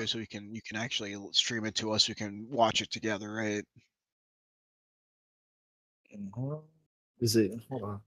so you can actually stream it to us. We can watch it together, right? Mhm. Is it? Hold on.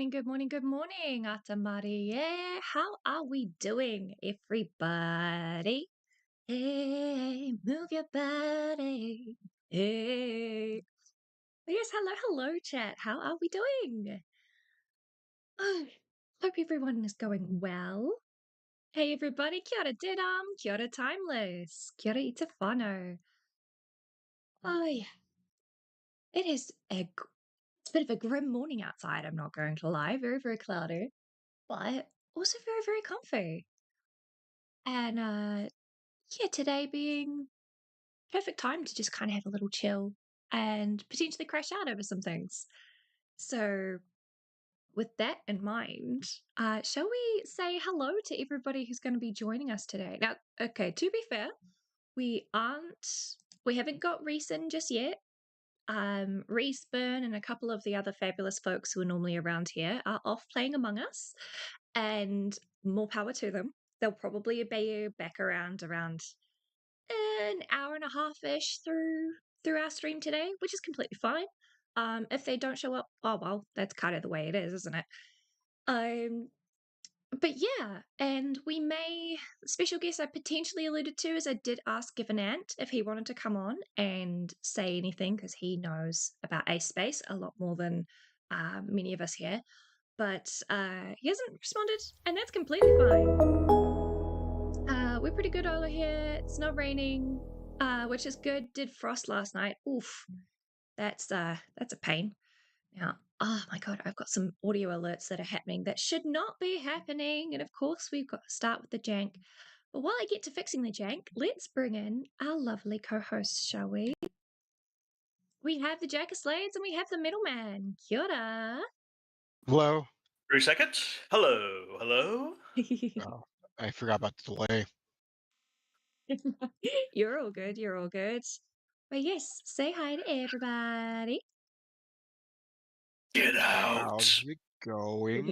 good morning, Atamari. Yeah, how are we doing, everybody? Hey, move your body. Hey. Yes, hello, chat. How are we doing? Oh, hope everyone is going well. Hey, everybody. Kia ora Dedam, kia ora Timeless, kia ora Itafano. Oh, yeah. It is it's a bit of a grim morning outside, I'm not going to lie. Very, very cloudy, but also very, very comfy. And yeah, today being perfect time to just kind of have a little chill and potentially crash out over some things. So, with that in mind, shall we say hello to everybody who's going to be joining us today? Now, okay, to be fair, we haven't got Reese in just yet. Reese, Burn, and a couple of the other fabulous folks who are normally around here are off playing Among Us, and more power to them. They'll probably be back around an hour and a half ish through our stream today, which is completely fine. If they don't show up, oh well, that's kind of the way it is, isn't it? Um, but yeah, and we may special guest I potentially alluded to is I did ask Given Ant if he wanted to come on and say anything because he knows about Ace Space a lot more than many of us here. But he hasn't responded, and that's completely fine. We're pretty good over here. It's not raining, which is good. Did frost last night. Oof, that's a pain. Now, oh my god, I've got some audio alerts that are happening that should not be happening, and of course we've got to start with the jank. But while I get to fixing the jank, let's bring in our lovely co-hosts, shall we? We have the Jack of Slades and we have the middleman. Kia ora. Hello. 3 seconds. Hello. Oh, I forgot about the delay. You're all good. You're all good. But yes, say hi to everybody. Get out. How's it going?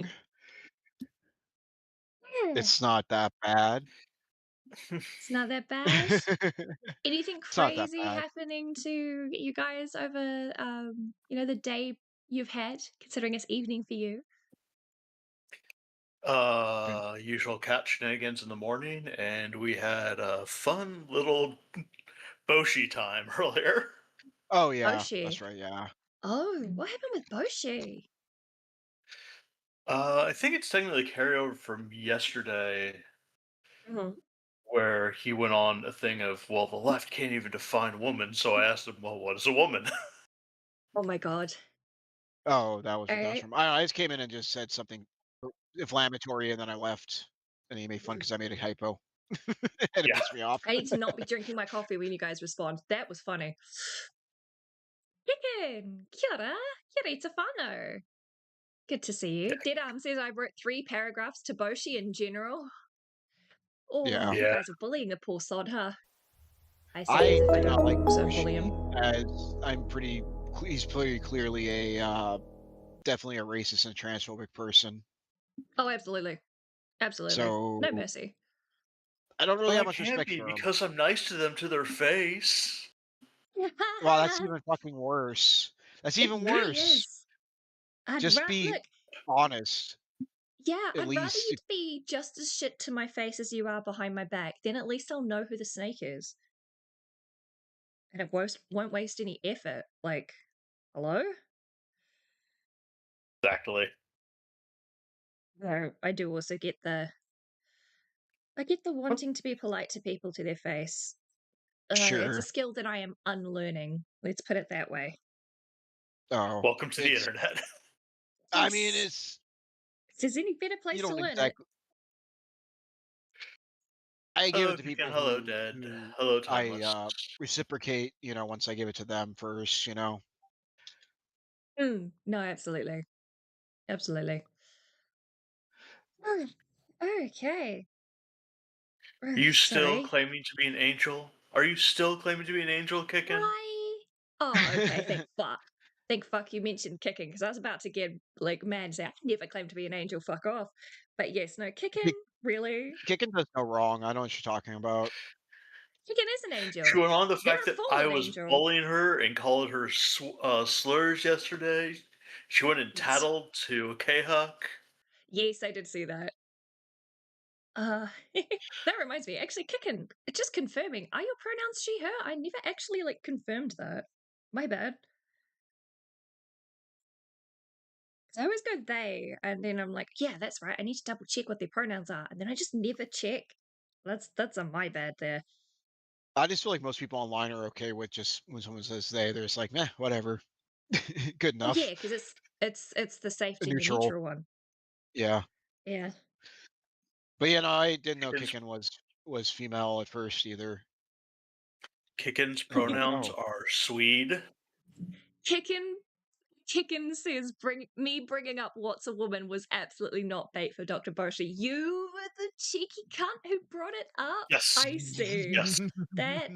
Yeah. It's not that bad. It's not that bad. It's Anything not that crazy bad. happening to you guys over the day you've had, considering it's evening for you? Usual cat shenanigans in the morning, and we had a fun little Boshi time earlier. Oh yeah, Boshi. that's right. Yeah. Oh, what happened with Boshi? I think it's technically a carryover from yesterday, Mhm. where he went on a thing of, well, the left can't even define woman, so I asked him, well, what is a woman? Oh my god. Oh, that was All what that was right. from. I just came in and just said something inflammatory, and then I left, and he made fun because I made a typo, and it Yeah. pissed me off. I need to not be drinking my coffee when you guys respond. That was funny. Chicken. Kia ora. Kia ora Tefano. Good to see you. Dead Arm says I wrote 3 paragraphs to Boshi in general. Oh, Yeah. you Yeah. guys are bullying the poor sod, huh? I say as I if I do not don't like also bully him. Bushi, as he's pretty clearly a definitely a racist and transphobic person. Oh, absolutely. Absolutely. So No mercy. I don't really Well, have I much can't respect be for him. because I'm nice to them to their face. Well, that's even fucking worse. That's It even really worse. is. I'd Just be look, honest, yeah, at I'd rather least. you be just as shit to my face as you are behind my back. Then at least I'll know who the snake is. And it won't waste any effort. Like, hello? Exactly. No, I do also get the wanting to be polite to people to their face. It's a Sure. skill that I am unlearning. Let's put it that way. Oh, Welcome to the it's. internet. I mean, Yes. it's. If there's any better You place to don't learn it. exactly. I give Hello, it to Kikan. people Hello, who Dead. who Hello, I Timeless. reciprocate. Once I give it to them first. No, absolutely. Absolutely. Okay. Are you still Sorry. claiming to be an angel? Are you still claiming to be an angel, Kickin? Why? Oh, okay. Thank fuck. Thank fuck you mentioned kicking because I was about to get like mad and say I never claimed to be an angel. Fuck off. But yes, no kicking. Really, Kicking does no wrong. I know what you're talking about. kicking is an She angel. went on the You're fact a that I fallen was angel. bullying her and called her slurs yesterday. She went and Yes. tattled to K-Huck. Yes, I did see that. That reminds me, actually, Kicken, just confirming, are your pronouns she, her? I never actually, like, confirmed that. My bad. 'Cause I always go they, and then I'm like, yeah, that's right. I need to double check what their pronouns are, and then I just never check. That's on my bad there. I just feel like most people online are okay with just when someone says they, they're just like, meh, whatever. Good Well, yeah, enough. because it's the safety, the Neutral. neutral one. Yeah. Yeah. But yeah, no, I didn't know Kicken's Kicken was female at first either. Kicken's And I'm like, pronouns oh. are Swede. Kicken says, bringing up what's a woman was absolutely not bait for Dr. Boshi. You were the cheeky cunt who brought it up. Yes. I see. Yes. That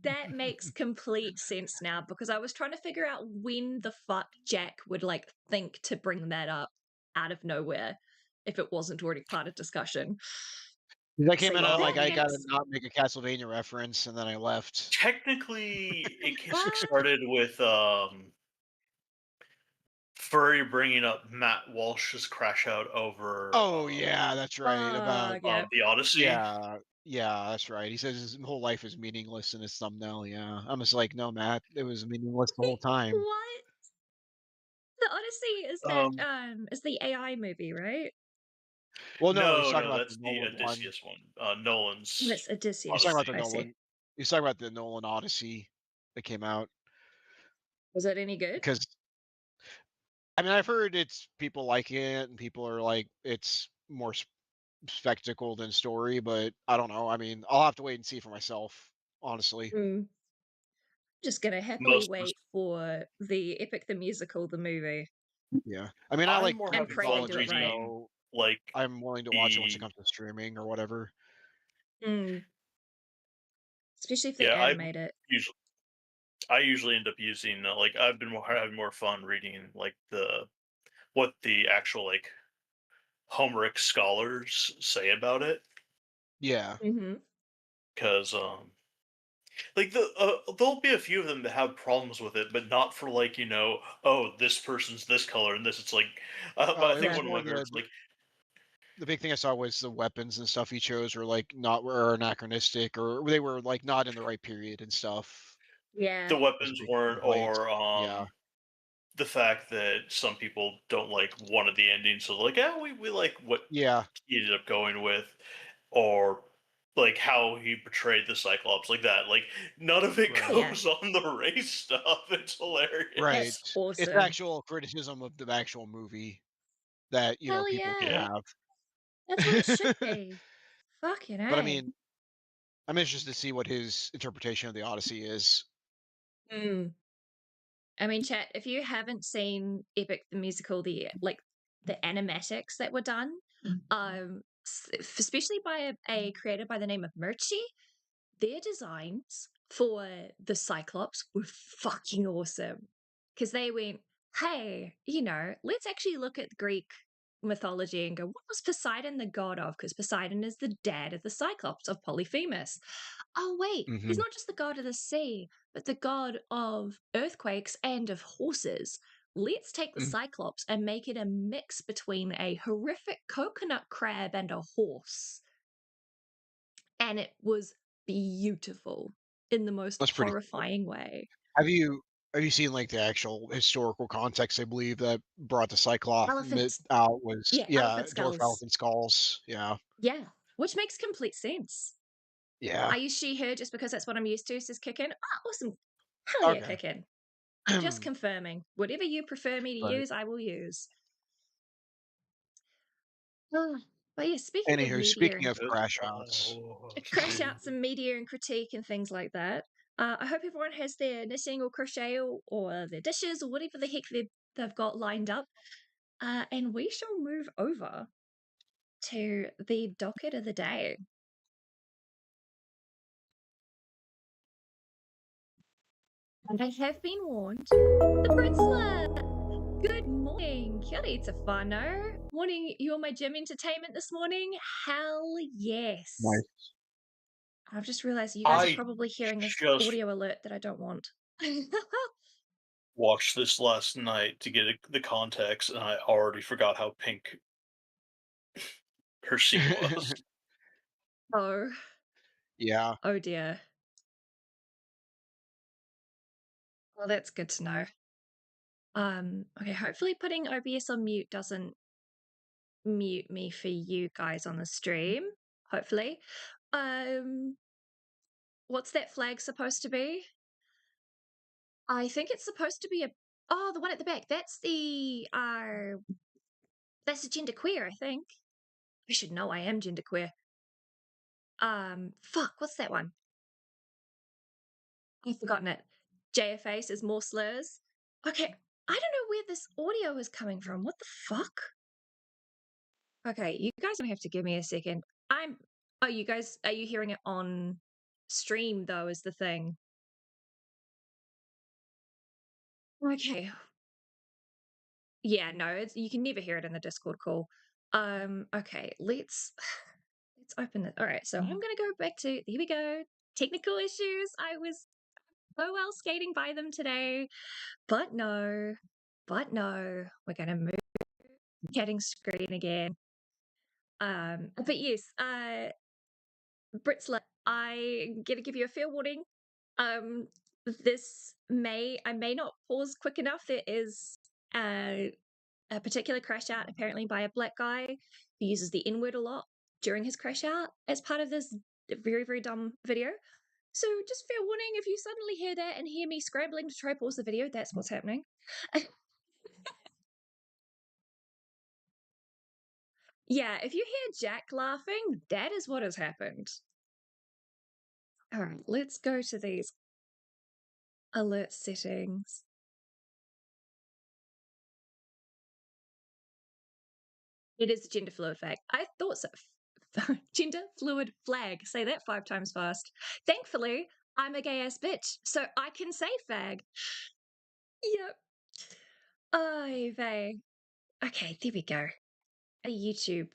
that makes complete sense now because I was trying to figure out when the fuck Jack would like think to bring that up out of nowhere if it wasn't already part of discussion. 'Cause I So came in yeah, on that like I gotta makes not make a Castlevania reference, and then I left. Technically, it what? started with Furry bringing up Matt Walsh's crash out over Oh yeah, that's right. About Yeah. the Odyssey. yeah, yeah, that's right. He says his whole life is meaningless in his thumbnail. Yeah, I'm just like, no, Matt, it was meaningless the whole time. What? The Odyssey Um, is the AI movie, right? Well, no, he's no, talking no, about the that's the Nolan one. Odysseus one. Nolan's It's He's talking Odysseus. about the Odyssey. I see. Nolan. He's talking about the Nolan Odyssey that came out Was it any good? because I mean I've heard it's people liking it and people are like it's more spectacle than story, but I don't know. I mean, I'll have to wait and see for myself, honestly. Mm. Just gonna happily Most of wait for the Epic the Musical, the movie, Yeah, I mean, I I'm like more and having pray they fun do it anthologies, right. reading so like I'm willing to watch it once it the comes to streaming or whatever. Mm. Especially if they yeah. animate it. Usually I usually end up using like I've been having more fun reading like the what the actual like Homeric scholars say about it Yeah, Mm-hmm. because like there'll be a few of them that have problems with it, but not for like oh this person's this color and this. It's like, but I it think was Yeah. one of more my favorites like the big thing I saw was the weapons and stuff he chose were like not were anachronistic or they were like not in the right period and stuff. Yeah. the Was a weapons big weren't, complaint. or Yeah, the fact that some people don't like one of the endings, so like, yeah, we like what yeah, he ended up going with, or like how he portrayed the Cyclops, like that. Like none of it right, Yeah. goes on the race stuff. It's right. hilarious. That's It's awesome. actual criticism of the actual movie that Hell people can Yeah. yeah. have. That's what it should be. Fucking But I A. mean, I'm interested to see what his interpretation of the Odyssey is. Mm. I mean, chat, if you haven't seen Epic the Musical, the animatics that were done, especially by a creator by the name of Murchie, their designs for the Cyclops were fucking awesome. Because they went, hey, let's actually look at Greek mythology and go, what was Poseidon the god of? Because Poseidon is the dad of the Cyclops, of Polyphemus. Oh, wait, he's Hmm. not just the god of the sea, but the god of earthquakes and of horses. Let's take the Cyclops and make it a mix between a horrific coconut crab and a horse. And it was beautiful in the most That's pretty cool. horrifying way. Have you seen like the actual historical context? I believe that brought the Cyclops myth Elephants, out was yeah, elephant dwarf skulls. elephant skulls. Yeah, Yeah, which makes complete sense. yeah. I use she, her just because that's what I'm used to, says Kickin. Ah, awesome. Hell yeah, Okay. Kickin. Just confirming. Whatever you prefer me to Right. use, I will use. Ah, but yeah, speaking of Anywho, media speaking and of crash outs, crash outs and media and critique and things like that, I hope everyone has their knitting or crochet or their dishes or whatever the heck they've got lined up. And we shall move over to the docket of the day. And I have been warned. The Fritzler! Good morning. Kia ora whanau. Morning, you're my gym entertainment this morning? Hell yes. nice. I've just realized you guys are I probably hearing this just audio alert that I don't want. watched this last night to get the context, and I already forgot how pink her scene was. Oh, Yeah. oh dear. Well, that's good to know. Okay, hopefully putting OBS on mute doesn't mute me for you guys on the stream. Hopefully. What's that flag supposed to be? I think it's supposed to be the one at the back. That's the genderqueer, I think. I should know I am genderqueer. Fuck, what's that one? I've forgotten it. JFA says more slurs. Okay, I don't know where this audio is coming from. What the fuck? Okay, you guys don't have to give me a second. Oh, you guys, are you hearing it on stream though, is the thing? Okay. Yeah, no, you can never hear it in the Discord call. Okay, let's open it. All right, so I'm gonna go back to, here we go. Technical issues. I was so well skating by them today, but no, we're gonna move chatting screen again. But yes, Britsler, I gotta give you a fair warning. Um, I may not pause quick enough. There is a particular crash out apparently by a black guy who uses the N-word a lot during his crash out as part of this very, very dumb video. So just fair warning, if you suddenly hear that and hear me scrambling to try pause the video, that's what's happening. Yeah, if you hear Jack laughing, that is what has happened. All right, let's go to these alert settings. It is a gender fluid flag. I thought so. Gender fluid flag. Say that 5 times fast. Thankfully, I'm a gay ass bitch, so I can say fag. Yep. Oy vey. Okay, there we go. A YouTube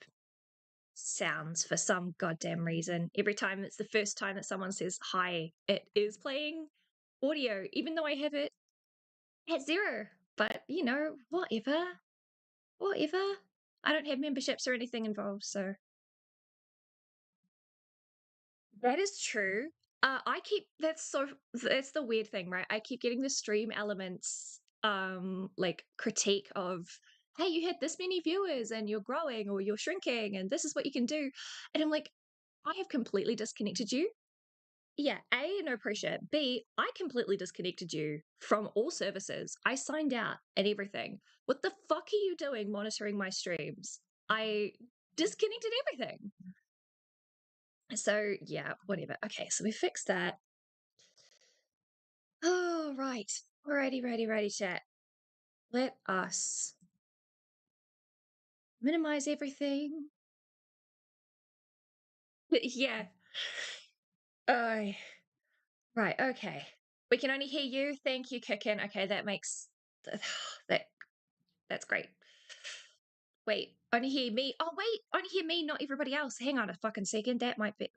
sounds for some goddamn reason. Every time it's the first time that someone says hi, it is playing audio, even though I have it at 0. But, you know, whatever. Whatever. I don't have memberships or anything involved, so. That is true. That's the weird thing, right? I keep getting the stream elements like critique of, hey, you had this many viewers and you're growing or you're shrinking and this is what you can do. And I'm like, I have completely disconnected you. Yeah, A, no pressure. B, I completely disconnected you from all services. I signed out and everything. What the fuck are you doing monitoring my streams? I disconnected everything. So yeah, whatever. Okay, so we fixed that. Oh, right. Righty, chat. Let us minimize everything. Yeah. Oh, right. Okay. We can only hear you. Thank you, Kicken. Okay, that makes that that's great. Wait, only hear me. Oh, wait, only hear me, not everybody else. Hang on a fucking second. That might be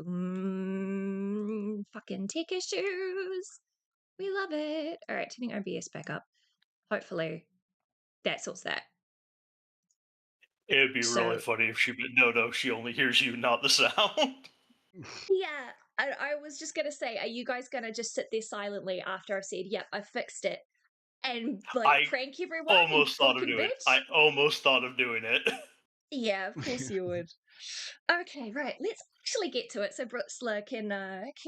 fucking tech issues. We love it. All right, turning OBS back up. Hopefully that sorts that. It'd be So really funny if she only hears you, not the sound. yeah, I was just gonna say, are you guys gonna just sit there silently after I've said, "Yep, I fixed it," and like I prank everyone, you almost thought of fucking doing. bitch? I almost thought of doing it. Yeah, of course you would. Okay, right. Let's actually get to it so Brutzler can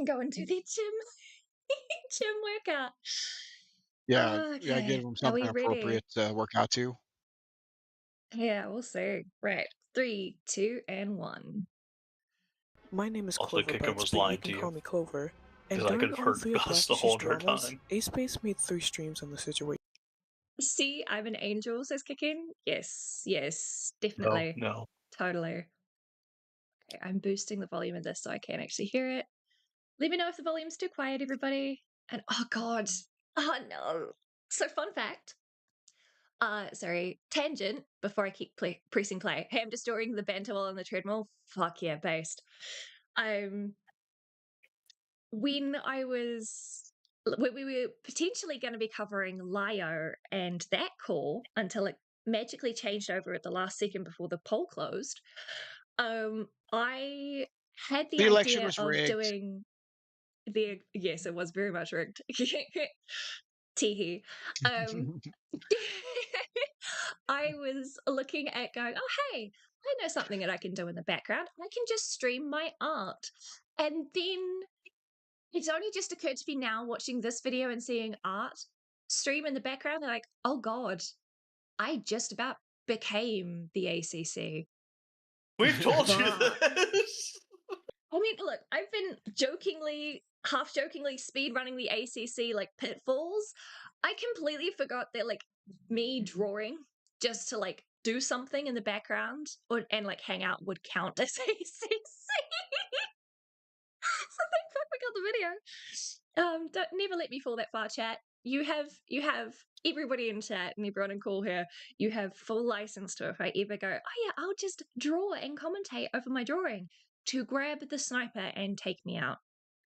go and do their gym workout. Yeah, yeah, Okay, give them are we something ready? appropriate to work out to. Yeah, we'll see. Right, 3, 2, and 1. My name is Also, Kickham CloverBitez, was but you lying can to call you me Clover. And because I could during have all heard 3 of Gus the Blaster Chief's whole entire dramas, time. A-Space made 3 streams on the situation. See, I'm an angel, says Kickin. Yes, No, definitely. no. Totally. Okay, I'm boosting the volume of this so I can actually hear it. Let me know if the volume's too quiet, everybody. And oh god, oh no. So fun fact. Sorry, tangent. Before I keep pressing play. Hey, I'm just doing the banter while on the treadmill. Fuck yeah, based. When I was we were potentially going to be covering Lio and that call until it magically changed over at the last second before the poll closed. I had the The election idea was of rigged. doing yes, it was very much rigged. Teehee. Um, I was looking at going, oh, hey, I know something that I can do in the background. I can just stream my art. And then it's only just occurred to me now watching this video and seeing art stream in the background. They're like, oh, God, I just about became the ACC. We've told you Fuck. this. I mean, look, I've been half jokingly speed running the ACC like pitfalls. I completely forgot that like me drawing just to like do something in the background and like hang out would count as ACC. So thank fuck we got the video. Don't never let me fall that far, chat. You have everybody in chat and everyone in call here. You have full license to if I ever go, oh yeah, I'll just draw and commentate over my drawing to grab the sniper and take me out.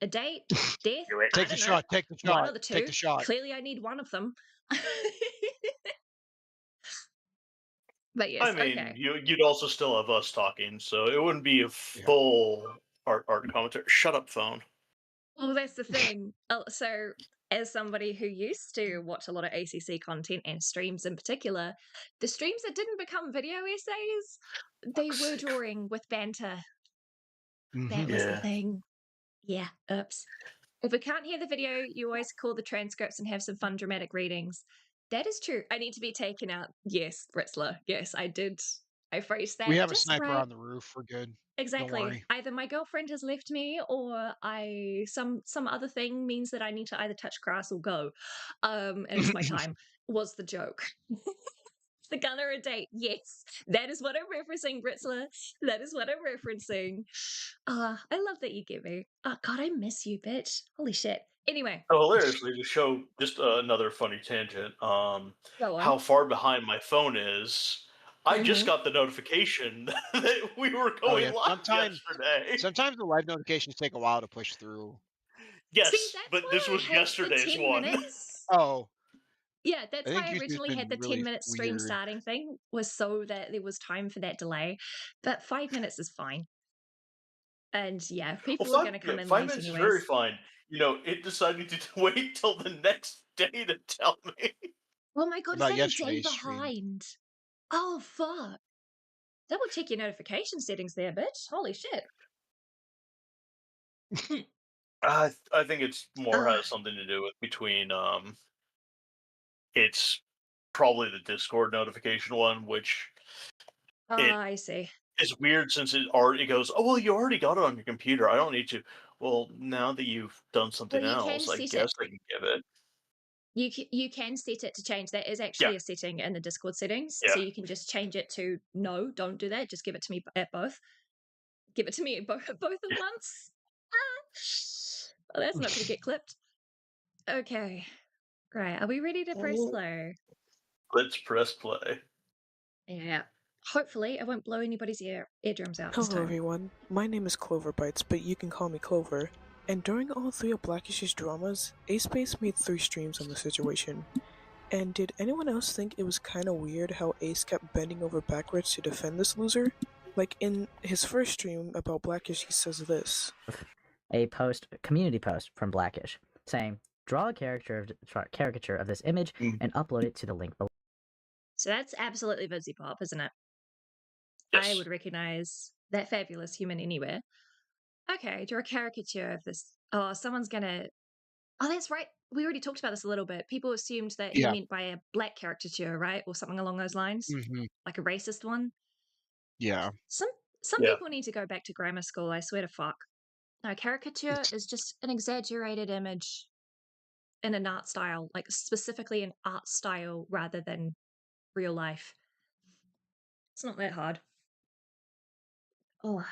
A date, death, Do it. I Take the don't know. shot. Take the One shot. of the Take two. the shot. Clearly, I need one of them. But I yes, mean, okay. you'd also still have us talking, so it wouldn't be a Yeah. full art commentary. Shut up, phone. Well, that's the thing. So, as somebody who used to watch a lot of ACC content and streams in particular, the streams that didn't become video essays, they were drawing with banter. That was the Yeah. thing. Yeah, oops. If we can't hear the video, you always call the transcripts and have some fun dramatic readings. That is true. I need to be taken out. Yes, Ritzler. Yes, I did. I phrased We that have a just sniper right. on the roof. We're good. Don't Exactly. worry. Either my girlfriend has left me or some other thing means that I need to either touch grass or go. And it's my time. Was the joke. The gunner a date. Yes. That is what I'm referencing, Britzler. That is what I'm referencing. I love that you get me. Oh god, I miss you, bitch. Holy shit. Anyway, Oh, hilariously, to show just another funny tangent, go on. how far behind my phone is, I just Mm-hmm. got the notification that we were Oh going yeah. live yesterday. Sometimes the live notifications take a while to push through. See, Yes, that's but why this I was had the yesterday's 10 one. minutes. Oh, Yeah, I that's think why I YouTube's originally had been the 10 really minute stream weird. starting thing, was so that there was time for that delay. But 5 minutes is fine. And yeah, Well, people were going to come in 5 late minutes is very anyways. fine. You know, it decided to wait till the next day to tell me. Oh my god, is About that a day yesterday's stream. behind? Oh fuck. Double check your notification settings there, bitch. Holy shit. I think it's more uh, has something to do with between it's probably the Discord notification one, which it I see. is weird since it already goes, oh well, you already got it on your computer. I don't need to. Well, now that you've done Well, something you can else, I set it. guess I can give it. You can set it to change. That is Yeah, actually a setting in the Discord settings. yeah. So you can just change it to no, don't do that. Just give it to me at both. Give it to me at both at once. Ah. Well, that's not going to get clipped. Okay. Great. Are we ready to press play? Let's press play. Yeah. Hopefully, I won't blow anybody's eardrums out this Hello time. everyone, my name is CloverBitez, but you can call me Clover. And during all three of Blackish's dramas, Ace made 3 streams on the situation. And did anyone else think it was kinda weird how Ace kept bending over backwards to defend this loser? Like in his first stream about Blackish, he says this. A community post from Blackish, saying, draw a caricature of this image and upload it to the link below. So that's absolutely Vidsy Pop, isn't it? Yes. I would recognize that fabulous human anywhere. Okay, draw a caricature of this. Oh, someone's gonna. Oh, that's right. We already talked about this a little bit. People assumed that he Yeah. meant by a black caricature, right, or something along those lines, like a racist one. Yeah. Some Yeah. people need to go back to grammar school. I swear to fuck. No, caricature is just an exaggerated image in an art style, like specifically an art style rather than real life. It's not that hard. Oh,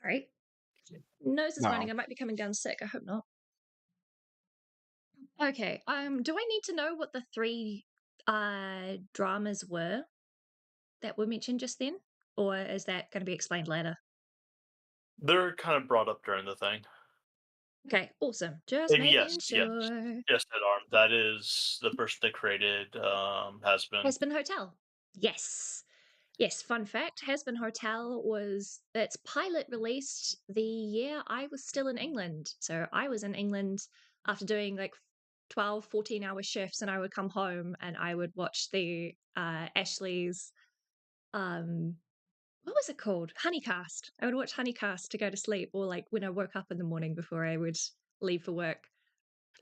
sorry. Nose is No. running. I might be coming down sick. I hope not. Okay. Do I need to know what the 3 dramas were that were mentioned just then? Or is that going to be explained later? They're kind of brought up during the thing. Okay, awesome. Just And making yes, sure. Ed Arm. That is the person that created Has Been. Hespen Hotel. Yes. Yes, fun fact, Hespen Hotel was its pilot released the year I was still in England. So I was in England after doing like 12, 14-hour shifts, and I would come home and I would watch the Ashley's what was it called? Honeycast. I would watch Honeycast to go to sleep, or like when I woke up in the morning before I would leave for work.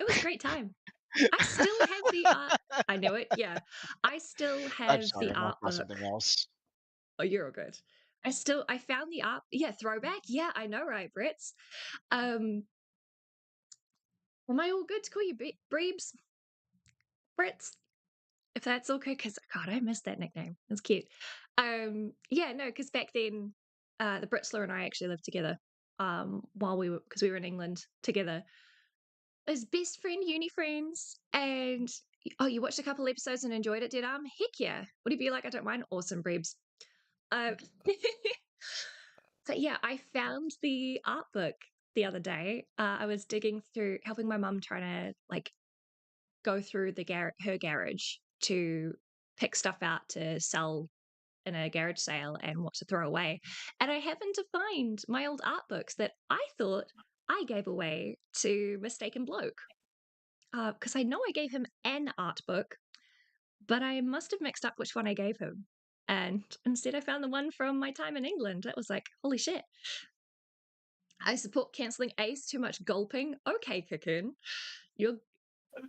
It was a great time. I still have the art. I know it. Yeah. I still I'm have sorry, the I meant art about book. something else. Oh, you're all good. I found the art. Yeah, throwback. Yeah, I know, right, Brits? Um, am I all good to call you Breebs? Brits? If that's okay, because God, I missed that nickname. It's cute. Yeah, no, because back then, the Britsler and I actually lived together. While because we were in England together as best friend, uni friends, and oh, you watched a couple episodes and enjoyed it, did Heck yeah. Whatever you like, I don't mind. Awesome, Breebs. Uh, so yeah, I found the art book the other day. I was digging through, helping my mum trying to like go through her garage to pick stuff out to sell in a garage sale and what to throw away. And I happened to find my old art books that I thought I gave away to Mistaken Bloke. Because I know I gave him an art book, but I must have mixed up which one I gave him. And instead, I found the one from my time in England. That was like, holy shit. I support cancelling Ace, too much gulping. Okay, Kikin. You're,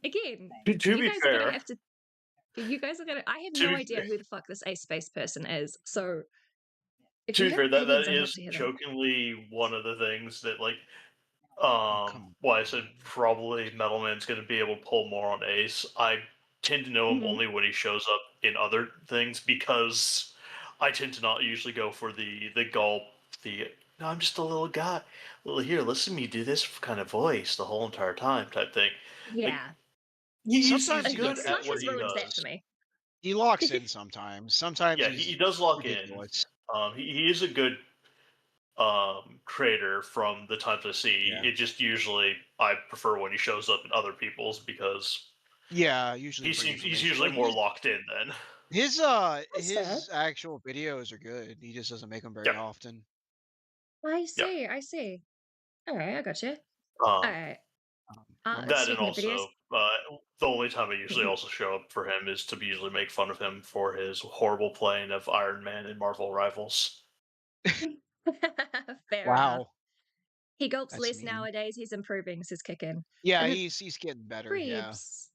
again, To you be guys are going to fair, have to. You guys are going to. I have to no be idea fair, who the fuck this Ace Space person is. So if to you be have fair, that opinions, I'd love is to hear them. jokingly one of the things that Oh, come why I said on. probably Metal Man's going to be able to pull more on Ace. I tend to know him Mhm. only when he shows up in other things because I tend to not usually go for the gulp, the no, I'm just a little guy. Well, here, listen to me do this kind of voice the whole entire time type thing. Like Yeah. he's Sometimes he good does at Slug what has actually. he ruined that for does. me. He locks in sometimes. Sometimes Yeah, he he's does lock in. ridiculous. He is a good creator from the times I see. Yeah. It just usually I prefer when he shows up in other people's because Yeah, usually bring he's information. usually Like more locked in then. That's fair. his actual videos are good. He just doesn't make them Yeah, very often. I yeah. see. I see. All right, I got you. All Um, right. One that and Speaking of videos, also the only time I usually also show up for him is to usually make fun of him for his horrible playing of Iron Man in Marvel Rivals. fair enough. Wow, He gulps that's less mean. nowadays. He's improving. Says Kickin. Yeah, And then he's getting better. Yeah. Breebs.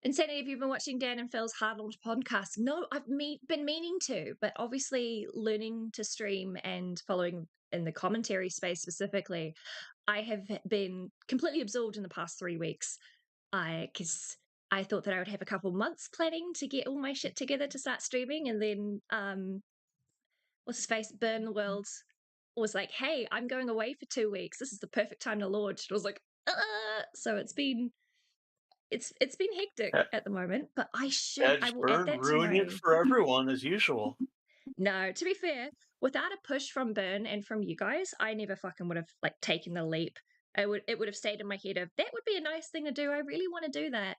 Insanity, have you been watching Dan and Phil's Hard Launch podcast? No, I've been meaning to, but obviously learning to stream and following in the commentary space specifically, I have been completely absorbed in the past 3 weeks. Because I thought that I would have a couple months planning to get all my shit together to start streaming, and then what's his face, Burn the World was like, "Hey, I'm going away for 2 weeks. This is the perfect time to launch." And I was like, so it's been hectic Yeah, at the moment, but I Edge will add Burn that to ruining it my for everyone as usual. no, to be fair, without a push from Burn and from you guys, I never fucking would have like taken the leap. It would have stayed in my head of that would be a nice thing to do. I really want to do that.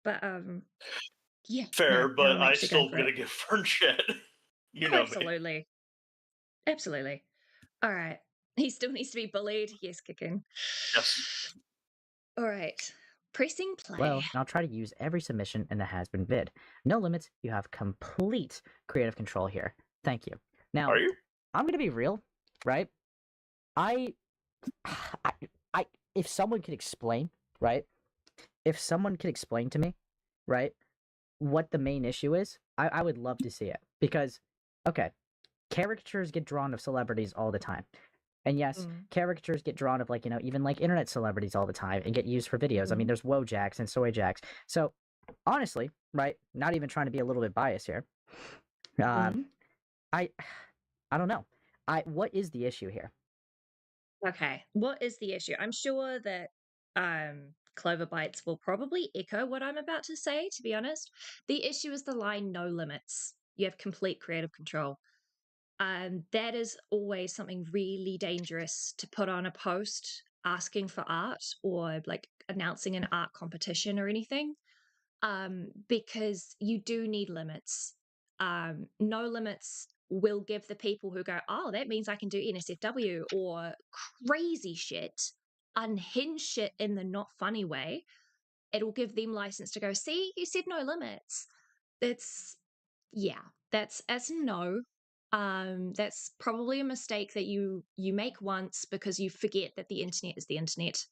But yeah, no, Fair, now but I'm I actually going still for it. gonna give Fern shit. You Oh, know me. absolutely. Absolutely. All right. He still needs to be bullied. Yes, kicking. Yes. All right. Pressing Well, play. and I'll try to use every submission in the has been vid. No limits, you have complete creative control here. Thank you. Now, Are you? I'm gonna be real, right? I, I, if someone could explain, right? If someone could explain to me, right, what the main issue is, I would love to see it. Because, okay, caricatures get drawn of celebrities all the time. And yes, caricatures get drawn of even like internet celebrities all the time and get used for videos. I mean, there's Wojaks and Soyjaks. So honestly, right, not even trying to be a little bit biased here. I I don't know. What is the issue here? Okay. What is the issue? I'm sure that CloverBitez will probably echo what I'm about to say, to be honest. The issue is the line no limits. You have complete creative control. That is always something really dangerous to put on a post. asking for art or like announcing an art competition or anything, because you do need limits. No limits will give the people who go, oh, that means I can do NSFW or crazy shit, unhinged shit in the not funny way. It'll give them license to go, see, you said no limits. That's no. That's probably a mistake that you make once because you forget that the internet is the internet.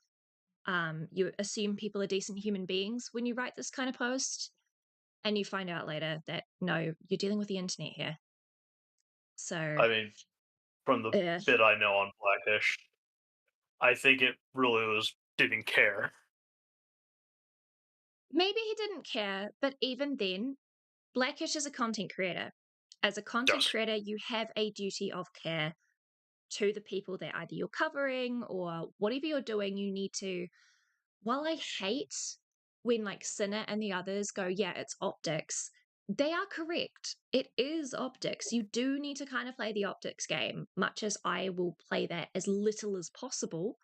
You assume people are decent human beings when you write this kind of post, and you find out later that no, you're dealing with the internet here. So, I mean, from the bit I know on Blackish, I think it really didn't care. maybe he didn't care, but even then, Blackish is a content creator. As a content Yes. creator, you have a duty of care to the people that either you're covering or whatever you're doing. You need to. While I hate when like Sinner and the others go, yeah, it's optics, they are correct. It is optics. You do need to kind of play the optics game, much as I will play that as little as possible.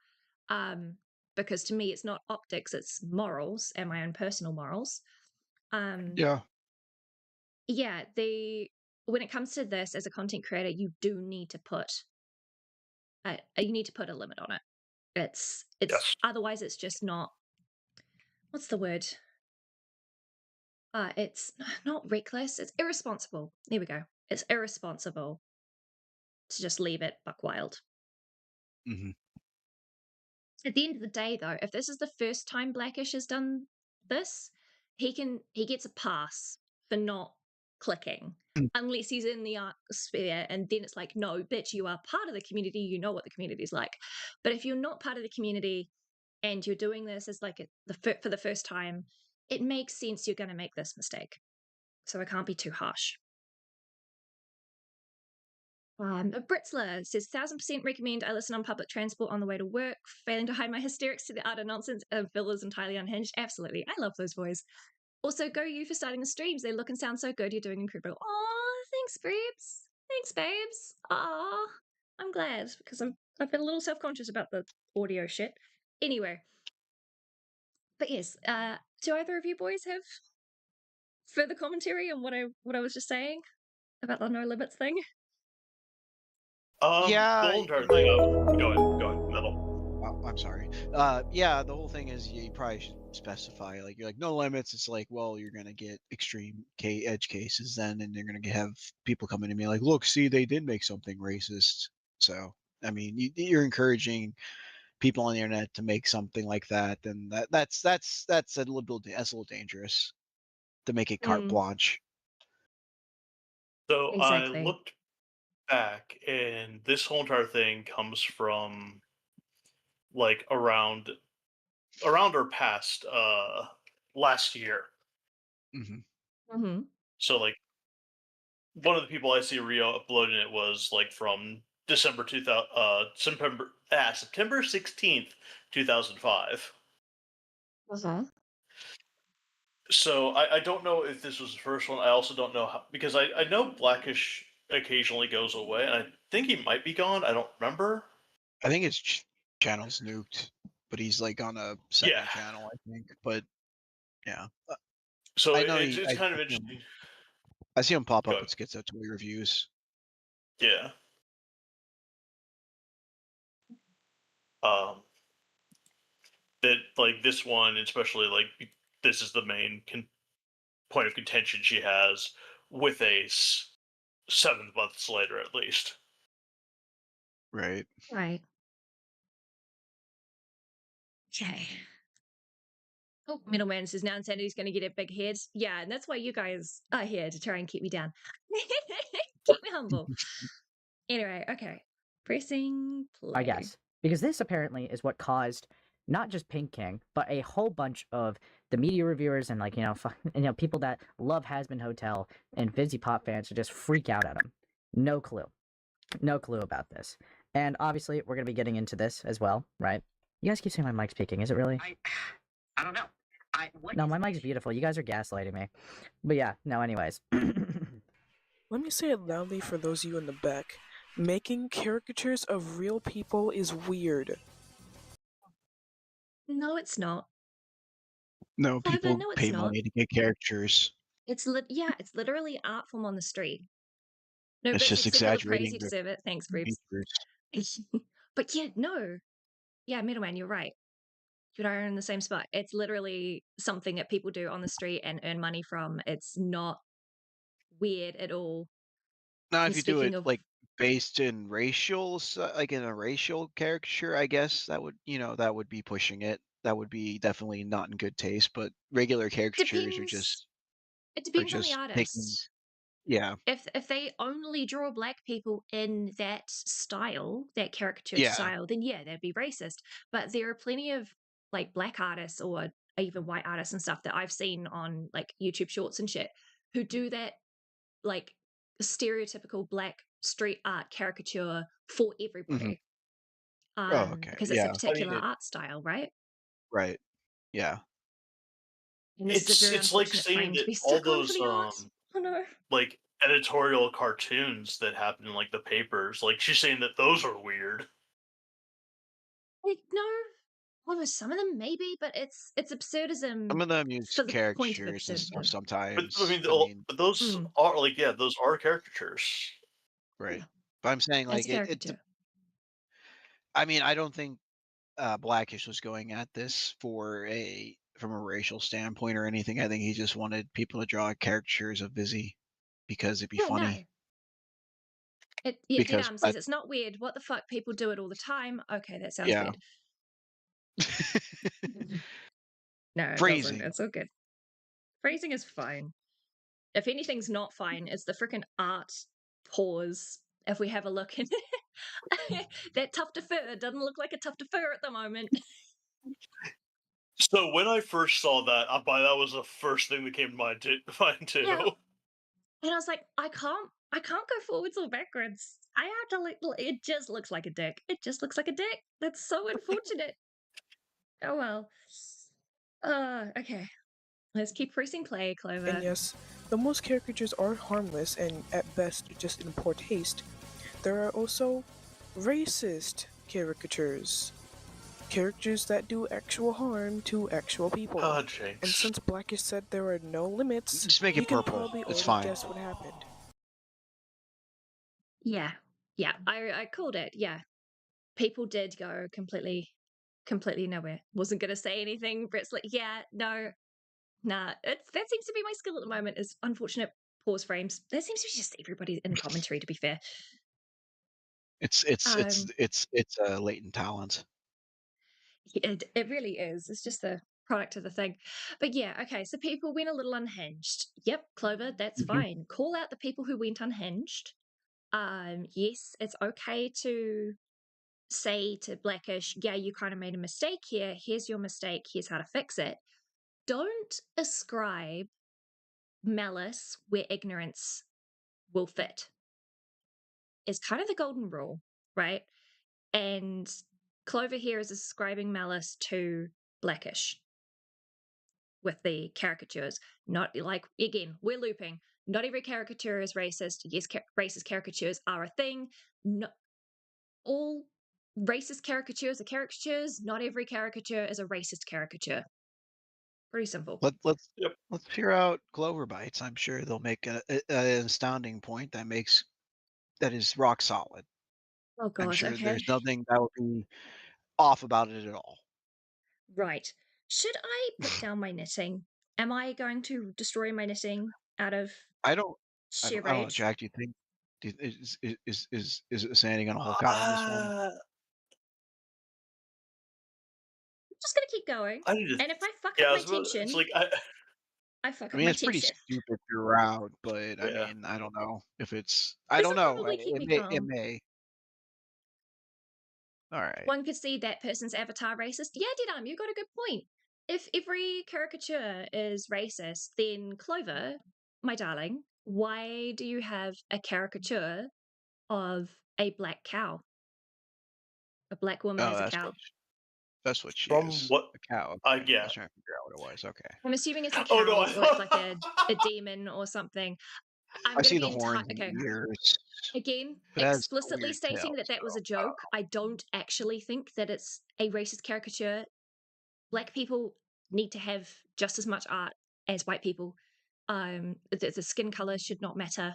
Because to me, it's not optics, it's morals and my own personal morals. Yeah. Yeah, when it comes to this as a content creator, you do need to put a limit on it. It's Yes. otherwise it's just not, what's the word? It's not reckless, it's irresponsible. There we go. It's irresponsible to just leave it buck wild. Mm-hmm. At the end of the day, though, if this is the first time Blackish has done this, he gets a pass for not clicking. Unless he's in the art sphere, and then it's like, no, bitch, you are part of the community, you know what the community is like. But if you're not part of the community and you're doing this as like for the first time, it makes sense you're going to make this mistake. So I can't be too harsh. Britzler says 1000% recommend. I listen on public transport on the way to work, failing to hide my hysterics to the utter nonsense and Phil is entirely unhinged. Absolutely. I love those boys. Also, go you for starting the streams. They look and sound so good. You're doing incredible. Oh, thanks, babes. Thanks, babes. Oh, I'm glad because I've been a little self-conscious about the audio shit. Anyway. But yes, do either of you boys have further commentary on what I was just saying about the no limits thing? Yeah. The whole entire thing. Go ahead, middle. Oh, I'm sorry. Yeah, the whole thing is you probably should specify, like, you're like, no limits. It's like, well, you're gonna get extreme edge cases then, and you're gonna have people coming to me like, look, see, they did make something racist. So, I mean, you're encouraging people on the internet to make something like that, and that's a little dangerous to make it carte blanche. So Exactly. I looked back, and this whole entire thing comes from like around or past last year. Mm-hmm. So like one of the people I see re-uploading it was like from September 16th, 2005. So I don't know if this was the first one. I also don't know how, because I know Blackish occasionally goes away, and I think he might be gone. I don't remember. I think his channel's nuked, but he's like on a second channel, I think. But yeah, so I know it's kind of interesting. I see him pop up with Schizo Toy reviews. Yeah. That like this one, especially like this is the main point of contention she has with Ace 7 months later, at least. Right. Right. Okay. Oh, Middleman says now Insanity's going to get a big head. Yeah, and that's why you guys are here, to try and keep me down. Keep me humble. Anyway, okay. Pressing play. I guess. Because this apparently is what caused not just Pink King, but a whole bunch of the media reviewers and like, people that love Has Been Hotel and Fizzy Pop fans to just freak out at him. No clue. No clue about this. And obviously, we're going to be getting into this as well, right? You guys keep saying my mic's peaking. Is it really? I don't know. No, my mic's beautiful. You guys are gaslighting me. But yeah, no, anyways. Let me say it loudly for those of you in the back. Making caricatures of real people is weird. No, it's not. No, Clover, people no, it's pay not. money to get caricatures. It's literally art form on the street. No, It's Bitsy, just keep it up praise. exaggerating You the deserve it. Thanks, Grebs. features. But yeah, no. Yeah, middleman, you're right. You are in the same spot. It's literally something that people do on the street and earn money from. It's not weird at all. Now, And if you do speaking it of, like based in like in a racial caricature, I guess that would, that would be pushing it. That would be definitely not in good taste. But regular caricatures depends. It are depends on the just taking, artist. yeah, If they only draw black people in that style, that caricature yeah, style, then yeah, that'd be racist. But there are plenty of like black artists or even white artists and stuff that I've seen on like YouTube shorts and shit who do that like stereotypical black street art caricature for hmm. everybody. Oh, okay, Because it's a yeah, I mean, particular art style, right? right, yeah. And this is a very it's like unfortunate saying frame to that be all stuck on for those the art. Oh no. like editorial cartoons that happen in like the papers, like she's saying that those are weird. Like, no, well, some of them maybe, but it's absurdism Some of them use for the point of caricatures and stuff absurdism. But I sometimes. mean, I mean, but those Mm, are like, yeah, those are caricatures. right. yeah, But I'm saying as like a it. caricature. I mean, I don't think Blackish was going at this from a racial standpoint or anything. I think he just wanted people to draw caricatures of Busy because it'd be Yeah, no. funny. Yeah, Dead Because Arm says it's not weird. What the fuck? People do it all the time. Okay, that sounds yeah, weird. No, it doesn't. phrasing. It's all good. Phrasing is fine. If anything's not fine, it's the freaking art pause. If we have a look in that tuft of fur doesn't look like a tuft of fur at the moment. So when I first saw that, that was the first thing that came to mind Yeah. too. And I was like, I can't go forwards or backwards. I have to it just looks like a dick. It just looks like a dick. That's so unfortunate. Oh well. Okay. Let's keep pressing play, And Clover. yes, though most caricatures are harmless and at best just in poor taste, there are also racist caricatures. Characters that do actual harm to actual people. Ah, And Jinx. since Blackish said there are no limits, Just make you it can purple. probably It's already fine. guess what happened. Yeah. Yeah. I called it. Yeah. People did go completely nowhere. Wasn't gonna say anything. Brett's like, yeah, no, nah. That seems to be my skill at the moment is unfortunate pause frames. That seems to be just everybody in the commentary, to be fair. Um It's a latent talent. it really is. It's just a product of the thing. But yeah, okay, so people went a little unhinged. Yep, Clover, that's Hmm. fine. Call out the people who went unhinged. Yes, it's okay to say to Blackish, yeah, you kind of made a mistake here. Here's your mistake. Here's how to fix it. Don't ascribe malice where ignorance will fit. Is kind of the golden rule, right? And Clover here is ascribing malice to Blackish with the caricatures. Not like, again, we're looping. Not every caricature is racist. Yes, racist caricatures are a thing. No, all racist caricatures are caricatures. Not every caricature is a racist caricature. Pretty simple. Yep. Let's hear out Clover Bites. I'm sure they'll make an astounding point that is rock solid. Oh I'm god, sure okay. there's nothing that would be off about it at all. Right. Should I put down my knitting? Am I going to destroy my knitting out of I don't, sheer I don't know, rage? Jack. Do you think is Sandy gonna Hulk out on this one? Uh, I'm just gonna keep going. I need to. And if I fuck Yeah, up I my was it's tension, like I fuck I up mean, my it's pretty tension. stupid throughout, but I yeah. mean, I don't know if it's. I This don't will know. probably keep It me may. It calm. may. All right. One could see that person's avatar racist. Yeah, Didam, you got a good point. If every caricature is racist, then Clover, my darling, why do you have a caricature of a black cow? A black woman Oh, as a cow. that's what she From is. what A cow. Okay. I yeah. was trying to figure out what it was. Okay. I'm assuming it's a Oh no, cow or it's like a demon or something. I'm I going to see be the horns and okay. the ears. Again, But it has a explicitly weird tail, stating that so that was a I don't joke. I don't actually think that it's a racist caricature Black people need to have just as much art as white people. The skin color should not matter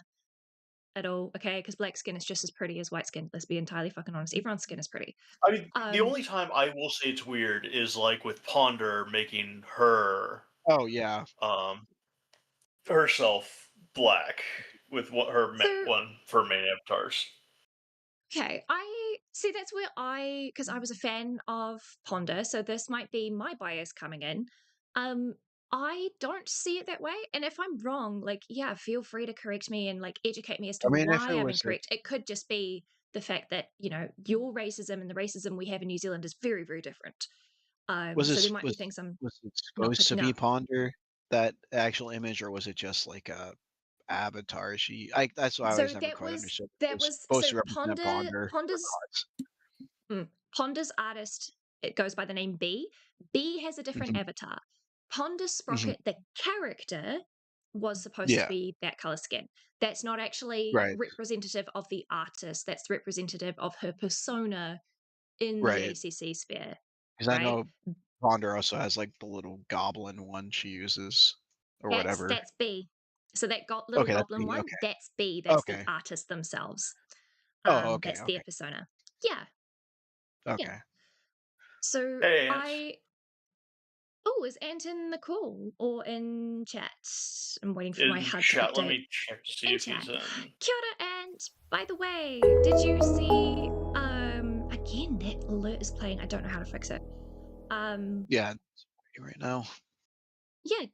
at all, okay? Because black skin is just as pretty as white skin. Let's be entirely fucking honest. Everyone's skin is pretty. I mean, the Um, only time I will say it's weird is like with Ponder making her Oh yeah. um herself black with what her so one for main avatars. okay, I see that's where because I was a fan of Ponder, so this might be my bias coming in. Um, I don't see it that way, and if I'm wrong, like, yeah, feel free to correct me and like educate me as to I mean, if why it I'm was a incorrect. It could just be the fact that your racism and the racism we have in New Zealand is very, very different. So there might be things I'm was it not supposed to picking be up. Ponder, that actual image, or was it just like a avatar? That's why I So always never quite understood. It that was was supposed so to represent Ponder or Ponder's Ponder's artist, it goes by the name B. B has a not. different avatar. Ponder Hmm. Sprocket, the character, was supposed to Yeah, be that color skin. That's not actually right, representative of the artist. That's representative of her persona in the right. ACC sphere, Because I right? know Ponder also has like the little goblin one she uses or whatever. That's B. So that little Okay, that's goblin me. one, Okay, that's B. That's the okay. artist themselves. Oh, okay, That's their okay, persona. Yeah, yeah. okay. So Hey, Ant. I Oh, is Ant in the call or in chat? I'm waiting for my In HUD to chat, let update. me check to see In if he's chat. in. Kia ora, Ant. By the way, did you see again that alert is playing. I don't know how to fix it. Yeah, it's right now. Yeah,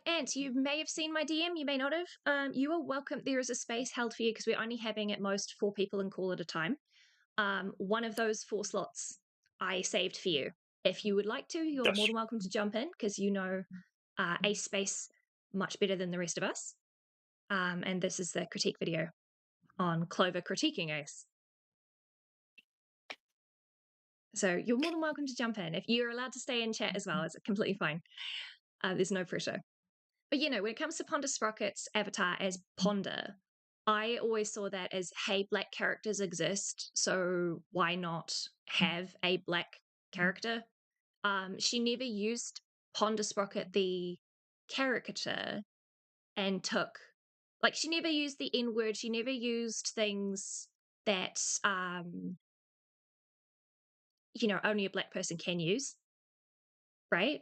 Ant, you may have seen my DM, you may not have. You are welcome. There is a space held for you because we're only having at most 4 people in call at a time. One of those 4 slots I saved for you. If you would like to, you're more Yes. than welcome to jump in because a space much better than the rest of us. And this is the critique video on Clover critiquing Ace. So you're more than welcome to jump in. If you're allowed to stay in chat as well, it's completely fine. There's no pressure. But when it comes to Ponder Sprocket's avatar as Ponder, I always saw that as, hey, black characters exist, so why not have a black character? She never used Ponder Sprocket, the caricature, and she never used the N word. She never used things that, only a black person can use, right?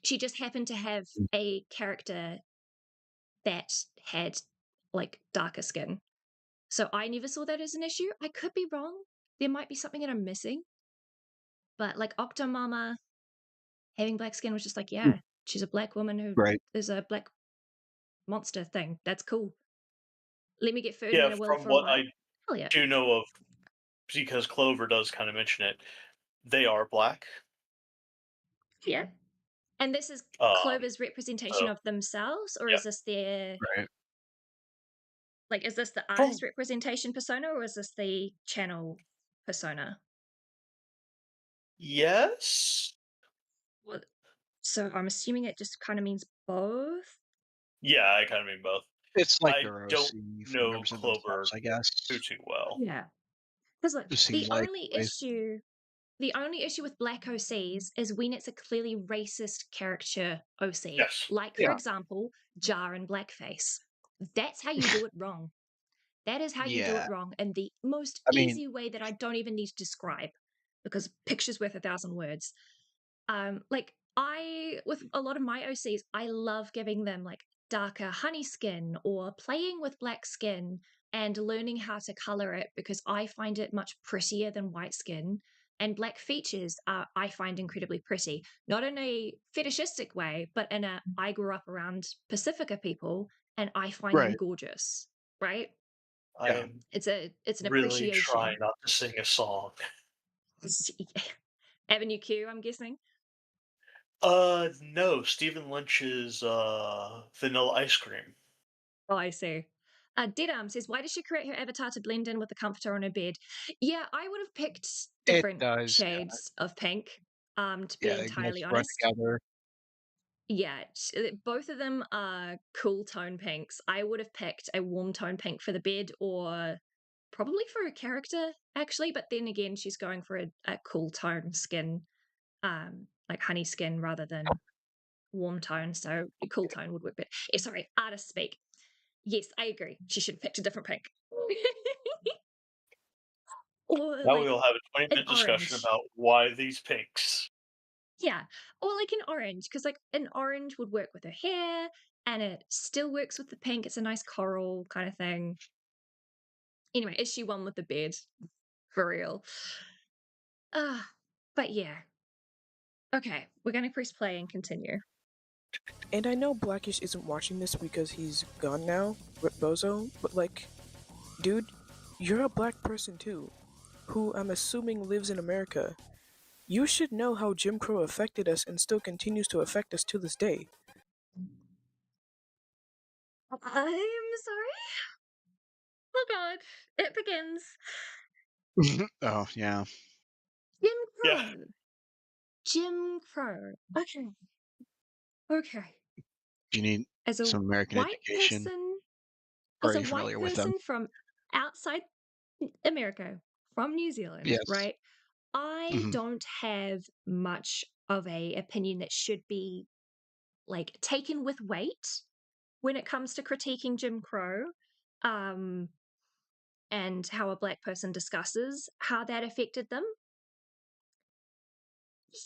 She just happened to have a character that had like darker skin. So I never saw that as an issue. I could be wrong. There might be something that I'm missing. But like Octomama having black skin was just like, Mm, yeah, she's a black woman who right. is a black monster thing. That's cool. Let me get Ferdinand Yeah, a will from for a what while. I Hell yeah. do know of, because Clover does kind of mention it, they are black. Yeah. And this is Um, Clover's representation so of themselves, or yeah, is this their Right. is this the artist from representation persona or is this the channel persona? yes, Well, so I'm assuming it just kind of means both. yeah, I kind of mean both. It's like I their don't OC for know members of themselves, Clover I guess. too well. Yeah. Because look, It seems like anyway. the only issue with black OCs is when it's a clearly racist caricature OC. Yes. Like, for Yeah. example, Jar and Blackface. That's how you do it wrong. That is how you do Yeah. it wrong. And the most I mean, easy way that I don't even need to describe, because picture's worth 1,000 words. With a lot of my OCs, I love giving them like darker honey skin or playing with black skin and learning how to color it because I find it much prettier than white skin. And black features I find incredibly pretty, not in a fetishistic way, but in a I grew up around Pacifica people and I find them right. gorgeous, right? I Yeah. am It's an really trying appreciation. not to sing a song. Avenue Q, I'm guessing. No, Stephen Lynch's Vanilla Ice Cream. Oh, I see. Deadarm says, why does she create her avatar to blend in with the comforter on her bed? Yeah, I would have picked It different does. shades of pink, to be Yeah, you guys entirely run honest. together. Yeah, both of them are cool tone pinks. I would have picked a warm tone pink for the bed or probably for a character, actually, but then again, she's going for a cool tone skin. like honey skin rather than warm tone, so cool tone would work better. Sorry, artist speak. Yes, I agree. She should have picked a different pink. Or Now like we'll have a an 20-minute discussion orange. about why these pinks. Yeah, or like an orange, because like an orange would work with her hair, and it still works with the pink. It's a nice coral kind of thing. Anyway, is she one with the bed? For real. But yeah. Okay, we're gonna press play and continue. And I know Blackish isn't watching this because he's gone now, Rip Bozo, but like, dude, you're a black person too, who I'm assuming lives in America. You should know how Jim Crow affected us and still continues to affect us to this day. I'm sorry. Oh god, it begins. Oh yeah. Jim Yeah. Crow. Jim Crow. Okay. Okay. Do you need As a some American white education? person, Or as are a you white familiar with them? person from outside America, from New Zealand, Yes. right? I Mhm. don't have much of a opinion that should be like taken with weight when it comes to critiquing Jim Crow, and how a black person discusses how that affected them.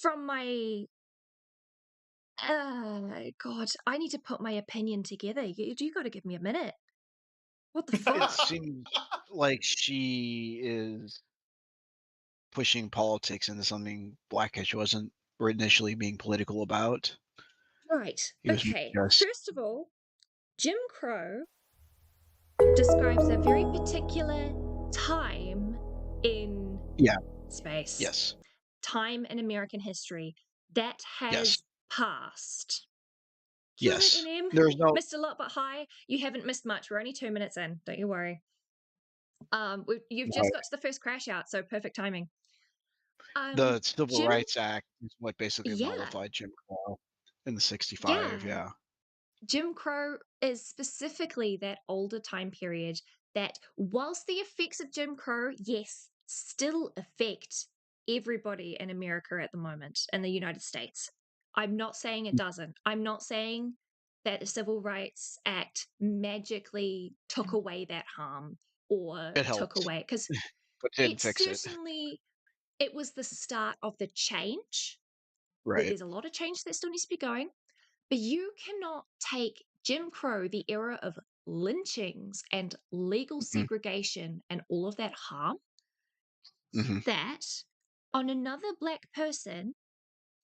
From my God, I need to put my opinion together. You got to give me a minute. What the It fuck? seems like she is pushing politics into something Blackish wasn't initially being political about. Right. He was Okay. just First of all, Jim Crow describes a very particular time in Yeah. space, Yes. time in American history that Yes. has passed. Kia ora, Yes. NM. There's no Missed a lot, but hi. You haven't missed much. We're only 2 minutes in. Don't you worry. You've just got to the first crash out, so perfect timing. the Civil Jim, Rights Act is what basically yeah, nullified Jim Crow in the 65, yeah. yeah. Jim Crow is specifically that older time period that, whilst the effects of Jim Crow, yes, still affect everybody in America at the moment, in the United States. I'm not saying it doesn't. I'm not saying that the Civil Rights Act magically took away that harm or It took helped, away, because but didn't fix it. it was the start of the change. Right. There's a lot of change that still needs to be going, but you cannot take Jim Crow, the era of lynchings and legal Mhm. segregation and all of that harm, Mhm. that on another black person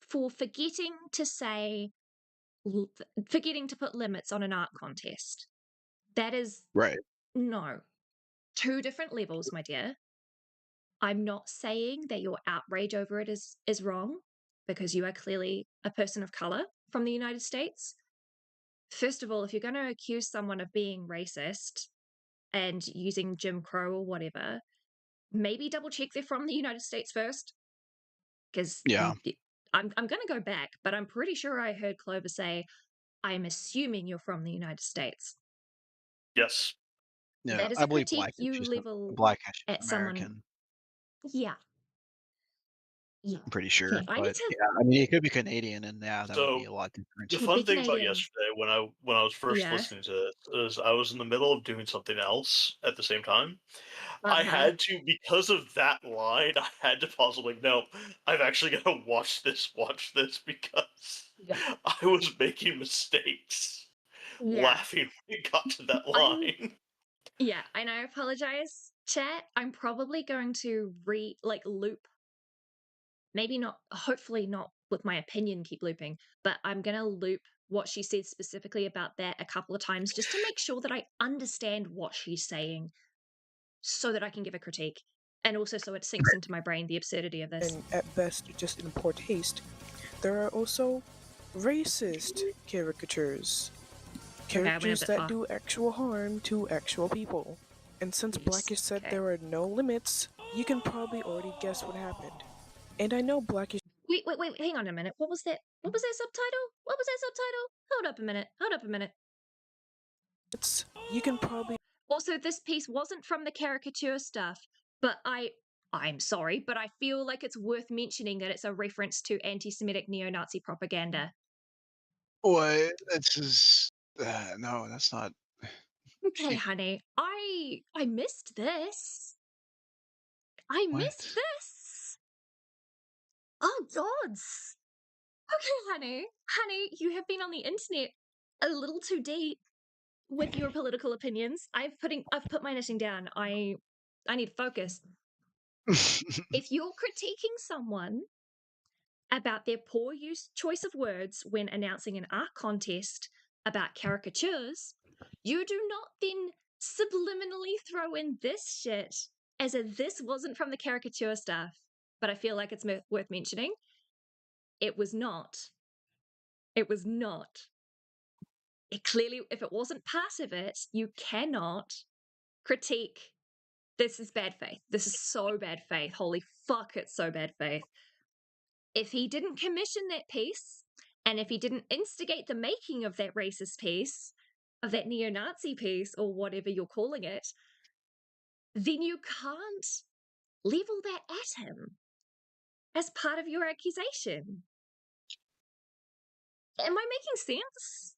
for forgetting to put limits on an art contest. That is, Right. no. Two different levels, my dear. I'm not saying that your outrage over it is wrong, because you are clearly a person of color from the United States. First of all, if you're going to accuse someone of being racist and using Jim Crow or whatever, maybe double check they're from the United States first. Because Yeah. I'm going to go back, but I'm pretty sure I heard Clover say, I'm assuming you're from the United States. Yes. Yeah. That is I a believe critique you level Blackish is at someone. American. Yeah. Yeah. I'm pretty sure. Okay, I need But to. yeah, I mean, he could be Canadian, and yeah, that would be So a lot different. the He'd be fun thing about Canadian. yesterday, when I was first Yeah. listening to it, is I was in the middle of doing something else at the same time. I Uh-huh. had to, because of that line, I had to pause. I'm like, no, I'm actually gonna watch this, because Yeah. I was making mistakes, Yeah. laughing when it got to that line. Yeah, and I apologize, chat. I'm probably going to loop. Maybe not, hopefully not with my opinion keep looping, but I'm going to loop what she said specifically about that a couple of times just to make sure that I understand what she's saying so that I can give a critique. And also so it sinks into my brain the absurdity of this. And at best, just in poor taste. There are also racist caricatures. Okay, I went a Characters bit that far. do actual harm to actual people. And since Yes, Blackish said okay. there are no limits, you can probably already guess what happened. And I know Blackish. Wait, hang on a minute. What was that? What was that subtitle? What was that subtitle? Hold up a minute. You can probably. Also, this piece wasn't from the caricature stuff, but I I'm sorry, but I feel like it's worth mentioning that it's a reference to anti-Semitic neo-Nazi propaganda. What? This is no, that's not. Okay, honey, I missed this. I missed What? this. Oh gods. Okay, honey, you have been on the internet a little too deep with your political opinions. I've put my knitting down. I need to focus. If you're critiquing someone about their poor choice of words when announcing an art contest about caricatures, you do not then subliminally throw in this shit as if this wasn't from the caricature stuff. But I feel like it's worth mentioning. It was not. It was not. It clearly, if it wasn't part of it, you cannot critique. This is bad faith. This is so bad faith. Holy fuck, it's so bad faith. If he didn't commission that piece, and if he didn't instigate the making of that racist piece, of that neo-Nazi piece, or whatever you're calling it, then you can't level that at him as part of your accusation. Am I making sense?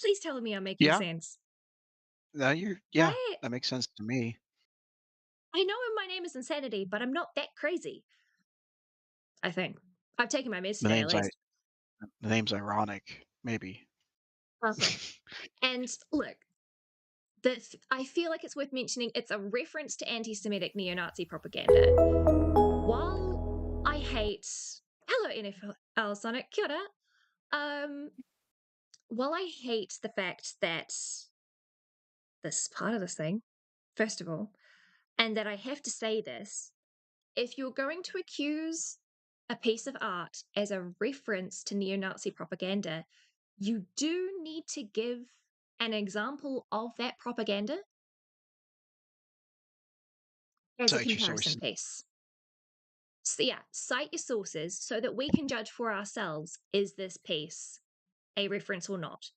Please tell me I'm making Yeah. sense. No, yeah, Right? that makes sense to me. I know my name is Insanity, but I'm not that crazy. I think. I've taken my meds The today, at name's I least. the name's ironic, maybe. Okay. And look, I feel like it's worth mentioning it's a reference to anti-Semitic neo-Nazi propaganda. While I hate... Hello, NFL Sonic. Kia ora. While I hate the fact that this is part of this thing, first of all, and that I have to say this, if you're going to accuse a piece of art as a reference to neo-Nazi propaganda, you do need to give an example of that propaganda as a Cite your comparison sources. piece. So yeah, cite your sources so that we can judge for ourselves, is this piece a reference or not?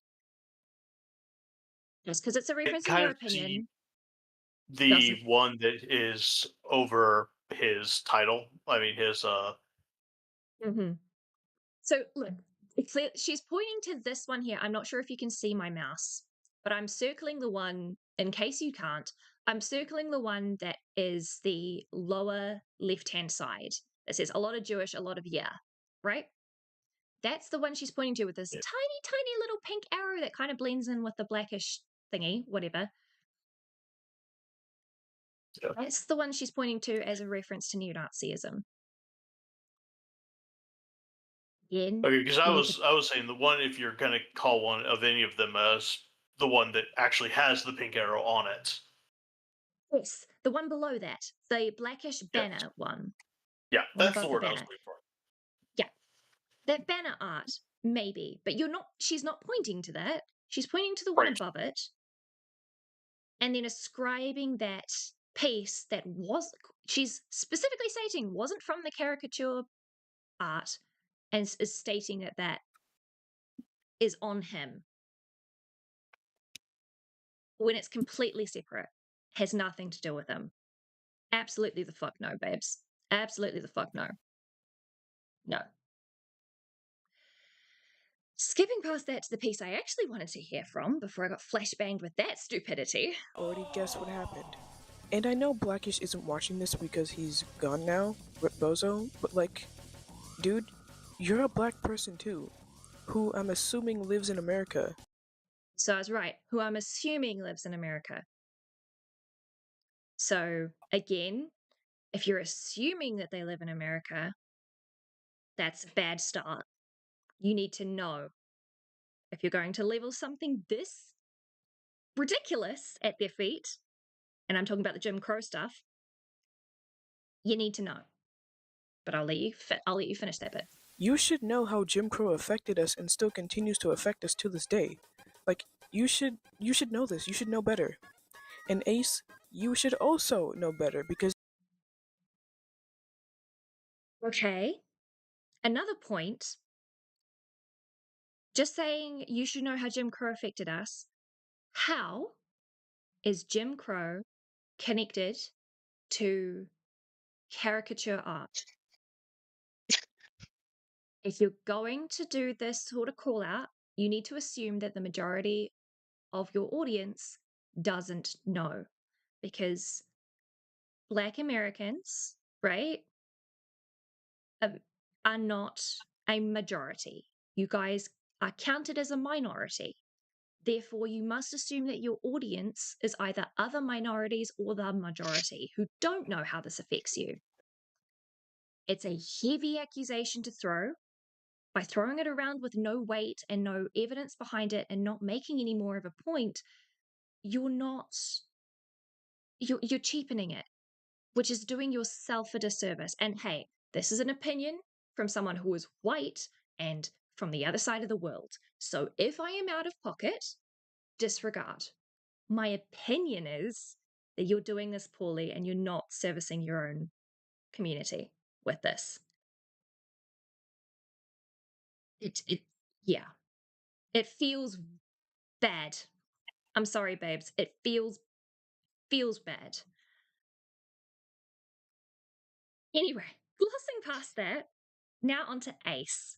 Just because it's a reference in Kind your of opinion the doesn't... one that is over his title. I mean, his Mhm. So look, she's pointing to this one here. I'm not sure if you can see my mouse, but I'm circling the one, in case you can't, I'm circling the one that is the lower left-hand side. That says a lot of Jewish, a lot of yeah, right? That's the one she's pointing to with this Yeah. tiny, tiny little pink arrow that kind of blends in with the blackish thingy, whatever. Yeah. That's the one she's pointing to as a reference to neo-Nazism. Again, Okay, because you need to... I was saying the one, if you're gonna call one of any of them as the one that actually has the pink arrow on it. Yes, the one below that, the blackish Yeah, banner one. yeah, One that's the above the word I was banner. looking for. Yeah, that banner art, maybe, but she's not pointing to that. She's pointing to the one Right. above it and then ascribing that piece that she's specifically stating wasn't from the caricature art and is stating that that is on him when it's completely separate, has nothing to do with him. Absolutely the fuck no, babes. Absolutely the fuck no. No. Skipping past that to the piece I actually wanted to hear from before I got flashbanged with that stupidity. Already guessed what happened. And I know Blackish isn't watching this because he's gone now, Rip Bozo, but like, dude, you're a black person too, who I'm assuming lives in America. So I was right, who I'm assuming lives in America. So again, if you're assuming that they live in America, that's a bad start. You need to know if you're going to level something this ridiculous at their feet, and I'm talking about the Jim Crow stuff, you need to know. But I'll let you finish that bit. You should know how Jim Crow affected us and still continues to affect us to this day. Like, you should know this. You should know better. And Ace, you should also know better because Okay. Another point, just saying you should know how Jim Crow affected us. How is Jim Crow connected to caricature art. If you're going to do this sort of call out, you need to assume that the majority of your audience doesn't know, because Black Americans, right, are not a majority. You guys are counted as a minority. Therefore, you must assume that your audience is either other minorities or the majority who don't know how this affects you. It's a heavy accusation to throw. By throwing it around with no weight and no evidence behind it and not making any more of a point, you're cheapening it, which is doing yourself a disservice. And hey, this is an opinion from someone who is white and from the other side of the world. So if I am out of pocket, disregard. My opinion is that you're doing this poorly and you're not servicing your own community with this. Yeah. It feels bad. I'm sorry, babes. It feels bad. Anyway, glossing past that, now onto Ace.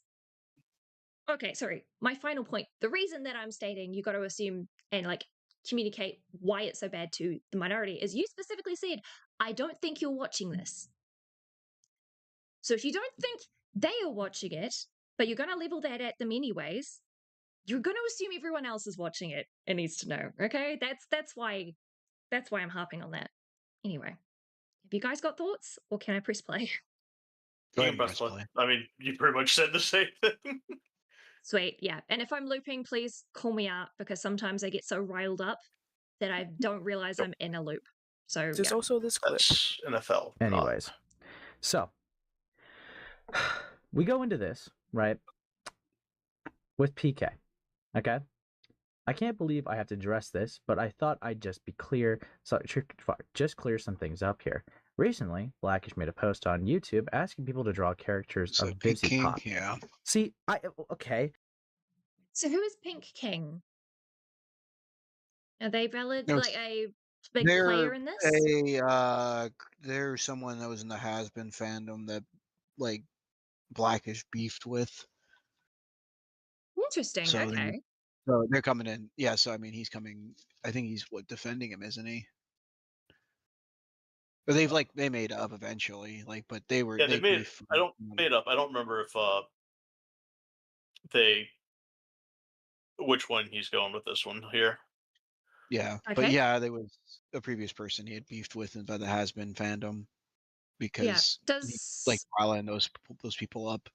Okay, sorry. My final point. The reason that I'm stating you got to assume and communicate why it's so bad to the minority is you specifically said, I don't think you're watching this. So if you don't think they are watching it, but you're going to level that at them anyways, you're going to assume everyone else is watching it and needs to know. Okay, that's why I'm harping on that. Anyway, have you guys got thoughts, or can I press play? Go You ahead can and press play. I mean, you pretty much said the same thing. Sweet, yeah. And if I'm looping, please call me out, because sometimes I get so riled up that I don't realize I'm in a loop. So There's yeah. also this clip. That's NFL. Anyways, so we go into this, right, with PK, okay? I can't believe I have to address this, but I thought I'd just be clear, just clear some things up here. Recently, Blackish made a post on YouTube asking people to draw characters So of Pink Bitsy King, Pop. yeah. See, okay. So who is Pink King? Are they valid, No, like a big player in this? They're someone that was in the Has-Been fandom that like Blackish beefed with. Interesting. So Okay. they're coming in. Yeah, so I mean he's coming. I think he's defending him, isn't he? But they made up eventually, but they made. beefed. I don't made up. I don't remember if they which one he's going with this one here. Yeah, but Okay. yeah, there was a previous person he had beefed with by the Has-Been fandom because he riling those people up.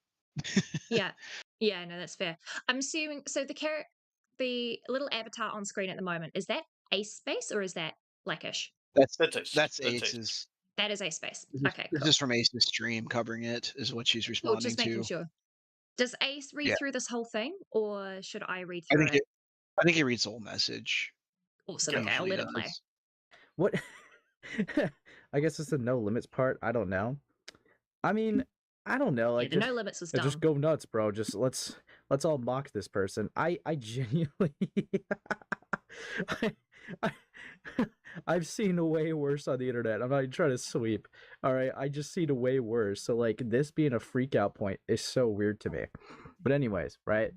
Yeah. Yeah, no, that's fair. I'm assuming, so the little avatar on screen at the moment, is that Ace Space or is that Blackish? That's Ace. Ace's. That is Ace Space. Okay, This cool. is from Ace's stream covering it, is what she's Cool, responding just making to. sure. Does Ace read Yeah. through this whole thing, or should I read I through think it? I think he reads the whole message. Awesome. Okay, I'll let it play. What? I guess it's the no limits part. I don't know. I mean, I don't know. Yeah, the no limits was dumb. Just go nuts, bro. Just let's all mock this person. I genuinely, I, I've seen way worse on the internet. I'm not even trying to sweep. All right, I just seen a way worse. So this being a freak out point is so weird to me. But anyways, right?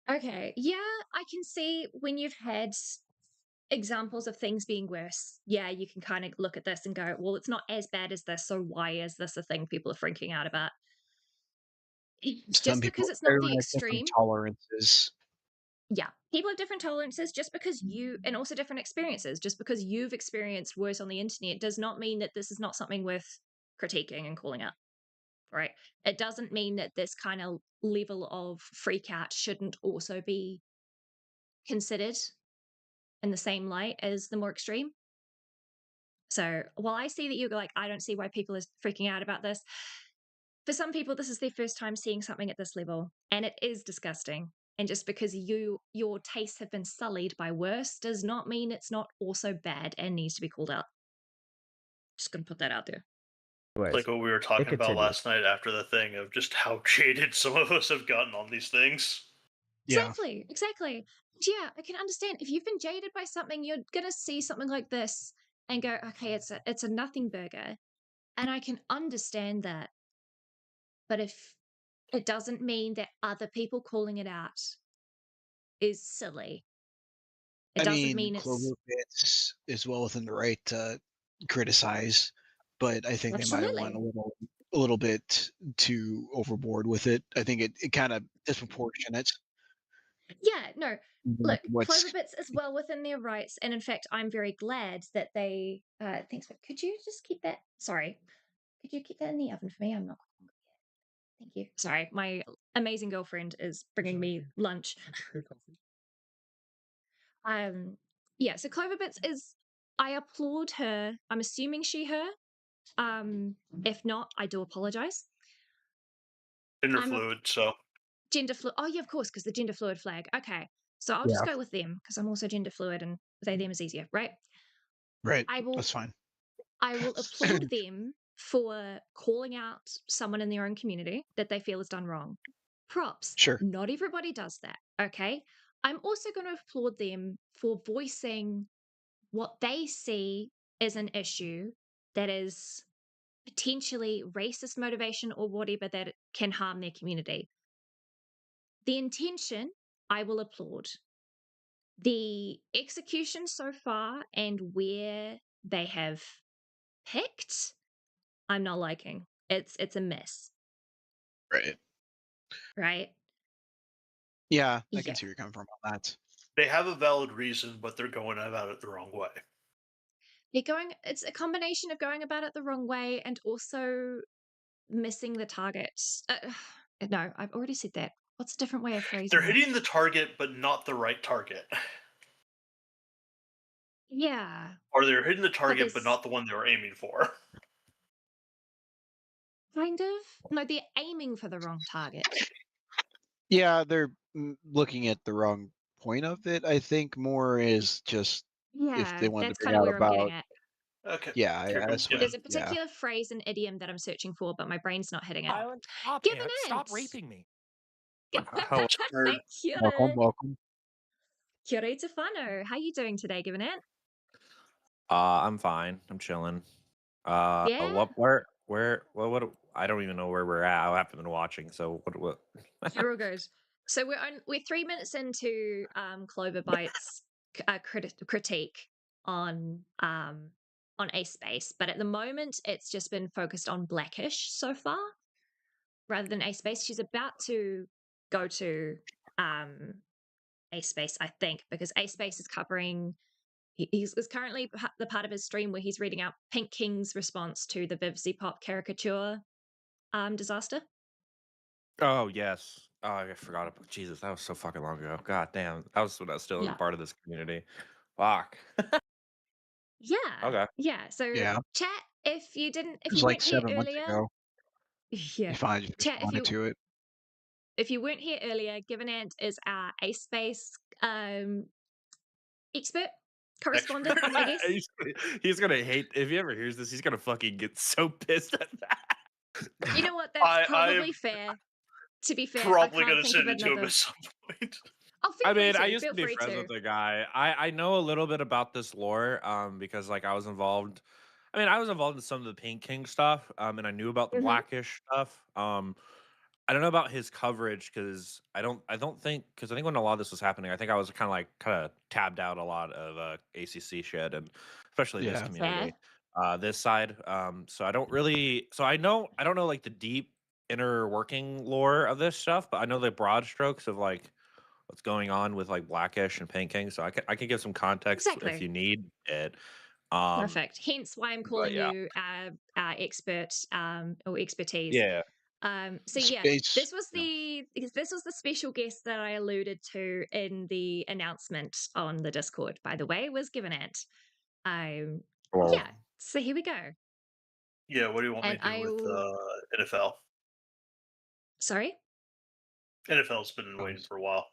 Okay, yeah, I can see when you've had examples of things being worse. Yeah, you can kind of look at this and go, well, it's not as bad as this, so why is this a thing people are freaking out about? Just because it's not the extreme. Tolerances. Yeah, people have different tolerances. Just because and also different experiences. Just because you've experienced worse on the internet does not mean that this is not something worth critiquing and calling out. Right? It doesn't mean that this kind of level of freak out shouldn't also be considered in the same light as the more extreme. So while I see that you're like, I don't see why people are freaking out about this. For some people, this is their first time seeing something at this level, and it is disgusting. And just because your tastes have been sullied by worse does not mean it's not also bad and needs to be called out. Just gonna put that out there. Anyways, like what we were talking about last night after the thing of just how jaded some of us have gotten on these things. Yeah. Exactly. Yeah, I can understand. If you've been jaded by something, you're gonna see something like this and go, okay, it's a nothing burger, and I can understand that. But if it doesn't mean that other people calling it out is silly. It I doesn't mean, mean it's CloverBitez is well within the right to criticize, but I think they might have went absolutely. a little bit too overboard with it. I think it kind of disproportionate. Yeah, no. Look, What's CloverBits is well within their rights, and in fact, I'm very glad that they. Thanks, but could you just keep that? Sorry, could you keep that in the oven for me? I'm not hungry yet. Thank you. Sorry, my amazing girlfriend is bringing me lunch. Um, yeah. So CloverBits is. I applaud her. I'm assuming she, her. If not, I do apologize. Gender I'm a fluid, so gender fluid. Oh yeah, of course, because the gender fluid flag. Okay, so I'll just yeah, go with them because I'm also gender fluid, and they them is easier, right? right. I will That's fine. I will applaud them for calling out someone in their own community that they feel has done wrong. Props. Sure. Not everybody does that, okay? I'm also going to applaud them for voicing what they see as an issue that is potentially racist motivation or whatever that can harm their community. The intention, I will applaud. The execution so far and where they have picked, I'm not liking. It's a mess, Right. right? Yeah, I can Yeah. see where you're coming from on that. they have a valid reason, but they're going about it the wrong way. It's a combination of going about it the wrong way and also missing the target. No, I've already said that. What's a different way of They're phrasing that? hitting the target, but not the right target. Yeah. Or they're hitting the But target, but there's not the one they were aiming for. kind of. No, they're aiming for the wrong target. Yeah, they're looking at the wrong point of it. I think more is just if they Yeah, wanted to that's bring kind of out where I'm getting about. at. Okay, Yeah, here yeah, comes that's what. There's Given. a Yeah, particular phrase and idiom that I'm searching for, but my brain's not hitting it. Island, stop Given it. Stop it. raping me. Hello. Thank you. welcome. Kia ora te whānau. How you doing today, Given it? I'm fine. I'm chilling. Yeah? What? I don't even know where we're at. I haven't been watching. So what? You're all good. So we're 3 minutes into CloverBitez critique on A Space, but at the moment it's just been focused on Blackish so far rather than A Space. She's about to go to um A Space, I think, because A Space is covering. He's is currently the part of his stream where he's reading out Pink King's response to the Vivzy Pop caricature disaster. Oh yes. Oh, I forgot about. Jesus, that was so fucking long ago. God damn. That was when I was still in Yeah. part of this community. Fuck. Yeah. Okay. Yeah. So Yeah, chat, if it was you like weren't here 7 months earlier, ago. yeah. You finally just Chat, responded to it. if you weren't here earlier, Given Ant is our A Space expert, correspondent, I guess. He's gonna hate if he ever hears this. He's gonna fucking get so pissed at that. You know what? That's I am probably fair. To be fair, I probably can't going to think of send it to him another. at some point. Oh, feel I free mean, I to. used to Feel be free friends to. with the guy. I know a little bit about this lore, because like I was involved. I mean, I was involved in some of the Pink King stuff, and I knew about the Mm-hmm. Blackish stuff. I don't know about his coverage because I don't think because I think when a lot of this was happening, I think I was kind of tabbed out a lot of ACC shit and especially this Yeah, community, Fair. this side. So I don't really, so I don't know like the deep inner working lore of this stuff, but I know the broad strokes of like what's going on with like Blackish and Pink King. So I can give some context if Exactly. you need it. Um, Perfect. Hence why I'm but calling yeah, you our expert or expertise. yeah. So yeah, space. Yeah. this was the special guest that I alluded to in the announcement on the Discord. By the way, was Given Ant. Well, Yeah. So here we go. Yeah, what do you want me And to do with NFL? sorry. NFL's been waiting for a while.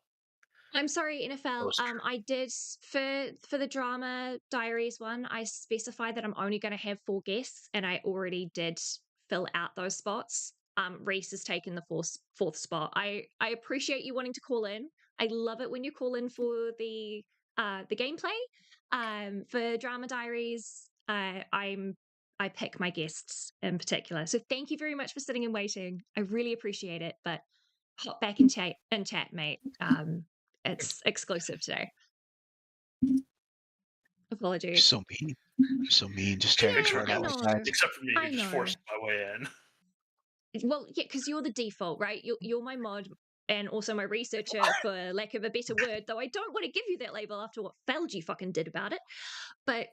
I'm sorry, NFL. Most I did for the drama diaries one. I specified that I'm only going to have 4 guests, and I already did fill out those spots. Reese has taken the fourth spot. I appreciate you wanting to call in. I love it when you call in for the gameplay. For drama diaries, I pick my guests in particular. So thank you very much for sitting and waiting. I really appreciate it. But hop back in chat, mate. It's exclusive today. Apologies. So mean. So mean. Just I tearing each am, other I out like know. that. Except for me, I who just know. forced my way in. Well, yeah, because you're the default, right? You're my mod and also my researcher, for lack of a better word. Though I don't want to give you that label after what Felgy fucking did about it. But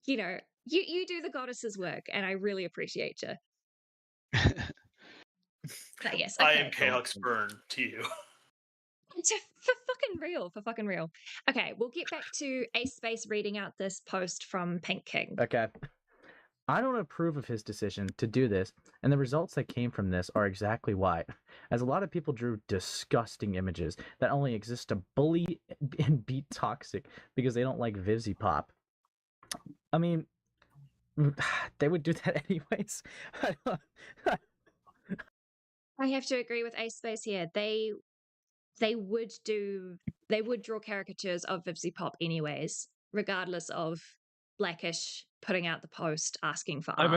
you know, you do the goddess's work, and I really appreciate you. But yes, I am okay. Chaos Burn to you. For fucking real. Okay, we'll get back to Ace Space reading out this post from Pink King. Okay. I don't approve of his decision to do this, and the results that came from this are exactly why. As a lot of people drew disgusting images that only exist to bully and be toxic because they don't like Vivzy Pop. I mean, they would do that anyways. I have to agree with Ace Space here. They would draw caricatures of Vivzy Pop anyways, regardless of Blackish putting out the post asking for art.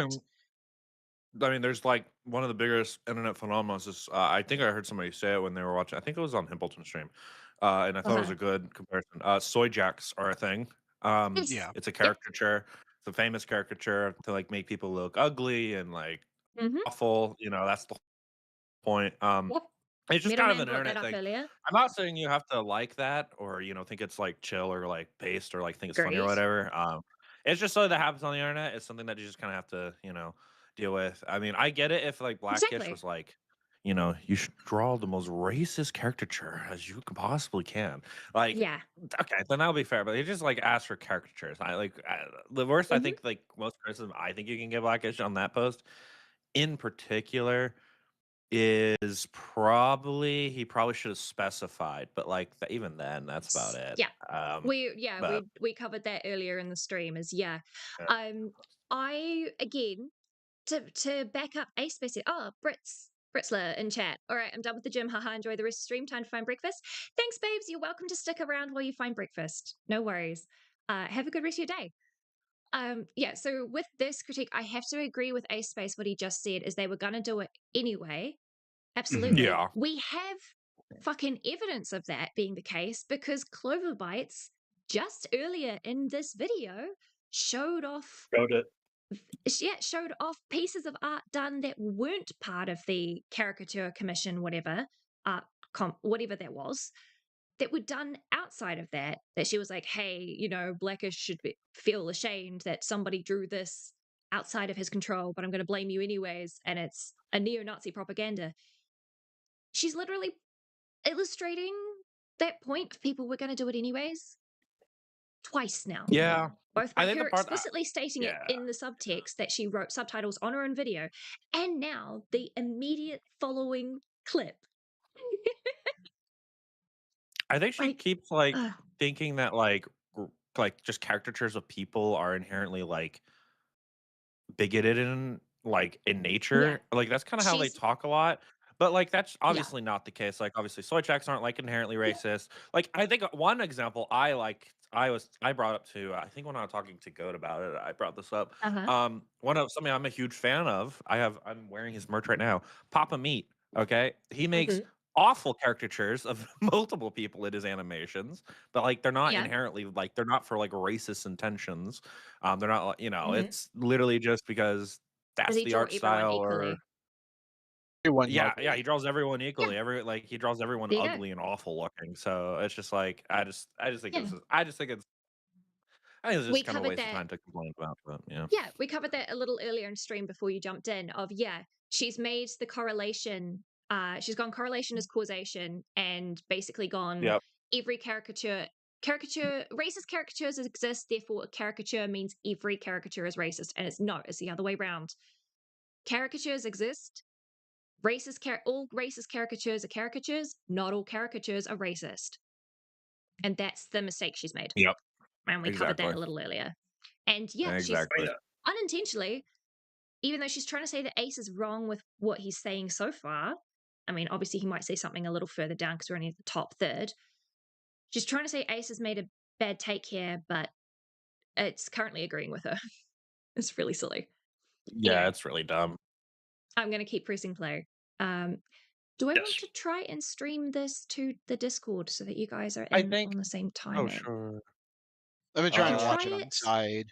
I mean, there's like one of the biggest internet phenomena is I think I heard somebody say it when they were watching. I think it was on Himpleton stream, and I thought it was a good comparison. Soy jacks are a thing. Yeah. It's a Yep. caricature. It's a famous caricature to like make people look ugly and like Mm-hmm. awful. You know, that's the point. Yep. It's just kind of Middleman an brought that internet up thing. earlier. I'm not saying you have to like that or think it's like chill or like based or like think it's funny or Agreed. whatever. It's just something that happens on the internet. It's something that you just kind of have to deal with. I mean, I get it if like Blackish Exactly. was like, you should draw the most racist caricature as you possibly can. Like, Yeah. okay, then that'll be fair. But you just like ask for caricatures. The worst. I Mhm. think like most criticism I think you can get Blackish on that post, in particular, is probably he probably should have specified, but like even then, that's about it. Yeah. But We covered that earlier in the stream. yeah. I again to back up Ace Space. Oh, Britzler in chat. All right, I'm done with the gym. Haha, enjoy the rest of the stream. Time to find breakfast. Thanks, babes. You're welcome to stick around while you find breakfast. No worries. Have a good rest of your day. Yeah, so with this critique, I have to agree with Ace Space. What he just said is they were gonna do it anyway. Absolutely. Yeah. We have fucking evidence of that being the case because CloverBitez just earlier in this video showed off pieces of art done that weren't part of the caricature commission, whatever whatever that was, that were done outside of that she was like, hey, Blackish should feel ashamed that somebody drew this outside of his control, but I'm going to blame you anyways, and it's a neo-Nazi propaganda. She's literally illustrating that point of people were going to do it anyways twice now. Yeah. Both I by think her the part explicitly stating it yeah. in the subtext that she wrote subtitles on her own video, and now the immediate following clip. I think she Like, keeps like thinking that like just caricatures of people are inherently like bigoted in nature. Like that's kind of how they she's talk a lot. But like that's yeah. obviously not the case. Like obviously soy checks aren't like inherently racist. Like I think one example I brought up to I think when I was talking to Goat about it, I brought this up. One of something I'm a huge fan of. I'm wearing his merch right now. Papa Meat. Okay. He makes awful caricatures of multiple people in his animations, but like they're not inherently like they're not for like racist intentions. They're not it's literally just because Does that's he the draw art everyone style equally? Everyone yeah, ugly. he draws everyone equally. Yeah. He draws everyone There you go. ugly and awful looking. So it's just like I just think Yeah. I think it's We just kind of a covered waste of that. time to complain about. But yeah. Yeah, we covered that a little earlier in stream before you jumped in. She's made the correlation. She's gone correlation as causation, and basically gone Yep. every caricature. Racist caricatures exist, therefore a caricature means every caricature is racist, and it's the other way around. Caricatures exist. All racist caricatures are caricatures. Not all caricatures are racist, and that's the mistake she's made. Yep. And we covered that a little earlier. And she's unintentionally, even though she's trying to say that Ace is wrong with what he's saying so far. I mean, obviously he might say something a little further down because we're only at the top third. She's trying to say Ace has made a bad take here, but it's currently agreeing with her. It's really silly. Yeah, Anyway, it's really dumb. I'm gonna keep pressing play. Do I want Yes. to try and stream this to the Discord so that you guys are I in think. on the same Oh, timing? sure. I've been I trying can to watch try it on the it side.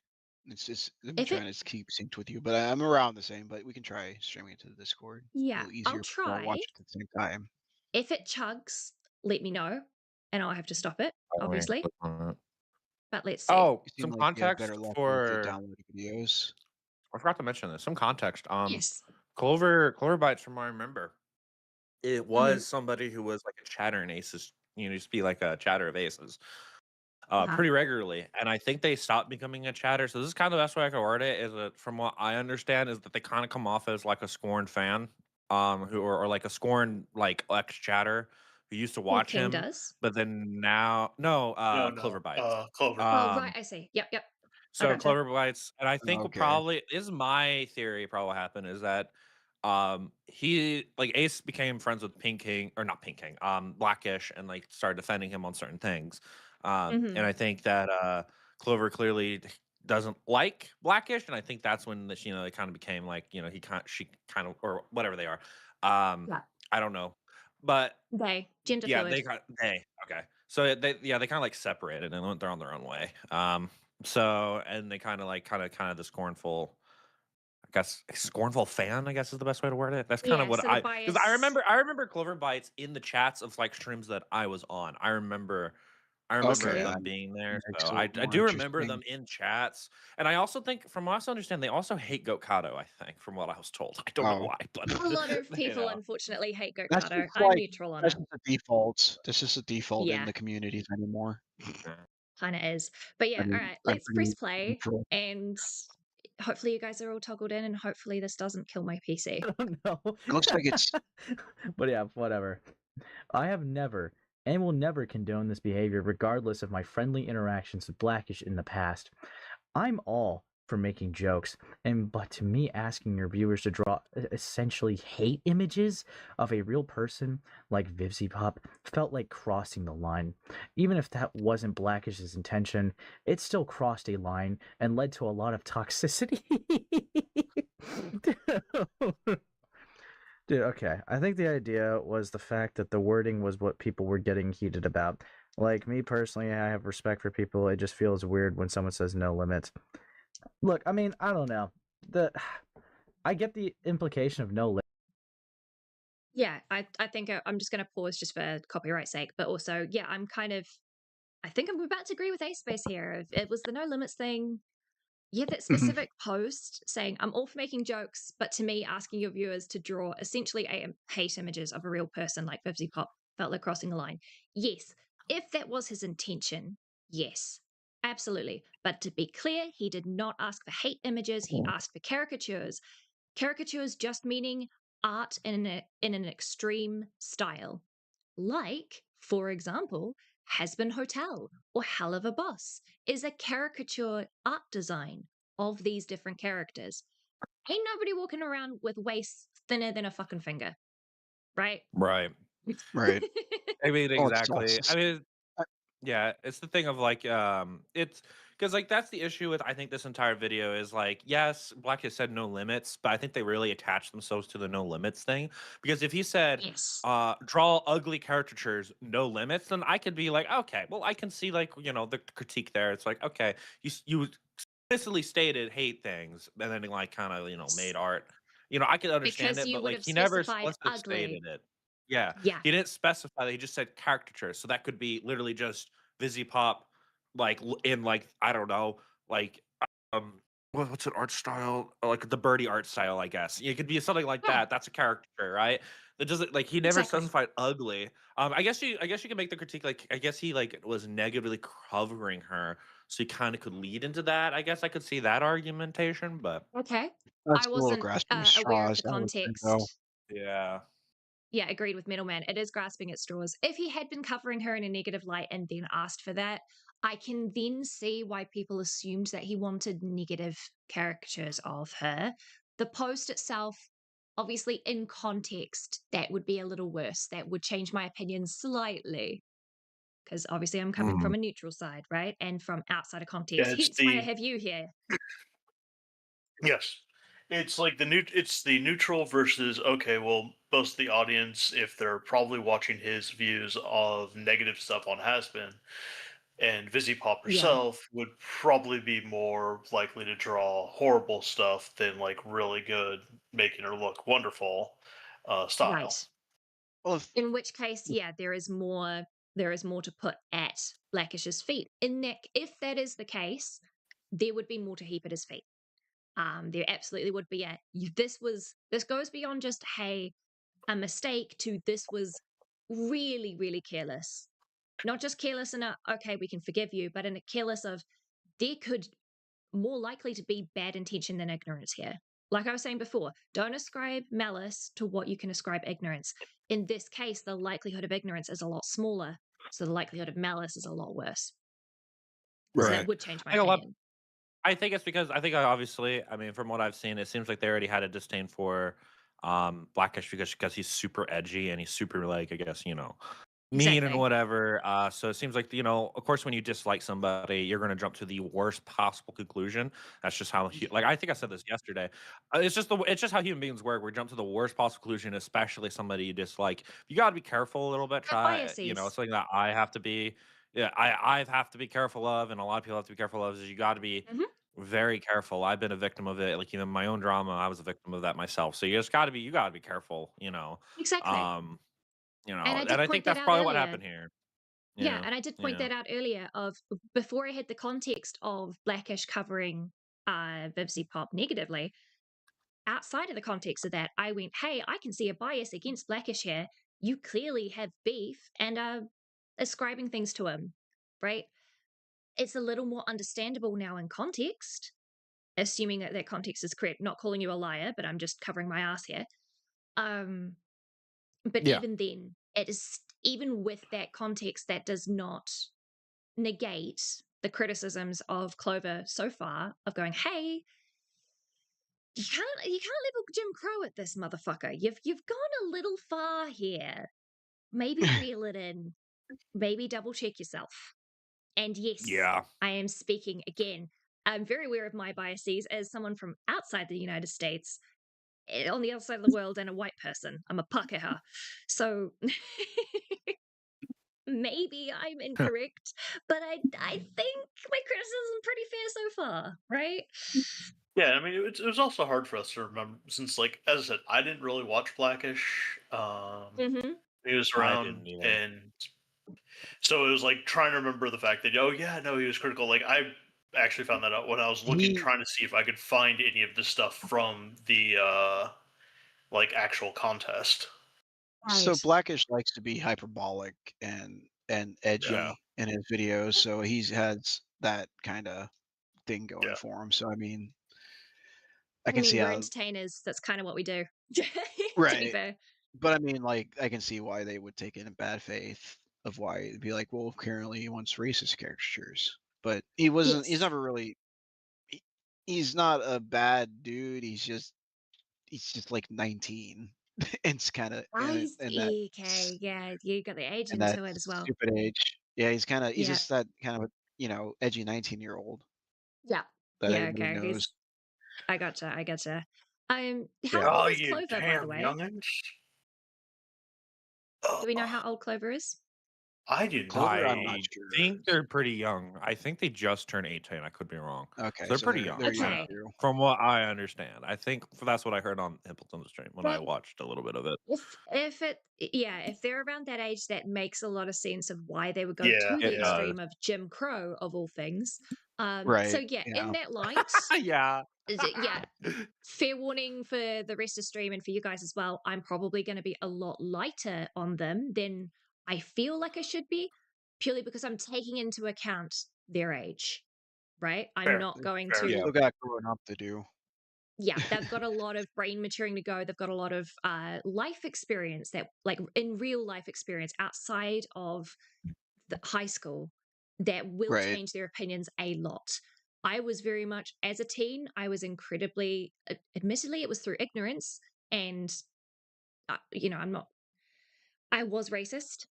It's just I've been if it trying to keep synced with you, but I'm around the same. But we can try streaming it to the Discord. A yeah, little I'll easier for all try. watch at the same time. If it chugs, let me know, and I'll have to stop it, Oh, let me obviously. click on it. But let's see. Oh, You seem some like you have better context luck with the for. downloaded videos. I forgot to mention this. Some context. Yes. Cloverbites, from what I remember, it Mhm. was somebody who was like a chatter in Aces. Used to be like a chatter of Aces, Uh-huh. pretty regularly, and I think they stopped becoming a chatter. So this is kind of the best way I could word it. Is that from what I understand, is that they kind of come off as like a scorned fan, who or like a scorned like ex chatter who used to Well, watch King him, does. but then now no, No. Cloverbites. Clover. Oh, right, Um, I see. Yep, yep. I so gotcha. Cloverbites, and I think what Okay. probably this is my theory. Probably what happened is that he like Ace became friends with Pink King or not Pink King, Blackish, and like started defending him on certain things. And Mhm. I think that Clover clearly doesn't like Blackish, and I think that's when they kind of became like he kind she kind of or whatever they are. Um, Yeah. I don't know, but Gender yeah, fluid. they okay. So they kind of like separated and went on their own way. So and they kind of the scornful, I guess scornful fan, I guess is the best way to word it. That's kind of Yeah, what so the because I bias. remember I remember Clover Bites in the chats of like streams that I was on. I remember Okay, that them being there. makes So it a I little more do remember interesting. them in chats. And I also think from what I also understand, they also hate Gokado, I think, from what I was told. I don't know Oh, why, but A lot of you people know. unfortunately hate that's Gokado. just I'm like neutral on that's it. just the default. That's just a default in Yeah, the communities anymore. kind of is. But yeah, all right, I'm let's press pretty play neutral. and hopefully you guys are all toggled in and hopefully this doesn't kill my PC. I don't know. It looks like it's But yeah, whatever. I have never and will never condone this behavior, regardless of my friendly interactions with Blackish in the past. I'm all for making jokes, but to me, asking your viewers to draw essentially hate images of a real person like Vivzy Pop felt like crossing the line. Even if that wasn't Blackish's intention, it still crossed a line and led to a lot of toxicity. Dude, okay. I think the idea was the fact that the wording was what people were getting heated about. Like me personally, I have respect for people. It just feels weird when someone says no limits. Look, I mean, I don't know. The I get the implication of no limits. Yeah, I think I'm just going to pause just for copyright sake, but also, yeah, I think I'm about to agree with A Space here. If it was the no limits thing, yeah, that Mhm. specific post saying, I'm all for making jokes, but to me, asking your viewers to draw essentially hate images of a real person like Vivzy Pop felt like crossing the line. Yes, if that was his intention, yes, absolutely. But to be clear, he did not ask for hate images, he asked for caricatures. Caricatures just meaning art in an extreme style. Like, for example, Hasbin Hotel or Hell of a Boss is a caricature art design of these different characters. Ain't nobody walking around with waists thinner than a fucking finger, right? Right. Right. I mean, Well, it's exactly. I sauces. mean, yeah, it's the thing of like, it's because like that's the issue with I think this entire video is like, yes, Black has said no limits, but I think they really attach themselves to the no limits thing. Because if he said, Yes. draw ugly caricatures, no limits, then I could be like, okay, well, I can see like the critique there. It's like, okay, you explicitly stated hate things, and then like kind of made art. I could understand Because it, you but would like have he never specified explicitly ugly. stated it. Yeah, Yeah. he didn't specify that. He just said caricatures. So that could be literally just Vizzy Pop, like in like I don't know, like what's an art style? Like the birdie art style, I guess. It could be something like Yeah, that. That's a caricature, right? That doesn't like he never exactly. specified ugly. I guess you can make the critique like I guess he like was negatively covering her, so you kind of could lead into that. I guess I could see that argumentation, but Okay. I That's a little wasn't grasping at aware of straws, the I would say, though. context. yeah. Yeah, agreed with Middleman. It is grasping at straws. If he had been covering her in a negative light and then asked for that, I can then see why people assumed that he wanted negative caricatures of her. The post itself, obviously, in context, that would be a little worse. That would change my opinion slightly. Because obviously, I'm coming Mhm. from a neutral side, right? And from outside of Yeah, context. it's Hence why I the have you here. Yes. It's like it's the neutral versus okay, well, most of the audience, if they're probably watching his views of negative stuff on Has Been, and Vizzy Pop Yeah, herself would probably be more likely to draw horrible stuff than like really good, making her look wonderful style. right. Well, if, In which case, yeah, there is more to put at Blackish's feet. In that, if that is the case, there would be more to heap at his feet. There absolutely would be this goes beyond just hey a mistake to this was really really careless. Not just careless in a okay we can forgive you, but in a careless of there could more likely to be bad intention than ignorance here. Like I was saying before, don't ascribe malice to what you can ascribe ignorance. In this case, the likelihood of ignorance is a lot smaller, so the likelihood of malice is a lot worse. So that right. would change I my think a lot. opinion. I think it's because obviously, I mean, from what I've seen, it seems like they already had a disdain for Blackish because he's super edgy and he's super like I guess mean and Exactly. whatever. So it seems like of course, when you dislike somebody, you're going to jump to the worst possible conclusion. That's just how like I think I said this yesterday. It's just how human beings work. We jump to the worst possible conclusion, especially somebody you dislike. You got to be careful a little bit. Have Try biases. it's something that I have to be. Yeah, I have to be careful of, and a lot of people have to be careful of. Is you got to be Hmm. very careful. I've been a victim of it. Like even my own drama, I was a victim of that myself. So you got to be careful. Exactly. Um, And I and did I think point that that's out probably what earlier. happened here. Yeah, Yeah, and I did point yeah. that out earlier of before I had the context of Blackish covering Vibsy Pop negatively. Outside of the context of that, I went, hey, I can see a bias against Blackish here. You clearly have beef and are ascribing things to him, right? It's a little more understandable now in context, assuming that that context is correct. Not calling you a liar, but I'm just covering my ass here. Um, but Yeah. even then, it is even with that context, that does not negate the criticisms of Clover so far of going, hey, you can't level Jim Crow at this motherfucker. You've gone a little far here. Maybe reel it in. Maybe double check yourself. And yes, Yeah. I am speaking again. I'm very aware of my biases as someone from outside the United States, on the other side of the world, and a white person. I'm a Pākehā. So maybe I'm incorrect, but I think my criticism is pretty fair so far, right? Yeah, I mean, it was also hard for us to remember since, like, as I said, I didn't really watch Blackish. Mm-hmm. He was I around, didn't either. and so it was like trying to remember the fact that, oh yeah, no, he was critical. Like I actually found that out when I was looking, He trying to see if I could find any of the stuff from the like actual contest. so Right. Blackish likes to be hyperbolic and Yeah, edgy in his videos, so he's has that kind of thing going yeah, for him. So I mean, I I can see mean, we're how entertainers. That's kind of what we do, to be right, fair. but I mean, like I can see why they would take it in bad faith of why it'd be like, well, currently he wants racist caricatures, but he wasn't. He's Yes. never really. He, he's not a bad dude. He's just like 19. It's kind of Eyes, in that okay, yeah, you got the age in that into it as well. stupid age. Yeah, he's Yeah, just that kind of edgy 19-year-old yeah, that yeah. everybody Okay, knows. I gotcha, I gotcha. How Yeah. old oh, is you Clover, by the damn way? youngins! Do we know how old Clover is? I do Clover, not. I'm not I sure. think they're pretty young. I think they just turned 18. I could be wrong. So Okay, they're so pretty they're young. young Okay, too. From what I understand. I think that's what I heard on Himpleton's stream when I that watched a little bit of it. if they're around that age, that makes a lot of sense of why they would go Yeah, to the It yeah, does. extreme of Jim Crow of all things. So Right. yeah, in Yeah. that light, Yeah. yeah, fair warning for the rest of stream and for you guys as well. I'm probably going to be a lot lighter on them than I feel like I should be, purely because I'm taking into account their age, right? I'm fair, not going fair. They've to, still got growing up to do. yeah, they've got a lot of brain maturing to go. They've got a lot of life experience that, like, in real life experience outside of the high school that will Right. change their opinions a lot. I was very much, as a teen, I was incredibly, admittedly, it was through ignorance. And, I'm not, I was racist,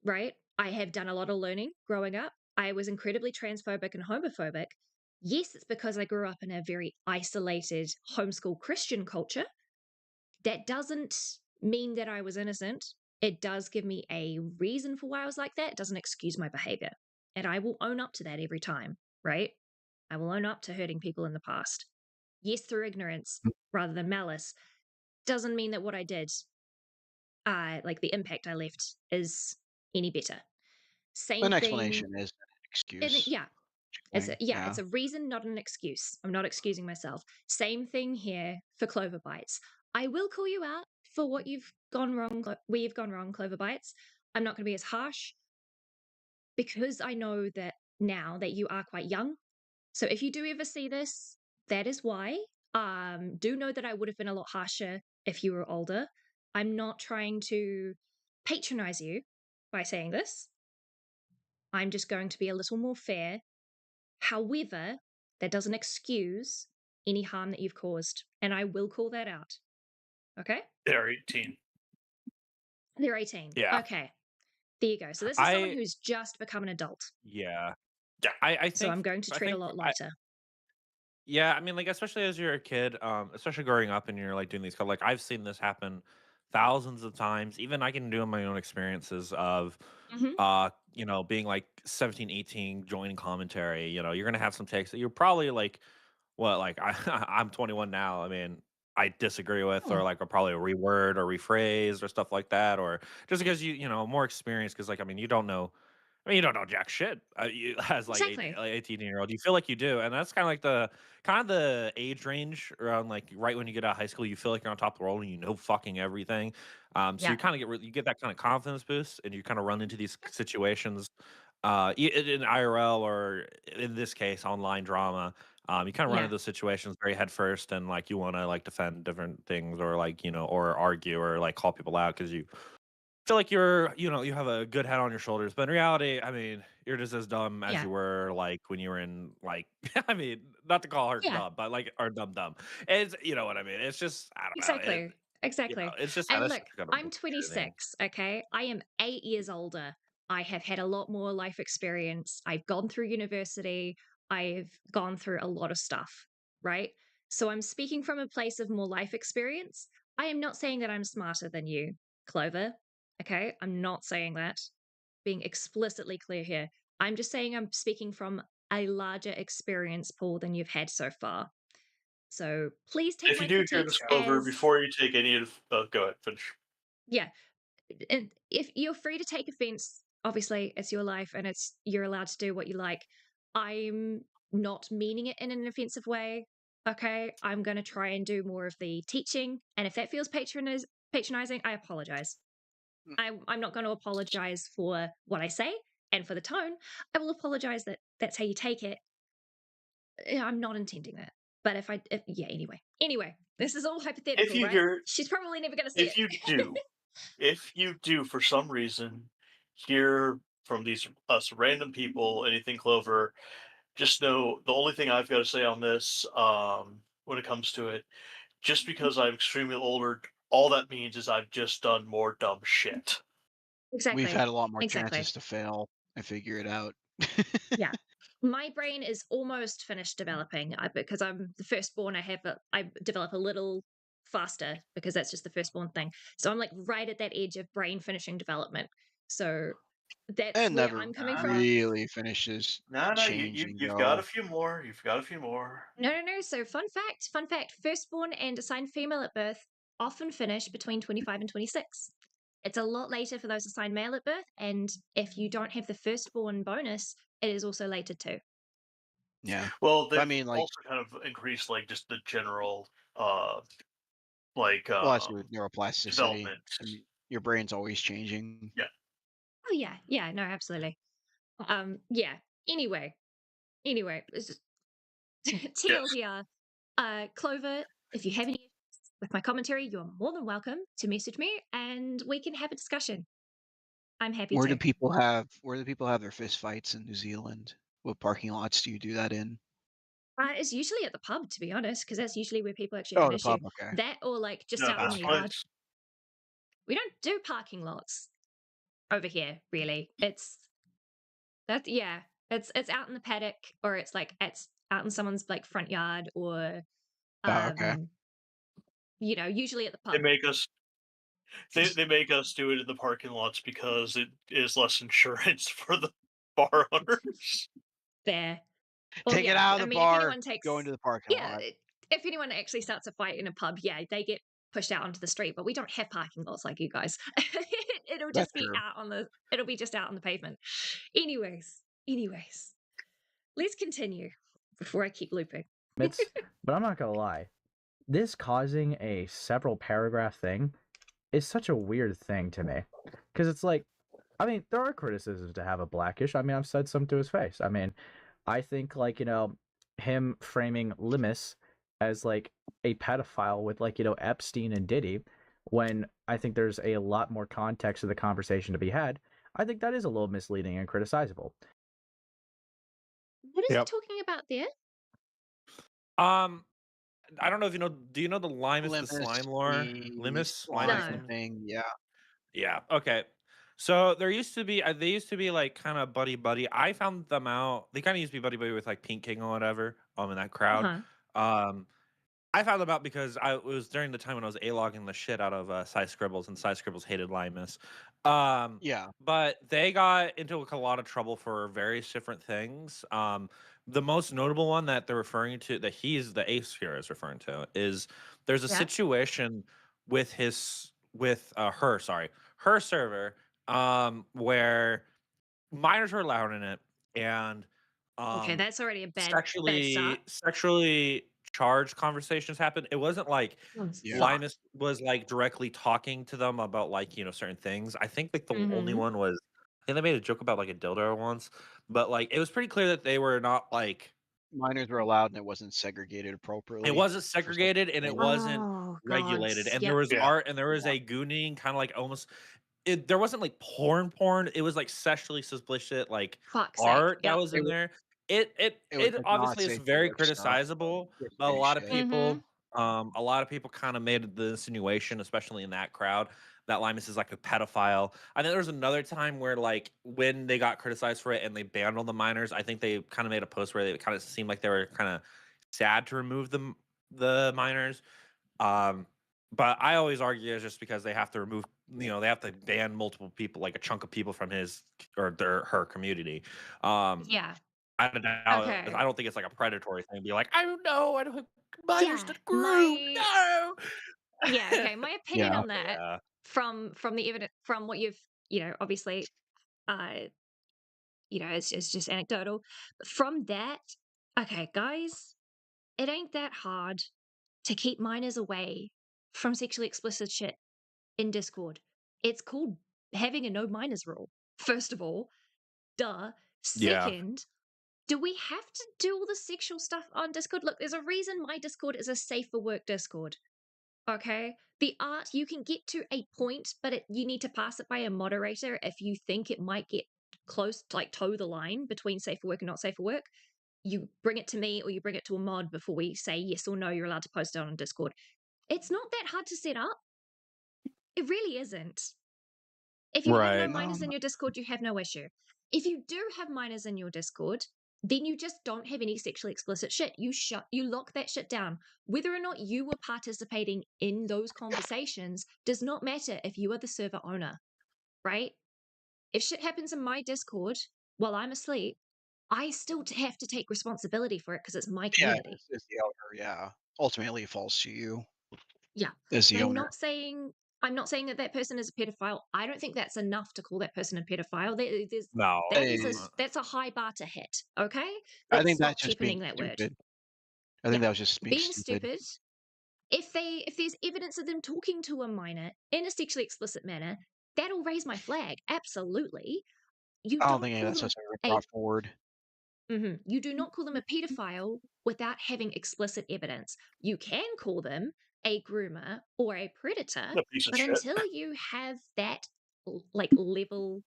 right? I have done a lot of learning growing up. I was incredibly transphobic and homophobic. Yes, it's because I grew up in a very isolated homeschool Christian culture. That doesn't mean that I was innocent. It does give me a reason for why I was like that. It doesn't excuse my behavior. And I will own up to that every time, right? I will own up to hurting people in the past. Yes, through ignorance rather than malice. Doesn't mean that what I did, like the impact I left, is any better. Same An thing. explanation is an And excuse. yeah, Thing. it's a reason, not an excuse. I'm not excusing myself. Same thing here for CloverBitez. I will call you out for what you've gone wrong, where you've gone wrong, CloverBitez. I'm not going to be as harsh because I know that now that you are quite young. So if you do ever see this, that is why. Do know that I would have been a lot harsher if you were older. I'm not trying to patronize you by saying this. I'm just going to be a little more fair. However, that doesn't excuse any harm that you've caused, and I will call that out. Okay? They're 18. They're 18. Yeah. Okay. There you go. So this is someone I who's just become an adult. yeah. Yeah. I So I'm think going to I tread a think lot I lighter. yeah, I mean, like, especially as you're a kid, especially growing up and you're like doing these like I've seen this happen thousands of times. Even I can do in my own experiences of Hmm. being like 17, 18, joining commentary, you're gonna have some takes that you're probably like what like I'm 21 now. I mean, I disagree with Hmm. or like I'll probably reword or rephrase or stuff like that, or just because more experience because like I mean you don't know I mean, you don't know jack shit as like Exactly. 18-year-old. You feel like you do, and that's kind of like the age range around like right when you get out of high school. You feel like you're on top of the world and you know fucking everything. So Yeah. you kind of you get that kind of confidence boost, and you kind of run into these situations, in IRL or in this case online drama. You kind of run Yeah. into those situations very head first, and like you want to like defend different things or like or argue or like call people out because you feel like you have a good head on your shoulders, but in reality, I mean, you're just as dumb as Yeah. you were like when you were in like, I mean, not to call her Yeah. dumb, but like, or dumb. It's you know what I mean. It's just I don't know. Exactly. Exactly. It's just And that's look, just kind of I'm frustrating. 26, okay? I am 8 years older. I have had a lot more life experience. I've gone through university. I've gone through a lot of stuff, right? So I'm speaking from a place of more life experience. I am not saying that I'm smarter than you, Clover, okay? I'm not saying that. Being explicitly clear here. I'm just saying I'm speaking from a larger experience pool than you've had so far. So please take If you my do hear critiques this, Clover, as, before you take any of, go ahead, finish. yeah. And if you're free to take offense, obviously it's your life and you're allowed to do what you like. I'm not meaning it in an offensive way. Okay. I'm going to try and do more of the teaching. And if that feels patronizing, I apologize. I'm not going to apologize for what I say and for the tone. I will apologize that that's how you take it. I'm not intending that. But yeah, anyway, this is all If hypothetical, you right? hear, She's probably never going to see if it. you do, if you do for some reason hear from these us random people anything Clover, just know the only thing I've got to say on this, when it comes to it, just because I'm extremely older, all that means is I've just done more dumb shit. We've Exactly. had a lot more Exactly. chances to fail and figure it out. Yeah. My brain is almost finished developing because I'm the firstborn. I develop a little faster because that's just the firstborn thing. So I'm like right at that edge of brain finishing development. So that's And where never I'm coming from. really finishes No, changing you've got a though. few more. You've got a few more. No, no, no. So fun fact, firstborn and assigned female at birth often finish between 25 and 26. It's a lot later for those assigned male at birth. And if you don't have the firstborn bonus, it is also later too. Yeah. Well, But I they've mean, like, also kind of increased like just the general, like well, that's with neuroplasticity. development. I mean, your brain's always changing. Yeah. Oh yeah, yeah, no, absolutely. Yeah. Anyway, it's just Yes. TLDR. Clover, if you have any issues with my commentary, you're more than welcome to message me and we can have a discussion. I'm happy to. Where do people have their fist fights in New Zealand? What parking lots do you do that in? It's usually at the pub, to be honest, because that's usually where people actually have Oh, an the issue. pub. Okay. That or like just No, out in this the Okay. yard. place. We don't do parking lots over here, really. It's that yeah. It's out in the paddock or it's like it's out in someone's like front yard or Oh, okay. usually at the They pub. make us they make us do it in the parking lots because it is less insurance for the bar owners. There. Well, Take it yeah. out of I the mean, if bar, anyone go takes, into the parking yeah, lot. if anyone actually starts a fight in a pub, yeah, they get pushed out onto the street. But we don't have parking lots like you guys. It'll That's just be true. it'll be just out on the pavement. Anyways, let's continue before I keep looping. But I'm not gonna lie. This causing a several paragraph thing is such a weird thing to me. Because it's like, I mean, there are criticisms to have a Blackish. I mean, I've said some to his face. I mean, I think, like, him framing Limus as, like, a pedophile with, like, Epstein and Diddy, when I think there's a lot more context to the conversation to be had, I think that is a little misleading and criticizable. What is he Yep. talking about there? I don't know if you know. Do you know the Limus the slime lore? Limus, Linus, No. Limus? Thing, yeah. Yeah. Okay. So there used to be, they used to be like kind of buddy buddy. I found them out. They kind of used to be buddy buddy with like Pink King or whatever. In that crowd. Um, I found them out because it was during the time when I was a-logging the shit out of Cy Scribbles, and Cy Scribbles hated Limus. Yeah. But they got into a lot of trouble for various different things. The most notable one that they're referring to, that the Ace here is referring to, is there's a Yeah. situation with her server, where minors were allowed in it, and Okay, that's already a bad start. sexually charged conversations happened. It wasn't like Yeah. Fuck. Linus was like directly talking to them about like certain things. I think like the only one was, I think they made a joke about like a dildo once, but like it was pretty clear that they were not like, Minors were allowed and it wasn't segregated it appropriately wasn't for sexual segregated and it things. wasn't Oh regulated, gods. and there Yep. was Yeah. art and there was a gooning kind of like almost, there wasn't like porn. It was like sexually explicit like Fuck's sake. art that Yep. was It in was there. it was like not Obviously is safe for very work stuff. criticizable, Kids but getting shit. a lot of people kind of made the insinuation, especially in that crowd, that Limus is like a pedophile. I think there was another time where like when they got criticized for it and they banned all the minors, I think they kind of made a post where they kind of seemed like they were kind of sad to remove the minors. But I always argue it's just because they have to remove, they have to ban multiple people, like a chunk of people from his or her community. Yeah. I don't know. Okay. I don't think it's like a predatory thing. Be like, I don't know. I don't have minors Yeah. to groom. No. Yeah, okay. My opinion Yeah. on that Yeah. from the evidence, from what you've, obviously it's just anecdotal. But from that, okay, guys, it ain't that hard to keep minors away from sexually explicit shit in Discord. It's called having a no minors rule. First of all, duh. Yeah. Second, do we have to do all the sexual stuff on Discord? Look, there's a reason my Discord is a safe for work Discord. Okay? The art, you can get to a point, but you need to pass it by a moderator if you think it might get close, like toe the line between safe for work and not safe for work. You bring it to me or you bring it to a mod before we say yes or no, you're allowed to post it on Discord. It's not that hard to set up. It really isn't. If you have no Right. minors in your Discord, you have no issue. If you do have minors in your Discord, then you just don't have any sexually explicit shit. You lock that shit down. Whether or not you were participating in those conversations does not matter if you are the server owner, right? If shit happens in my Discord while I'm asleep, I still have to take responsibility for it because it's my Yeah, community. it's the owner, yeah. Ultimately it falls to you Yeah. as the And owner. I'm not saying that person is a pedophile. I don't think that's enough to call that person a pedophile. No. That's a high bar to hit. Okay, I let's think stop that's just being cheapening that word. stupid. I think Yeah, that was just being being stupid. stupid. If there's evidence of them talking to a minor in a sexually explicit manner, that'll raise my flag. Absolutely. You I don't don't think any of call that them stuff's ever a brought forward. You do not call them a pedophile without having explicit evidence. You can call them a groomer or a predator, A piece of but shit. until you have that like level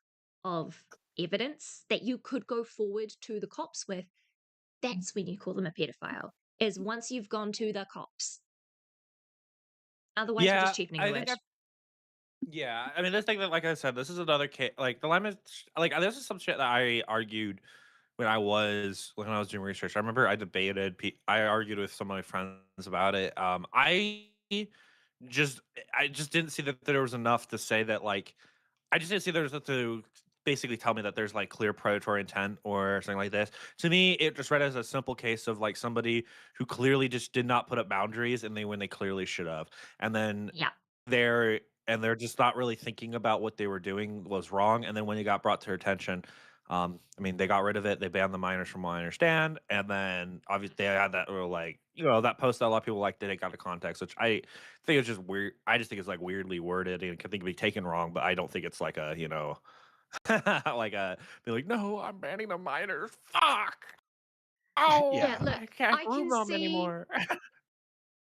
of evidence that you could go forward to the cops with, that's when you call them a pedophile. Is once you've gone to the cops. Otherwise, we're Yeah. just cheapening I the think word. yeah. I mean, this thing that, like I said, this is another case. Like the Limus, like this is some shit that I argued when I was doing research. I remember I argued with some of my friends about it. Just I just didn't see that there was enough to say that like I just didn't see there was enough to basically tell me that there's like clear predatory intent or something like this. To me, it just read as a simple case of like somebody who clearly just did not put up boundaries and when they clearly should have. And then Yeah. they're they're just not really thinking about what they were doing was wrong. And then when it got brought to their attention, I mean, they got rid of it. They banned the minors, from what I understand. And then obviously they had that little like that post that a lot of people like didn't out of context, which I think is just weird. I just think it's like weirdly worded and can think be taken wrong, but I don't think it's like a like a be like, no, I'm banning the minors. Fuck. Oh, Yeah, Yeah. look, I can't I groom can them see anymore.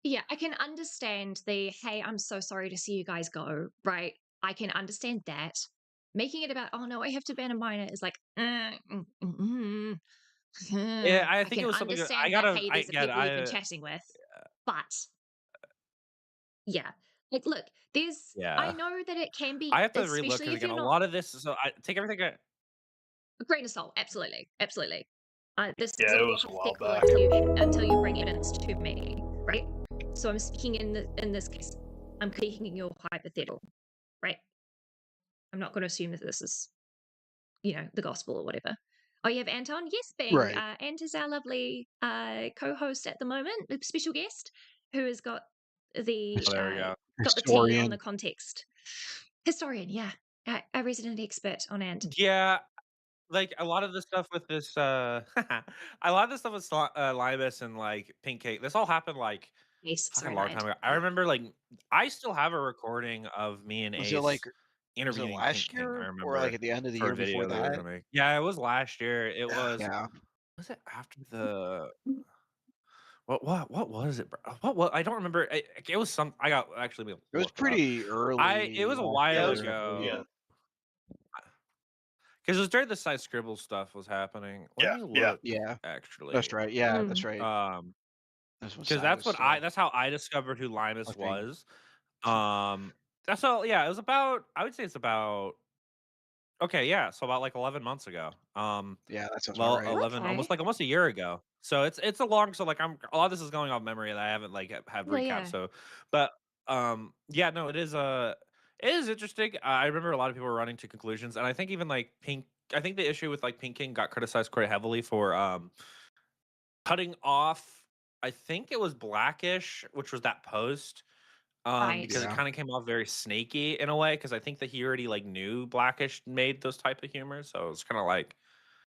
yeah, I can understand the, "Hey, I'm so sorry to see you guys go," right? I can understand that. Making it about, "Oh, no, I have to ban a minor," is like, Yeah, I I think it can was something that I understand that, gotta. "Hey, I these are get. people you've been chatting with," but yeah. Like, look, I Yeah. know that it can I be, have to relook especially because if again, you're a not lot of this. So I take everything. a grain of salt, absolutely, absolutely. This is Yeah, a it little was a while hypothetical back. until you bring evidence to me, right? So I'm speaking in this case, I'm taking your hypothetical, right? I'm not going to assume that this is, the gospel or whatever. Oh, you have Anton? Yes, Bing. Right. Ant is our lovely co-host at the moment, a special guest who has Oh, there we go. got the tea on the Historian. context. Historian, yeah, a resident expert on Ant. Yeah, like a lot of the stuff with this, a lot of the stuff with Libus and like Pink Cake. This all happened like Yes, fucking sorry, long lied. time ago. I remember like I still have a recording of me and Was it like Ace was it interviewing Pink last King. I year or like remember at the end of the for a year before video they were that? gonna make. Yeah, it was last year. It Yeah. was it after the what was it, bro? What I don't remember. It was some. I got actually be It was look it up. pretty It early was a last Yeah, it while was year. early. Yeah, ago because it was during the side scribble stuff was happening. Let yeah, me yeah. look Yeah, that's actually. right. Yeah, that's Mm, right. Um, This was because Silas still, that's how I discovered who I Linus think. was. That's all. Yeah, it was about. I would say it's about. Okay, yeah, so about like 11 months ago. Yeah, that sounds about Well, right. 11, okay. almost a year ago. So it's a long. So like a lot of this is going off memory that I haven't like have Yeah, recaps. yeah. So, but yeah, no, it is interesting. I remember a lot of people were running to conclusions, and I think even like Pink. I think the issue with like Pink King got criticized quite heavily for cutting off. I think it was Blackish, which was that post Right. because it Yeah. kind of came off very snaky in a way because I think that he already like knew Blackish made those type of humor, so it's kind of like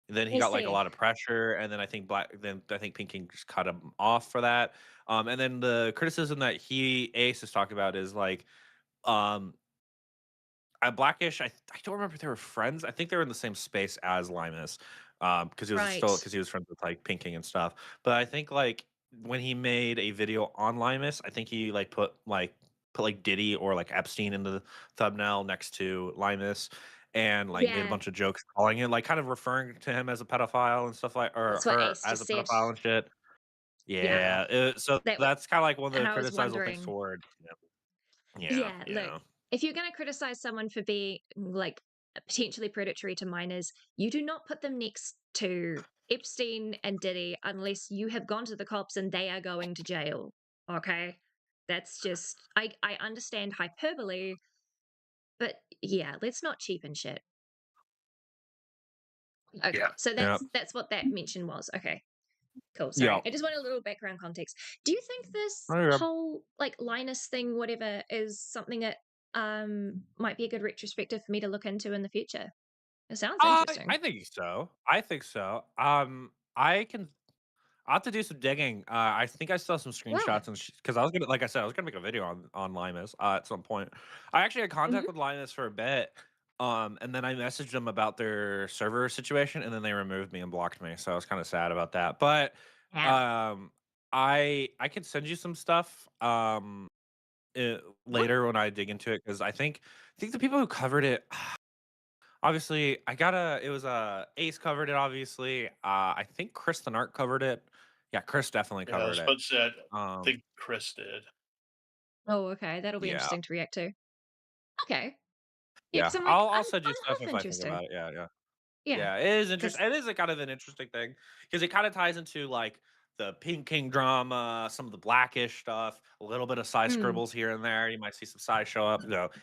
then he I got like a see. lot of pressure, and then I think Pink King just cut him off for that. And then the criticism that Ace has talked about is like um Blackish. I don't remember if they were friends. I think they were in the same space as Limus, because Right. he was friends with like Pink King and stuff. But I think like when he made a video on Limus, I think he like put like Diddy or like Epstein in the thumbnail next to Limus, and like made a Yeah, bunch of jokes calling it like kind of referring to him as a pedophile and stuff like or that's what her Ace as just a said. pedophile and shit. Yeah, Yeah. Yeah, so that w that's kind of like one of and the I was criticizable things wondering forward. Yeah, yeah, look, yeah. if you're gonna criticize someone for being, like, potentially predatory to minors, you do not put them next to Epstein and Diddy unless you have gone to the cops and they are going to jail, okay? That's just I understand hyperbole, but yeah, let's not cheapen shit. Yeah. Okay, so Yeah. that's what that mention was. Okay, cool. Yeah. Sorry, I just want a little background context. Do you think this Oh, yeah. whole like Linus thing, whatever, is something that might be a good retrospective for me to look into in the future? It sounds interesting. I think so. I think so. I'll have to do some digging. I think I still have some Yeah. screenshots and because I was gonna, like I said, I was gonna make a video on Linus at some point. I actually had Hmm. contact with Linus for a bit, and then I messaged them about their server situation, and then they removed me and blocked me. So I was kind of sad about that. But Yeah. um, I can send you some stuff Oh, later when I dig into it because I think the people who covered it. Obviously, it was Ace covered it, obviously. I think Chris the Narc covered it. Yeah, Chris definitely Yeah, I covered was it. about to say, I Um, think Chris did. oh, okay. That'll be yeah, interesting to react to. Okay. Yeah, yeah. because I'm like, I'll send you I'm stuff half if I think interested. about it. Yeah, yeah. Yeah. it is 'Cause interesting. It is a kind of an interesting thing because it kind of ties into like the Pink King drama, some of the Blackish stuff, a little bit of side mm. scribbles here and there. You might see some side show up.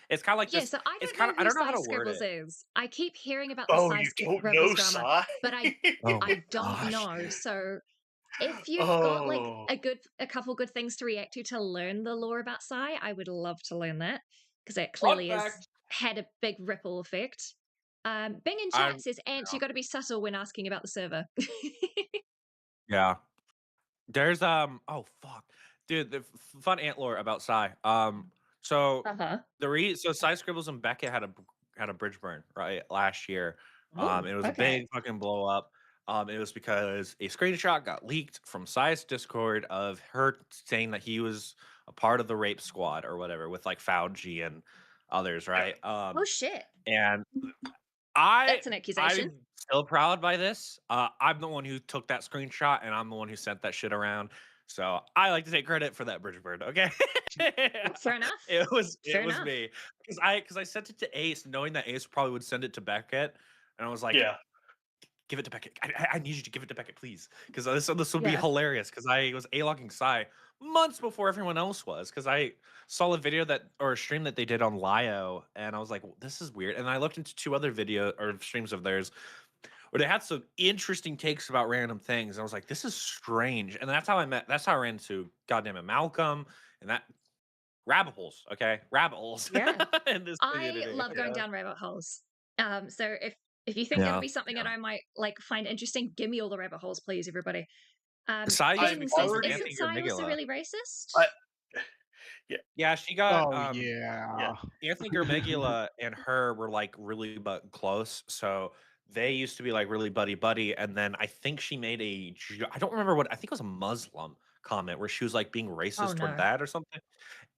It's kind of like Yeah, this. so I It's don't kind know of I who don't know how Cy to word Scribbles it. is. I keep hearing about the Oh, Cy you don't Scribbles know drama, Psy? but Oh my I don't gosh. know. So if you've got like Oh, a couple good things to react to learn the lore about Psy, I would love to learn that because it Fun clearly has fact. had a big ripple effect. Bing in I chat says, Ant, you got to be subtle when asking about the server. yeah. There's oh fuck, dude, the fun ant lore about Psy. So Uh-huh. so Psy Scribbles and Beckett had a bridge burn right last year. Oh, It was a okay. big fucking blow up. It was because a screenshot got leaked from Psy's Discord of her saying that he was a part of the rape squad or whatever with like Fauci and others, yeah. right? Oh shit. And That's an accusation. I'm still proud by this. I'm the one who took that screenshot, and I'm the one who sent that shit around. So I like to take credit for that, Bridgebird. Okay, Fair enough. it Fair was enough. me because I sent it to Ace, knowing that Ace probably would send it to Beckett, and I was like, Yeah. give it to Beckett. I need you to give it to Beckett, please, because this would be Yeah. hilarious. Because I was a-logging Psy months before everyone else was, because I saw a video or a stream that they did on Lio, and I was like, well, this is weird. And I looked into 2 other video or streams of theirs where they had some interesting takes about random things. And I was like, this is strange. And that's how I ran into goddamn it, Malcolm and that rabbit holes. Okay, rabbit holes Yeah. in this I community. love going Yeah. down rabbit holes. So if you think that'll Yeah, be something that yeah. I might like find interesting, give me all the rabbit holes, please, everybody. Psy used to I've be Bing friends says, with already. "Isn't Anthony Psy also Gramigula. really racist?" I, yeah. Yeah, she got Oh Yeah. yeah. Anthony Gramigula and her were like really but close. So they used to be like really buddy buddy. And then I think she made I don't remember what, I think it was a Muslim comment where she was like being Oh racist toward no. that or something.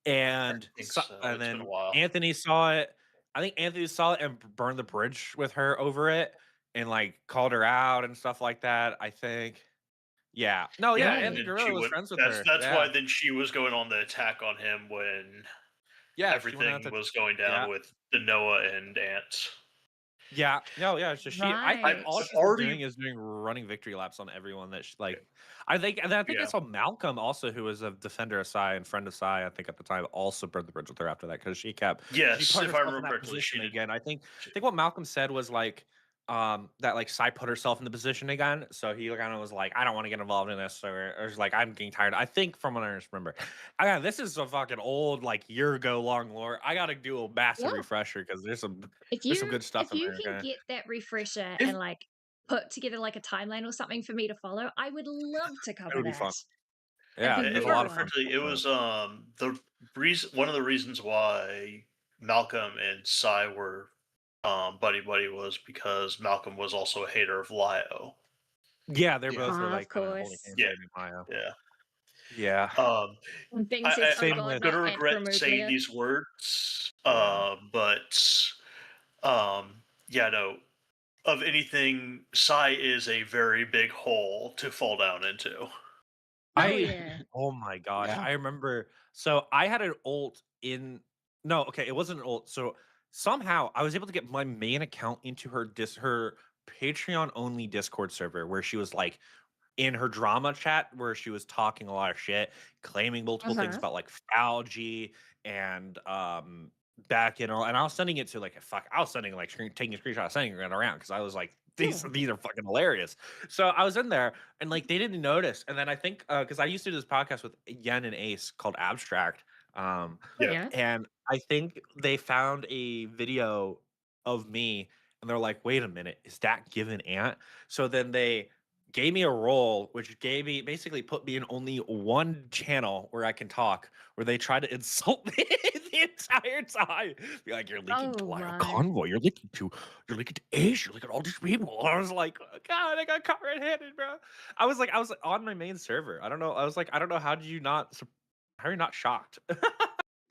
I And think so. and It's been a then while. Anthony saw it. I think Anthony saw it and burned the bridge with her over it and like called her out and stuff like that. I think. Yeah. No, yeah. Yeah, and Anthony Really? then she Gramigula was went. friends with That's her. that's why Yeah. then she was going on the attack on him when Yeah. She went out everything to. was going Yeah. down with the Noah and Ant. Yeah, no, yeah. So I think Right. all I've she's been already. doing is doing running victory laps on everyone that like. I think, and then I think I Yeah. saw Malcolm also, who was a defender of Psy and friend of Psy. I think at the time also burned the bridge with her after that because she Yes, put if I herself in remember that correctly, she position did. again. I think what Malcolm said was like, that like Psy put herself in the position again. So he kind of was like, I don't want to get involved in this, or was like, I'm getting tired. I think from what I remember, again, this is a fucking old like year ago long lore. I got to do a massive Yeah. refresher because there's some If good stuff if in you there. can Okay. get that refresher If and like put together like a timeline or something for me to follow, I would love to It cover would be that. fun. That'd Yeah, be there's if a I really lot remember of fun fun. stuff correctly, it on it. was the reason. One of the reasons why Malcolm and Cy were buddy buddy was because Malcolm was also a hater of Lio. Yeah, they're Yeah. both were Of like kind of holding course. hands Yeah, saving Maya. yeah. Yeah. And Bing I, says, I "Oh I'm Same God, with not gonna Ant regret saying Gramoglia." these words, yeah. but yeah, no. Of anything, Psy is a very big hole to fall down into. Oh I yeah. oh my gosh. Yeah. I remember so I had an ult in no, okay, it wasn't an ult. So somehow I was able to get my main account into her Patreon only Discord server where she was like in her drama chat where she was talking a lot of shit, claiming multiple things Uh-huh. about like algae and back in all, and I was sending it to like I was sending like taking a screenshot, sending it around because I was like Yeah. these are fucking hilarious. So I was in there and like they didn't notice, and then I think because I used to do this podcast with Yen and Ace called Abstract, Oh Yeah. yeah. and I think they found a video of me and they're like, wait a minute, is that given Ant? So then they gave me a role, which basically put me in only one channel where I can talk, where they try to insult me the entire time. Be like, you're leaking to Oh Lyle my. Convoy, you're leaking to Ace, you're leaking to all these people. I was like, oh, God, I got caught red-handed, bro. I was on my main server. I don't know. I was like, I don't know, how are you not shocked?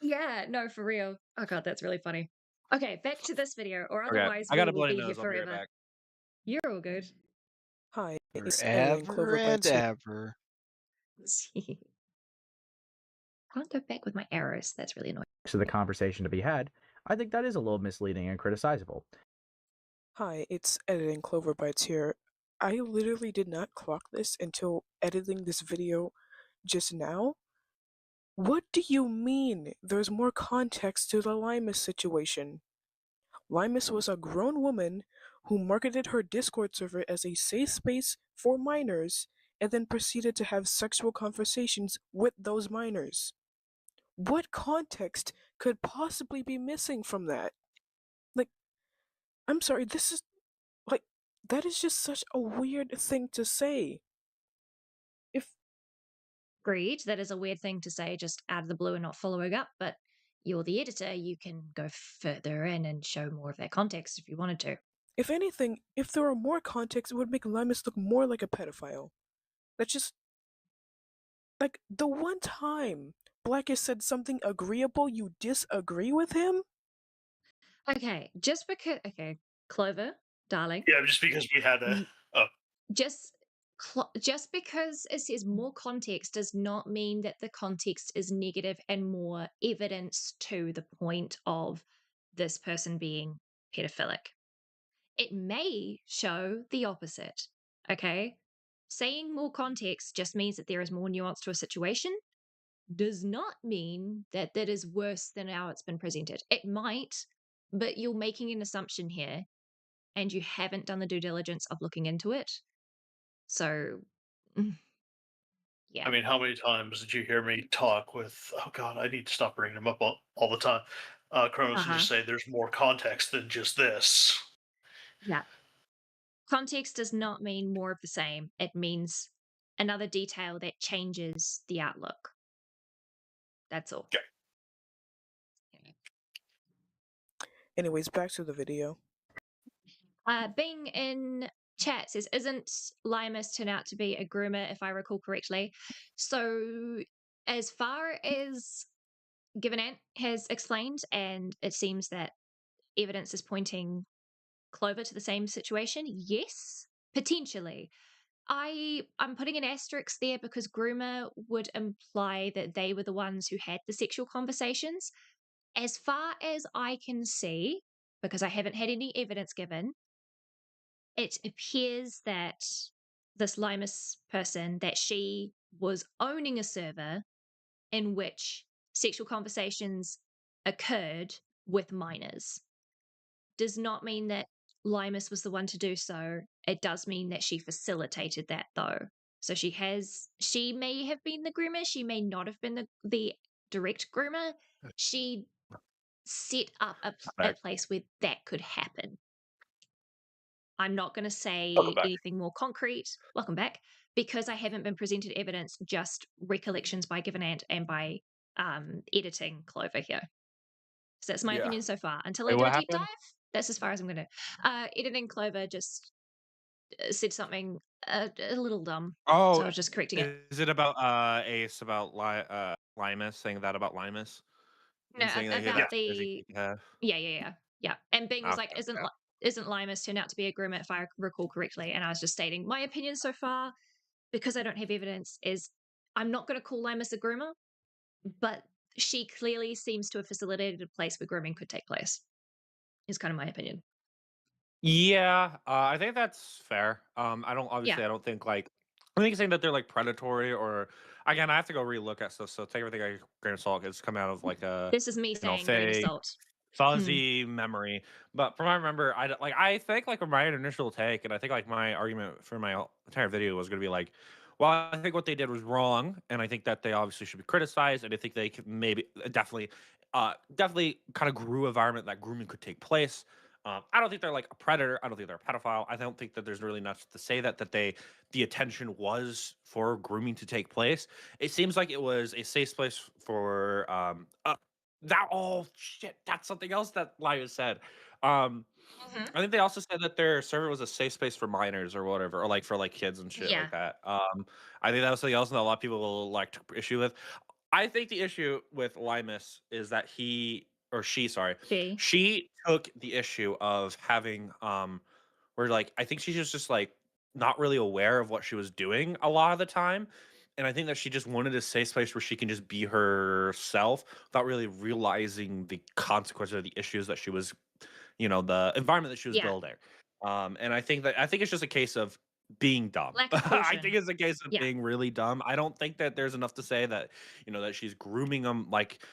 Yeah, no, for real. Oh God, that's really funny. Okay, back to this video, or Okay, otherwise I we got a will bloody be here nose. I'll be right forever. back. You're all good. Hi, Ace and Forever and CloverBitez here. ever. Can't go back with my arrows. That's really annoying. To the conversation to be had, I think that is a little misleading and criticizable. Hi, it's editing CloverBitez here. I literally did not clock this until editing this video just now. What do you mean there's more context to the Limus situation? Limus was a grown woman who marketed her Discord server as a safe space for minors and then proceeded to have sexual conversations with those minors. What context could possibly be missing from that? Like, I'm sorry, this is like, that is just such a weird thing to say. If Agreed, that is a weird thing to say just out of the blue and not following up, but you're the editor, you can go further in and show more of that context if you wanted to. if anything, if there were more context, it would make Limus look more like a pedophile. That's just like the one time Blackish said something agreeable, you disagree with him? Okay, just because. Okay, Clover, darling. Yeah, just because we had a. Oh, Just. Just because it says more context does not mean that the context is negative and more evidence to the point of this person being pedophilic. It may show the opposite. Okay. Saying more context just means that there is more nuance to a situation, does not mean that that is worse than how it's been presented. It might, but you're making an assumption here and you haven't done the due diligence of looking into it. So, yeah. I mean, how many times did you hear me talk with? Oh God, I need to stop bringing him up all the time. Kronos and Uh-huh. just say there's more context than just this. Yeah. Context does not mean more of the same. It means another detail that changes the outlook. That's all. Okay. Anyways, back to the video. Bing in chat says, isn't Limus turn out to be a groomer, if I recall correctly? So, as far as Given Ant has explained, and it seems that evidence is pointing Clover to the same situation, yes, potentially. I'm putting an asterisk there because groomer would imply that they were the ones who had the sexual conversations. As far as I can see, because I haven't had any evidence given, it appears that this Limus person, that she was owning a server in which sexual conversations occurred with minors. Does not mean that Limus was the one to do so. It does mean that she facilitated that, though. So she may have been the groomer. She may not have been the direct groomer. She set up a place where that could happen. I'm not going to say anything more concrete. Welcome back. Because I haven't been presented evidence, just recollections by Given Ant and by editing Clover here. So that's my opinion so far. Until I Wait, do a what deep happened? dive, that's as far as I'm going to. Editing Clover just said something a little dumb. Oh, So I was just correcting it. is it about Ace about Limus saying that about Limus? No, And saying that he had about a the. Yeah. And Bing was like, Okay, okay. isn't Limus turned out to be a groomer, if I recall correctly? And I was just stating my opinion so far, because I don't have evidence, is I'm not going to call Limus a groomer, but she clearly seems to have facilitated a place where grooming could take place, is kind of my opinion. Yeah, I think that's fair. I don't Yeah. obviously I don't think like I think saying that they're like predatory or again I have to go relook at stuff. So take everything like a grain of salt. It's come out of like a This is me saying grain of vague, salt. fuzzy memory. But from what I remember, I think like my initial take, and I think like my argument for my entire video was going to be like, well, I think what they did was wrong, and I think that they obviously should be criticized, and I think they could maybe definitely kind of grew environment that grooming could take place. I don't think they're like a predator. I don't think they're a pedophile. I don't think that there's really much to say that the attention was for grooming to take place. It seems like it was a safe place for that. Oh shit, that's something else that Lyle said. I think they also said that their server was a safe space for minors or whatever, or like for like kids and shit Yeah. like that. I think that was something else that a lot of people will like took issue with. I think the issue with Limus is that he or she, sorry, she took the issue of having where like I think she's just like not really aware of what she was doing a lot of the time. And I think that she just wanted a safe space where she can just be herself without really realizing the consequences of the issues that she was, the environment that she was Yeah. building. And I think it's just a case of being dumb. Lack of I caution. think it's a case of Yeah. being really dumb. I don't think that there's enough to say that, that she's grooming them, like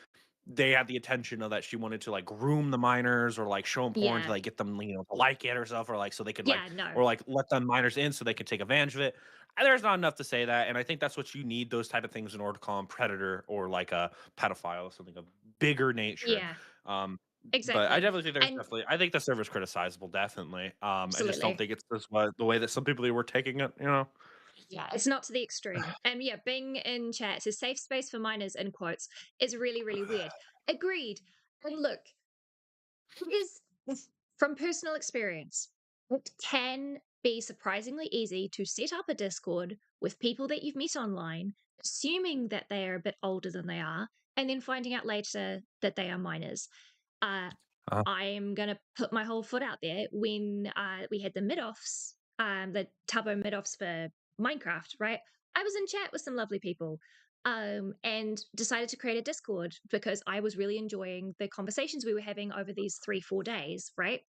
they had the intention of that she wanted to like groom the minors or like show them porn to Yeah. like get them, to like it or stuff, or like so they could like Yeah, no. or like let the minors in so they could take advantage of it. There's not enough to say that, and I think that's what you need, those type of things, in order to call them predator or like a pedophile or something of bigger nature. Yeah, Um, but I exactly. definitely think And I think the server's criticizable, definitely. I just don't absolutely. think it's the way that some people were taking it. Yeah, it's not to the extreme. And yeah, Bing in chat says safe space for minors in quotes is really, really weird. Agreed. And look, it is from personal experience, it can be surprisingly easy to set up a Discord with people that you've met online, assuming that they are a bit older than they are, and then finding out later that they are minors. Uh, Uh, I'm gonna put my whole foot out there. When we had the mid-offs, the Tubbo mid-offs for Minecraft, right? I was in chat with some lovely people, and decided to create a Discord because I was really enjoying the conversations we were having over these 3-4 days, right?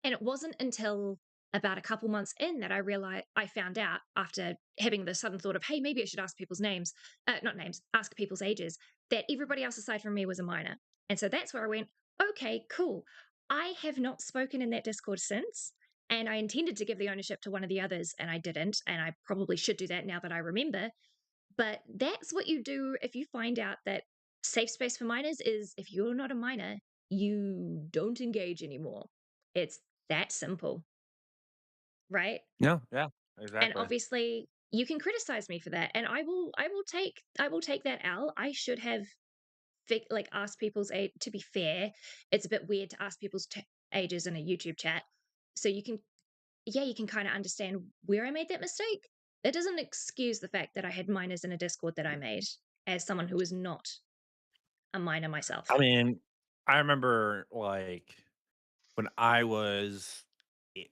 And it wasn't until about a couple months in that I found out, after having the sudden thought of, hey, maybe I should ask people's names, not names, ask people's ages, that everybody else aside from me was a minor. And so that's where I went, okay, cool. I have not spoken in that Discord since. And I intended to give the ownership to one of the others, and I didn't. And I probably should do that now that I remember. But that's what you do if you find out that safe space for minors is if you're not a minor, you don't engage anymore. It's that simple, right? yeah, And exactly. obviously you can criticize me for that, and I will take that L. I should have like asked people's age. To be fair, it's a bit weird to ask people's ages in a YouTube chat. So you can kind of understand where I made that mistake. It doesn't excuse the fact that I had minors in a Discord that I made as someone who is not a minor myself. I mean, I remember like when I was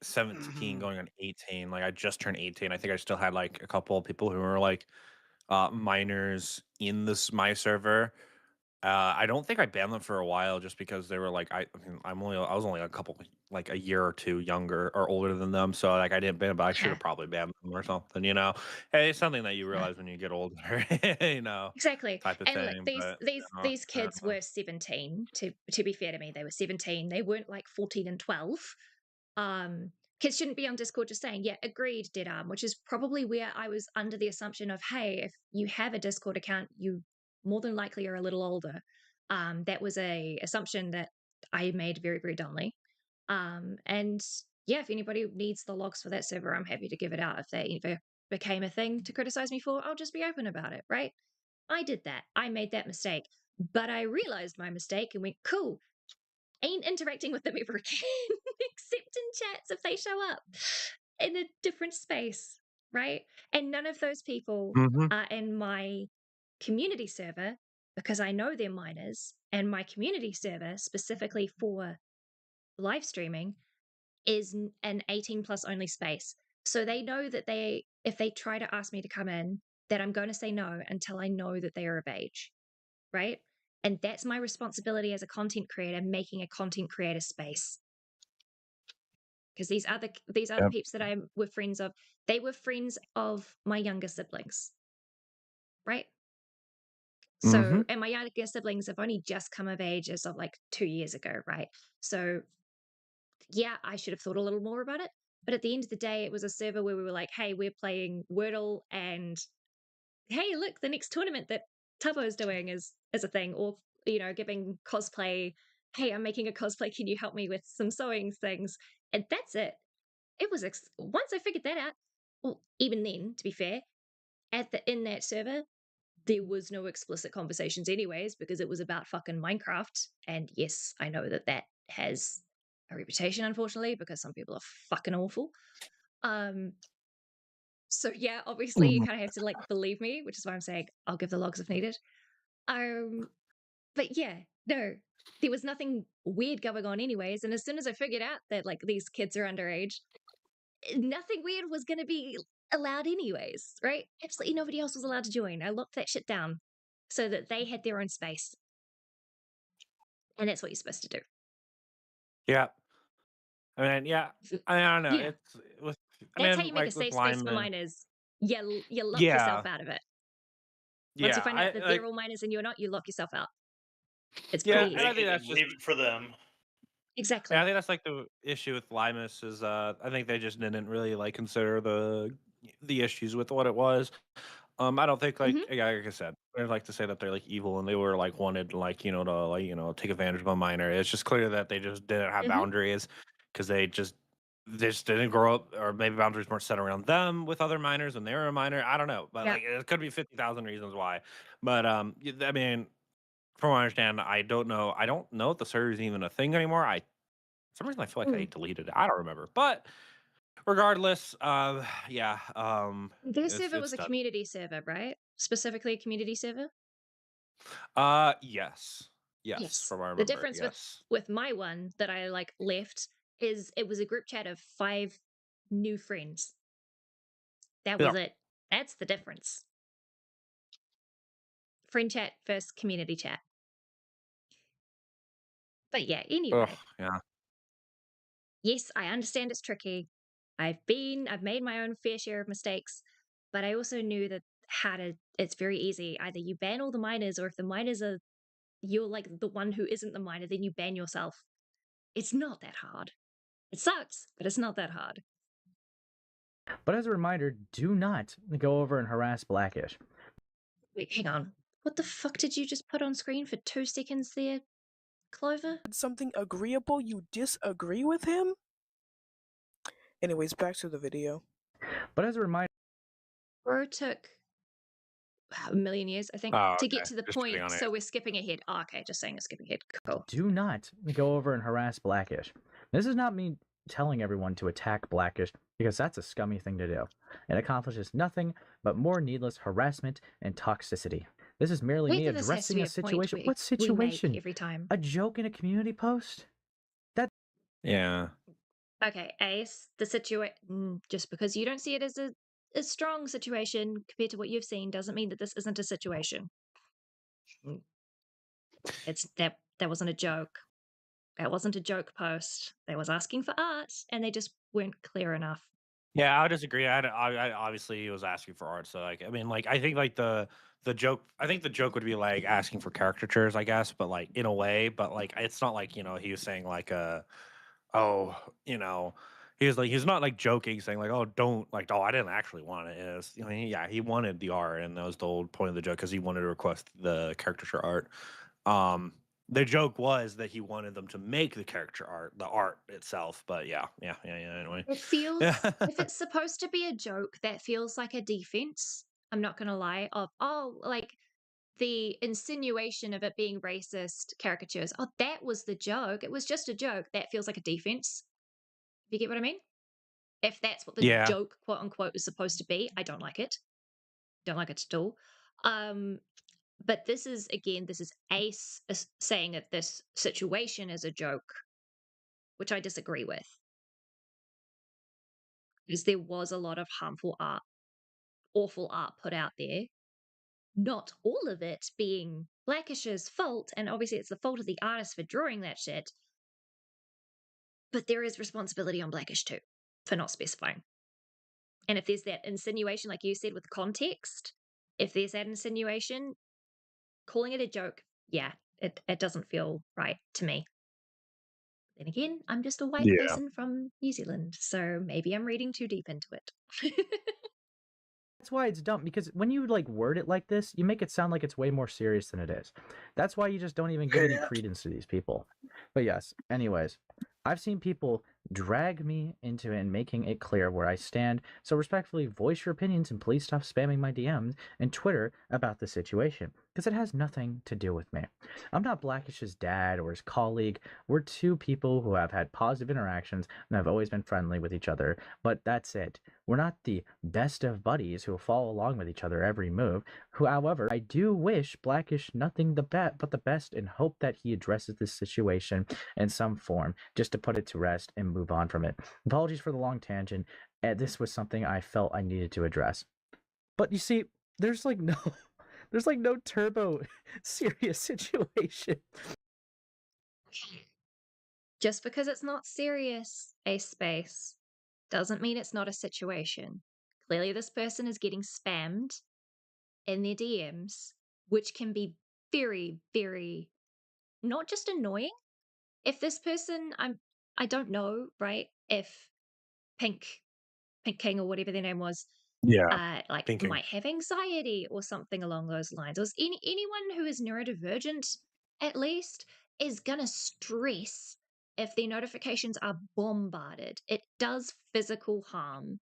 17 Mhm. going on 18, like I just turned 18. I think I still had like a couple of people who were like minors in this my server. I don't think I banned them for a while just because they were like I mean, I was only a couple like a year or two younger or older than them, so like I didn't ban them, but I should Yeah, have probably banned them or something. Hey, it's something that you yeah. realize when you get older, Exactly. type of And look, thing. these But these I don't these I don't kids know. were 17. To be fair to me, they were 17. They weren't like 14 and 12. Um, kids shouldn't be on Discord just saying, yeah, agreed, dead arm, which is probably where I was under the assumption of, hey, if you have a Discord account, you more than likely are a little older. That was a assumption that I made very, very dumbly. And yeah, if anybody needs the logs for that server, I'm happy to give it out. If that ever became a thing to criticize me for, I'll just be open about it, right? I did that. I made that mistake. But I realized my mistake and went, cool, ain't interacting with them ever again, except in chats if they show up in a different space, right? And none of those people Mhm. are in my community server because I know they're minors, and my community server specifically for live streaming is an 18 plus only space. So they know that if they try to ask me to come in, that I'm going to say no until I know that they are of age, right? And that's my responsibility as a content creator, making a content creator space. Because these other Yep. peeps that I were friends of, they were friends of my younger siblings, right? Mhm. So, and my younger siblings have only just come of age as of like 2 years ago, right? So, yeah, I should have thought a little more about it. But at the end of the day, it was a server where we were like, hey, we're playing Wordle, and hey, look, the next tournament that Tubbo's doing is a thing, or giving cosplay. Hey, I'm making a cosplay. Can you help me with some sewing things? And that's it. It was once I figured that out. Well, even then, to be fair, in that server, there was no explicit conversations, anyways, because it was about fucking Minecraft. And yes, I know that that has a reputation, unfortunately, because some people are fucking awful. Um, so yeah, obviously you Mhm. kind of have to like believe me, which is why I'm saying I'll give the logs if needed. Um, but yeah, no, there was nothing weird going on anyways. And as soon as I figured out that like these kids are underage, nothing weird was going to be allowed anyways, right? Absolutely nobody else was allowed to join. I locked that shit down so that they had their own space. And that's what you're supposed to do. Yeah. I mean, yeah, I don't know. Yeah. It's with. I That's how mean, you make a like with safe space for linemen. minors. You lock yourself Yeah, out of it. Once you yeah. find out I that they're like. all minors and you're not, you lock yourself out. It's Yeah, pretty You and I make easy. think it that's and just. leave it for them. Yeah, I Exactly. think that's like the issue with Limus is. I think they just didn't really like consider the issues with what it was. I don't think Hmm. like I said, I like to say that they're like evil and they were like wanted like to like take advantage of a minor. It's just clear that they just didn't have Hmm. boundaries because they just didn't grow up, or maybe boundaries weren't set around them with other minors when they were a minor. I don't know, but Yeah. like it could be 50,000 reasons why. But I mean, from what I understand, I don't know. I don't know if the server is even a thing anymore. For some reason I feel like I Mm. deleted it. I don't remember, but regardless, yeah, Their server it's was a done. community server, right? Specifically a community server? Yes. Yes, Yes. from what I The remember, difference yes. with my one that I like left is it was a group chat of 5 new friends. That Yeah. was it. That's the difference. Friend chat versus community chat. But yeah, Ugh, anyway. yeah. Yes, I understand it's tricky. I've made my own fair share of mistakes, but I also knew that it's very easy. Either you ban all the minors, or if the minors are, you're like the one who isn't the minor, then you ban yourself. It's not that hard. It sucks, but it's not that hard. But as a reminder, do not go over and harass Blackish. Wait, hang on. What the fuck did you just put on screen for 2 seconds there, Clover? Something agreeable, you disagree with him? Anyways, back to the video. But as a reminder, Bro took a million years, I think, Oh, to get okay. to the Just getting point. on it. So we're skipping ahead. Oh, okay, just saying we're skipping ahead. Cool. do not go over and harass Blackish. This is not me telling everyone to attack Blackish, because that's a scummy thing to do. It accomplishes nothing but more needless harassment and toxicity. This is merely me Whether this has to addressing be a a point situation. What we make situation? every time. A joke in a community post? Yeah. Okay, Ace, just because you don't see it as a strong situation compared to what you've seen doesn't mean that this isn't a situation. Mm. That wasn't a joke. That wasn't a joke post. They was asking for art, and they just weren't clear enough. Yeah, I would disagree. I obviously he was asking for art, so like I mean, like I think like the joke. I think the joke would be like asking for caricatures, I guess, but like in a way, but like it's not like he was saying like oh he was like he's not like joking, saying like oh don't like oh I didn't actually want it. It was, yeah, he wanted the art, and that was the whole point of the joke because he wanted to request the caricature art. Um, the joke was that he wanted them to make the character art, the art itself. But yeah. Anyway, It yeah, feels, if it's supposed to be a joke, that feels like a defense. I'm not gonna lie. Of like the insinuation of it being racist caricatures. Oh, that was the joke. It was just a joke. That feels like a defense. You get what I mean? If that's what the yeah, joke, quote unquote, is supposed to be, I don't like it. Don't like it at all. Um, but this is Ace saying that this situation is a joke, which I disagree with, because there was a lot of harmful art, awful art put out there. Not all of it being Blackish's fault, and obviously it's the fault of the artist for drawing that shit. But there is responsibility on Blackish too for not specifying. And if there's that insinuation, like you said, with context, if there's that insinuation, calling it a joke, yeah, it doesn't feel right to me. Then again, I'm just a white yeah. person from New Zealand, so maybe I'm reading too deep into it. That's why it's dumb, because when you like word it like this, you make it sound like it's way more serious than it is. That's why you just don't even give any credence to these people. But yes, anyways, I've seen people drag me into it and making it clear where I stand. So respectfully voice your opinions and please stop spamming my DMs and Twitter about the situation, because it has nothing to do with me. I'm not Blackish's dad or his colleague. We're two people who have had positive interactions and have always been friendly with each other, but that's it. We're not the best of buddies who follow along with each other every move. Who, however, I do wish Blackish nothing but the best and hope that he addresses this situation in some form, just to put it to rest and move on from it. Apologies for the long tangent. This was something I felt I needed to address. But you see, there's like no, there's like no turbo serious situation. Just because it's not serious, a space, doesn't mean it's not a situation. Clearly, this person is getting spammed in their DMs, which can be very, very not just annoying. If this person, I don't know, right? If Pink King or whatever their name was, Yeah, like thinking. might have anxiety or something along those lines, or anyone who is neurodivergent, at least, is gonna stress if their notifications are bombarded. It does physical harm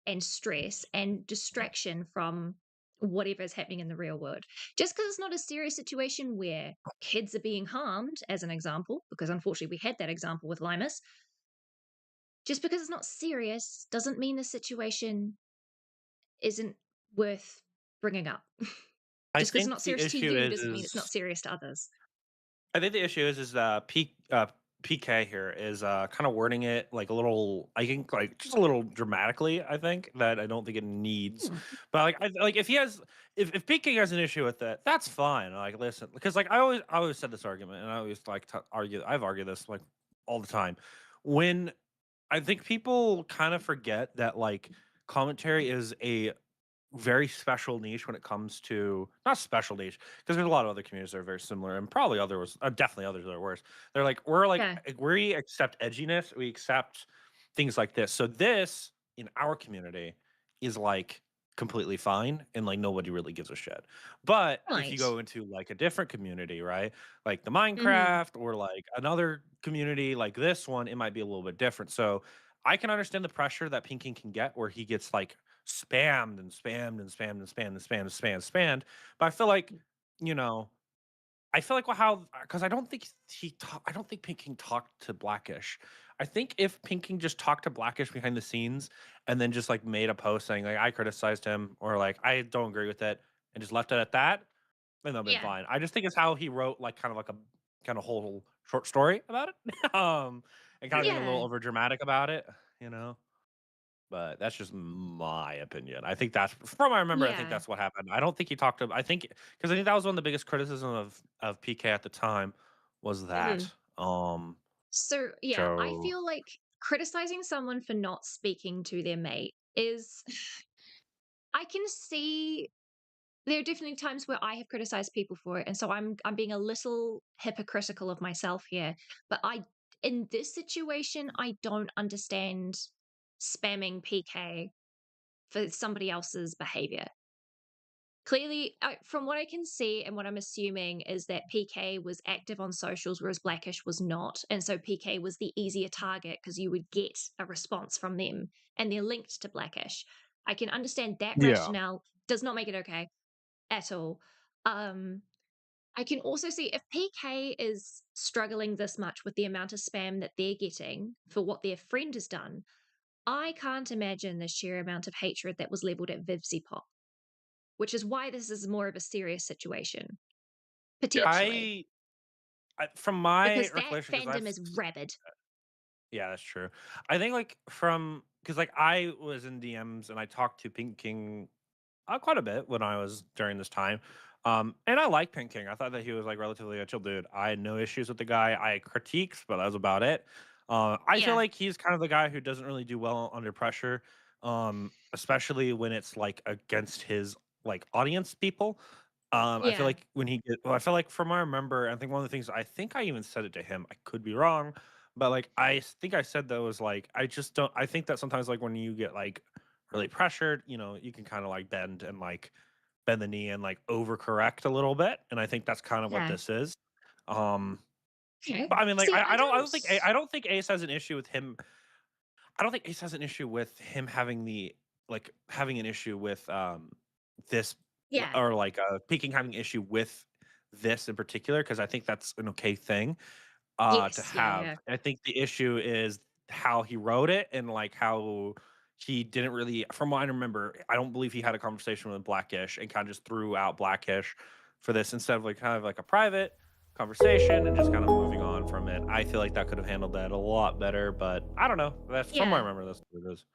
and stress and distraction from whatever is happening in the real world. Just because it's not a serious situation where kids are being harmed, as an example, because unfortunately we had that example with Limus, just because it's not serious doesn't mean the situation isn't worth bringing up. I Just because it's think not the serious to issue you doesn't mean it's not is serious to others. I think the issue is PK here is kind of wording it like a little, I think like just a little dramatically. I think that I don't think it needs, but like if he has if PK has an issue with it, that's fine. Like listen, because like I always said this argument, and I always like to argue. I've argued this like all the time. When I think people kind of forget that like commentary is a very special niche when it comes to not special niche because there's a lot of other communities that are very similar and probably others definitely others that are worse. They're like Yeah. we accept edginess, we accept things like this. So this in our community is like completely fine and like nobody really gives a shit. But if you Right. go into like a different community, right? Like the Mhm. Minecraft or like another community like this one, it might be a little bit different. So I can understand the pressure that Pinking can get where he gets like spammed and spammed and spammed and spammed and spammed and spammed and spammed. But I feel like, you know, I feel like how because I don't think Pinking talked to Blackish. I think if Pinking just talked to Blackish behind the scenes and then just like made a post saying like I criticized him or like I don't agree with it and just left it at that, then that'd been Yeah. fine. I just think it's how he wrote like kind of like a kind of whole short story about it. And kind of being a little Yeah. over dramatic about it, you know. But that's just my opinion. I think that's from what I remember, I think Yeah. that's what happened. I don't think he talked to I think because I think that was one of the biggest criticism of PK at the time was Mhm. that. So, yeah, I So feel like criticizing someone for not speaking to their mate is I can see there are definitely times where I have criticized people for it, and so I'm being a little hypocritical of myself here. But I in this situation, I don't understand spamming PK for somebody else's behavior. Clearly, from what I can see and what I'm assuming is that PK was active on socials, whereas Blackish was not. And so PK was the easier target because you would get a response from them and they're linked to Blackish. I can understand that yeah. rationale, does not make it okay at all. Um, I can also see if PK is struggling this much with the amount of spam that they're getting for what their friend has done, I can't imagine the sheer amount of hatred that was leveled at Vivzipop, which is why this is more of a serious situation, Yeah, potentially, from my because that recollection, because fandom is rabid. yeah, that's true. I think like from because like I was in DMs and I talked to Pink King quite a bit when I was during this time. And I like Pink King. I thought that he was like relatively a chill dude. I had no issues with the guy. I had critiques, but that was about it. I feel Yeah, like he's kind of the guy who doesn't really do well under pressure, especially when it's like against his like audience people. I feel yeah, like when he get, well, I feel like from what I remember, I think one of the things I think I even said it to him. I could be wrong, but like think I said that was like I just don't. I think that sometimes like when you get like really pressured, you know, you can kind of like bend and like bend the knee and like overcorrect a little bit. And I think that's kind of what yeah. this is. Um, Okay. but I mean, like, See, I don't. I don't think Ace has an issue with him. I don't think Ace has an issue with him having the like having an issue with this Yeah. or like Peking having an issue with this in particular because I think that's an okay thing to Yes. Yeah. have. Yeah. I think the issue is how he wrote it and like how he didn't really, from what I remember, I don't believe he had a conversation with Blackish and kind of just threw out Blackish for this instead of like kind of like a private conversation and just kind of moving on from it. I feel like that could have handled that a lot better, but I don't know. That's from what I Yeah. remember. That's what it is.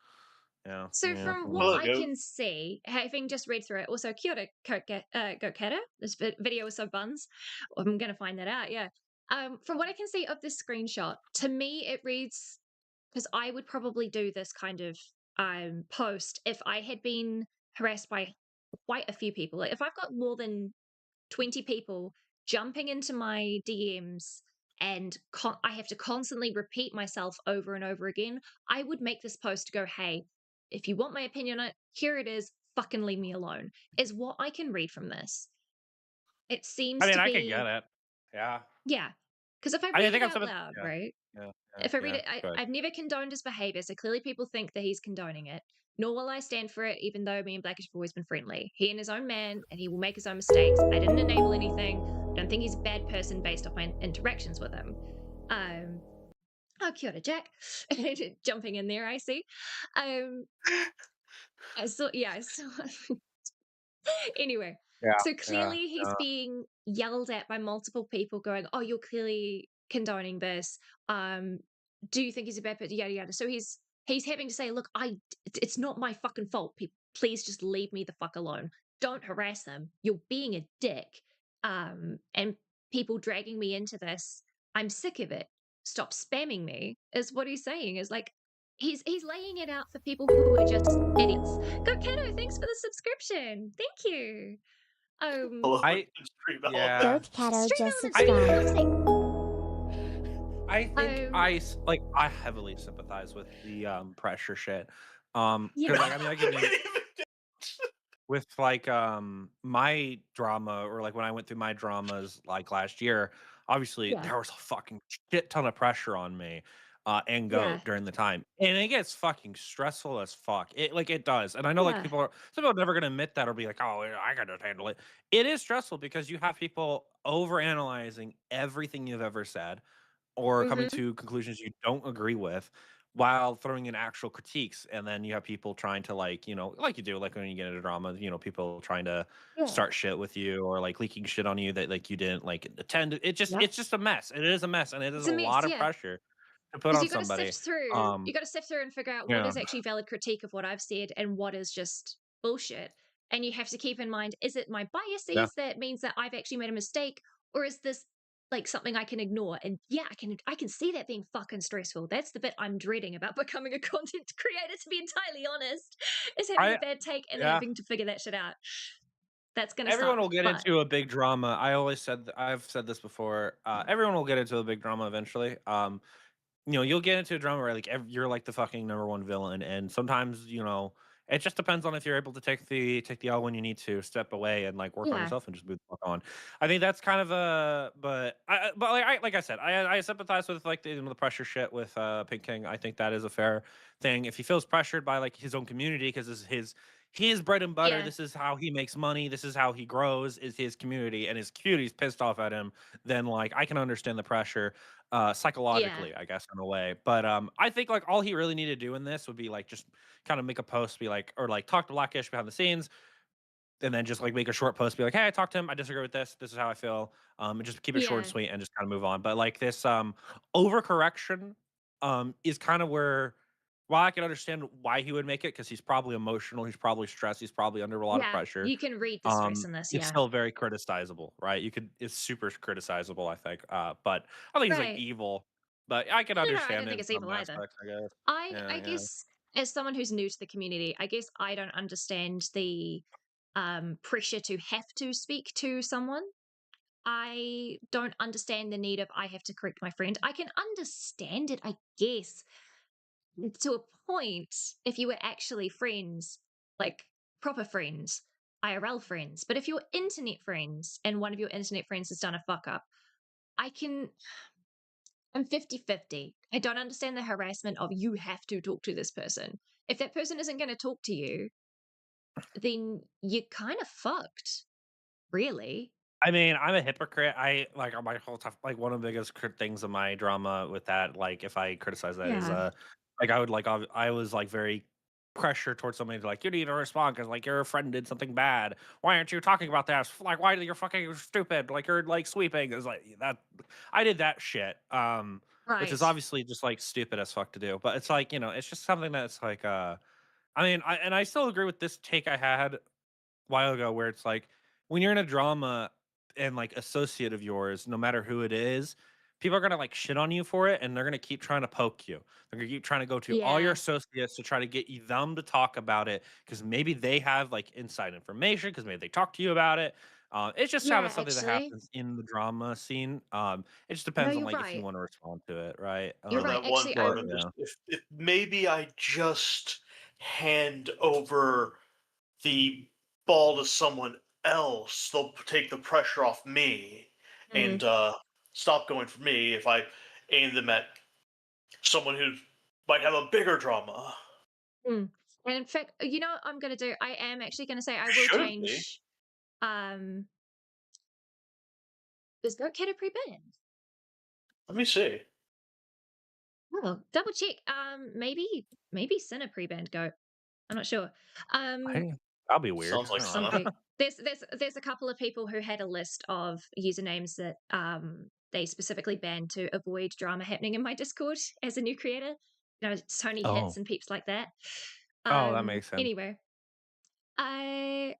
Yeah, So yeah. from what Well, I go. can see, having just read through it, also Kia ora, Goketa, this video was so buns. I'm gonna find that out. Yeah. From what I can see of this screenshot, to me it reads, because I would probably do this kind of post if I had been harassed by quite a few people. Like if I've got more than 20 people jumping into my DMs and I have to constantly repeat myself over and over again, I would make this post to go, hey, if you want my opinion on it, here it is. Fucking leave me alone, is what I can read from this. It I seems mean, to I could get be, it. Yeah. yeah. Because if I I read it think I'm out something. loud, Yeah. right? Yeah. Yeah. If I read Yeah. it, Go ahead. I've never condoned his behavior, so clearly people think that he's condoning it. Nor will I stand for it, even though me and Blackish have always been friendly. He and his own man, and he will make his own mistakes. I didn't enable anything. I don't think he's a bad person based off my interactions with him. Oh, kia ora, Jack. Jumping in there, I see. I saw, yeah, I saw. Anyway, Yeah. so Yeah. clearly he's being yelled at by multiple people going, oh, you're clearly condoning this. Do you think he's a bad person? Yada yada. So he's having to say, look, it's not my fucking fault. People, please just leave me the fuck alone. Don't harass them. You're being a dick. And people dragging me into this. I'm sick of it. Stop spamming me, is what he's saying. Is like he's laying it out for people who are just idiots. Go Kato, thanks for the subscription. Thank you. Hello, I. stream Yeah. element. Cato Stream just elements, for fuck's subscribed. sake. I think Um, I heavily sympathize with the pressure shit. Yeah. Because like I mean I can Even with like my drama or like when I went through my dramas like last year, obviously Yeah. there was a fucking shit ton of pressure on me and Yeah. Goat during the time. And it gets fucking stressful as fuck. It does. And I know like Yeah. some people are never gonna admit that or be like, oh yeah, I gotta handle it. It is stressful because you have people over analyzing everything you've ever said or coming Mm-hmm. to conclusions you don't agree with while throwing in actual critiques. And then you have people trying to like, like you do, like when you get into drama, people trying to Yeah. start shit with you or like leaking shit on you that like you didn't like attend. Yep. It's just a mess. It is a mess. And it is It's a a mess, lot of yeah. pressure to put Because on you got to somebody. sift through. Um, You got to sift through and figure out what yeah. is actually valid critique of what I've said and what is just bullshit. And you have to keep in mind: is it my Yeah. biases that means that I've actually made a mistake, or is this like something I can ignore? And yeah, I can see that being fucking stressful. That's the bit I'm dreading about becoming a content creator. To be entirely honest, is having a I, bad take and yeah. having to figure that shit out. That's gonna Everyone suck. will get But into a big drama. I've said this before. Everyone will get into a big drama eventually. You'll get into a drama where like you're like the fucking number one villain, and sometimes it just depends on if you're able to take the L when you need to step away and like work on yeah, yourself and just move the fuck on. I think that's kind of a but like I said, I sympathize with like the pressure shit with Pink King. I think that is a fair thing. If he feels pressured by like his own community because this is his bread and butter, yeah, this is how he makes money, this is how he grows, is his community, and his community's pissed off at him, then like I can understand the pressure yeah, psychologically, I guess, in a way. But I think like all he really needed to do in this would be like just kind of make a post, be like, or like talk to Blackish behind the scenes, and then just like make a short post, be like, hey, I talked to him, I disagree with this. This is how I feel. And just keep it short and yeah, sweet and just kind of move on. But like this overcorrection is kind of where while I can understand why he would make it, because he's probably emotional, he's probably stressed, he's probably under a lot of yeah. pressure. You can read the stress in this. It's Yeah, still very criticizable, right? It's super criticizable, I think. But I think he's like right. evil, but I can No, I understand don't it think in it's some evil either. aspects, I guess. I Yeah, yeah. guess as someone who's new to the community, I guess I don't understand the pressure to have to speak to someone. I don't understand the need of I have to correct my friend. I can understand it, I guess, to a point if you were actually friends, like proper friends, IRL friends. But if you're internet friends and one of your internet friends has done a fuck up, I can I'm 50-50. I don't understand the harassment of you have to talk to this person. If that person isn't going to talk to you, then you're kind of fucked, really. I mean, I'm a hypocrite. I like on my whole time. Like one of the biggest things of my drama with that, like if I criticize that, is Yeah. like I would like I was like very pressure towards somebody to like you need to respond because like your friend did something bad. Why aren't you talking about that? Like why you're fucking stupid? Like you're like sweeping. It's like that. I did that shit. Which is Right. obviously just like stupid as fuck to do. But it's like it's just something that's like I mean, I still agree with this take I had a while ago where it's like when you're in a drama and like associate of yours, no matter who it is, people are gonna like shit on you for it, and they're gonna keep trying to poke you. They're gonna keep trying to go to all your Yeah. associates to try to get them to talk about it because maybe they have like inside information because maybe they talked to you about it. It's just kind Yeah, of something that actually. happens in the drama scene. It just No, depends on you're like if you right. want to respond to it, right? You're For right. that one Actually, part I of just Yeah. if maybe I just hand over the ball to someone else, they'll take the pressure off me and mm, stop going for me if I aim them at someone who might have a bigger drama. mm. And in fact, you know what I'm gonna do? I am actually gonna say I will Shouldn't be. change. Um, is Goat Kiddo pre-banned? Let me see. Oh, double check. Maybe Sinner pre-banned Goat. I'm not sure. Um, That'll be weird. Sounds like I don't know. Senna. something. There's a couple of people who had a list of usernames that they specifically banned to avoid drama happening in my Discord as a new creator. You know, Tony Oh. Hits and peeps like that. Oh, that makes sense. Anyway, I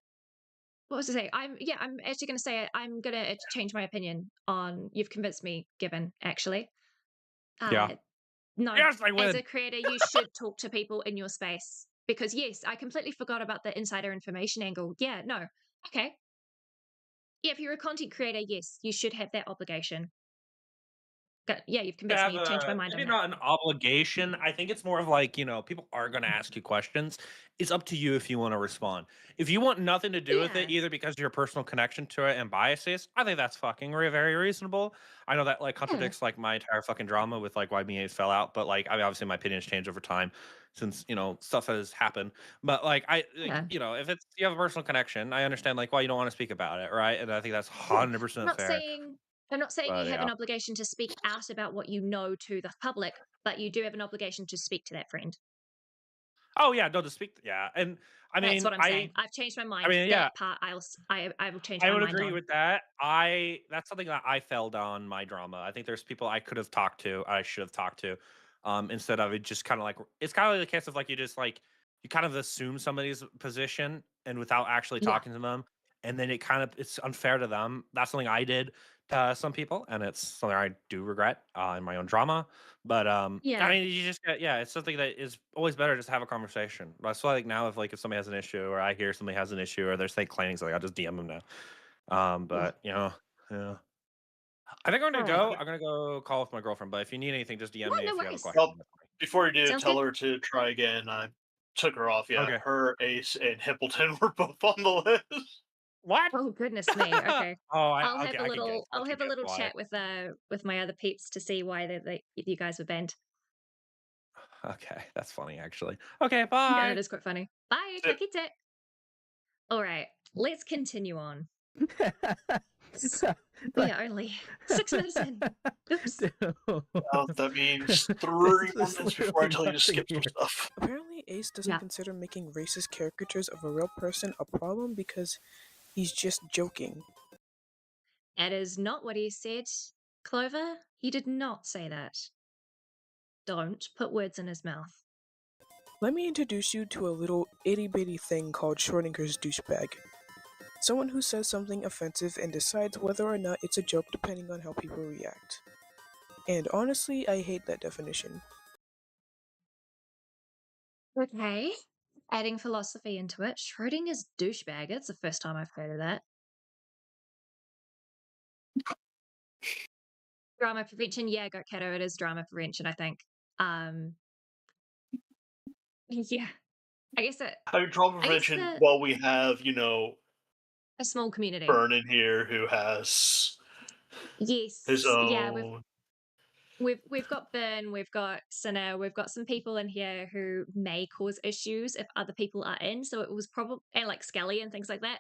what was I say? I'm actually going to say I'm going to change my opinion on. You've convinced me, Gibbon. Actually, Yeah. uh, no, Yes, I as win. a creator, you should talk to people in your space because yes, I completely forgot about the insider information angle. Yeah, no, okay, yeah, if you're a content creator, yes, you should have that obligation. But yeah, you've convinced me. Have You've changed my a mind on maybe that. not an obligation. I think it's more of like, people are gonna ask you questions. It's up to you if you want to respond. If you want nothing to do with it, Yeah, either because of your personal connection to it and biases, I think that's fucking very reasonable. I know that like yeah, contradicts like my entire fucking drama with like why me and Ace fell out, but like I mean obviously my opinions change over time since stuff has happened. But like yeah. if it's you have a personal connection, I understand like why you don't want to speak about it, right? And I think that's Yeah. 100% fair. I'm not saying you But have yeah. an obligation to speak out about what you know to the public, but you do have an obligation to speak to that friend. Oh yeah, no to speak yeah. And I That's mean what I'm saying. I've changed my I mind. mean, yeah, That part I will change I my would mind agree on. with that. That's something that I fell down my drama. I think there's people I could have talked to, I should have talked to, instead of it just kind of like it's kind of the case of like you kind of assume somebody's position and without actually Yeah. talking to them, and then it's unfair to them. That's something I did to some people, and it's something I do regret in my own drama. But I Yeah. mean, yeah, it's something that is always better just to have a conversation. That's why like now if somebody has an issue or I hear somebody has an issue or they're saying claiming something, I'll just DM them now. Yeah. But yeah. I think I'm All gonna right. go. I'm gonna go call with my girlfriend. But if you need anything, just No, DM me no if you have a worries. question. Well, before you do, Sounds tell good. her to try again. I took her off. Yeah, Okay. her, Ace, and Hippleton were both on the list. What? Oh goodness me. Okay. Oh, I'll I can guess. I I'll can have a guess little why. chat with my other peeps to see why you guys were banned. Okay, that's funny actually. Okay, Yeah, it bye. is quite funny. Bye, That's take it. All right, let's continue on. We are only 6 minutes in. Oops. Dude. Well, that means 3 more There's minutes before I literally tell you to nothing skip some here. stuff. Apparently, Ace doesn't Yeah. consider making racist caricatures of a real person a problem because he's just joking. That is not what he said, Clover. He did not say that. Don't put words in his mouth. Let me introduce you to a little itty bitty thing called Schrodinger's douchebag. Someone who says something offensive and decides whether or not it's a joke depending on how people react. And honestly, I hate that definition. Okay. Adding philosophy into it. Schrodinger's douchebag. It's the first time I've heard of that. Drama prevention. Yeah, Goat Cato, it is drama prevention, I think. Yeah. I guess it, I mean, trauma I guess prevention, while we have, a small community. Burn in here who has his Yes. Yeah, own. we've got Burn, we've got Sinner, we've got some people in here who may cause issues if other people are in. So it was probably and like Skelly and things like that.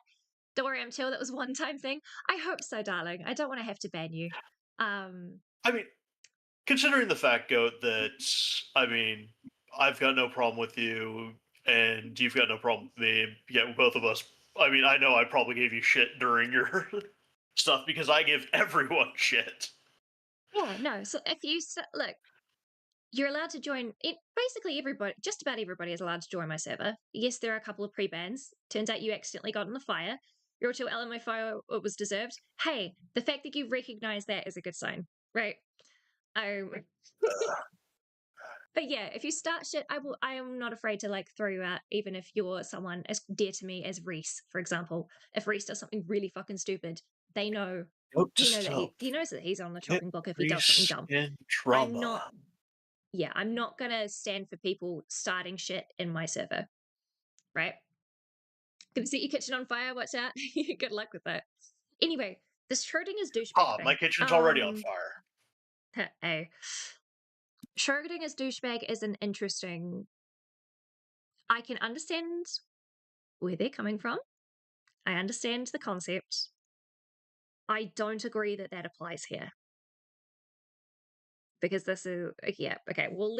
Don't worry, I'm chill. That was a one-time thing. I hope so, darling. I don't want to have to ban you. I mean, considering the fact, Goat, that, I mean, I've got no problem with you, and you've got no problem with me, yet both of us, I mean, I know I probably gave you shit during your stuff because I give everyone shit. Yeah, no. So if you look, you're allowed to join it. Basically, everybody, just about everybody, is allowed to join my server. Yes, there are a couple of pre-bans. Turns out you accidentally got in the fire. You're to LMFO, it was deserved. Hey, the fact that you recognize that is a good sign, right? But yeah, if you start shit, I am not afraid to like throw you out, even if you're someone as dear to me as Reese, for example. If Reese does something really fucking stupid, they know Note to he self: knows that he's on the get chopping block if he does something Reese dumb. in I'm not trouble. I'm not gonna stand for people starting shit in my server. Right? Gonna set your kitchen on fire, watch out. Good luck with that. Anyway, this Schrodinger's douchebag My thing. kitchen's already on fire. Hey. Schrodinger's douchebag is an interesting. I can understand where they're coming from. I understand the concept. I don't agree that that applies here. Because this is, yeah, okay, well,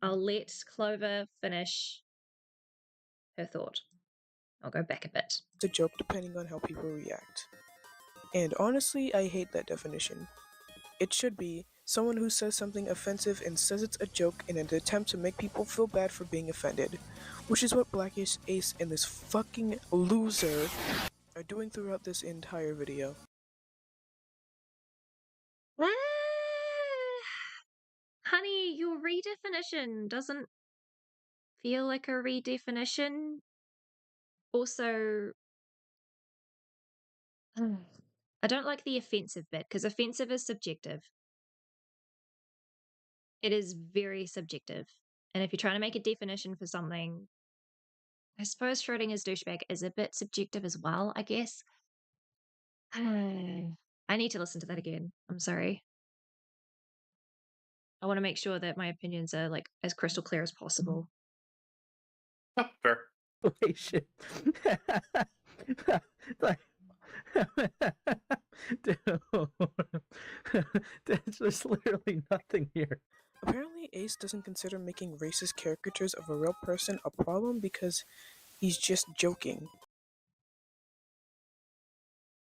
I'll let Clover finish her thought. I'll go back a bit. It's a joke depending on how people react. And honestly, I hate that definition. It should be someone who says something offensive and says it's a joke in an attempt to make people feel bad for being offended, which is what Blackish, Ace, and this fucking loser are doing throughout this entire video. Honey, your redefinition doesn't feel like a redefinition. Also, I don't like the offensive bit, because offensive is subjective. It is very subjective. And if you're trying to make a definition for something, I suppose Schrodinger's douchebag is a bit subjective as well, I guess. I need to listen to that again. I'm sorry. I want to make sure that my opinions are like as crystal clear as possible. Oh, fair. Holy shit. Like, dude, there's just literally nothing here. Apparently, Ace doesn't consider making racist caricatures of a real person a problem because he's just joking.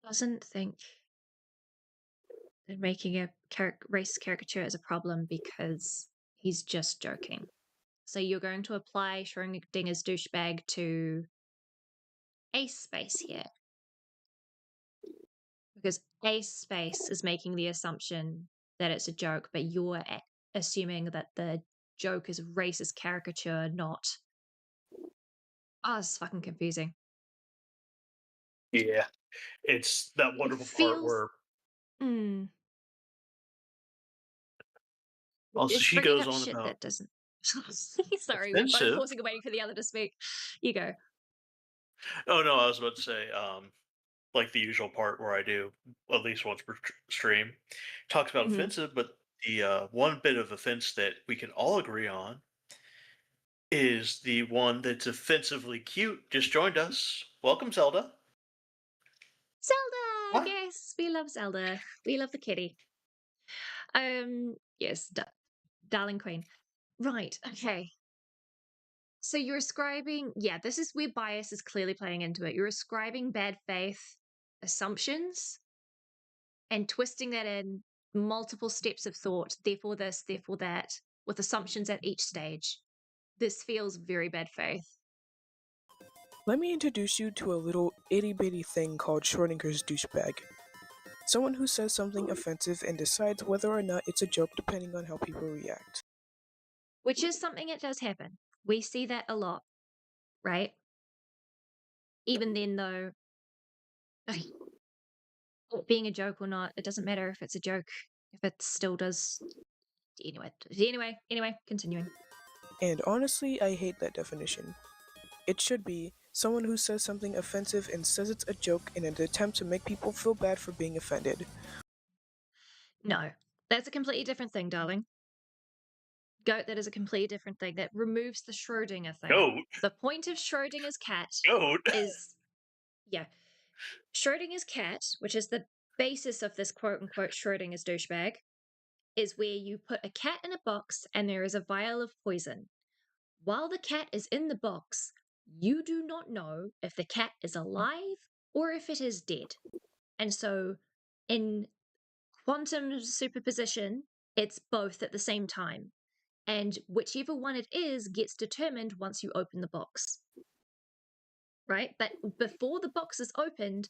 Doesn't think that making a race caricature is a problem because he's just joking. So you're going to apply Schrodinger's douchebag to Ace space here. Because Ace space is making the assumption that it's a joke, but you're assuming that the joke is racist caricature, not. Oh, it's fucking confusing. Yeah. It's that wonderful part where also it's she bringing goes up on shit about that doesn't. Sorry, I'm offensive. pausing and waiting for the other to speak. You go. Oh no, I was about to say, like the usual part where I do at least once per stream, talks about offensive, but the one bit of offense that we can all agree on is the one that's offensively cute. Just joined us. Welcome, Zelda. Zelda! Hi. Yes, we love Zelda. We love the kitty. Yes, darling queen. Right, okay. So you're ascribing, this is where bias is clearly playing into it. You're ascribing bad faith assumptions and twisting that in multiple steps of thought, therefore this, therefore that, with assumptions at each stage. This feels very bad faith. Let me introduce you to a little itty-bitty thing called Schrodinger's douchebag. Someone who says something offensive and decides whether or not it's a joke depending on how people react. Which is something that does happen. We see that a lot, right? Even then, though, being a joke or not, it doesn't matter if it's a joke, if it still does. Anyway, continuing. And honestly, I hate that definition. It should be someone who says something offensive and says it's a joke in an attempt to make people feel bad for being offended. No, that's a completely different thing, darling. Goat, that is a completely different thing. That removes the Schrodinger thing. Goat. The point of Schrodinger's cat Goat. is, Schrodinger's cat, which is the basis of this quote-unquote Schrodinger's douchebag, is where you put a cat in a box and there is a vial of poison. While the cat is in the box, you do not know if the cat is alive or if it is dead. And so in quantum superposition, it's both at the same time. And whichever one it is gets determined once you open the box. Right? But before the box is opened,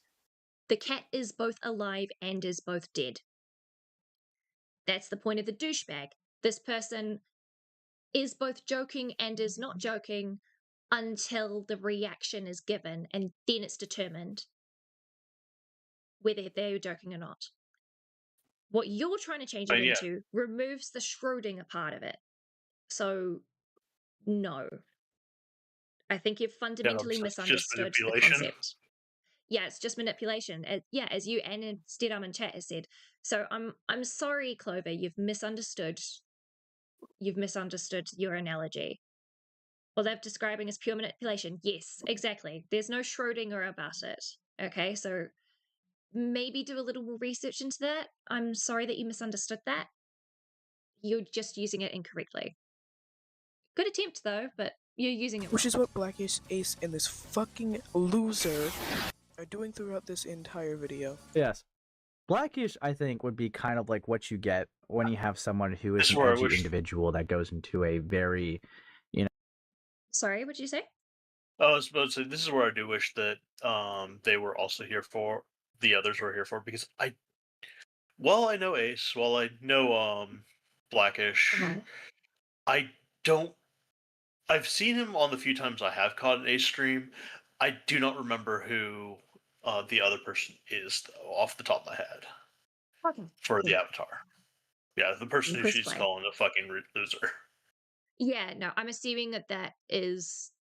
the cat is both alive and is both dead. That's the point of the douchebag. This person is both joking and is not joking until the reaction is given, and then it's determined whether they're joking or not. What you're trying to change it yeah. into removes the Schrodinger part of it. So, no. I think you've fundamentally It's just misunderstood the manipulation. concept. Yeah, it's just manipulation. Yeah, as you and instead I'm in chat has said. So I'm sorry, Clover, you've misunderstood your analogy. Well, they're describing as pure manipulation. Yes, exactly. There's no Schrodinger about it. Okay, so maybe do a little more research into that. I'm sorry that you misunderstood that. You're just using it incorrectly. Good attempt, though, but you're using it wrong. Which is what Blackish, Ace, and this fucking loser are doing throughout this entire video. Yes. Blackish, I think, would be kind of like what you get when you have someone who is This is an where I edgy wish- individual that goes into a very, Sorry, what'd you say? I was supposed to say, this is where I do wish that they were also here for, the others were here for, because I know Ace, while I know Blackish, I don't. I've seen him on the few times I have caught an Ace stream. I do not remember who the other person is, though, off the top of my head. Okay. For the avatar. Yeah, the person who Press she's play. calling a fucking loser. Yeah, no, I'm assuming that is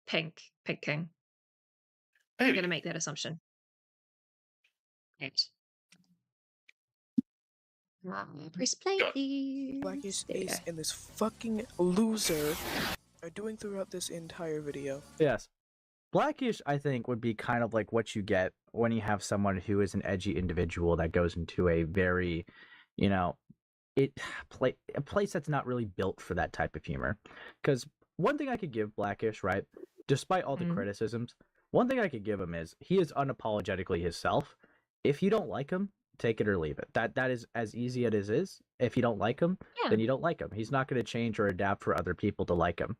Pink King. I'm Maybe. gonna make that assumption. Right. Press play, Go. please. Blackish, There we Ace, go. and this fucking loser are doing throughout this entire video. yes. Blackish, I think, would be kind of like what you get when you have someone who is an edgy individual that goes into a very, a place that's not really built for that type of humor. Because one thing I could give Blackish, right, despite all the criticisms, one thing I could give him is he is unapologetically himself. If you don't like him, take it or leave it. That is as easy as it is. If you don't like him, then you don't like him. He's not going to change or adapt for other people to like him.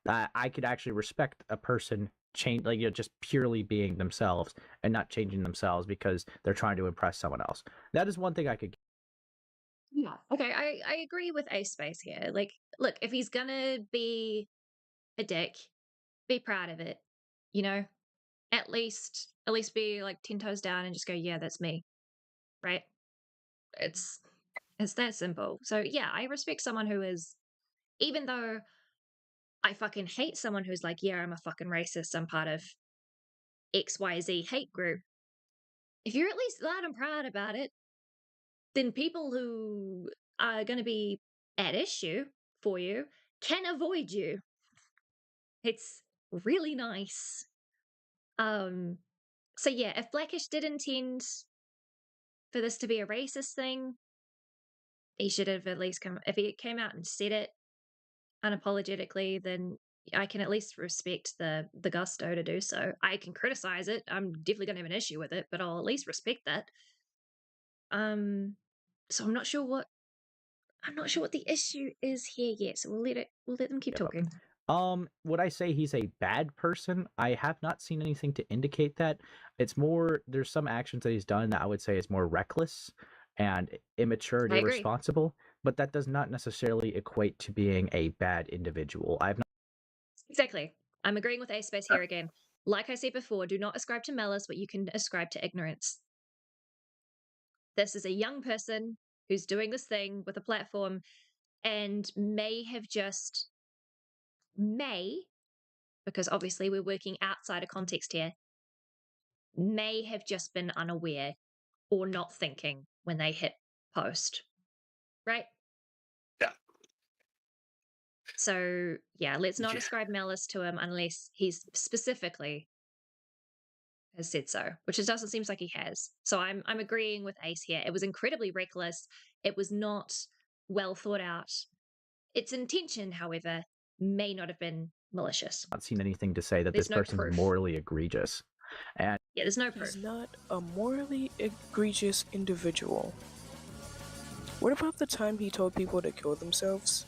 I could actually respect a person just purely being themselves and not changing themselves because they're trying to impress someone else. That is one thing I could. Yeah. Okay, I agree with Ace Space here. Like, look, if he's gonna be a dick, be proud of it. You know, at least be like 10 toes down and just go, yeah, that's me. Right? It's that simple. So yeah, I respect someone who is, even though I fucking hate someone who's like, yeah, I'm a fucking racist, I'm part of XYZ hate group. If you're at least loud and proud about it, then people who are going to be at issue for you can avoid you. It's really nice. So yeah, if Blackish did intend for this to be a racist thing, he should have at least if he came out and said it unapologetically, then I can at least respect the gusto to do so. I can criticize it. I'm definitely gonna have an issue with it, but I'll at least respect that. So I'm not sure what the issue is here yet. So we'll let them keep talking. Would I say he's a bad person? I have not seen anything to indicate that. It's more, there's some actions that he's done that I would say is more reckless and immature and I agree. irresponsible, but that does not necessarily equate to being a bad individual. I've not. Exactly. I'm agreeing with Ace Space here again. Like I said before, do not ascribe to malice what you can ascribe to ignorance. This is a young person who's doing this thing with a platform and may, because obviously we're working outside of context here, may have just been unaware or not thinking when they hit post. Right? Yeah. So, yeah, let's not ascribe malice to him unless he's specifically has said so, which it doesn't seem like he has. So I'm agreeing with Ace here. It was incredibly reckless. It was not well thought out. Its intention, however, may not have been malicious. Not seen anything to say that There's this no person's proof. morally egregious. And yeah, there's no proof. He's not a morally egregious individual. What about the time he told people to kill themselves?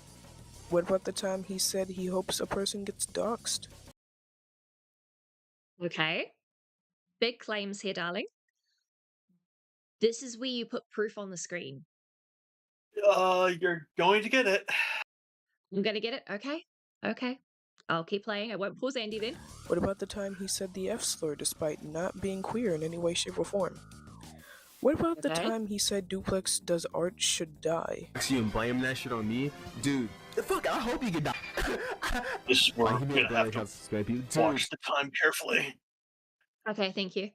What about the time he said he hopes a person gets doxxed? Okay. Big claims here, darling. This is where you put proof on the screen. You're going to get it. I'm gonna get it. Okay. Okay. I'll keep playing. I won't pause Andy then. What about the time he said the F slur despite not being queer in any way, shape, or form? What about the Okay. time he said Duplex does art should die? You and blame that shit on me, dude. Fuck, I hope you can die. This is where Like, we're he made gonna a have brother to dude. watch the time carefully. Okay, thank you.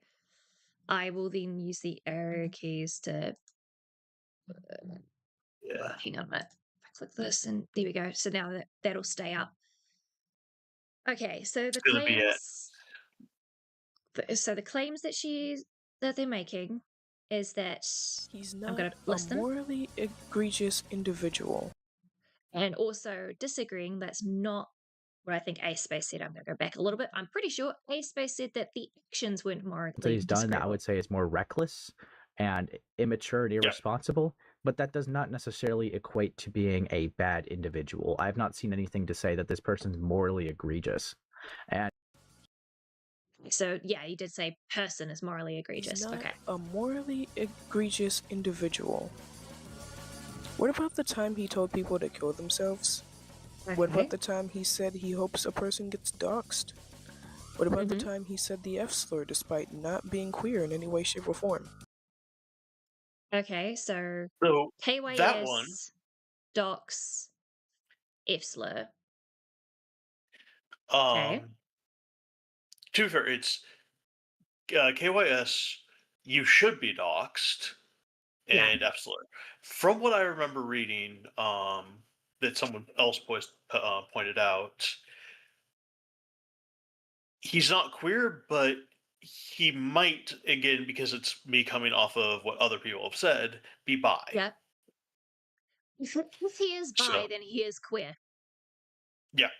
I will then use the arrow keys to. Yeah. Hang on a minute. If I click this, and there we go. So now that'll stay up. Okay, so the It's gonna be it. claims. So the claims that they're making is that He's I'm not going to a list them, morally egregious individual. and also disagreeing that's not what I think A Space said. I'm going to go back a little bit. I'm pretty sure A Space said that the actions weren't That morally he's done, I disagreeable. would say, is more reckless and immature and irresponsible, but that does not necessarily equate to being a bad individual. I have not seen anything to say that this person's morally egregious. And So yeah, you did say person is morally egregious. He's not Okay. a morally egregious individual. What about the time he told people to kill themselves? What Okay. about the time he said he hopes a person gets doxxed? What about the Mhm. time he said the F slur despite not being queer in any way, shape, or form? Okay, so So that one, KYS, docs, F slur. Okay. to be fair, it's KYS. You should be doxxed, Yeah. and Epsilon. From what I remember reading, that someone else pointed out, he's not queer, but he might, again, because it's me coming off of what other people have said, be bi. Yeah. If he is bi, So then he is queer. yeah,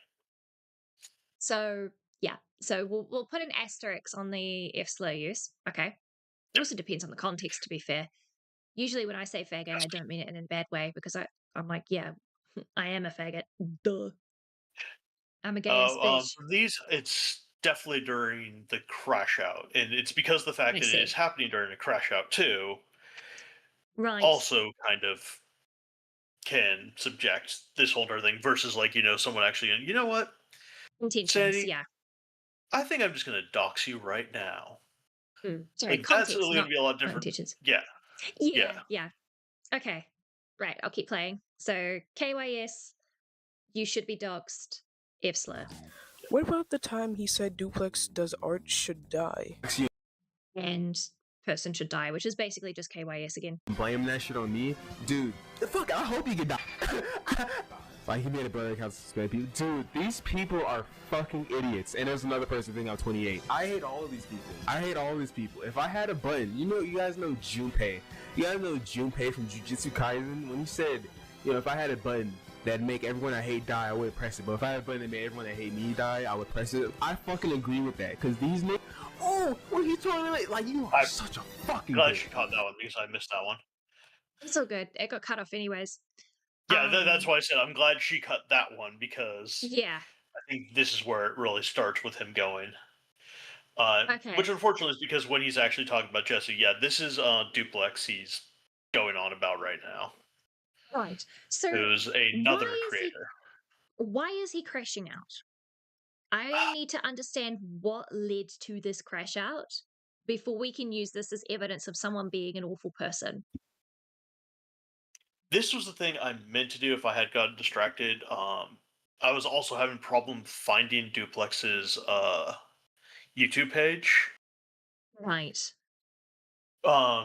So yeah. So we'll put an asterisk on the F slur use. Okay. It yeah. also depends on the context, to be fair. Usually when I say faggot, I don't mean it in a bad way because I'm like, yeah, I am a faggot. Duh. I'm a gay ass bitch. For these, it's definitely during the crash out, and it's because the fact I that it is see. happening during a crash out too, Right. also kind of can subject this whole entire thing versus like someone actually going, you know what, Intentions, Sandy, yeah. I think I'm just going to dox you right now. Sorry, Like that's context, really going to be a lot not different. intentions. Yeah, yeah. Yeah. Okay. Right, I'll keep playing. So KYS, you should be doxxed. F slur. What about the time he said Duplex does art should die? And person should die, which is basically just KYS again. Blame that shit on me, dude. Fuck, I hope you can die. Like, he made a brother dude. These people are fucking idiots. And there's another person thinking I'm 28. I hate all of these people. If I had a button, you guys know Junpei. You guys know Junpei from Jujutsu Kaisen. When he said, if I had a button that'd make everyone I hate die, I would press it. But if I had a button that made everyone that hate me die, I would press it. I fucking agree with that. Because these niggas, what are you talking about? Like, you are I'm such a fucking glad bitch. she caught that one because I missed that one. It's all good. It got cut off anyways. Yeah, that's why I said I'm glad she cut that one because Yeah. I think this is where it really starts with him going. Okay. Which unfortunately is because when he's actually talking about Jesse, yeah, this is Duplex he's going on about right now. Right. So Who's another creator. why is he crashing out? I need to understand what led to this crash out before we can use this as evidence of someone being an awful person. This was the thing I meant to do if I had gotten distracted. I was also having problem finding Duplex's YouTube page. Right.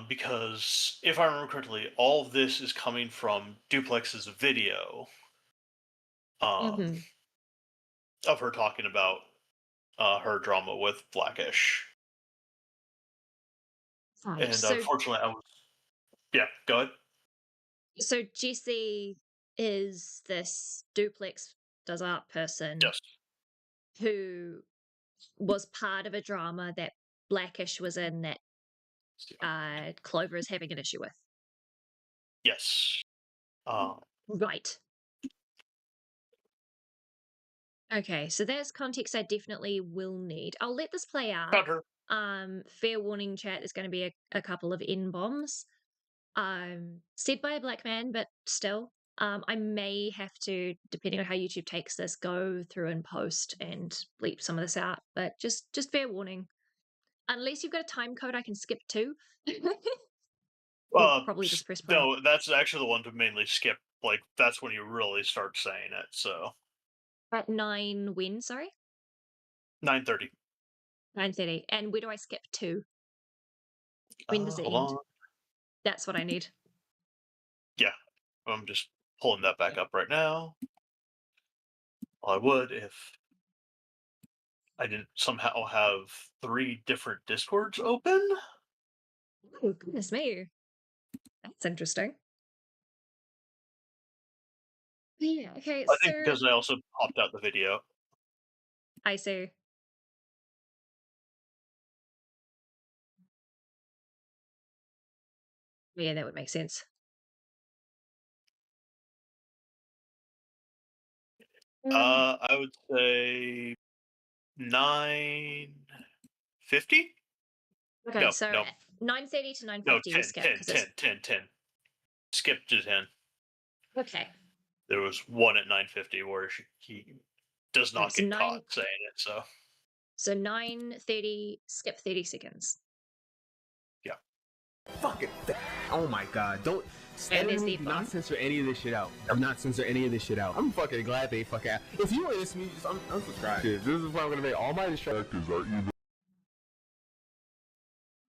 Because if I remember correctly, all of this is coming from Duplex's video Mhm. of her talking about her drama with Blackish. Right. And unfortunately, yeah, go ahead. So Jesse is this duplex does art person Yes. who was part of a drama that Blackish was in that Clover is having an issue with. Yes. Right. Okay, so that's context I definitely will need. I'll let this play out. Got her. Fair warning, chat, there's going to be a couple of N-bombs. said by a black man, but still. I may have to, depending on how YouTube takes this, go through and post and bleep some of this out. But just fair warning. Unless you've got a time code, I can skip to. Or probably just press play. No, that's actually the one to mainly skip. Like, that's when you really start saying it, so. At 9 when, sorry? 9:30. 9:30. And where do I skip to? When does it Hold end? on. That's what I need. Yeah, I'm just pulling that back up right now. Well, I would if I didn't somehow have 3 different Discords open. Oh, goodness me. That's interesting. Yeah, okay, I think because I also popped out the video. I see. Yeah, that would make sense. I would say 9:50. Okay, No, so no, 9:30 to no, 9:50 we 10, skip 10, because 10, it's 10, 10. Skip to 10. okay. There was one at 9:50 where he does not Right, so get caught saying it. So 9:30, skip 30 seconds. yeah. Fucking. Oh my god! Don't. And there's Editing, the do not phone. censor any of this shit out. I'm not censor any of this shit out. I'm fucking glad they fucking. If you want to listen to me, just unsubscribe. This is why I'm gonna make all my distractions are evil.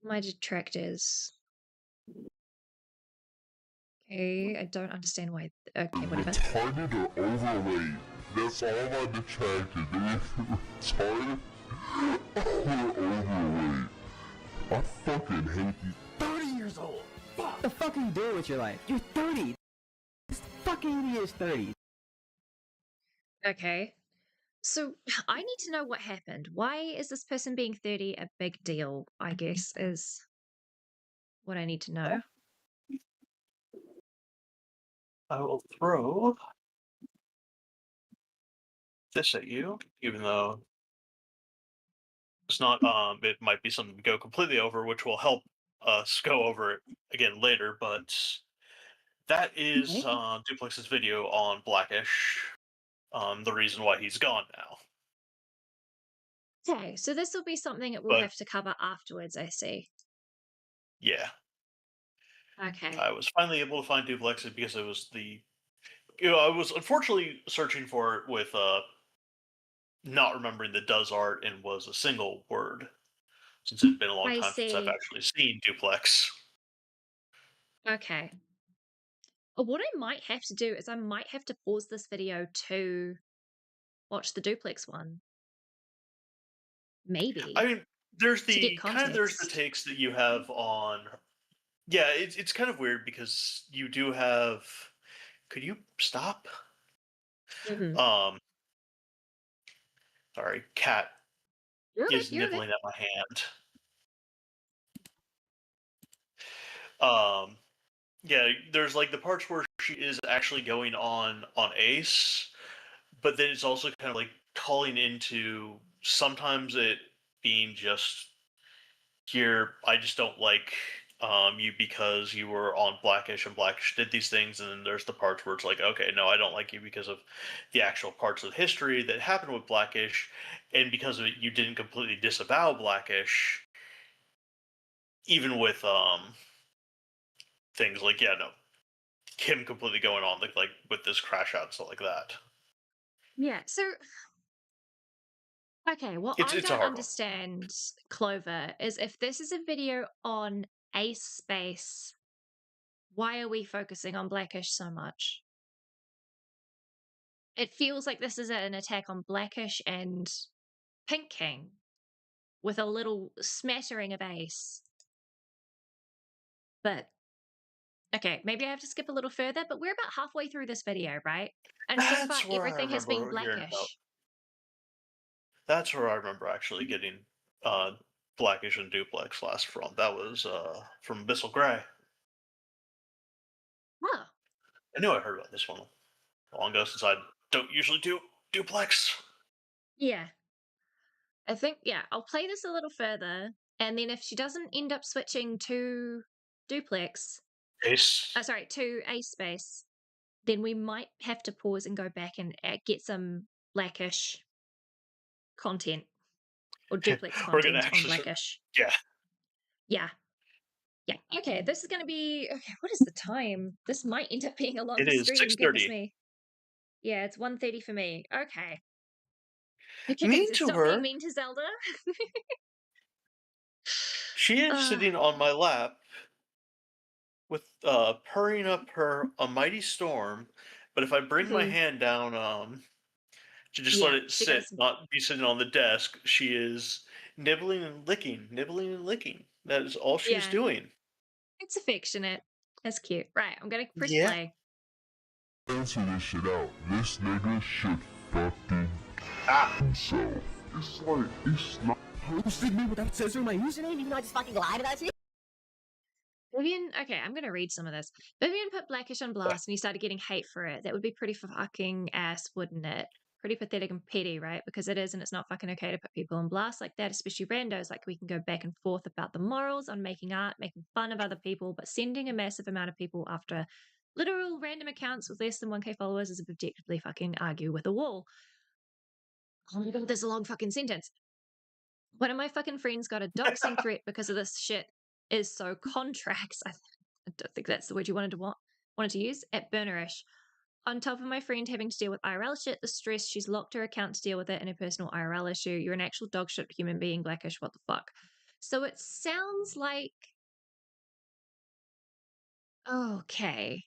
My detractors. Okay, I don't understand why. Okay, whatever. Retarded or overweight. That's all my detracted. Retarded or overweight. I fucking hate these. 30 years old. What the fuck are you doing with your life? You're 30. This fucking idiot is 30. Okay. So I need to know what happened. Why is this person being 30 a big deal? I guess is what I need to know. I will throw this at you, even though it's not. It might be something to go completely over, which will help us go over it again later. But that is Duplex's video on Blackish. The reason why he's gone now. Okay, so this will be something that we'll But have to cover afterwards, I see. yeah, Okay. I was finally able to find Duplexes because it was the. I was unfortunately searching for it with not remembering the does art and was a single word, since it's been a long I time since I've see. actually seen Duplex. Okay. What I might have to do is I might have to pause this video to watch the duplex one. Maybe. I mean, there's To get there's the context. takes that you have on. Yeah, it's kind of weird because you do have. Could you stop? Mhm. Sorry, cat You're okay, is you're okay. nibbling at my hand. Yeah, there's like the parts where she is actually going on Ace, but then it's also kind of like calling into sometimes it being just here. I just don't like you because you were on Blackish and Blackish did these things, and then there's the parts where it's like, okay, no, I don't like you because of the actual parts of history that happened with Blackish, and because of it, you didn't completely disavow Blackish, even with things like him completely going on like with this crash out and stuff like that. Yeah, so okay, what I It's a don't hard one. understand, Clover, is if this is a video on Ace Space, why are we focusing on Blackish so much? It feels like this is an attack on Blackish and Pink King with a little smattering of Ace. But okay, maybe I have to skip a little further, but we're about halfway through this video, right? And so far That's where I everything has been remember hearing about. Blackish. That's where I remember actually getting Blackish and Duplex last from. That was from Abyssal Gray. Huh. I knew I heard about this one long ago since I don't usually do Duplex. Yeah. I think, yeah, I'll play this a little further, and then if she doesn't end up switching to Duplex, Ace. Sorry, to a space, then we might have to pause and go back and get some Blackish content or duplex We're gonna content on actually. Blackish. Yeah. Yeah. Yeah. Okay, this is going to be. Okay, what is the time? This might end up being a longer It is stream. Goodness 6:30. me. Yeah, it's 1:30 for me. Okay. Okay, Mean so to stop being her, mean to Zelda. she is sitting on my lap with purring up her a mighty storm. But if I bring my Mhm. hand down, to just let Yeah, it she sit, goes. not be sitting on the desk, she is nibbling and licking, nibbling and licking. That is all she's Yeah, doing. it's affectionate. That's cute. Right, I'm gonna press Yeah. play. Answer this shit out. This nigga should fucking himself. It's like, it's not. Hosted me without censoring my username, even though I just fucking lied about it. Vivian, okay, I'm gonna read some of this. Vivian put Blackish on blast and he started getting hate for it. That would be pretty fucking ass, wouldn't it? Pretty pathetic and petty, right? Because it is, and it's not fucking okay to put people on blast like that, especially randos. Like, we can go back and forth about the morals on making art, making fun of other people, but sending a massive amount of people after literal random accounts with less than 1k followers is objectively fucking argue with a wall. Oh my god, there's a long fucking sentence. One of my fucking friends got a doxing threat because of this shit. Is so contracts. I don't think that's the word you wanted to use at Burnerish. On top of my friend having to deal with IRL shit, the stress, she's locked her account to deal with it and her personal IRL issue. You're an actual dog shit human being, Blackish. What the fuck? So it sounds like. Okay.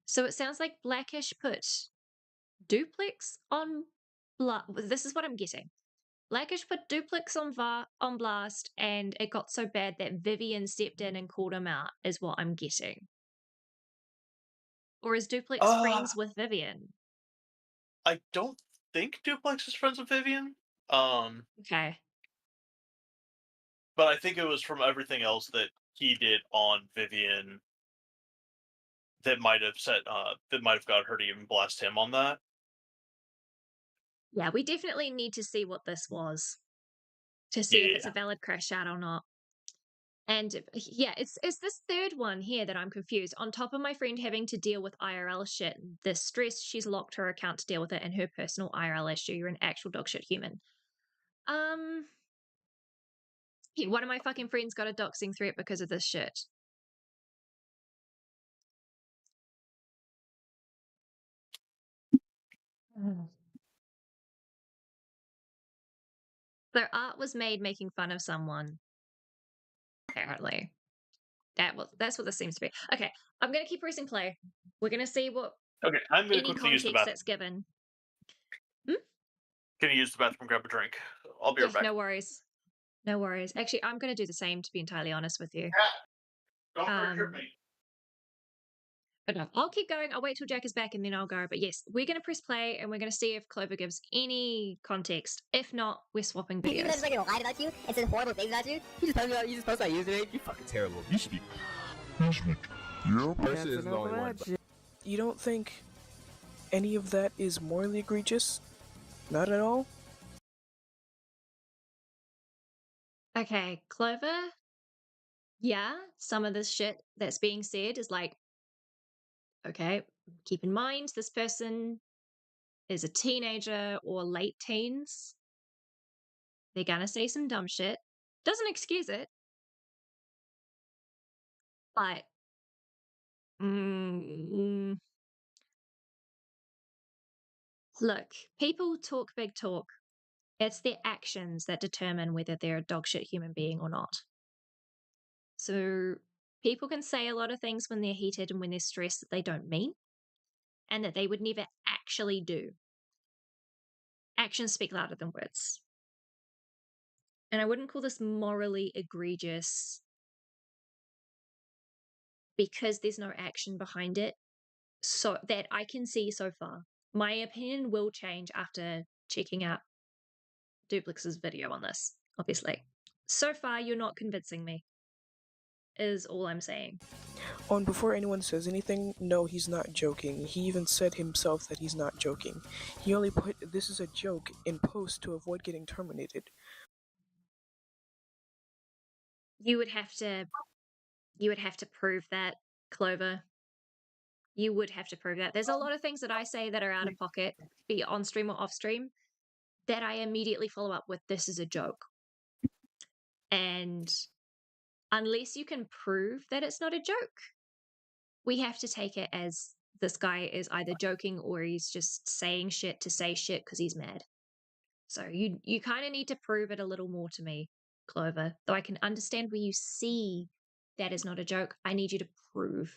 So it sounds like Blackish put duplex on. This is what I'm getting. Blackish put duplex on blast, and it got so bad that Vivian stepped in and called him out, is what I'm getting. Or is Duplex friends with Vivian? I don't think Duplex is friends with Vivian. Okay. But I think it was from everything else that he did on Vivian that might have got her to even blast him on that. Yeah, we definitely need to see what this was to see if it's a valid crash out or not. And yeah, it's this third one here that I'm confused. On top of my friend having to deal with IRL shit, the stress, she's locked her account to deal with it, and her personal IRL issue. You're an actual dog shit human. Yeah, one of my fucking friends got a doxing threat because of this shit. Their art was made making fun of someone. Apparently. That's what this seems to be. Okay, I'm gonna keep pressing play. We're gonna see what Okay, I'm gonna any quickly use the context bathroom. that's given. Gonna use the bathroom, grab a drink. I'll be Yeah, right back. no worries. No worries. Actually, I'm gonna do the same, to be entirely honest with you. Don't hurt me. But no, I'll keep going. I'll wait till Jack is back and then I'll go. But yes, we're gonna press play and we're gonna see if Clover gives any context. If not, we're swapping Even though videos. it's like lied about you and said horrible things about you, you just post my username. You're fucking terrible. You should be. Yeah, Person is the only one. You don't think any of that is morally egregious? Not at all? Okay, Clover. Yeah, some of this shit that's being said is like, okay, keep in mind this person is a teenager or late teens. They're gonna say some dumb shit. Doesn't excuse it. But look, people talk big talk. It's their actions that determine whether they're a dogshit human being or not. So people can say a lot of things when they're heated and when they're stressed that they don't mean and that they would never actually do. Actions speak louder than words. And I wouldn't call this morally egregious because there's no action behind it, so that I can see so far. My opinion will change after checking out Duplex's video on this, obviously. So far, you're not convincing me, is all I'm saying. Before anyone says anything, no, he's not joking. He even said himself that he's not joking. He only put "this is a joke" in post to avoid getting terminated. You would have to You would have to prove that, Clover. You would have to prove that. There's a lot of things that I say that are out of pocket, be it on stream or off stream, that I immediately follow up with, this is a joke. And unless you can prove that it's not a joke, we have to take it as this guy is either joking or he's just saying shit to say shit because he's mad. So you kind of need to prove it a little more to me, Clover. Though I can understand where you see that is not a joke, I need you to prove.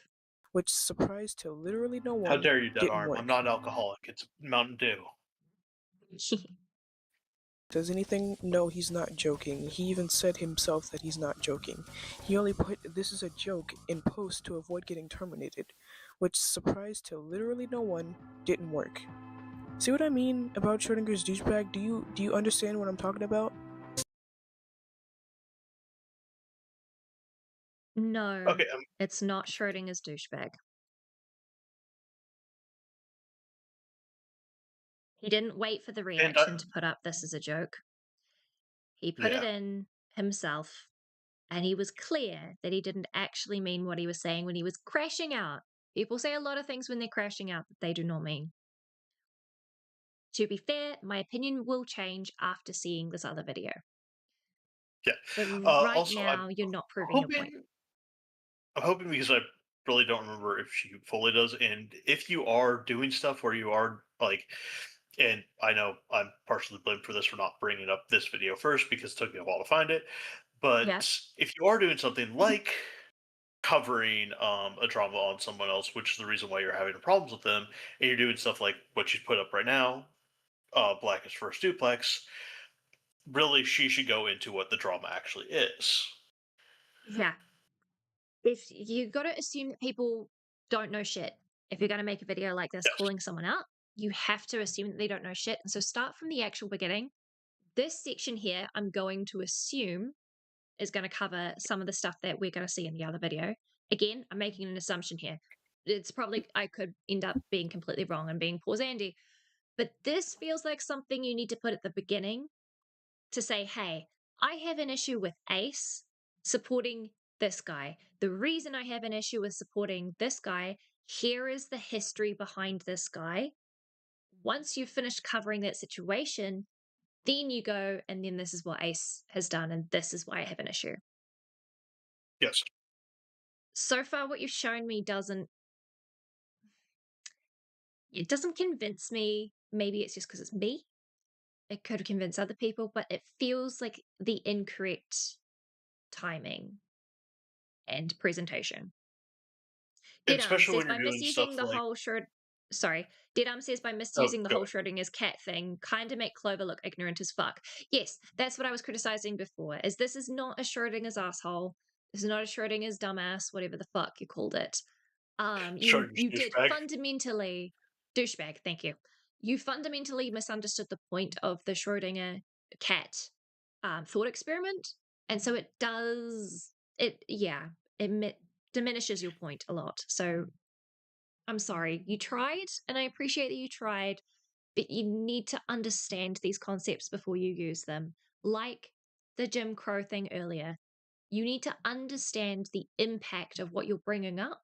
Which, surprise to literally no one, How dare you, Dead didn't Arm? work. I'm not an alcoholic. It's Mountain Dew. Does anything? No, he's not joking. He even said himself that he's not joking. He only put "this is a joke" in post to avoid getting terminated, which, surprise to literally no one, didn't work. See what I mean about Schrodinger's douchebag? Do you understand what I'm talking about? No, Okay, it's not Schrodinger's douchebag. He didn't wait for the reaction to put up "this is a joke." He put it in himself, and he was clear that he didn't actually mean what he was saying when he was crashing out. People say a lot of things when they're crashing out that they do not mean. To be fair, my opinion will change after seeing this other video. Yeah. But right Also, now, you're not proving your point. I'm hoping, because I really don't remember if she fully does, and if you are doing stuff where you are like, and I know I'm partially blamed for this for not bringing up this video first because it took me a while to find it, but if you are doing something like covering a drama on someone else, which is the reason why you're having problems with them, and you're doing stuff like what she's put up right now, Blackest First Duplex, really she should go into what the drama actually is. Yeah. If you got to assume that people don't know shit. If you're going to make a video like this calling someone out, you have to assume that they don't know shit. And so start from the actual beginning. This section here, I'm going to assume is going to cover some of the stuff that we're going to see in the other video. Again, I'm making an assumption here. It's probably, I could end up being completely wrong and being poor Zandy. But this feels like something you need to put at the beginning to say, hey, I have an issue with Ace supporting this guy. The reason I have an issue with supporting this guy, here is the history behind this guy. Once you've finished covering that situation, then you go, and then this is what Ace has done, and this is why I have an issue. Yes. So far, what you've shown me doesn't convince me. Maybe it's just because it's me. It could convince other people, but it feels like the incorrect timing and presentation. Especially says when by you're doing misusing stuff the like... whole Sorry. Deadam says by misusing the whole Schrodinger's cat thing, kind of make Clover look ignorant as fuck. Yes, that's what I was criticizing before, is this is not a Schrodinger's asshole. This is not a Schrodinger's dumbass, whatever the fuck you called it. You did fundamentally... Douchebag, thank you. You fundamentally misunderstood the point of the Schrodinger cat thought experiment. And so it does... It diminishes your point a lot. So I'm sorry. You tried, and I appreciate that you tried, but you need to understand these concepts before you use them. Like the Jim Crow thing earlier. You need to understand the impact of what you're bringing up.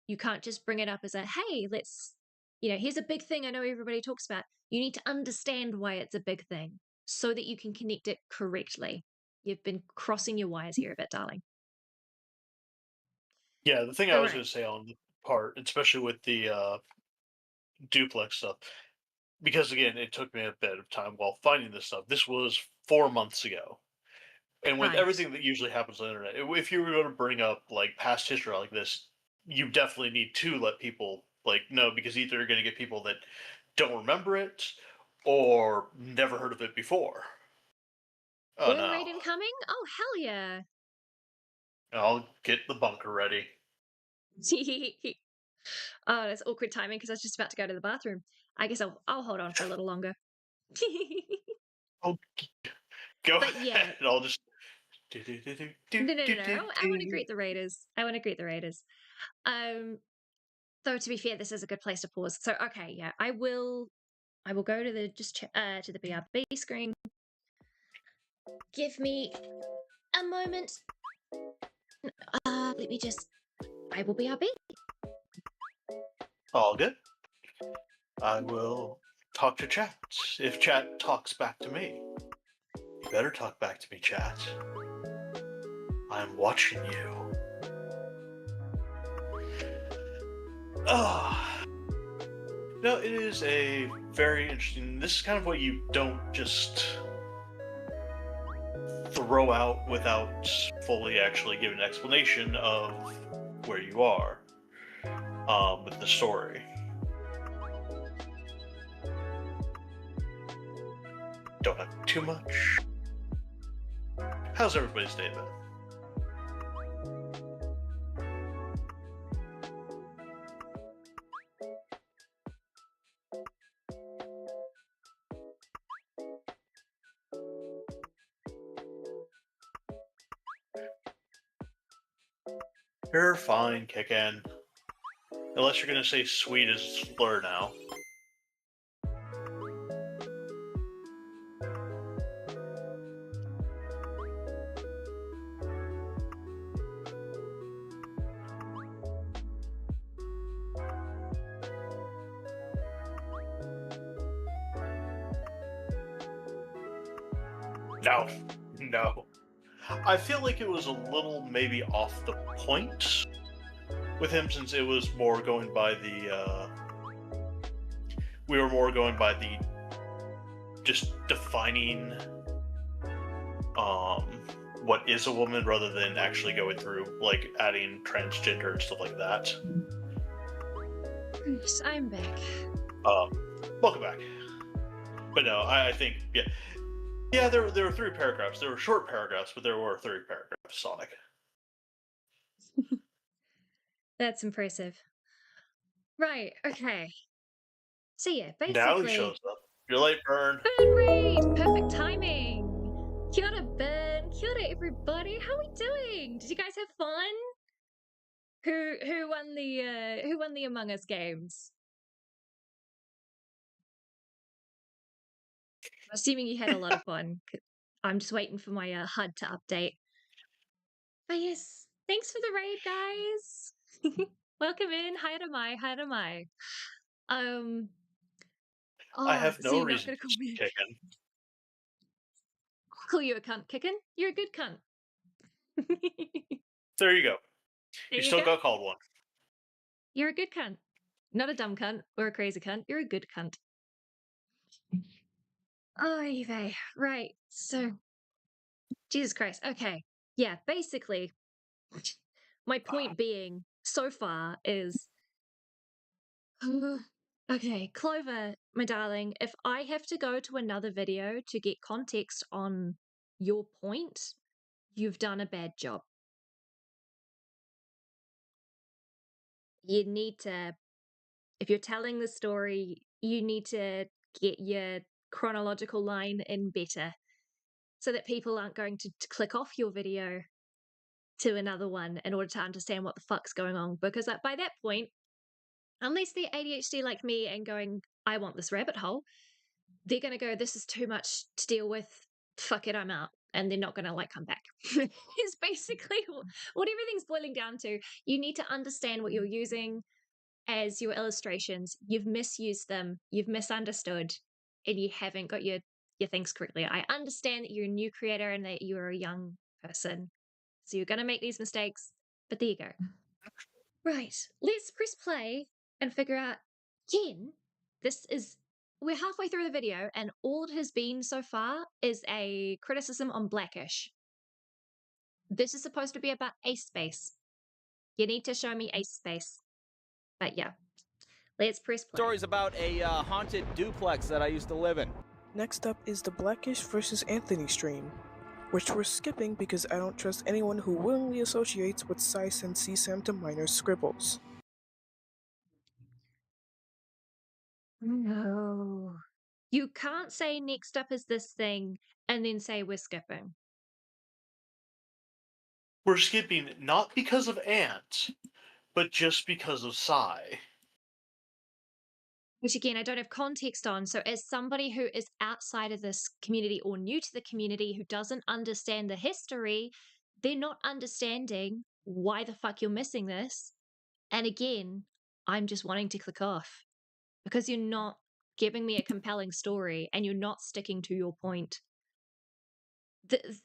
You can't just bring it up as a, hey, let's, here's a big thing I know everybody talks about. You need to understand why it's a big thing so that you can connect it correctly. You've been crossing your wires here a bit, darling. Yeah, the thing I was going to say on the part, especially with the duplex stuff, because again, it took me a bit of time while finding this stuff. This was 4 months ago. And with everything that usually happens on the internet, if you were going to bring up like past history like this, you definitely need to let people know, because either you're going to get people that don't remember it or never heard of it before. Oh no. Raid incoming? Oh, hell yeah. I'll get the bunker ready. Oh, that's awkward timing because I was just about to go to the bathroom. I guess I'll hold on for a little longer. Oh, go but ahead. Yeah. I'll just... No. I want to greet the Raiders. Though to be fair, this is a good place to pause. So okay, yeah, I will go to the to the BRB screen. Give me a moment. Let me just... I will BRB. All good. I will talk to chat. If chat talks back to me, you better talk back to me, chat. I'm watching you. No, it is a very interesting... This is kind of what you don't just throw out without fully actually giving an explanation of where you are with the story. Don't have too much. How's everybody's day been? You're fine, Kickin. Unless you're gonna say sweet as a slur now. No. I feel like it was a little maybe off the point with him, since it was more going by the we were more going by the just defining what is a woman rather than actually going through like adding transgender and stuff like that. Yes, I'm back. Welcome back. But no, I think yeah, there were 3 paragraphs. There were short paragraphs, but there were 3 paragraphs, Sonic. That's impressive. Right, okay. So yeah, basically... Now he shows up. You're late, Burn. Burn raid! Perfect timing! Kia ora, Burn! Kia ora, everybody! How are we doing? Did you guys have fun? Who won the Among Us games? I'm assuming you had a lot of fun. I'm just waiting for my HUD to update. But yes, thanks for the raid, guys. Welcome in. Hi to my. I have so no you're not reason gonna to call me Kickin. call you a cunt, Kickin. You're a good cunt. There you go. There You still go. got called one. You're a good cunt. Not a dumb cunt or a crazy cunt. You're a good cunt. Oh, vey. Right. So, Jesus Christ. Okay. Yeah, basically, my point being so far is... Okay, Clover, my darling, if I have to go to another video to get context on your point, you've done a bad job. You need to, if you're telling the story, you need to get your chronological line in better so that people aren't going to click off your video to another one in order to understand what the fuck's going on. Because by that point, unless they're ADHD like me and going, I want this rabbit hole, they're going to go, this is too much to deal with, fuck it, I'm out. And they're not going to come back. It's basically what everything's boiling down to. You need to understand what you're using as your illustrations. You've misused them, you've misunderstood, and you haven't got your things correctly. I understand that you're a new creator and that you're a young person, so you're going to make these mistakes, but there you go. Right, let's press play and figure out, again, we're halfway through the video and all it has been so far is a criticism on Blackish. This is supposed to be about Ace Space. You need to show me Ace Space. But yeah, let's press play. Stories about a haunted duplex that I used to live in. Next up is the Blackish vs. Anthony stream, which we're skipping because I don't trust anyone who willingly associates with Sice and CSAM to minor scribbles. No. You can't say next up is this thing and then say we're skipping. We're skipping not because of Ant, but just because of Psy. Which again, I don't have context on. So as somebody who is outside of this community or new to the community who doesn't understand the history, they're not understanding why the fuck you're missing this. And again, I'm just wanting to click off because you're not giving me a compelling story and you're not sticking to your point.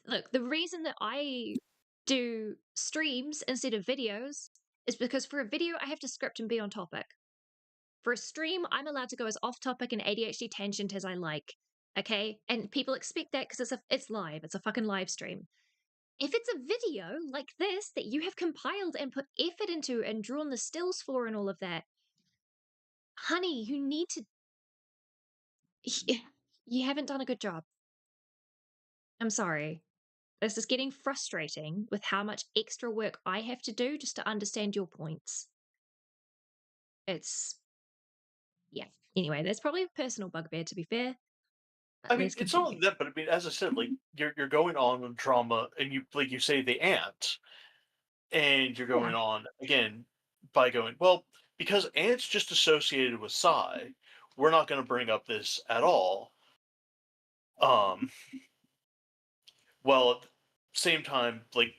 Look, the reason that I do streams instead of videos is because for a video, I have to script and be on topic. For a stream, I'm allowed to go as off topic and ADHD tangent as I like. Okay? And people expect that because it's live. It's a fucking live stream. If it's a video like this that you have compiled and put effort into and drawn the stills for and all of that, honey, you need to. You haven't done a good job. I'm sorry. This is getting frustrating with how much extra work I have to do just to understand your points. It's. Yeah. Anyway, that's probably a personal bugbear, to be fair. I mean, it's not only that, but I mean, as I said, like you're going on with drama, and you say the ant, and you're going on again by going, well, because ant's just associated with Psy, we're not going to bring up this at all. Well, at the same time, like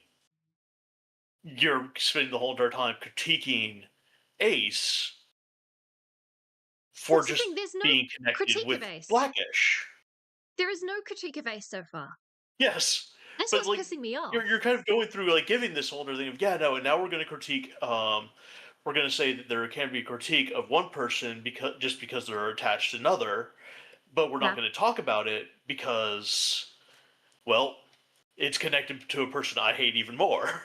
you're spending the whole entire time critiquing Ace for just being connected with Blackish. There is no critique of Ace so far. Yes. That's But what's like, pissing me off. you're kind of going through like giving this whole other thing of and now we're going to critique. We're going to say that there can be a critique of one person because they're attached to another, but we're not going to talk about it because, well, it's connected to a person I hate even more.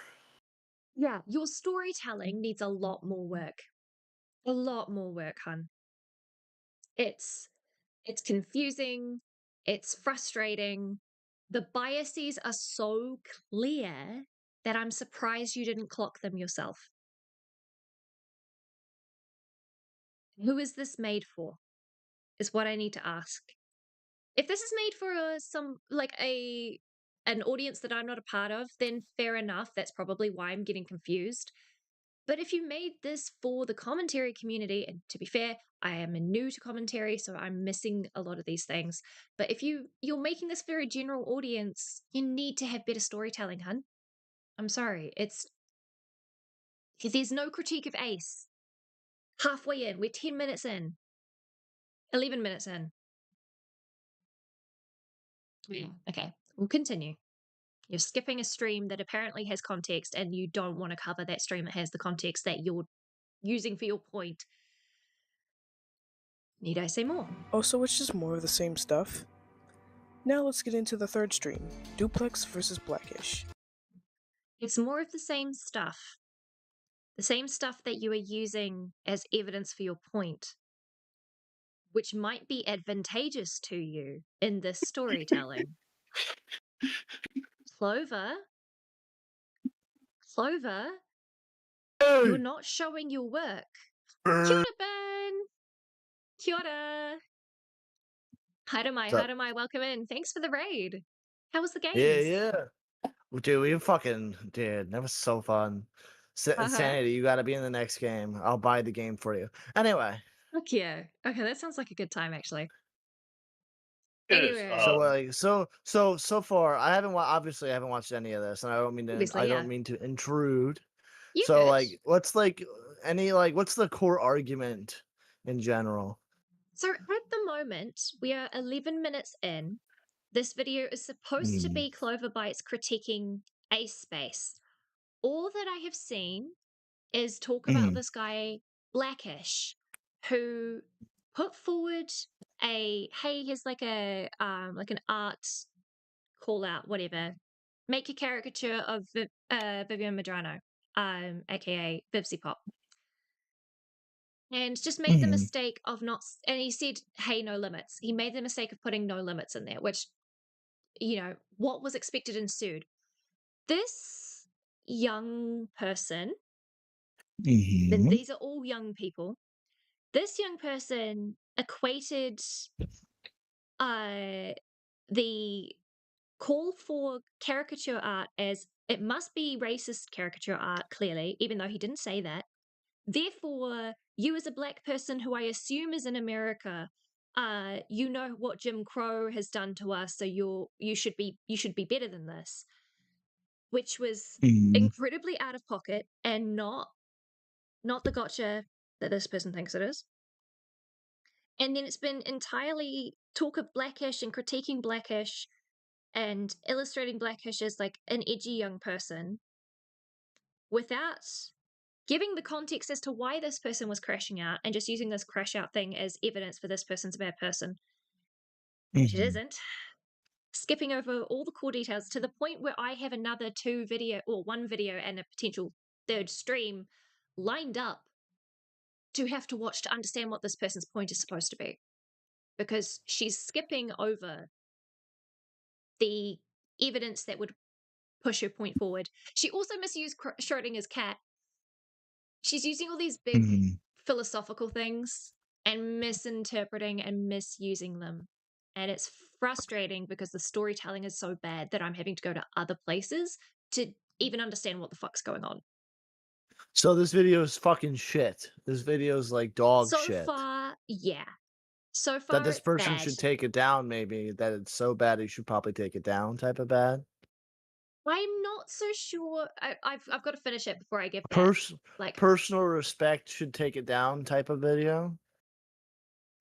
Yeah, your storytelling needs a lot more work. A lot more work, hun. It's confusing. It's frustrating. The biases are so clear that I'm surprised you didn't clock them yourself. Who is this made for? Is what I need to ask. If this is made for an audience that I'm not a part of, then fair enough. That's probably why I'm getting confused. But if you made this for the commentary community, and to be fair, I am new to commentary, so I'm missing a lot of these things. But if you're making this for a general audience, you need to have better storytelling, hun. I'm sorry. There's no critique of Ace. Halfway in, we're 10 minutes in. 11 minutes in. Yeah. Okay, we'll continue. You're skipping a stream that apparently has context, and you don't want to cover that stream that has the context that you're using for your point. Need I say more? Also, it's just more of the same stuff. Now let's get into the third stream, Duplex versus Blackish. It's more of the same stuff. The same stuff that you are using as evidence for your point, which might be advantageous to you in this storytelling. Clover, you're not showing your work. Kia ora, Ben! Kia ora! Hi, welcome in. Thanks for the raid. How was the game? Yeah. Dude, that was so fun. Insanity, you gotta be in the next game. I'll buy the game for you. Anyway. Fuck yeah. Okay, that sounds like a good time, actually. Anyway. So far, I haven't watched any of this, and I don't mean to intrude. What's the core argument in general? So at the moment, we are 11 minutes in. This video is supposed to be CloverBitez critiquing Ace Space. All that I have seen is talk about this guy, Blackish, who put forward hey, here's like an art call out, whatever. Make a caricature of Vivian Medrano, aka Vivsy Pop. And just made the mistake of not, and he said, hey, no limits. He made the mistake of putting no limits in there, which, what was expected ensued. This young person, and these are all young people, this young person equated the call for caricature art as it must be racist caricature art, clearly, even though he didn't say that. Therefore, you as a black person who I assume is in America, you know what Jim Crow has done to us, so you should be better than this. which was Mhm. incredibly out of pocket and not the gotcha that this person thinks it is. And then it's been entirely talk of Blackish and critiquing Blackish and illustrating Blackish as like an edgy young person without giving the context as to why this person was crashing out and just using this crash out thing as evidence for this person's a bad person, which it isn't. Skipping over all the core details to the point where I have another one video and a potential third stream lined up to have to watch to understand what this person's point is supposed to be. Because she's skipping over the evidence that would push her point forward. She also misused Schrodinger's cat. She's using all these big philosophical things and misinterpreting and misusing them. And it's frustrating because the storytelling is so bad that I'm having to go to other places to even understand what the fuck's going on. So this video is fucking shit. This video is like dog shit. So far, yeah. So far, that this it's person bad. should take it down. Maybe that it's so bad you should probably take it down. Type of bad. I'm not so sure. I've got to finish it before I give that. Personal respect should take it down. Type of video.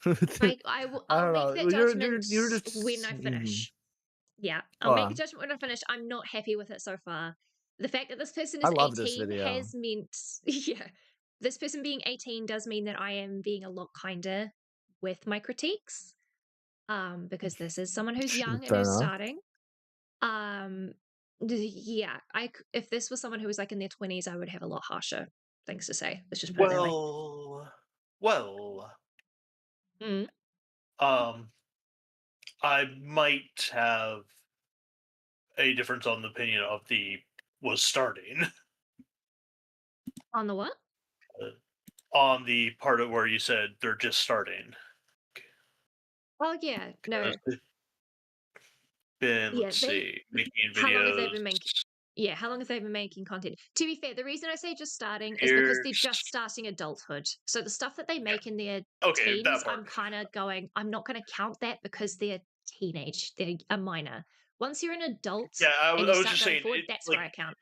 I'll don't make know. that judgment You're just when I finish. Yeah, I'll make a judgment when I finish. I'm not happy with it so far. The fact that this person is 18 has meant, yeah, this person being 18 does mean that I am being a lot kinder with my critiques, because this is someone who's young and who's starting. Yeah, if this was someone who was like in their 20s, I would have a lot harsher things to say. Let's just put it that way. Well. Mm. I might have a difference on the opinion of was starting. On the what? On the part of where you said they're just starting. Oh yeah, no. Let's see, making videos. How long have they been making? Yeah, how long have they been making content? To be fair, the reason I say just starting is because they're just starting adulthood. So the stuff that they make in their teens, I'm kind of going, I'm not going to count that because they're teenage. They're a minor. Once you're an adult, I was start just going saying, forward, that's where I count.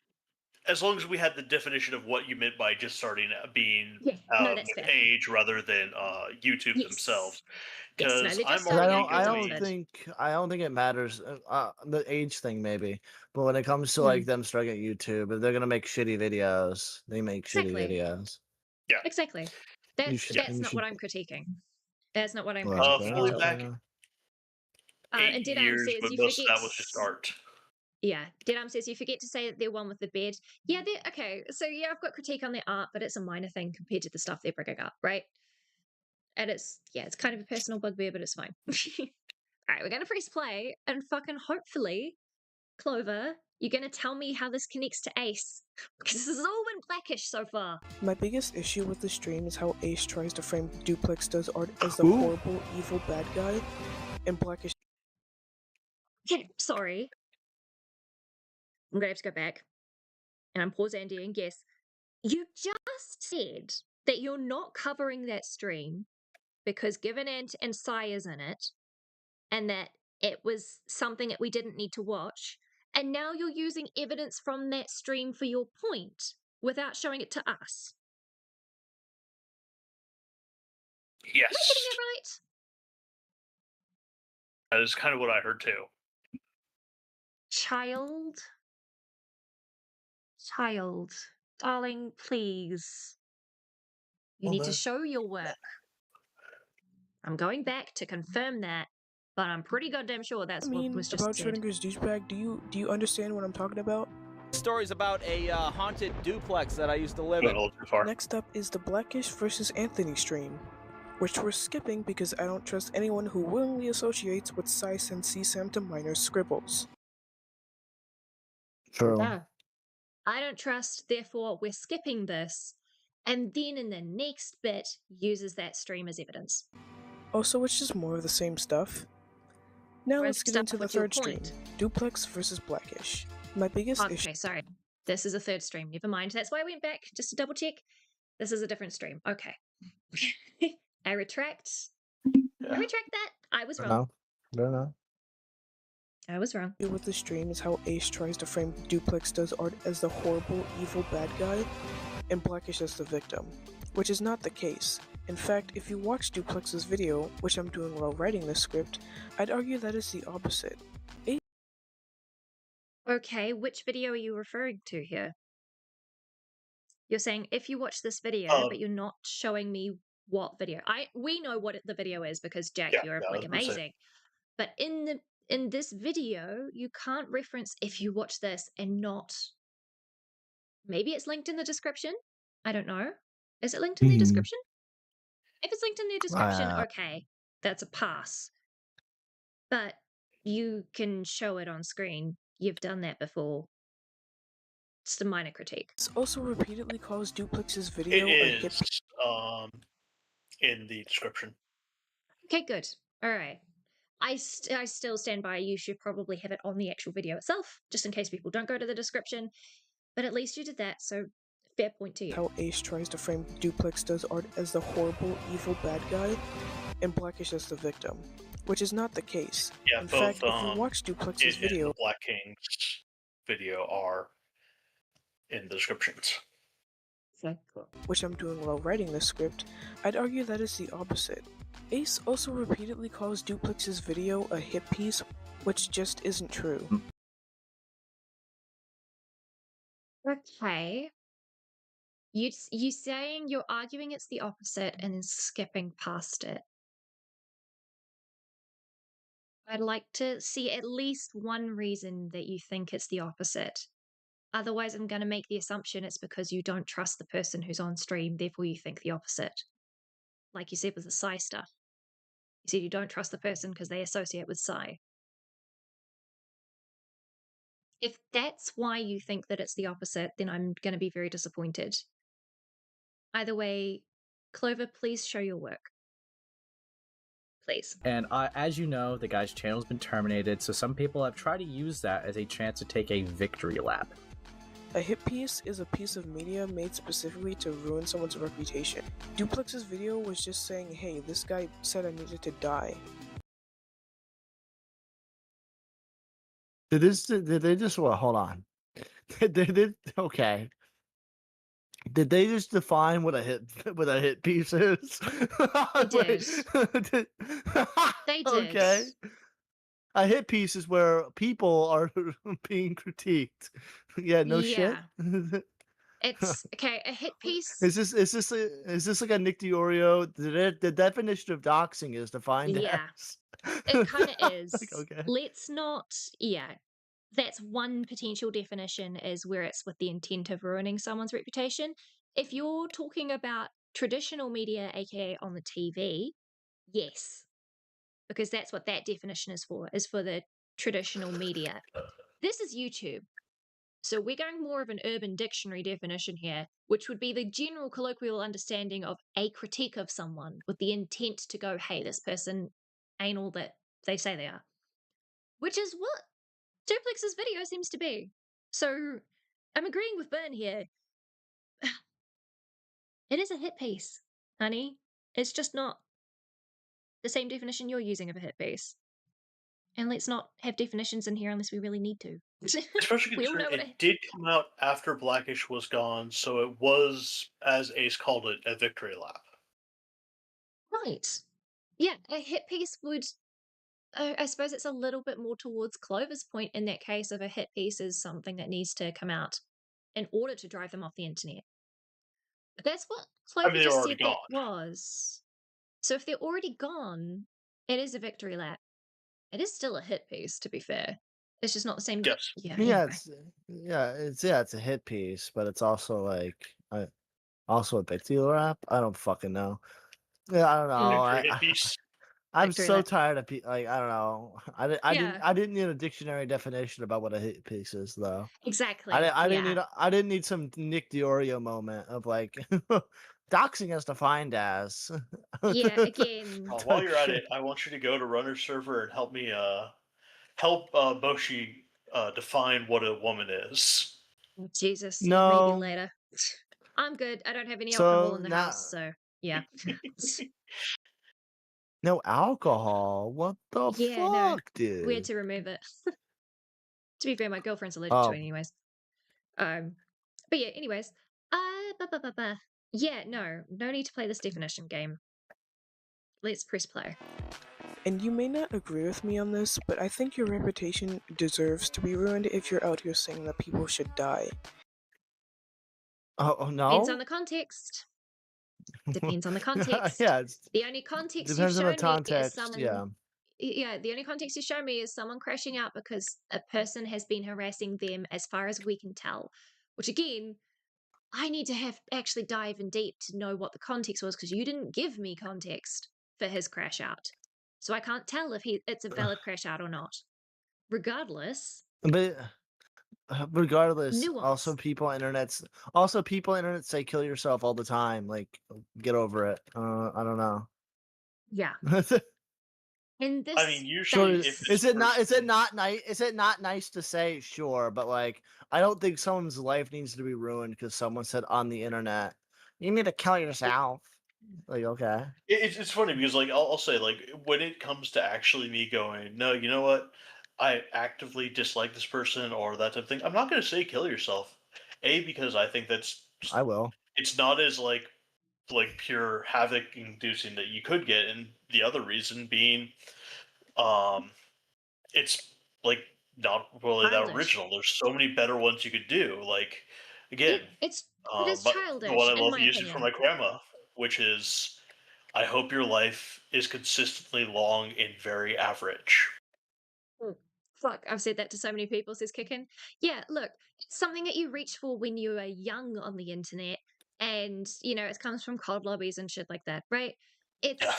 As long as we had the definition of what you meant by just starting being with fair. age rather than YouTube themselves. Because I don't think it matters. The age thing maybe, but when it comes to like them starting at YouTube, if they're gonna make shitty videos, they make shitty videos. Yeah, exactly. That's not what I'm critiquing. That's not what I'm critiquing. Fully back 8 years, says but most of that was just art. Yeah, Deadam says you forget to say that they're one with the bed. Yeah, okay. So yeah, I've got critique on their art, but it's a minor thing compared to the stuff they're bringing up, right? And it's kind of a personal bugbear, but it's fine. All right, we're gonna press play, and fucking hopefully, Clover, you're gonna tell me how this connects to Ace, because this has all been Blackish so far. My biggest issue with the stream is how Ace tries to frame Duplex does art as the horrible, evil bad guy, and Blackish. Okay, sorry. I'm gonna have to go back, and I'm pause Andy and guess. You just said that you're not covering that stream because given Ant and Sai is in it, and that it was something that we didn't need to watch, and now you're using evidence from that stream for your point without showing it to us. Yes. Am I getting it right? That is kind of what I heard too. Child, darling, please. You need to show your work. I'm going back to confirm that, but I'm pretty goddamn sure that's what was just about said. Schrodinger's douchebag. Do you understand what I'm talking about? Stories about a haunted duplex that I used to live in. Next up is the Blackish versus Anthony stream, which we're skipping because I don't trust anyone who willingly associates with Sice and CSAM to minor scribbles. True. Yeah. I don't trust, therefore we're skipping this, and then in the next bit uses that stream as evidence. Also, it's just more of the same stuff. Now let's get into the third stream, Duplex versus Blackish. My biggest issue. Okay, sorry. This is a third stream. Never mind. That's why I went back, just to double check. This is a different stream. Okay. I retract. I retract that. I was wrong. No. I was wrong. With the stream is how Ace tries to frame Duplex does art as the horrible, evil bad guy, and Blackish as the victim, which is not the case. In fact, if you watch Duplex's video, which I'm doing while writing this script, I'd argue that is the opposite. Okay, which video are you referring to here? You're saying if you watch this video, but you're not showing me what video. We know what the video is because Jack, you're like amazing. But in this video, you can't reference if you watch this and not. Maybe it's linked in the description. I don't know. Is it linked in the description? If it's linked in the description, okay, that's a pass. But you can show it on screen. You've done that before. It's a minor critique. It's also repeatedly calls Duplex's video It is in the description. Okay, good. All right. I still stand by you should probably have it on the actual video itself, just in case people don't go to the description. But at least you did that, so fair point to you. How Ace tries to frame Duplex does art as the horrible, evil bad guy, and Blackish as the victim, which is not the case. Yeah, in both, fact, if you watch Duplex's video, the Black King's video are in the descriptions. Which I'm doing while writing this script, I'd argue that is the opposite. Ace also repeatedly calls Duplex's video a hit piece, which just isn't true. Okay. You saying you're arguing it's the opposite and then skipping past it. I'd like to see at least one reason that you think it's the opposite. Otherwise, I'm going to make the assumption it's because you don't trust the person who's on stream, therefore you think the opposite. Like you said with the Psy stuff. You said you don't trust the person because they associate with Psy. If that's why you think that it's the opposite, then I'm going to be very disappointed. Either way, Clover, please show your work. Please. And as you know, the guy's channel's been terminated, so some people have tried to use that as a chance to take a victory lap. A hit piece is a piece of media made specifically to ruin someone's reputation. Duplex's video was just saying, hey, this guy said I needed to die. Did they just, well, hold on. Okay. Did they just define what a hit piece is? They did. They did. Okay. A hit piece is where people are being critiqued. Yeah, no shit. It's okay. A hit piece. Is this like a Nick DiOrio? The definition of doxing is defined as. It kind of is. Like, okay. Let's not. Yeah, that's one potential definition is where it's with the intent of ruining someone's reputation. If you're talking about traditional media, aka on the TV, yes, because that's what that definition is for the traditional media. This is YouTube. So we're going more of an Urban Dictionary definition here, which would be the general colloquial understanding of a critique of someone with the intent to go, hey, this person ain't all that they say they are. Which is what Duplex's video seems to be. So I'm agreeing with Burn here. It is a hit piece, honey. It's just not the same definition you're using of a hit piece. And let's not have definitions in here unless we really need to. Especially considering it did come out after Blackish was gone, so it was, as Ace called it, a victory lap. Right. Yeah, a hit piece would... I suppose it's a little bit more towards Clover's point in that case of a hit piece is something that needs to come out in order to drive them off the internet. But that's what Clover just said that was. So if they're already gone, it is a victory lap. It is still a hit piece, to be fair. It's just not the same. Yes. It's a hit piece, but it's also like also a victory lap. I don't fucking know. Yeah, I don't know. I'm so tired of like I don't know. I didn't need a dictionary definition about what a hit piece is though. Exactly. I didn't need some Nick DiOrio moment of like doxing as defined as. Yeah, again. While you're at it, I want you to go to Runner server and help me help Boshi define what a woman is. Oh, Jesus. No. Maybe later. I'm good. I don't have any alcohol in the house, so yeah. No alcohol. What the Yeah, no. fuck, We had dude? to remove it. To be fair, my girlfriend's allergic to it Oh, anyways. But yeah, anyways. Yeah, no need to play this definition game. Let's press play. And you may not agree with me on this, but I think your reputation deserves to be ruined if you're out here saying that people should die. oh Depends on no. the context. Depends on the context. Yeah, it The only context you've depends on the shown me is context. someone. Yeah. Yeah, the only context you show me is someone crashing out because a person has been harassing them, as far as we can tell. Which again, I need to have actually dive in deep to know what the context was because you didn't give me context for his crash out, so I can't tell if it's a valid crash out or not. Regardless, But regardless, nuance. people on internet say kill yourself all the time. Like, get over it. I don't know. Yeah. In this I mean, Sure. usually if Is this it not? Is it person, not nice? Is it not nice to say? Sure, but like, I don't think someone's life needs to be ruined because someone said on the internet, "You need to kill yourself." Like, okay. it's funny because like I'll say like when it comes to actually me going, no, you know what, I actively dislike this person or that type of thing. I'm not going to say kill yourself. A, because I think I will. it's not as like pure havoc inducing that you could get, and the other reason being, um, it's like not really that childish. original. There's so many better ones you could do. Like again, It is but the one childish, I in love my using for opinion. my grandma, which is, I hope your life is consistently long and very average. Fuck, I've said that to so many people, says Kicken. Yeah, look, it's something that you reach for when you are young on the internet, and it comes from COD lobbies and shit like that, right? Yeah.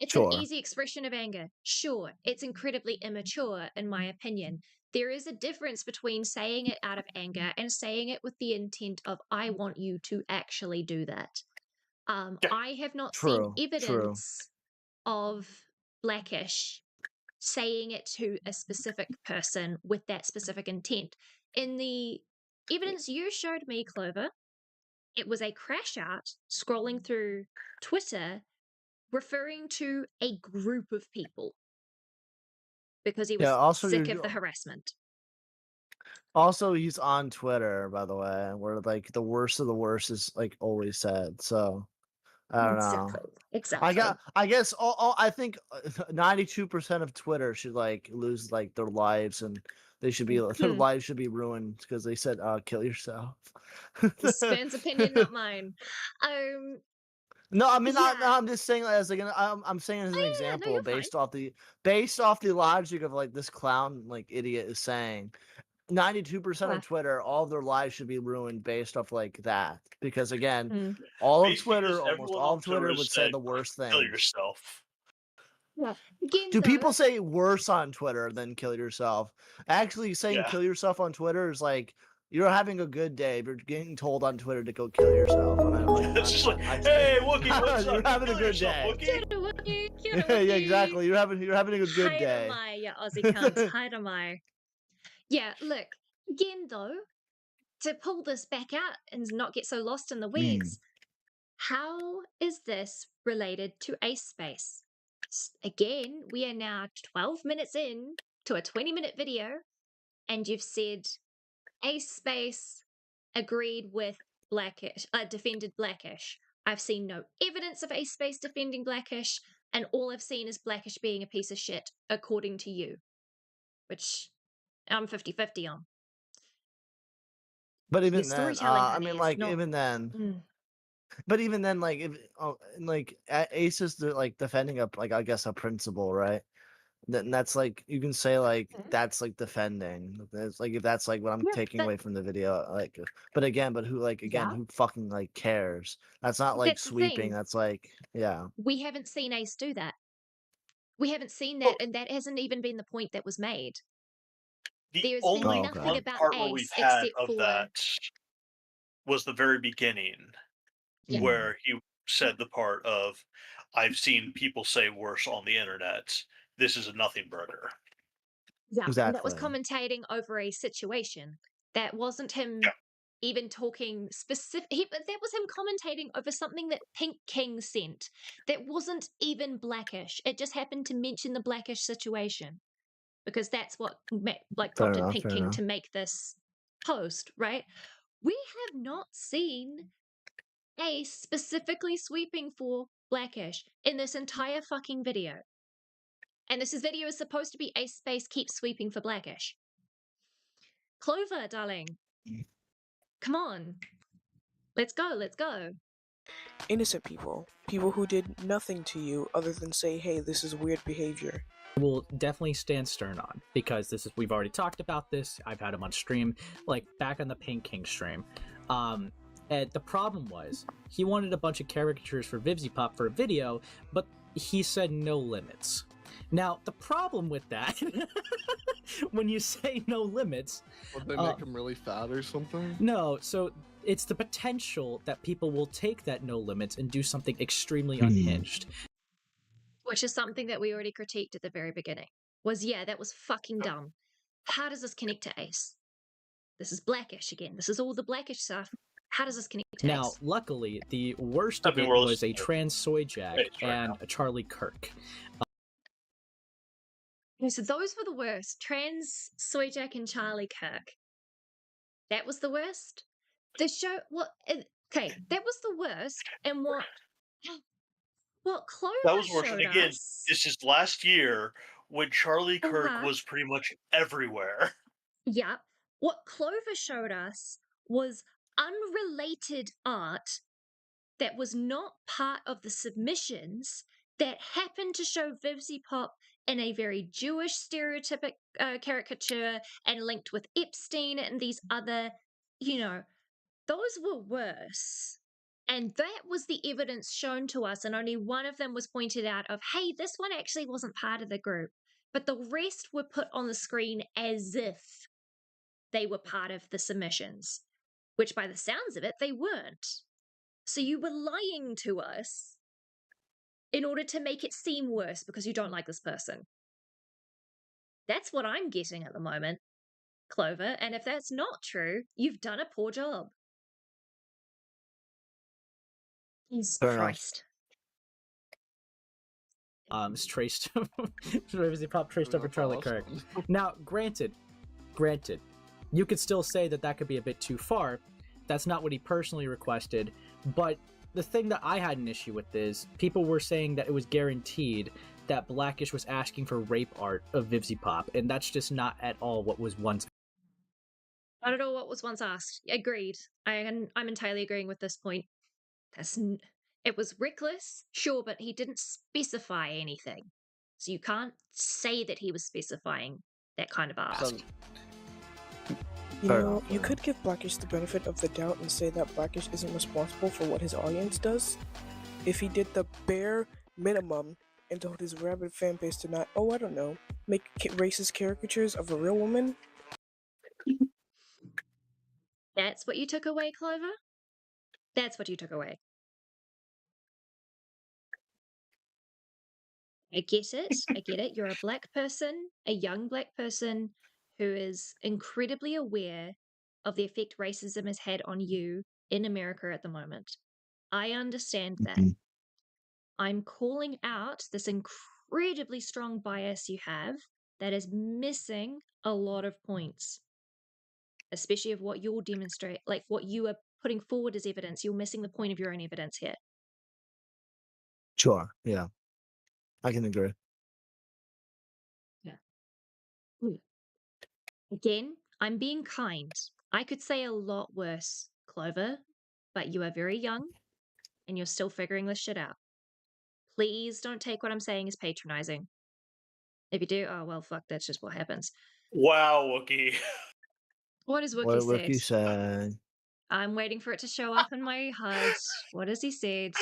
It's an Sure. easy expression of anger. Sure, it's incredibly immature, in my opinion. There is a difference between saying it out of anger and saying it with the intent of, I want you to actually do that. Yeah. I have not seen True. True. evidence of Blackish saying it to a specific person with that specific intent. In the evidence you showed me, Clover, it was a crash out scrolling through Twitter referring to a group of people because he Yeah. was Also, sick of the harassment. Also, he's on Twitter, by the way, where like the worst of the worst is like always said. So I don't know. Exactly. I guess I think 92% of Twitter should like lose like their lives, and they should be their lives should be ruined because they said kill yourself. This fan's opinion, not mine. No, I mean Yeah. I'm just saying as like I'm saying as an example you're based off the logic of like this clown like idiot is saying. 92% of Twitter, all of their lives should be ruined based off like that. Because again, all of Basically, because Twitter, almost everyone all on of Twitter Twitter would say said the worst kill things. yourself. Yeah. Again, Do though, people say worse on Twitter than kill yourself? Actually, saying Yeah. kill yourself on Twitter is like you're having a good day, but you're getting told on Twitter to go kill yourself. And It's just like, hey, Wookie, what's up? You're having a Kill good yourself, day. Wookie. Yeah, exactly. You're having a good day. Hide am I, you Aussie cunts. Hide am I. Yeah, look, again though, to pull this back out and not get so lost in the weeds, how is this related to Ace Space? Again, we are now 12 minutes in to a 20-minute video, and you've said Ace Space agreed with Blackish, defended Blackish. I've seen no evidence of Ace Space defending Blackish, and all I've seen is Blackish being a piece of shit, according to you, which I'm 50-50 on. But even Your then, storytelling, I honey, mean, is like not. even then, but even then, like if Ace is like defending a like I guess a principle, right? Then that's like you can say like that's like defending. It's like if that's like what I'm taking away from the video, like. But again, who fucking like cares? That's not like That's the sweeping. thing. That's like We haven't seen Ace do that. We haven't seen Well, that, and that hasn't even been the point that was made. the There's been only nothing one about part where we've Ace had except of for that was the very beginning, where he said the part of, I've seen people say worse on the internet. This is a nothing burger. Yeah, and that was exactly. commentating over a situation. That wasn't him Yeah. even talking specific. That was him commentating over something that Pink King sent. That wasn't even Blackish. It just happened to mention the Blackish situation because that's what prompted Pink King to make this post, right? We have not seen Ace specifically sweeping for Blackish in this entire fucking video. And this video is supposed to be Ace Space keeps sweeping for Blackish. Clover, darling. Come on. Let's go, let's go. Innocent people. People who did nothing to you other than say, hey, this is weird behavior. Will definitely stand stern on, because we've already talked about this. I've had him on stream, like back on the Pink King stream. And the problem was he wanted a bunch of caricatures for VivziePop for a video, but he said no limits. Now, the problem with that, when you say no limits... Would they make him really fat or something? No, so it's the potential that people will take that no limits and do something extremely unhinged. Which is something that we already critiqued at the very beginning. That was fucking dumb. How does this connect to Ace? This is Blackish again. This is all the Blackish stuff. How does this connect to Ace? Now, luckily, the worst of it was a trans soy jack and a Charlie Kirk. Okay, so those were the worst. Trans soy jack and Charlie Kirk. That was the worst? The show... Okay, that was the worst. And what Clover that was worse. showed And again, us... this is last year when Charlie Kirk was pretty much everywhere. Yep. What Clover showed us was unrelated art that was not part of the submissions that happened to show VivziePop in a very Jewish stereotypic caricature and linked with Epstein and these other, those were worse. And that was the evidence shown to us, and only one of them was pointed out of, hey, this one actually wasn't part of the group. But the rest were put on the screen as if they were part of the submissions, which by the sounds of it, they weren't. So you were lying to us in order to make it seem worse because you don't like this person. That's what I'm getting at the moment, Clover. And if that's not true, you've done a poor job. Jesus Christ. It's traced VivziePop traced over Charlie Kirk. Now, granted, you could still say that could be a bit too far. That's not what he personally requested, but the thing that I had an issue with is people were saying that it was guaranteed that Blackish was asking for rape art of VivziePop, and that's just not at all what was once. I don't know what was once asked. Agreed. I'm entirely agreeing with this point. It was reckless, sure, but he didn't specify anything. So you can't say that he was specifying that kind of ask. You could give Blackish the benefit of the doubt and say that Blackish isn't responsible for what his audience does. If he did the bare minimum and told his rabid fan base to not, make racist caricatures of a real woman. That's what you took away, Clover? That's what you took away. I get it. You're a black person, a young black person who is incredibly aware of the effect racism has had on you in America at the moment. I understand that. I'm calling out this incredibly strong bias you have that is missing a lot of points, especially of what you're demonstrating, like what you are putting forward as evidence. You're missing the point of your own evidence here. Sure, yeah. I can agree. Yeah. Again, I'm being kind. I could say a lot worse, Clover, but you are very young and you're still figuring this shit out. Please don't take what I'm saying as patronizing. If you do, oh well, fuck, that's just what happens. Wow, Wookie. What has Wookie What said? Wookie said? I'm waiting for it to show up in my HUD. What has he said?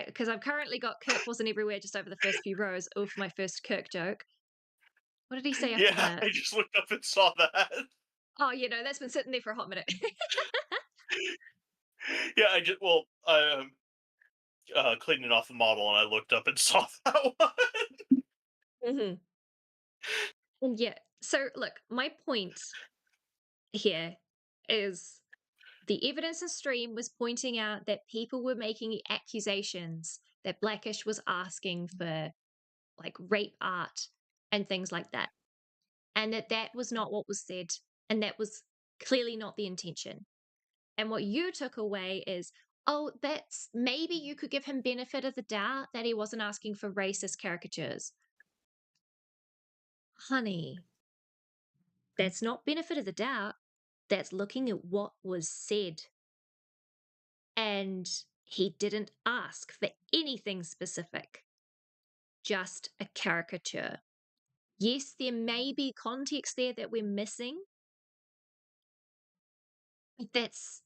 Because I've currently got Kirk wasn't everywhere just over the first few rows. Oof, my first Kirk joke. What did he say after that? Yeah, I just looked up and saw that. Oh, that's been sitting there for a hot minute. Yeah, cleaning off the model, and I looked up and saw that one. And yeah, so look, my point here is the evidence in stream was pointing out that people were making accusations that Blackish was asking for like rape art and things like that. And that was not what was said. And that was clearly not the intention. And what you took away is, oh, that's maybe you could give him benefit of the doubt that he wasn't asking for racist caricatures. Honey, that's not benefit of the doubt. That's looking at what was said. And he didn't ask for anything specific, just a caricature. Yes, there may be context there that we're missing, but that's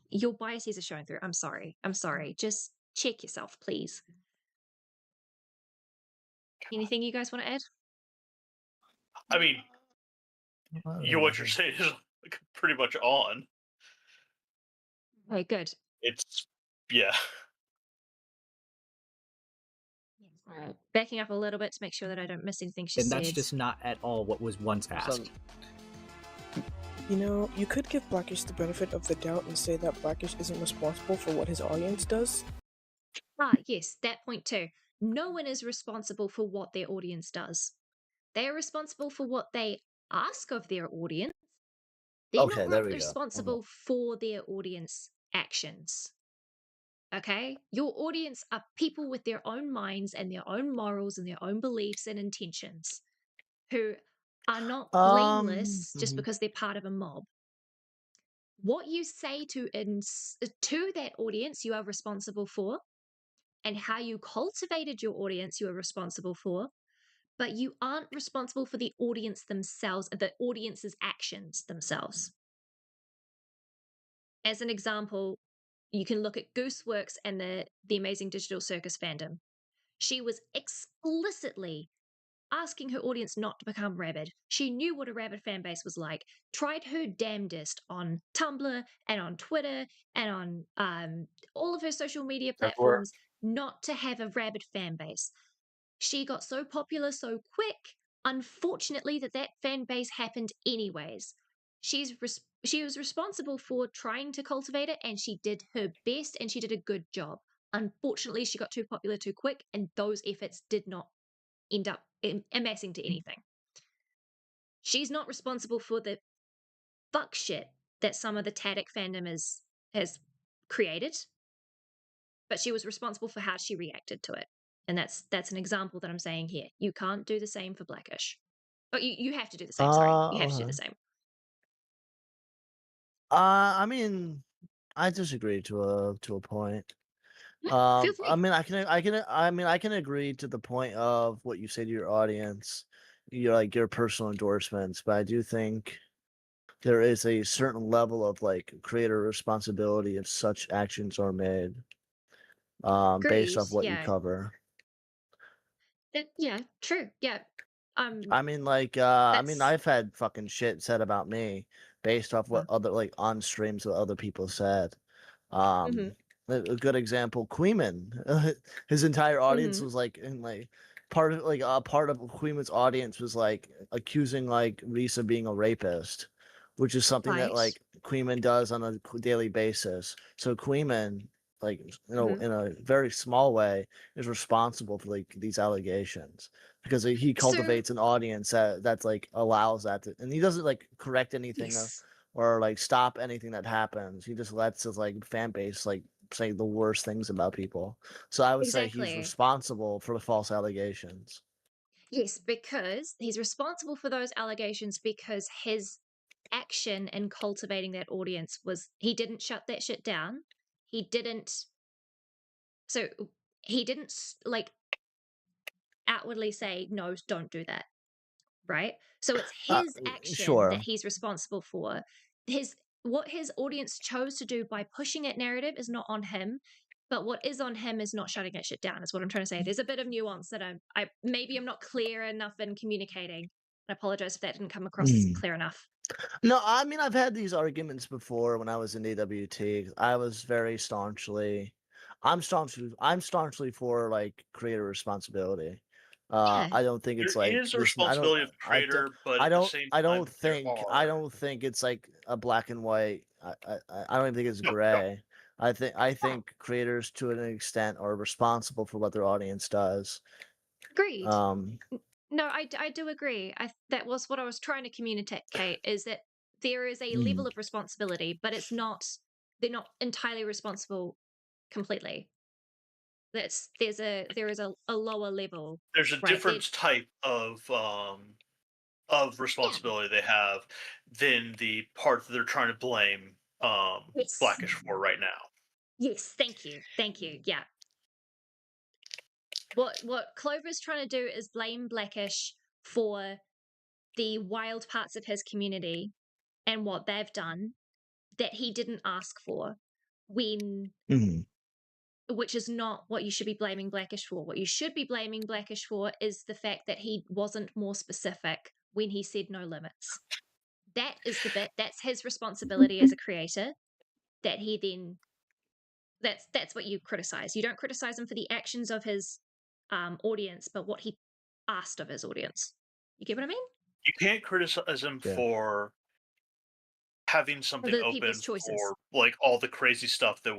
your biases are showing through. I'm sorry. Just check yourself, please. Anything you guys want to add? I mean, what you're saying is pretty much on. Okay, good. It's, yeah. All right. Backing up a little bit to make sure that I don't miss anything she And said. that's just not at all what was once asked. You know, you could give Blackish the benefit of the doubt and say that Blackish isn't responsible for what his audience does. Yes, that point too. No one is responsible for what their audience does. They are responsible for what they ask of their audience. They're not responsible for their audience actions. Okay? Your audience are people with their own minds and their own morals and their own beliefs and intentions who are not blameless just because they're part of a mob. What you say to that audience, you are responsible for, and how you cultivated your audience, you are responsible for, but you aren't responsible for the audience themselves, the audience's actions themselves. As an example, you can look at Gooseworks and the Amazing Digital Circus fandom. She was explicitly asking her audience not to become rabid. She knew what a rabid fan base was like, tried her damnedest on Tumblr and on Twitter and on all of her social media platforms not to have a rabid fan base. She got so popular so quick, unfortunately, that fan base happened anyways. She was responsible for trying to cultivate it, and she did her best, and she did a good job. Unfortunately, she got too popular too quick, and those efforts did not end up amassing to anything. She's not responsible for the fuck shit that some of the Tadic fandom has created, but she was responsible for how she reacted to it. And that's an example that I'm saying here. You can't do the same for Blackish. But you have to do the same, sorry. You have to do the same. I mean, I disagree to a point. Feel free. I mean, I can agree to the point of what you say to your audience, your personal endorsements, but I do think there is a certain level of like creator responsibility if such actions are made, based off what you cover. Yeah, true. Yeah. I mean, I've had fucking shit said about me based off what other on streams what other people said. A good example, Queeman. His entire audience was like, part of Queeman's audience was like accusing like Reese of being a rapist, which is something that like Queeman does on a daily basis. So Queeman, like in a very small way, is responsible for like these allegations because he cultivates an audience that's like allows that to, and he doesn't like correct anything or like stop anything that happens. He just lets his like fan base like say the worst things about people. So I would say he's responsible for the false allegations. Yes, because he's responsible for those allegations because his action in cultivating that audience was he didn't shut that shit down. He didn't like outwardly say, no, don't do that. Right? So it's his action that he's responsible for. What his audience chose to do by pushing that narrative is not on him, but what is on him is not shutting that shit down, is what I'm trying to say. There's a bit of nuance that I maybe I'm not clear enough in communicating. I apologize if that didn't come across clear enough. No, I mean, I've had these arguments before when I was in AWT. I was very staunchly, I'm staunchly for like creator responsibility. Yeah. I don't think it's There like is a this. responsibility of the creator, but at the same time, there I are. don't think it's like a black and white. I don't even think it's No, no. gray. I think creators to an extent are responsible for what their audience does. Agreed. Um, No, I do agree. That was what I was trying to communicate, is that there is a level mm, of responsibility, but they're not entirely responsible completely. There is a lower level, There's a right? different type of Yeah. responsibility they have than the part that they're trying to blame Yes. Blackish for right now. Yes, thank you. Thank you. Yeah. What Clover's trying to do is blame Blackish for the wild parts of his community and what they've done that he didn't ask for, when mm, which is not what you should be blaming Blackish for. What you should be blaming Blackish for is the fact that he wasn't more specific when he said no limits. That is the bit, that's his responsibility as a creator, that he then that's what you criticize. You don't criticize him for the actions of his audience, but what he asked of his audience. You get what I mean? You can't criticize him yeah. for having something The people's open choices. for like all the crazy stuff that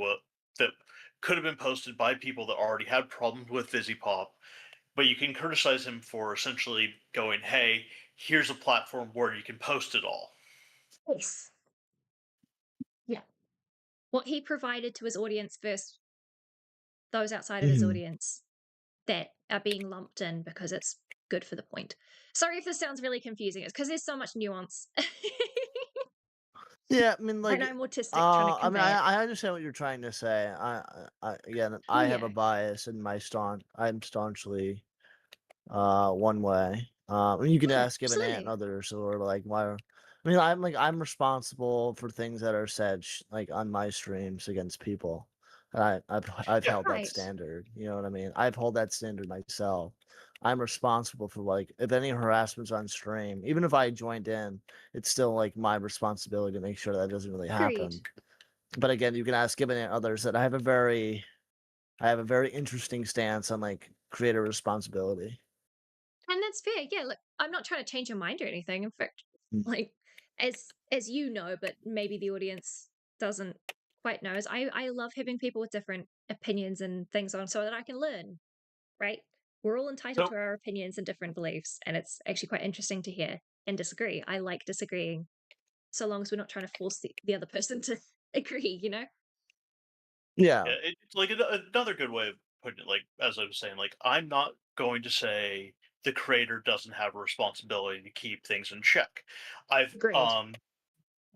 could have been posted by people that already had problems with Fizzy Pop, but you can criticize him for essentially going, "Hey, here's a platform where you can post it all." Yes. Yeah. What he provided to his audience versus those outside of his Mm. audience that are being lumped in because it's good for the point. Sorry if this sounds really confusing. It's because there's so much nuance. Yeah, I mean, like, And I'm autistic trying to I mean, convey it. I understand what you're trying to say. Again, I have a Yeah, bias in my I'm staunchly one way. And you can yeah, ask Given Ant and absolutely. others who are like, why? I mean, I'm responsible for things that are said like on my streams against people. And I've Yeah, held that Right. standard. You know what I mean? I've held that standard myself. I'm responsible for like if any harassment's on stream, even if I joined in, it's still like my responsibility to make sure that doesn't really Agreed. happen. But again, you can ask Given Ant and others that I have a very interesting stance on like creator responsibility. And that's fair. Yeah, look, I'm not trying to change your mind or anything. In fact, Mm. like as you know, but maybe the audience doesn't quite know, is I love having people with different opinions and things on so that I can learn, right? We're all entitled so to our opinions and different beliefs, and it's actually quite interesting to hear and disagree. I like disagreeing, so long as we're not trying to force the other person to agree, you know? Yeah. yeah, it's like another good way of putting it. Like as I was saying, like I'm not going to say the creator doesn't have a responsibility to keep things in check. I've Agreed.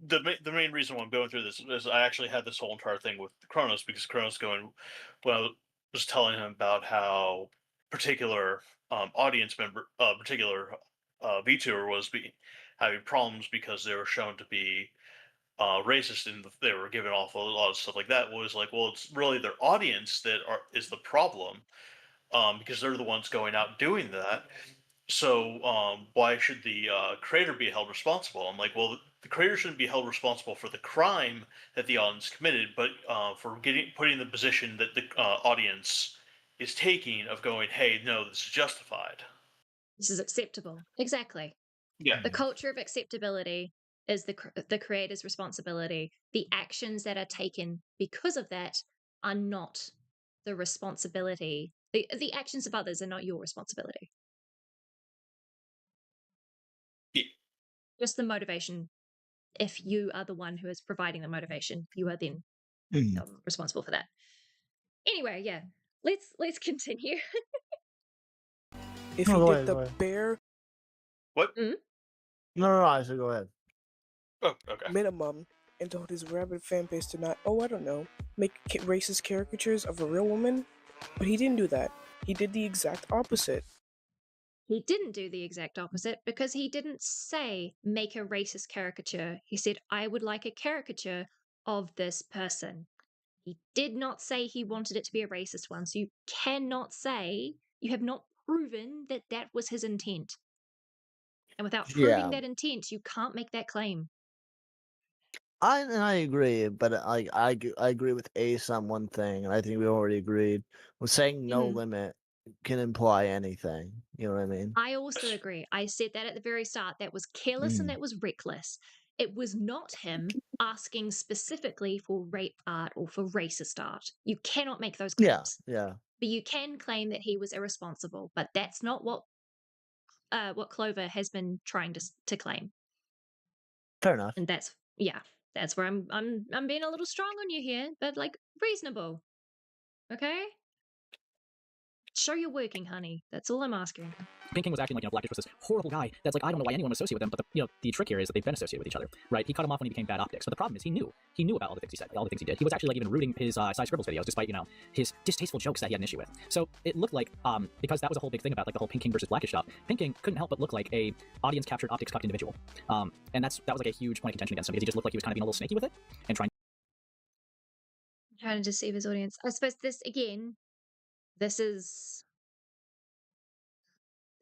the main reason why I'm going through this is I actually had this whole entire thing with Kronos because Kronos going when I was telling him about how particular audience member, particular VTuber was having problems because they were shown to be racist and they were giving off a lot of stuff like that. Was like, well, it's really their audience that is the problem because they're the ones going out doing that. So why should the creator be held responsible? I'm like, well, the creator shouldn't be held responsible for the crime that the audience committed, but for putting in the position that the audience is taking of going, hey, no, this is justified. This is acceptable. Exactly. Yeah. The culture of acceptability is the creator's responsibility. The actions that are taken because of that are not the responsibility. The actions of others are not your responsibility. Yeah. Just the motivation. If you are the one who is providing the motivation, you are then Mhm. responsible for that. Anyway, yeah. Let's continue. If No, he go did ahead, the go ahead. bare What? No, I said go ahead. Oh, okay. minimum and told his rabid fan base to not, I don't know, make racist caricatures of a real woman, but he didn't do that. He did the exact opposite. He didn't do the exact opposite because he didn't say make a racist caricature. He said, I would like a caricature of this person. He did not say he wanted it to be a racist one. So you cannot say, you have not proven that that was his intent. And without proving Yeah, that intent, you can't make that claim. I agree, but I agree with Ace on one thing, and I think we already agreed. Was saying no Mm-hmm. limit can imply anything. You know what I mean? I also agree. I said that at the very start. That was careless and that was reckless. It was not him asking specifically for rape art or for racist art. You cannot make those claims. Yeah. But you can claim that he was irresponsible. But that's not what Clover has been trying to claim. Fair enough. And that's where I'm being a little strong on you here, but like reasonable. Okay? Show you're working, honey. That's all I'm asking. Pink King was acting like, Blackish was this horrible guy that's like, I don't know why anyone would associate with him, but the trick here is that they've been associated with each other, right? He cut him off when he became bad optics, but the problem is he knew about all the things he said, all the things he did. He was actually like even rooting his Side Scribbles videos, despite, his distasteful jokes that he had an issue with. So it looked like, because that was a whole big thing about like the whole Pink King versus Blackish stuff, Pink King couldn't help but look like a audience-captured, optics-cucked individual. And that was like a huge point of contention against him, because he just looked like he was kind of being a little snaky with it, and trying to deceive his audience. I suppose this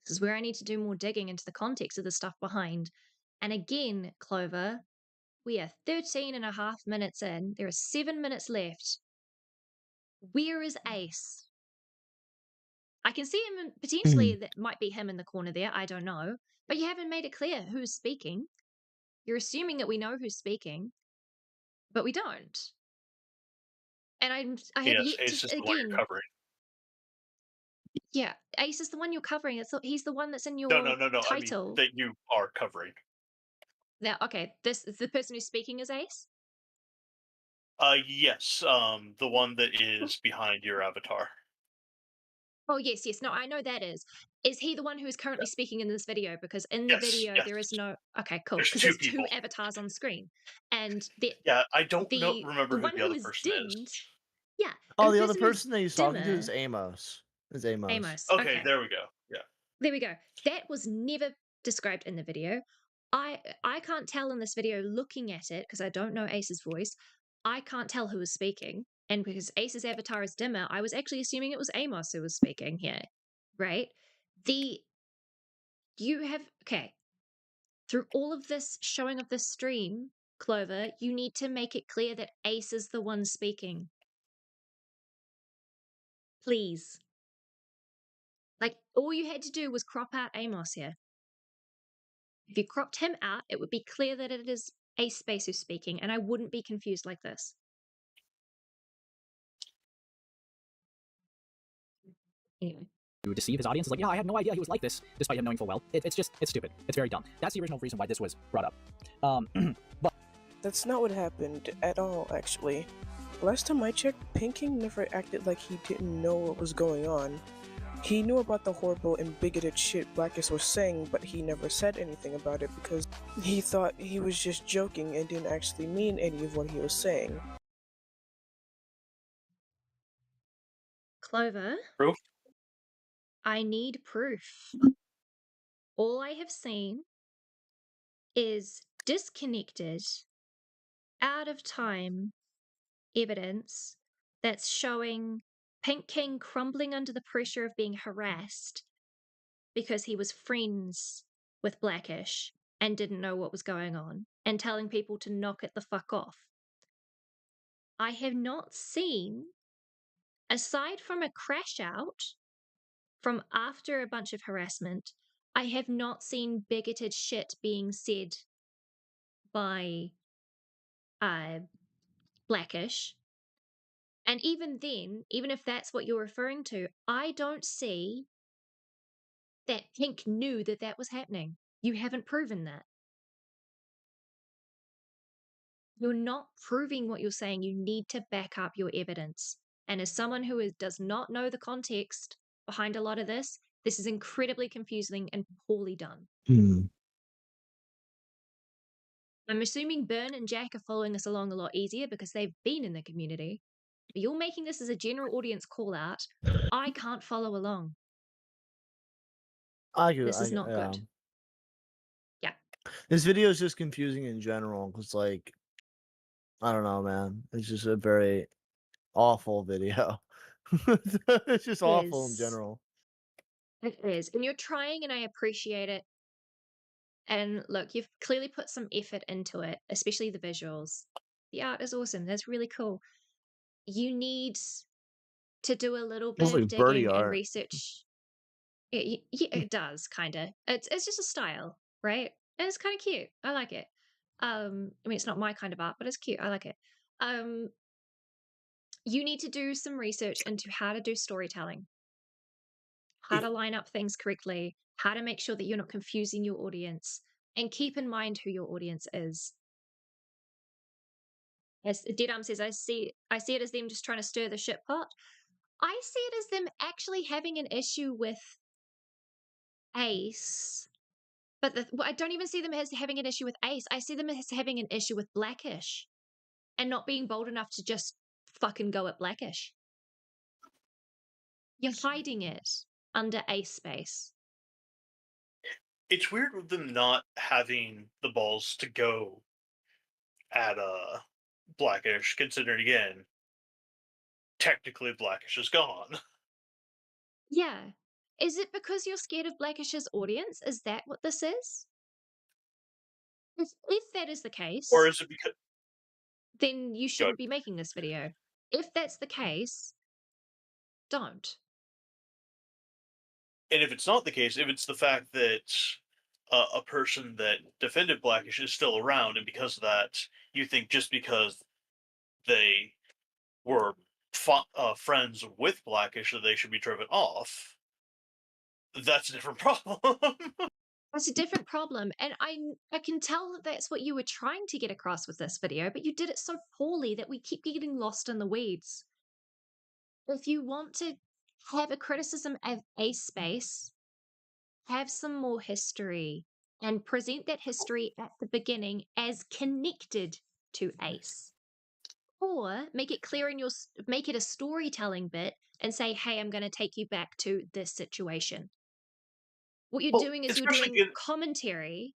is where I need to do more digging into the context of the stuff behind. And again, Clover, we are 13.5 minutes in. There are 7 minutes left. Where is Ace? I can see him potentially. That might be him in the corner there. I don't know. But you haven't made it clear who's speaking. You're assuming that we know who's speaking, but we don't. And I have yet Ace to is the one you're covering. Yeah, Ace is the one you're covering. He's the one that's in your No. title. I mean, that you are covering. Now, okay, this is the person who's speaking is Ace? Yes, the one that is behind your avatar. Oh, yes. No, I know that is. Is he the one who is currently speaking in this video? Because in the video, there is no... Okay, cool. Because there's two avatars on screen. And I don't remember who the other person is. Yeah. Oh, the other person that he's talking to is Amos. Amos. Okay, there we go. Yeah. There we go. That was never described in the video. I can't tell in this video looking at it, because I don't know Ace's voice. I can't tell who is speaking. And because Ace's avatar is dimmer, I was actually assuming it was Amos who was speaking here. Right? Through all of this showing of the stream, Clover, you need to make it clear that Ace is the one speaking. Please. Like, all you had to do was crop out Amos here. If you cropped him out, it would be clear that it is Ace Space who's speaking, and I wouldn't be confused like this. Anyway. To deceive his audience is like, I had no idea he was like this, despite him knowing full well. It's stupid. It's very dumb. That's the original reason why this was brought up. But that's not what happened at all, actually. Last time I checked, Pink King never acted like he didn't know what was going on. He knew about the horrible and bigoted shit Blackish was saying, but he never said anything about it because he thought he was just joking and didn't actually mean any of what he was saying. Clover? Proof? I need proof. All I have seen is disconnected, out of time evidence that's showing Pink King crumbling under the pressure of being harassed because he was friends with Blackish and didn't know what was going on, and telling people to knock it the fuck off. I have not seen, aside from a crash out from after a bunch of harassment, I have not seen bigoted shit being said by Blackish. And even then, even if that's what you're referring to, I don't see that Pink knew that that was happening. You haven't proven that. You're not proving what you're saying. You need to back up your evidence. And as someone who does not know the context behind a lot of this is incredibly confusing and poorly done. I'm assuming Byrne and Jack are following us along a lot easier because they've been in the community. But you're making this as a general audience call out. I can't follow along. This is not good. Yeah. This video is just confusing in general because, like, I don't know, man. It's just a very awful video. It's just awful in general. It is. And you're trying, and I appreciate it. And look, you've clearly put some effort into it, especially the visuals. The art is awesome. That's really cool. You need to do a little bit Looks of like birdie digging and art. research. It does kind of. It's just a style, right? And it's kind of cute. I like it. I mean, it's not my kind of art, but it's cute. I like it. You need to do some research into how to do storytelling, how to line up things correctly, how to make sure that you're not confusing your audience, and keep in mind who your audience is. As Deadam says, I see it as them just trying to stir the shit pot. I see it as them actually having an issue with Ace. But I don't even see them as having an issue with Ace. I see them as having an issue with Blackish and not being bold enough to just fucking go at Blackish. You're hiding it under Ace space. It's weird with them not having the balls to go at Blackish, considering again, technically Blackish is gone. Yeah. Is it because you're scared of Blackish's audience? Is that what this is? If that is the case, or is it because then you shouldn't be making this video. If that's the case, don't. And if it's not the case, if it's the fact that a person that defended Blackish is still around, and because of that, you think just because they were friends with Blackish that they should be driven off, that's a different problem. That's a different problem, and I can tell that that's what you were trying to get across with this video, but you did it so poorly that we keep getting lost in the weeds. If you want to have a criticism of Ace Space, have some more history and present that history at the beginning as connected to Ace. Or make it clear make it a storytelling bit and say, hey, I'm going to take you back to this situation. What you're doing is you're doing commentary,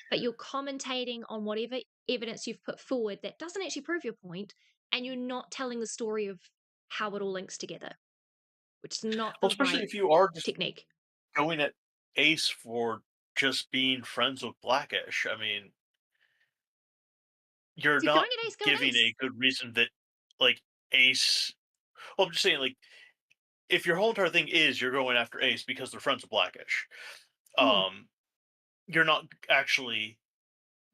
but you're commentating on whatever evidence you've put forward that doesn't actually prove your point, and you're not telling the story of how it all links together, which is not the especially right if you are technique. Going at Ace for just being friends with Blackish. I mean, you're not giving a good reason that, like, Ace. Well, I'm just saying, like, if your whole entire thing is you're going after Ace because they're friends with Blackish, you're not actually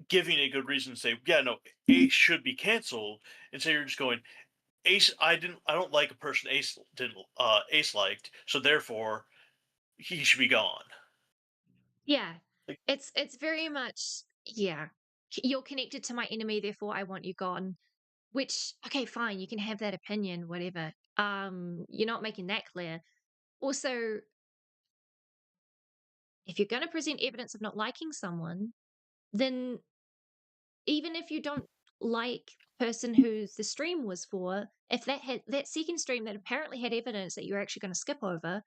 giving a good reason to say, yeah, no, Ace should be canceled. And so you're just going, Ace, I don't like a person Ace liked, so therefore he should be gone. Yeah, it's very much, yeah. You're connected to my enemy, therefore I want you gone. Which, okay, fine, you can have that opinion, whatever. You're not making that clear. Also, if you're going to present evidence of not liking someone, then even if you don't like the person who the stream was for, if that second stream that apparently had evidence that you're actually going to skip over,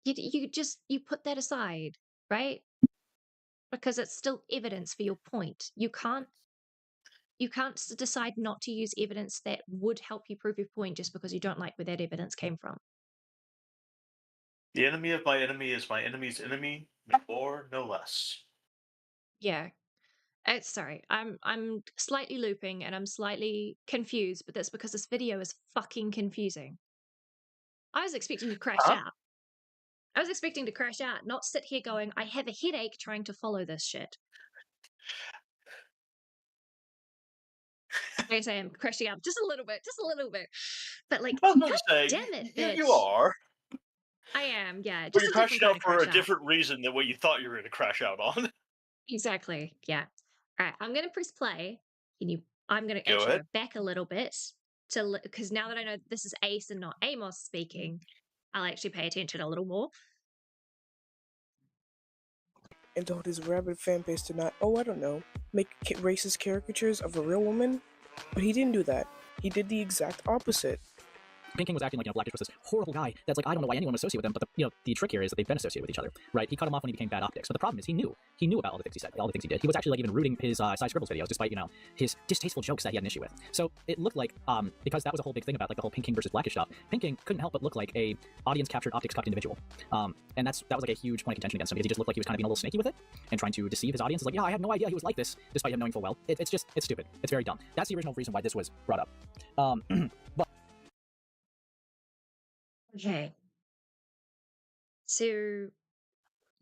you put that aside, right? Because it's still evidence for your point. You can't decide not to use evidence that would help you prove your point just because you don't like where that evidence came from. The enemy of my enemy is my enemy's enemy, no more, no less. Yeah. Sorry, I'm slightly looping and I'm slightly confused, but that's because this video is fucking confusing. I was expecting to crash out. I was expecting to crash out, not sit here going, I have a headache trying to follow this shit. I say I'm crashing out just a little bit. But like, God damn it, bitch. You are. I am, yeah. But you're crashing out for a different reason than what you thought you were going to crash out on. Exactly, yeah. All right, I'm going to press play. I'm going to actually go back a little bit because now that I know this is Ace and not Amos speaking, I'll actually pay attention a little more. And told his rabid fan base to not, I don't know, make racist caricatures of a real woman. But he didn't do that. He did the exact opposite. Pinking was acting like, Blackish was this horrible guy that's like, I don't know why anyone would associate with him, but the trick here is that they've been associated with each other, right? He cut him off when he became bad optics, but the problem is he knew about all the things he said, all the things he did. He was actually like even rooting his Side Scribbles videos, despite, his distasteful jokes that he had an issue with. So it looked like, because that was a whole big thing about like the whole Pinking versus Blackish stuff, Pinking couldn't help but look like a audience-captured, optics-cucked individual. And that was like a huge point of contention against him, because he just looked like he was kind of being a little snaky with it, and trying to deceive his audience. It's like, I had no idea he was like this, despite him knowing full well. It's stupid. It's very dumb. That's the original reason why this was brought up. But Okay. So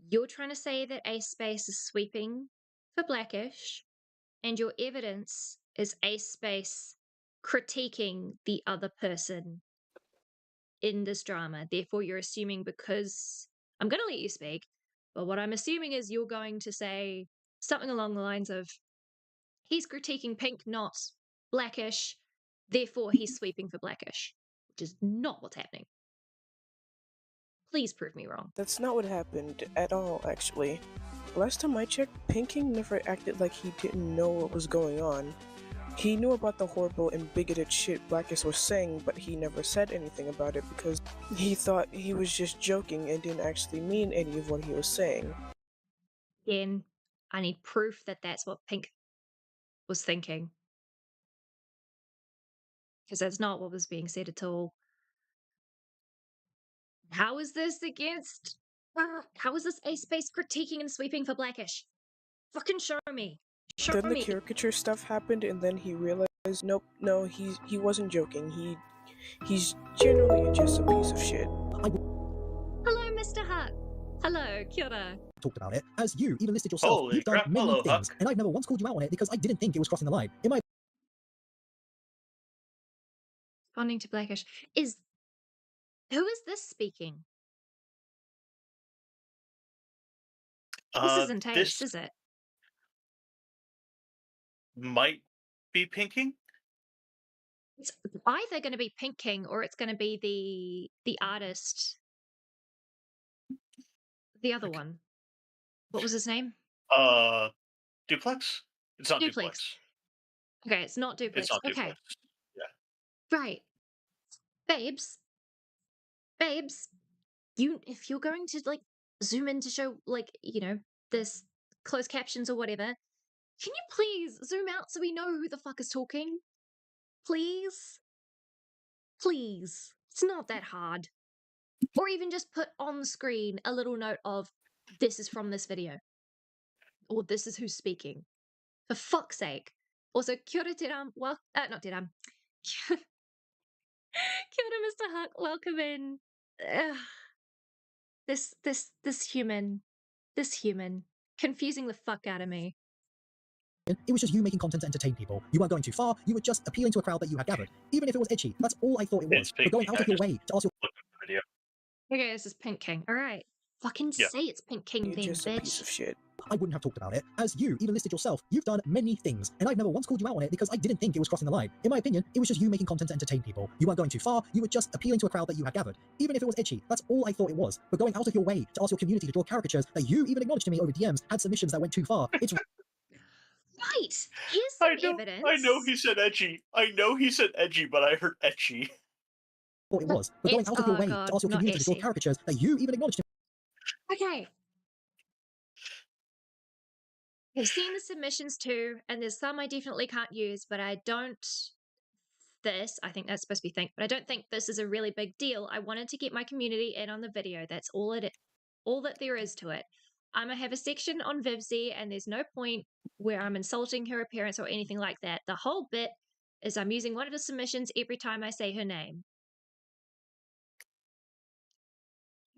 you're trying to say that A Space is sweeping for Blackish, and your evidence is A Space critiquing the other person in this drama. Therefore, you're assuming, because I'm going to let you speak, but what I'm assuming is you're going to say something along the lines of, he's critiquing Pink, not Blackish, therefore he's sweeping for Blackish, which is not what's happening. Please prove me wrong. That's not what happened at all, actually. Last time I checked, Pink King never acted like he didn't know what was going on. He knew about the horrible and bigoted shit Blackish was saying, but he never said anything about it because he thought he was just joking and didn't actually mean any of what he was saying. Again, I need proof that that's what Pink was thinking. Because that's not what was being said at all. How is this against... how is this A Space critiquing and sweeping for Blackish? Fucking show me. Show Then me. the caricature stuff happened, and then he realized, nope, no, he wasn't joking. He's generally just a piece of shit. Hello, Mr. Huck. Hello, kia ora. Talked about it, as you even listed yourself. Holy You've done crap, many hello, things, Huck. and I've never once called you out on it because I didn't think it was crossing the line. In my Responding to Blackish. Who is this speaking? This isn't Ace, is it? Might be Pinking. It's either going to be Pink King or it's going to be the artist. The other one. What was his name? Duplex? It's not Duplex. Duplex. Okay, it's not Duplex. It's not okay. Duplex. Yeah. Right. Babes, if you're going to like zoom in to show like, this closed captions or whatever, can you please zoom out so we know who the fuck is talking? Please? Please. It's not that hard. Or even just put on the screen a little note of, this is from this video. Or this is who's speaking. For fuck's sake. Also, kia ora te ram, not te ram. Kia ora, Mr. Huck, welcome in. This human, confusing the fuck out of me. it was just you making content to entertain people. You weren't going too far. You were just appealing to a crowd that you had gathered, even if it was edgy. That's all I thought it was. But going out of your way to ask your video. Okay, this is Pink King. All right, fucking say it's Pink King, then, just bitch. A piece of shit. I wouldn't have talked about it, as you even listed yourself. You've done many things, and I've never once called you out on it because I didn't think it was crossing the line. In my opinion, it was just you making content to entertain people. You weren't going too far. You were just appealing to a crowd that you had gathered, even if it was edgy. That's all I thought it was. But going out of your way to ask your community to draw caricatures that you even acknowledged to me over DMs had submissions that went too far. It's right. Here's some evidence. I know he said edgy. But I heard etchy. Thought it was. But going out of your way to ask your community to draw caricatures that you even acknowledged to me. Okay. I've seen the submissions too, and there's some I definitely can't use, but I don't. I think that's supposed to be think, but I don't think this is a really big deal. I wanted to get my community in on the video. That's all that there is to it. I'm gonna have a section on Vivzy, and there's no point where I'm insulting her appearance or anything like that. The whole bit is I'm using one of the submissions every time I say her name.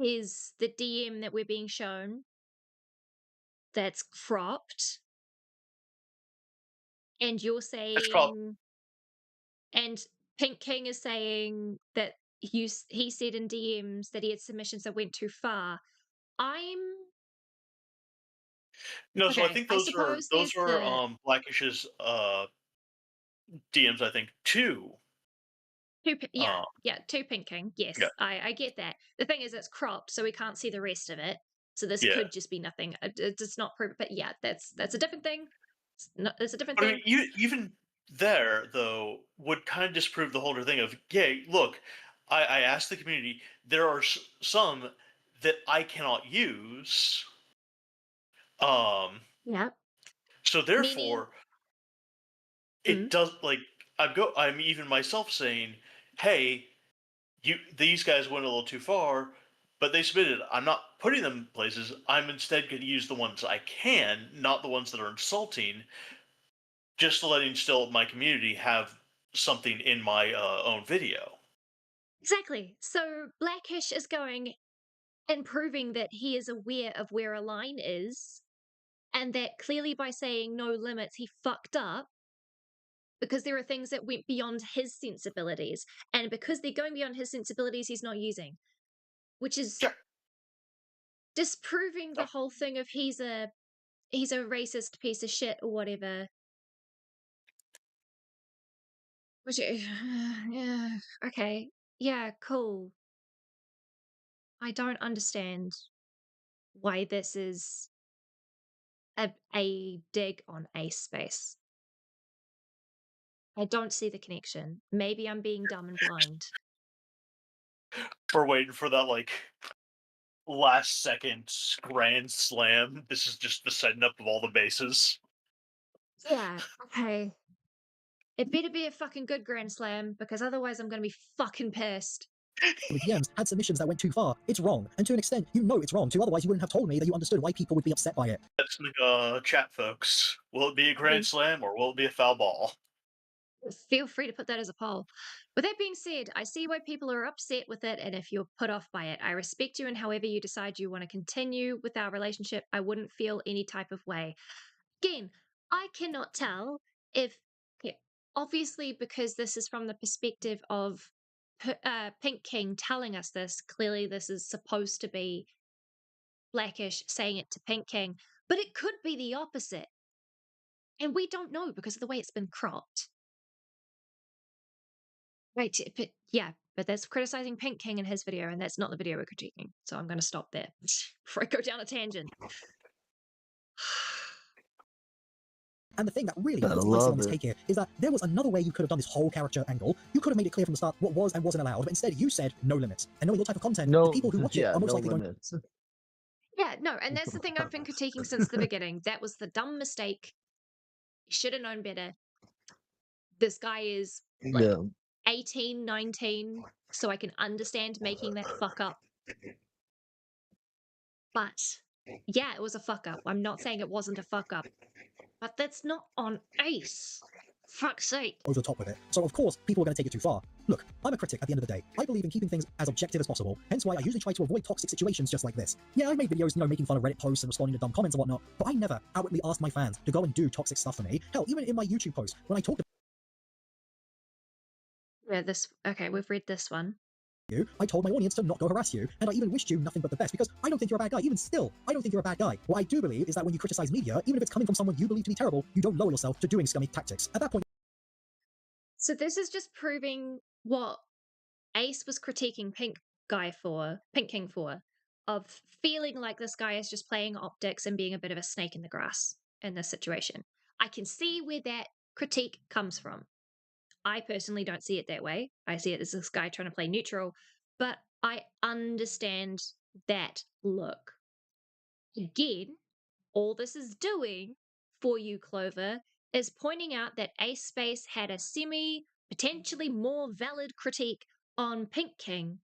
Is the DM that we're being shown that's cropped, and you're saying, and Pink King is saying that he said in DMs that he had submissions that went too far. No, so I think those are Blackish's DMs, I think, too. To Pink King. Yes, yeah. I get that. The thing is, it's cropped, so we can't see the rest of it. So this could just be nothing. It's not proof, but yeah, that's a different thing. It's a different thing. I mean, even there, though, would kind of disprove the whole thing of, look, I asked the community, there are some that I cannot use. Yeah. So therefore, it does, like, I'm even myself saying, hey, these guys went a little too far, but they submitted. I'm not putting them places. I'm instead going to use the ones I can, not the ones that are insulting, just letting still my community have something in my own video. Exactly. So Blackish is going and proving that he is aware of where a line is, and that clearly by saying no limits, he fucked up because there are things that went beyond his sensibilities. And because they're going beyond his sensibilities, he's not using, which is disproving the whole thing of he's a racist piece of shit or whatever. Which, yeah, okay, yeah, cool. I don't understand why this is a dig on Ace Space. I don't see the connection. Maybe I'm being dumb and blind. We're waiting for that, like, last second grand slam. This is just the setting up of all the bases. Yeah, okay. It better be a fucking good Grand Slam, because otherwise I'm gonna be fucking pissed. With DMs had submissions that went too far. It's wrong, and to an extent, you know it's wrong too. Otherwise, you wouldn't have told me that you understood why people would be upset by it. Let's make chat, folks. Will it be a grand slam or will it be a foul ball? Feel free to put that as a poll. With that being said, I see why people are upset with it, and if you're put off by it, I respect you, and however you decide you want to continue with our relationship, I wouldn't feel any type of way. Again, I cannot tell if, obviously, because this is from the perspective of Pink King telling us this, clearly this is supposed to be Blackish saying it to Pink King, but it could be the opposite. And we don't know because of the way it's been cropped. Right, but that's criticizing Pink King in his video, and that's not the video we're critiquing. So I'm going to stop there before I go down a tangent. And the thing that really puts icing on this cake here is that there was another way you could have done this whole character angle. You could have made it clear from the start what was and wasn't allowed, but instead you said no limits. And knowing your type of content, the people who watch it are most likely going. Yeah, no, and that's the thing I've been critiquing since the beginning. That was the dumb mistake. You should have known better. This guy is like 18, 19, so I can understand making that fuck up. But yeah, it was a fuck up. I'm not saying it wasn't a fuck up, but that's not on Ace. Fuck's sake. Over the top with it. So of course, people are going to take it too far. Look, I'm a critic at the end of the day. I believe in keeping things as objective as possible, hence why I usually try to avoid toxic situations just like this. Yeah, I made videos, making fun of Reddit posts and responding to dumb comments and whatnot, but I never outwardly asked my fans to go and do toxic stuff for me. Hell, even in my YouTube post, when I talked Okay, we've read this one. I told my audience to not go harass you, and I even wished you nothing but the best, because I don't think you're a bad guy. Even still, I don't think you're a bad guy. What I do believe is that when you criticize media, even if it's coming from someone you believe to be terrible, you don't lower yourself to doing scummy tactics. At that point... So this is just proving what Ace was critiquing Pink King for, of feeling like this guy is just playing optics and being a bit of a snake in the grass in this situation. I can see where that critique comes from. I personally don't see it that way. I see it as this guy trying to play neutral, but I understand that look. Again, all this is doing for you, Clover, is pointing out that Ace Space had a potentially more valid critique on Pink King.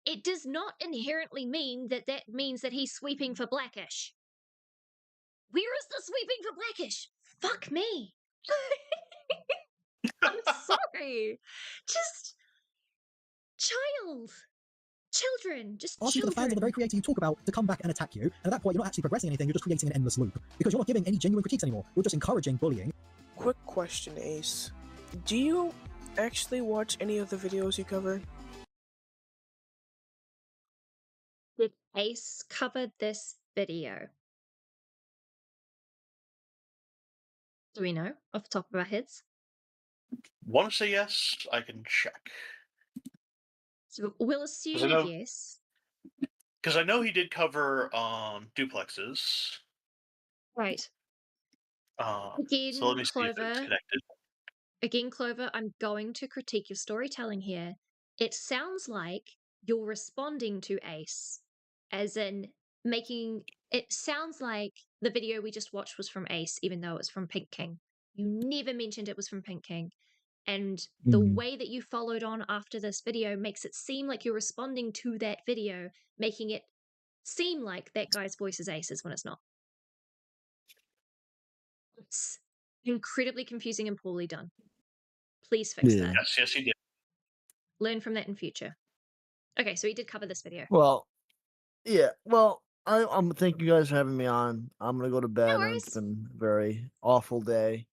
It does not inherently mean that means that he's sweeping for Blackish. Where is the sweeping for Blackish? Fuck me. I'm sorry. Just children, just asking for the fans of the very creator you talk about to come back and attack you, and at that point you're not actually progressing anything, you're just creating an endless loop, because you're not giving any genuine critiques anymore, you're just encouraging bullying. Quick question, Ace. Do you actually watch any of the videos you cover? Did Ace cover this video? Do we know off the top of our heads? Want to say yes? I can check. So we'll assume yes. Because I know he did cover duplexes. Right. Again, so let me see if it's connected. Again, Clover, I'm going to critique your storytelling here. It sounds like you're responding to Ace, as in it sounds like the video we just watched was from Ace, even though it was from Pink King. You never mentioned it was from Pink King. And the way that you followed on after this video makes it seem like you're responding to that video, making it seem like that guy's voice is Ace's when it's not. It's incredibly confusing and poorly done. Please fix that. Yes, he did. Learn from that in future. Okay, so we did cover this video. Well, yeah. Well, I'm thank you guys for having me on. I'm gonna go to bed. No It's worries. been a very awful day.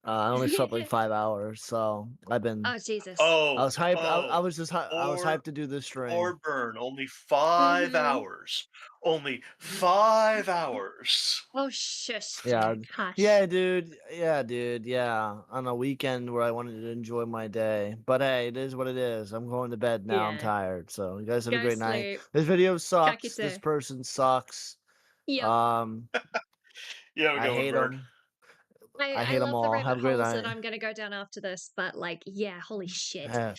I only slept like 5 hours, so I've been. Oh Jesus. I was hyped. Oh, I was just. I was hyped to do this stream. Or burn. Only 5 hours. Only 5 hours. Oh shush, Yeah, Jack. Hush. yeah, dude. Yeah, dude. Yeah, on a weekend where I wanted to enjoy my day. But hey, it is what it is. I'm going to bed now. I'm Yeah. tired. So you guys have a Go great night. sleep. This video sucks. This Kakite. person sucks. Yep. Yeah, we I go hate bird. them. I hate them love the all. Have rabbit a great holes that night. I'm gonna go down after this, but like, yeah, holy shit. Yeah.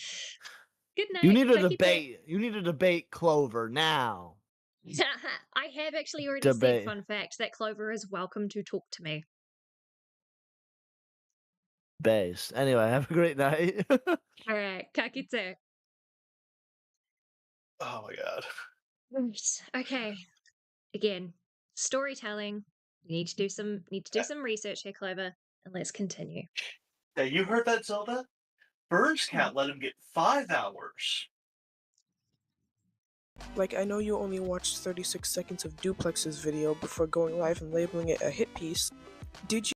Good night. You need to Kakite. debate. You need to debate Clover now. I have actually already Debate. said, fun fact, that Clover is welcome to talk to me. Base. Anyway, have a great night. Alright, kakite. Oh my god. Okay. Again, storytelling. You need to do some research here, Clover, and let's continue. Yeah, you heard that, Zelda? Burns can't let him get 5 hours. Like, I know you only watched 36 seconds of Duplex's video before going live and labeling it a hit piece. Did you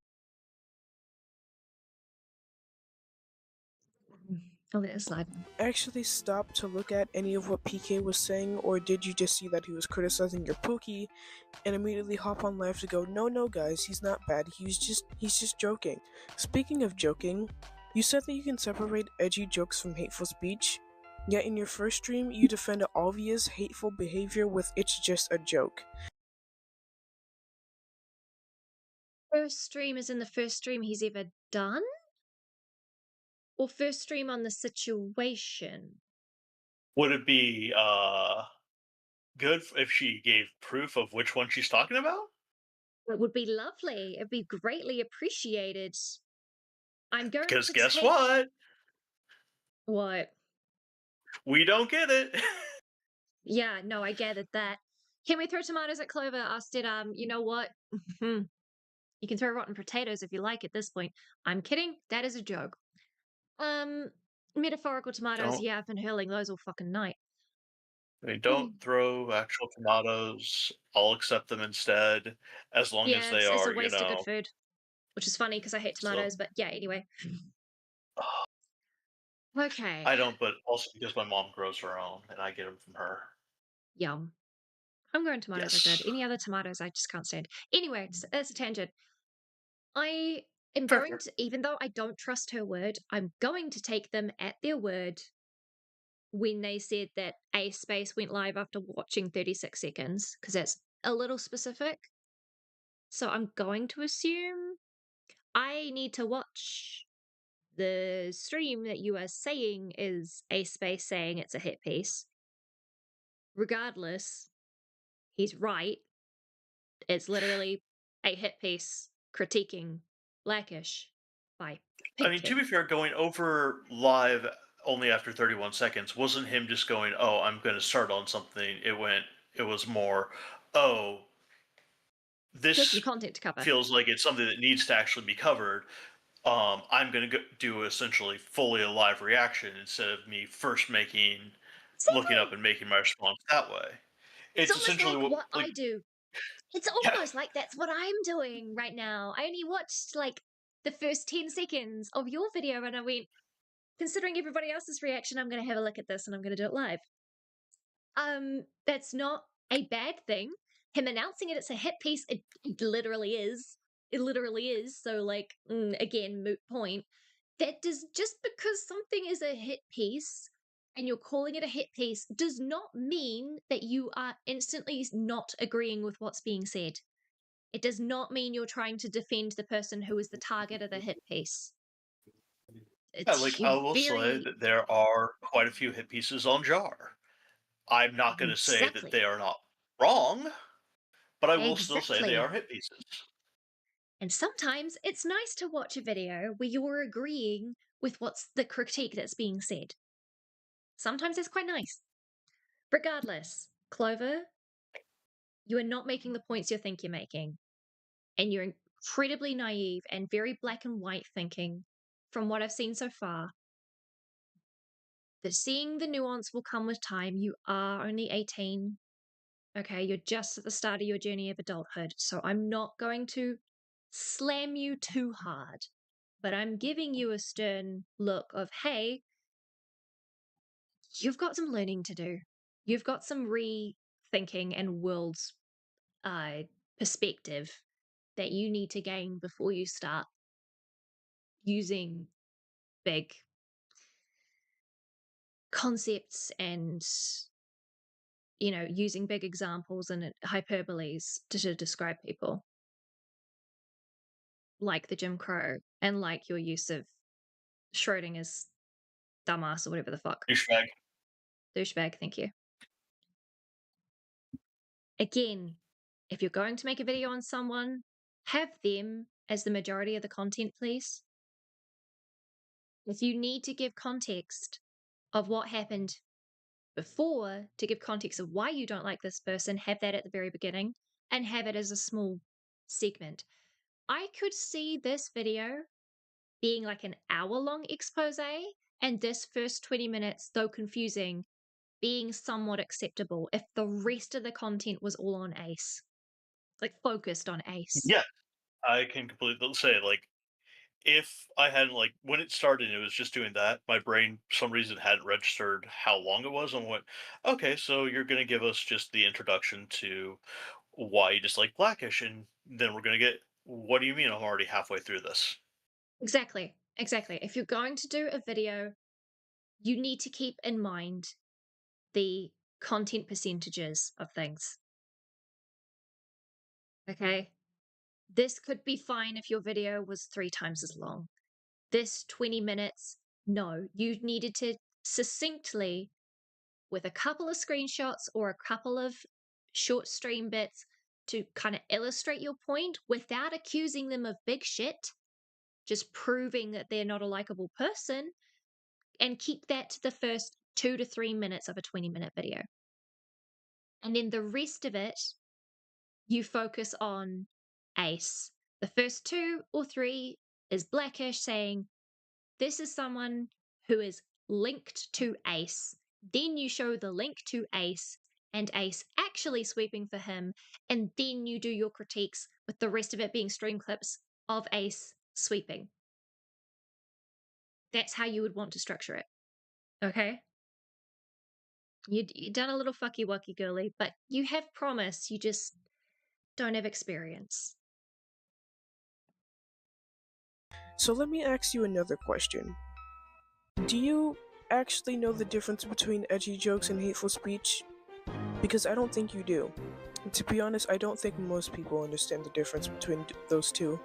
I'll let it slide. actually stop to look at any of what PK was saying, or did you just see that he was criticizing your Pookie and immediately hop on live to go, no guys, he's not bad, he's just joking? Speaking of joking, you said that you can separate edgy jokes from hateful speech, yet in your first stream you defend obvious hateful behavior with "it's just a joke." First stream is in the first stream he's ever done? Or first stream on the situation? Would it be good if she gave proof of which one she's talking about? It would be lovely. It'd be greatly appreciated. I'm going Because to guess take... what? What? We don't get it. Yeah, no, I gathered that. Can we throw tomatoes at Clover? Asked it, you know what? You can throw rotten potatoes if you like at this point. I'm kidding. That is a joke. Metaphorical tomatoes. Don't. Yeah, I've been hurling those all fucking night. I mean, don't throw actual tomatoes. I'll accept them instead, as long as they it's are, a waste of good food. Which is funny because I hate tomatoes, but yeah, anyway. Okay. I don't, but also because my mom grows her own, and I get them from her. Yum. Homegrown tomatoes are good. Any other tomatoes I just can't stand. Anyway, it's a tangent. I am going to, even though I don't trust her word, I'm going to take them at their word when they said that A Space went live after watching 36 seconds, because that's a little specific. So I'm going to assume I need to watch the stream that you are saying is A Space saying it's a hit piece. Regardless, he's right. It's literally a hit piece critiquing Blackish by Pink I mean, Kid. to be fair, going over live only after 31 seconds wasn't him just going, "Oh, I'm going to start on something." It was more, "Oh, There's some this content to cover. feels like it's something that needs to actually be covered. I'm going to do essentially fully a live reaction instead of me first looking up and making my response that way." It's almost essentially like what I do. It's almost like that's what I'm doing right now. I only watched like the first 10 seconds of your video and I went, considering everybody else's reaction, I'm going to have a look at this and I'm going to do it live. That's not a bad thing. Him announcing it's a hit piece, it literally is. It literally is. So, like, again, moot point. That does, just because something is a hit piece and you're calling it a hit piece does not mean that you are instantly not agreeing with what's being said. It does not mean you're trying to defend the person who is the target of the hit piece. Yeah, like I will say that there are quite a few hit pieces on Jar. I'm not going to say that they are not wrong, but I will still say they are hit pieces. And sometimes it's nice to watch a video where you're agreeing with what's the critique that's being said. Sometimes it's quite nice. Regardless, Clover, you are not making the points you think you're making. And you're incredibly naive and very black and white thinking from what I've seen so far. seeing the nuance will come with time. You are only 18. Okay, you're just at the start of your journey of adulthood. So I'm not going to slam you too hard, but I'm giving you a stern look of, hey, you've got some learning to do. You've got some rethinking and world's perspective that you need to gain before you start using big concepts and, you know, using big examples and hyperboles to describe people, like the Jim Crow and like your use of Schrodinger's dumbass or whatever the fuck. Douchebag. Douchebag, thank you. Again, if you're going to make a video on someone, have them as the majority of the content, please. If you need to give context of what happened before to give context of why you don't like this person, have that at the very beginning and have it as a small segment. I could see this video being like an hour-long expose and this first 20 minutes, though confusing, being somewhat acceptable if the rest of the content was all on Ace. Like, focused on Ace. Yeah, I can completely say, like, if I hadn't, like, when it started, it was just doing that. My brain, for some reason, hadn't registered how long it was. And went, okay, so you're going to give us just the introduction to why you dislike Blackish, and then we're going to get, what do you mean I'm already halfway through this? Exactly. If you're going to do a video, you need to keep in mind the content percentages of things. Okay? This could be fine if your video was 3 times as long. This 20 minutes, no. You needed to succinctly, with a couple of screenshots or a couple of short stream bits, to kind of illustrate your point without accusing them of big shit, just proving that they're not a likable person, and keep that to the first 2 to 3 minutes of a 20-minute video. And then the rest of it, you focus on Ace. The first 2 or 3 is Blackish saying, this is someone who is linked to Ace. Then you show the link to Ace and Ace actually sweeping for him, and then you do your critiques with the rest of it being stream clips of Ace sweeping. That's how you would want to structure it. Okay? You've done a little fucky wucky girly, but you have promise, you just don't have experience. So let me ask you another question. Do you actually know the difference between edgy jokes and hateful speech? Because I don't think you do. To be honest, I don't think most people understand the difference between those two,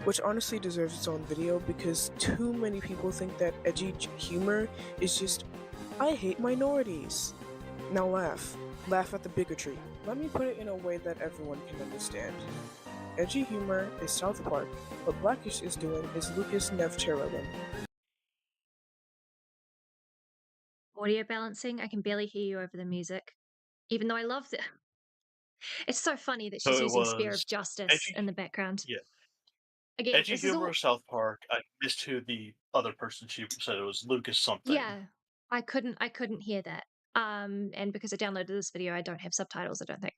which honestly deserves its own video because too many people think that edgy humor is just, I hate minorities. Now laugh. Laugh at the bigotry. Let me put it in a way that everyone can understand. Edgy humor is South Park. What Blackish is doing is Lucas Nevcherelin. Audio balancing, I can barely hear you over the music. Even though I love it. It's so funny that she's using Spear of Justice in the background. Yeah. Again, Edgy this is humor all... of South Park. I missed who the other person she said it was, Lucas something. Yeah, I couldn't hear that. And because I downloaded this video, I don't have subtitles, I don't think.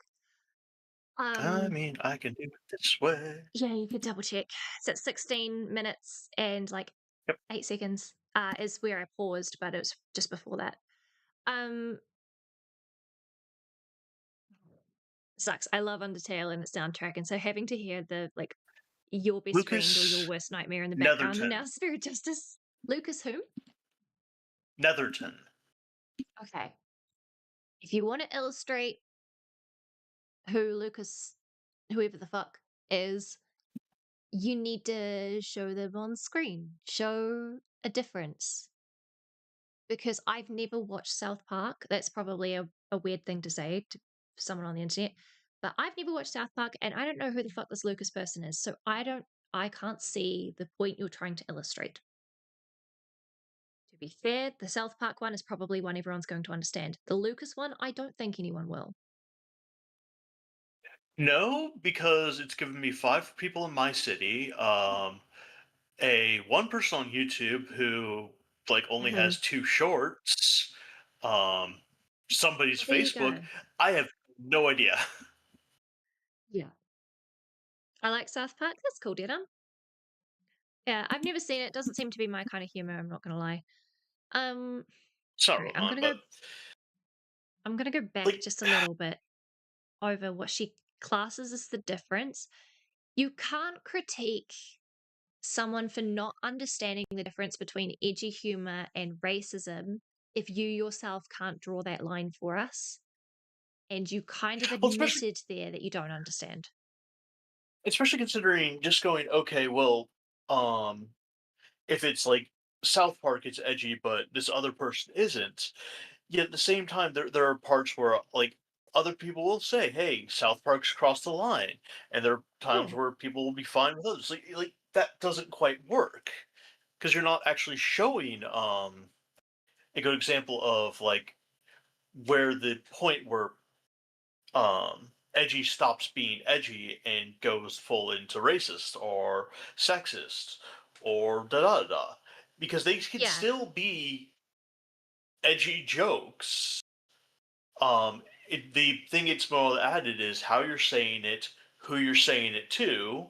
I mean, I can do it this way. Yeah, you could double check. It's at 16 minutes and like 8 seconds is where I paused, but it was just before that. Sucks. I love Undertale and its soundtrack, and so having to hear the like your best friend or your worst nightmare in the background and now Spirit Justice. Lucas whom? Netherton. Okay. If you want to illustrate who Lucas, whoever the fuck is, you need to show them on screen. Show a difference. Because I've never watched South Park. That's probably a weird thing to say to someone on the internet. But I've never watched South Park and I don't know who the fuck this Lucas person is. So I can't see the point you're trying to illustrate. To be fair, the South Park one is probably one everyone's going to understand. The Lucas one, I don't think anyone will. No, because it's given me 5 people in my city, one person on YouTube who like only has 2 shorts, somebody's There you Facebook. go. I have no idea. Yeah. I like South Park. That's cool, Denim. Yeah, I've never seen it. Doesn't seem to be my kind of humor, I'm not gonna lie. It's not Alright, really mine, but I'm gonna go back like just a little bit over what she classes as the difference. You can't critique someone for not understanding the difference between edgy humor and racism if you yourself can't draw that line for us. And you kind of well, especially admitted there that you don't understand. especially considering just going, okay, well, if it's like South Park, it's edgy, but this other person isn't. Yet at the same time, there are parts where like other people will say, "Hey, South Park's crossed the line," and there are Yeah. times where people will be fine with others. Like that doesn't quite work because you're not actually showing a good example of like where the point where edgy stops being edgy and goes full into racist or sexist or da da da, because they can Yeah. still be edgy jokes. The thing it's more added is how you're saying it, who you're saying it to,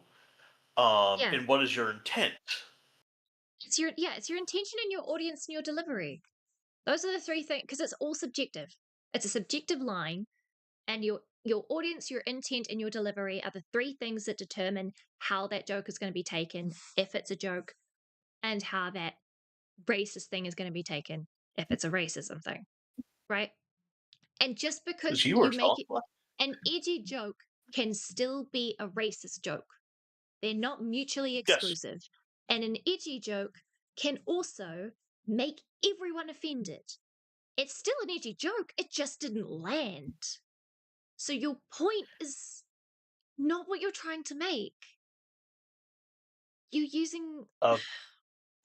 Yeah. and what is your intent. It's your intention and your audience and your delivery. Those are the three things because it's all subjective. It's a subjective line, and your audience, your intent, and your delivery are the three things that determine how that joke is going to be taken, if it's a joke, and how that racist thing is going to be taken, if it's a racism thing, right? And just Because because you you are make it self. an edgy joke can still be a racist joke. They're not mutually Yes. exclusive. And an edgy joke can also make everyone offended. It's still an edgy joke, it just didn't land. So your point is not what you're trying to make. You're using A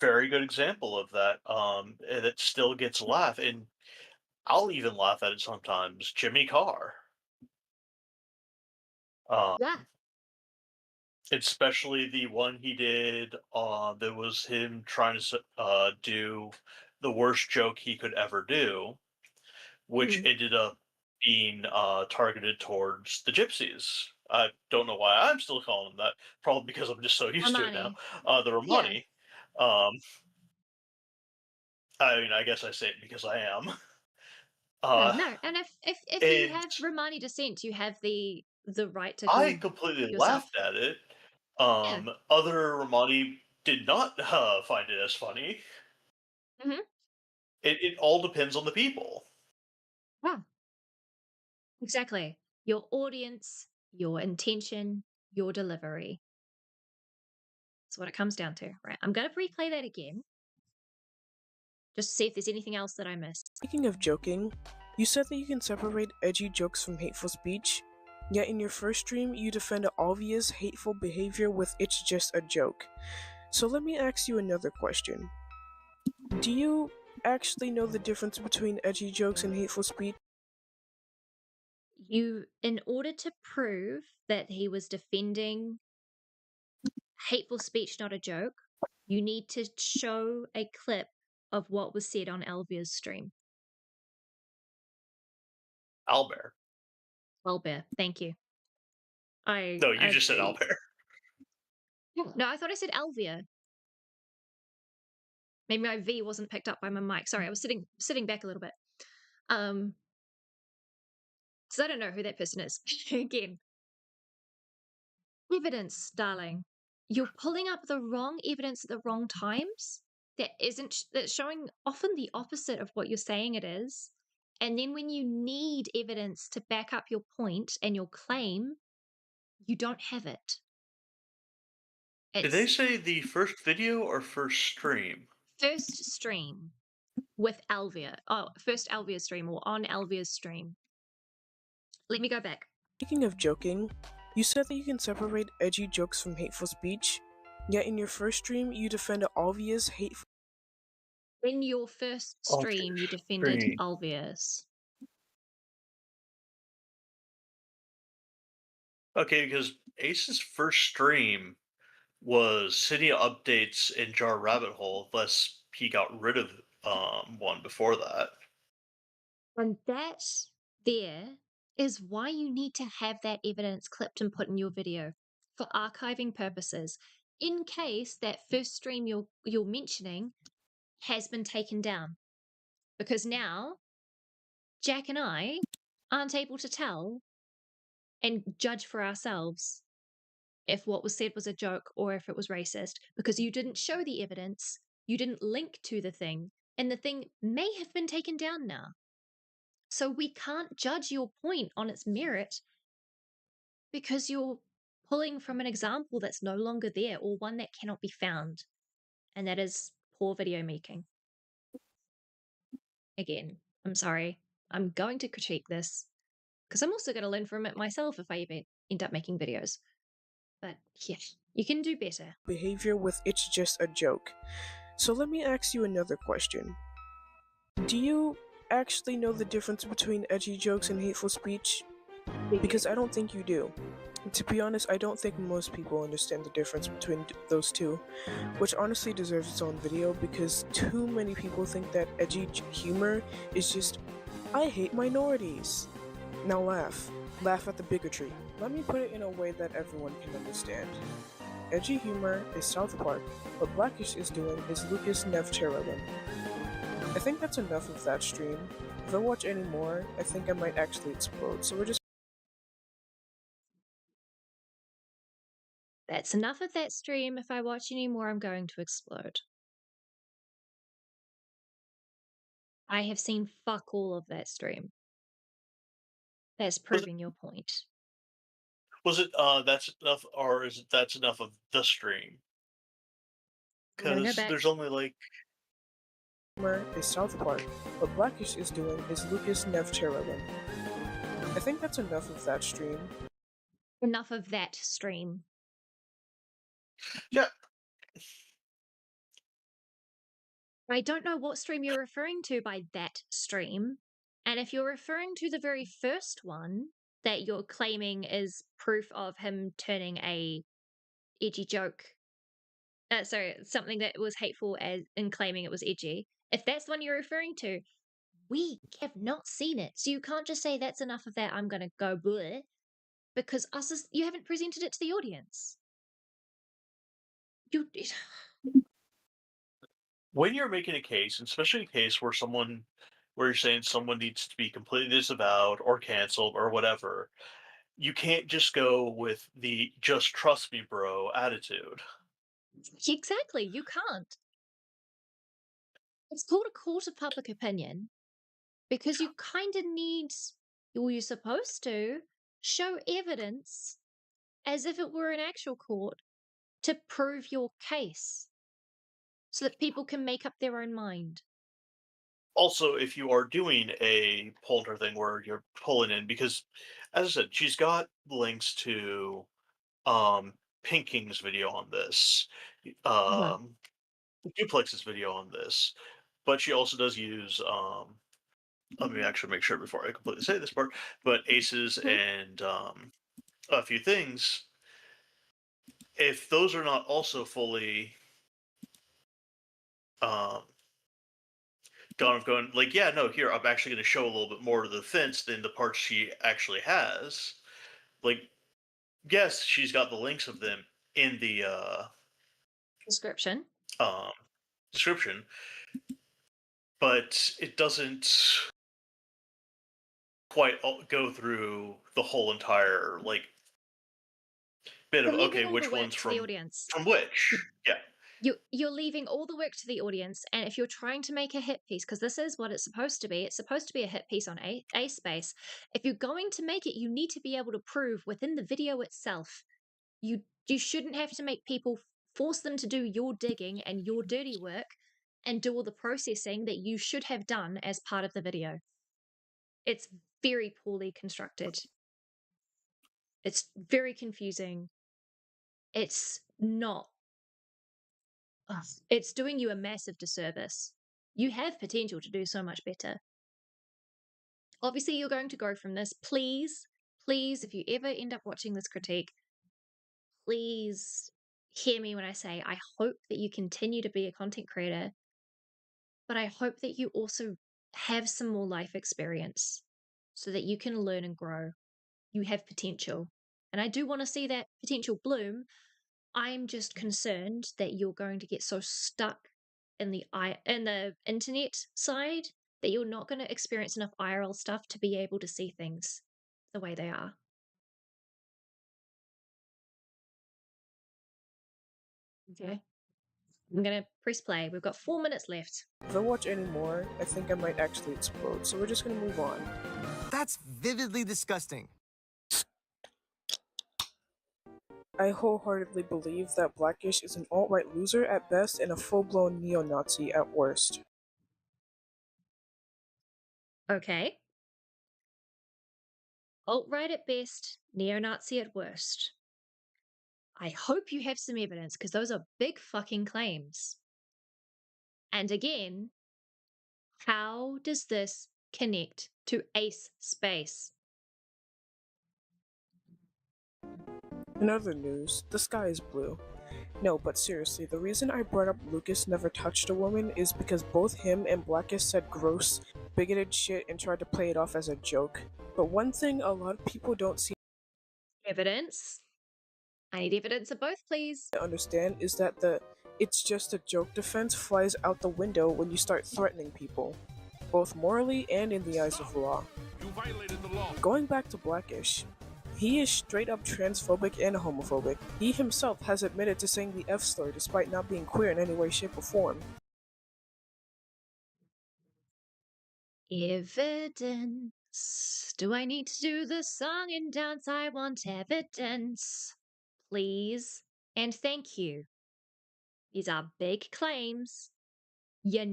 very good example of that. And it still gets laugh, and I'll even laugh at it sometimes. Jimmy Carr. Um, yeah. Especially the one he did. That was him trying to do the worst joke he could ever do, which Mhm. ended up being targeted towards the gypsies. I don't know why I'm still calling them that. Probably because I'm just so used to it now. Romani. The Yeah. Romani. Um, I mean, I guess I say it because I am. Yeah, Uh, no. And if you and have Romani descent, you have the right to I call completely yourself. laughed at it. Yeah. Other Romani did not find it as funny. Hmm. It all depends on the people. Yeah. Exactly. Your audience, your intention, your delivery. That's what it comes down to. Right. I'm going to replay that again. Just to see if there's anything else that I missed. Speaking of joking, you said that you can separate edgy jokes from hateful speech, yet in your first stream you defend obvious hateful behavior with "it's just a joke." So let me ask you another question. Do you actually know the difference between edgy jokes and hateful speech? In order to prove that he was defending hateful speech, not a joke, you need to show a clip of what was said on Elvia's stream. Albert. Albert, thank you. No, you just said Albert. No, I thought I said Elvia. Maybe my V wasn't picked up by my mic. Sorry, I was sitting back a little bit. Because I don't know who that person is. Again, evidence, darling. You're pulling up the wrong evidence at the wrong times. That's showing often the opposite of what you're saying it is. And then when you need evidence to back up your point and your claim, you don't have it. Did they It's say the first video or first stream? first stream with Alvia. Oh, first Alvia stream or on Alvia's stream. Let me go back. Speaking of joking, you said that you can separate edgy jokes from hateful speech, yet in your first stream you defend obvious hateful. In your first stream, you defended stream. Alvia's. Okay, because Ace's first stream was city updates in Jar Rabbit Hole, thus he got rid of one before that. And that there is why you need to have that evidence clipped and put in your video for archiving purposes, in case that first stream you're mentioning has been taken down. Because now Jack and I aren't able to tell and judge for ourselves if what was said was a joke or if it was racist, because you didn't show the evidence, you didn't link to the thing, and the thing may have been taken down now. So we can't judge your point on its merit because you're pulling from an example that's no longer there or one that cannot be found. And that is poor video making. Again, I'm sorry. I'm going to critique this because I'm also going to learn from it myself if I end up making videos. But yeah, you can do better. Behavior with "it's just a joke." So let me ask you another question. Do you actually know the difference between edgy jokes and hateful speech? Because I don't think you do. To be honest, I don't think most people understand the difference between those two, which honestly deserves its own video because too many people think that edgy humor is just, I hate minorities. Now laugh. Laugh at the bigotry. Let me put it in a way that everyone can understand. Edgy humor is South Park. What Blackish is doing is Lucas Nevcherelin. I think that's enough of that stream. If I watch any more, I think I might actually explode, so we're just... That's enough of that stream. If I watch any more, I'm going to explode. I have seen fuck all of that stream. That's proving your point. Was it that's enough, or is it that's enough of the stream? Because there's only like... Humor is South Park. What Blackish is doing is Lucas Nevcherelin. I think that's enough of that stream. Enough of that stream. Yeah. I don't know what stream you're referring to by that stream. And if you're referring to the very first one that you're claiming is proof of him turning a edgy joke, sorry, something that was hateful and claiming it was edgy, if that's the one you're referring to, we have not seen it. So you can't just say that's enough of that, I'm going to go bleh, because you haven't presented it to the audience. When you're making a case, especially a case where you're saying someone needs to be completely disavowed or canceled or whatever, you can't just go with the "just trust me, bro" attitude. Exactly, you can't. It's called a court of public opinion because you kind of need, or you're supposed to, show evidence as if it were an actual court to prove your case so that people can make up their own mind. Also, if you are doing a polter thing where you're pulling in, because as I said, she's got links to Pink King's video on this, Duplex's video on this, but she also does use let me actually make sure before I completely say this part, but Aces and a few things. If those are not also fully going like, yeah, no, here, I'm actually going to show a little bit more of the defense than the parts she actually has. Like, yes, she's got the links of them in the description, but it doesn't quite go through the whole entire like bit of okay, which one's from the audience. From which, yeah. You're leaving all the work to the audience, and if you're trying to make a hit piece, because this is what it's supposed to be, it's supposed to be a hit piece on a space. If you're going to make it, you need to be able to prove within the video itself. You shouldn't have to make people force them to do your digging and your dirty work and do all the processing that you should have done as part of the video. It's very poorly constructed. It's very confusing. It's not. It's doing you a massive disservice. You have potential to do so much better. Obviously, you're going to grow from this. Please, if you ever end up watching this critique, please hear me when I say I hope that you continue to be a content creator but I hope that you also have some more life experience so that you can learn and grow. You have potential. And I do want to see that potential bloom. I'm just concerned that you're going to get so stuck in the internet side that you're not going to experience enough IRL stuff to be able to see things the way they are. Okay. I'm gonna press play. We've got 4 minutes left. If I watch any more, I think I might actually explode, so we're just gonna move on. That's vividly disgusting. I wholeheartedly believe that Blackish is an alt-right loser at best and a full-blown neo-Nazi at worst. Okay. Alt-right at best, neo-Nazi at worst. I hope you have some evidence, because those are big fucking claims. And again, how does this connect to Ace Space? In other news, the sky is blue. No, but seriously, the reason I brought up Lucas never touched a woman is because both him and Blackish said gross, bigoted shit and tried to play it off as a joke. But one thing a lot of people don't see Evidence? I need evidence of both, please. to understand is that the "it's just a joke" defense flies out the window when you start threatening people, both morally and in the eyes of law. You violated the law. Going back to Blackish, he is straight up transphobic and homophobic. He himself has admitted to saying the F slur despite not being queer in any way, shape, or form. Evidence. Do I need to do the song and dance? I want evidence. Please and thank you. These are big claims. Yeah,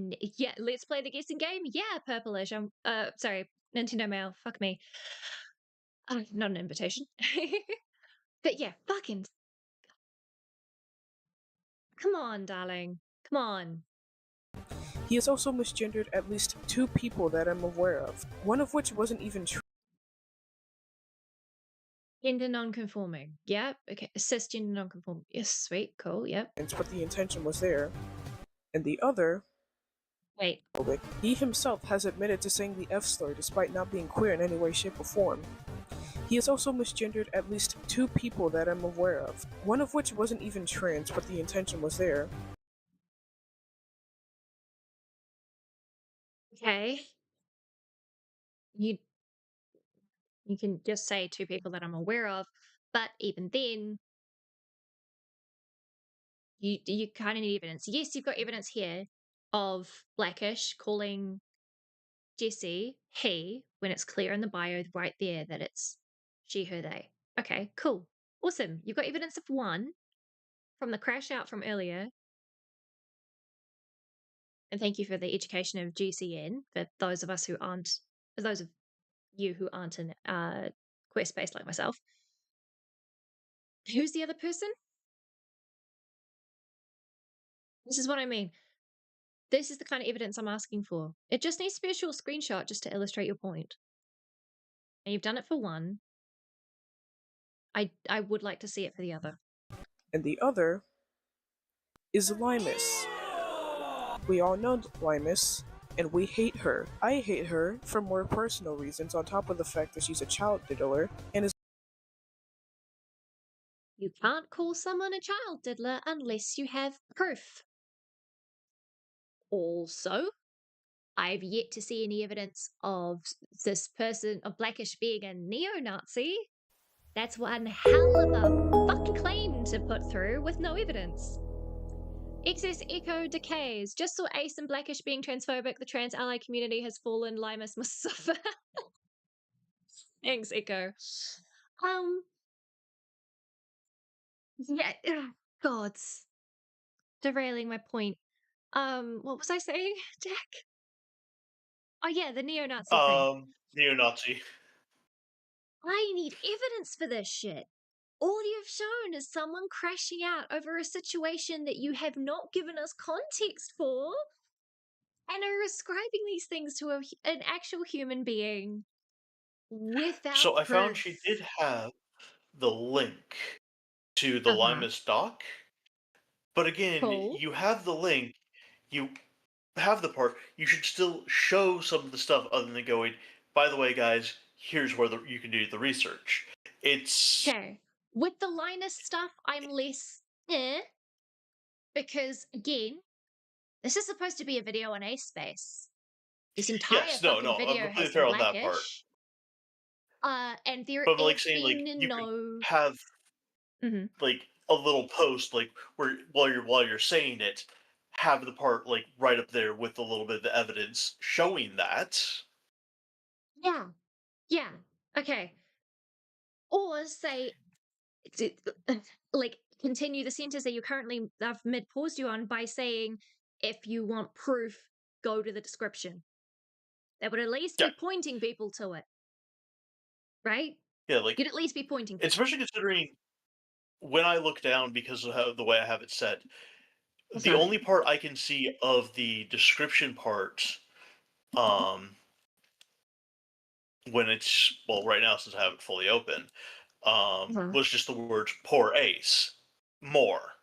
let's play the guessing game. Yeah, purplish. Sorry, Nintendo Mail. Fuck me. Not an invitation. But yeah, fucking. Come on, darling. Come on. He has also misgendered at least 2 people that I'm aware of, one of which wasn't even true. Gender non-conforming. Yep. Okay. Cisgender non-conforming. Yes. Sweet. Cool. Yep. But the intention was there. And the other. Wait. He himself has admitted to saying the F slur despite not being queer in any way, shape, or form. He has also misgendered at least 2 people that I'm aware of, one of which wasn't even trans, but the intention was there. Okay. You can just say 2 people that I'm aware of, but even then, you kind of need evidence. Yes, you've got evidence here of Blackish calling Jesse he when it's clear in the bio right there that it's she, her, they. Okay, cool. Awesome. You've got evidence of 1 from the crash out from earlier. And thank you for the education of GCN for those of us who aren't, those of you who aren't in queer space like myself. Who's the other person? This is what I mean. This is the kind of evidence I'm asking for. It just needs to be a short screenshot just to illustrate your point. And you've done it for 1. I would like to see it for the other. And the other is Limus. We all know Limus, and we hate her. I hate her for more personal reasons, on top of the fact that she's a child diddler and is. You can't call someone a child diddler unless you have proof. Also, I've yet to see any evidence of this person, of Blackish being a neo-Nazi. That's one hell of a fucking claim to put through with no evidence. Excess echo decays. Just saw Ace and Blackish being transphobic. The trans ally community has fallen. Limus must suffer. Thanks, Echo. Yeah, gods. Derailing my point. What was I saying, Jack? Oh yeah, the neo-Nazi thing. Neo-Nazi. I need evidence for this shit. All you've shown is someone crashing out over a situation that you have not given us context for and are ascribing these things to an actual human being without So I proof. found she did have the link to the Limus doc. But again, Cool. you have the link, have the part, you should still show some of the stuff other than going, by the way, guys, here's where you can do the research. It's okay. With the Linus stuff, I'm less because again, this is supposed to be a video on Ace Space. This entire yes, fucking no, I'm video completely has been fair on that part. Blackish. And there But I'm like have saying, like, been you can no. have Mhm. like a little post, like where while you're saying it, have the part like right up there with a little bit of the evidence showing that. Yeah, yeah, okay. Or say, like, continue the sentence that you currently I've mid paused you on by saying, if you want proof, go to the description. That would at least Yeah, be pointing people to it, right? yeah, like You'd at least be pointing people. especially considering when I look down because of how the way I have it set, the Uh-huh. only part I can see of the description part, when it's well, right now since I have it fully open, Uh-huh. was just the words "poor Ace," more.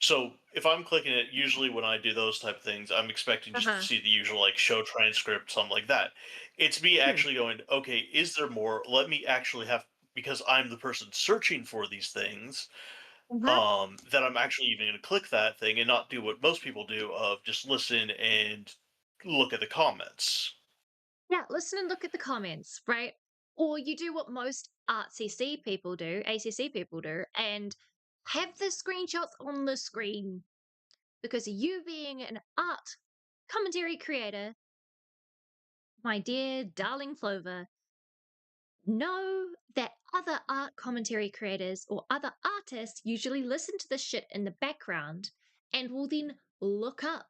So if I'm clicking it, usually when I do those type of things, I'm expecting just to Uh-huh. see the usual like show transcript, something like that. It's me Hmm. actually going, okay, is there more? Let me actually have, because I'm the person searching for these things, Uh-huh. that I'm actually even going to click that thing and not do what most people do of just listen and look at the comments. Yeah, listen and look at the comments, right? Or you do what most ACC people do, and have the screenshots on the screen. Because you being an art commentary creator, my dear darling Clover, know that other art commentary creators or other artists usually listen to the shit in the background and will then look up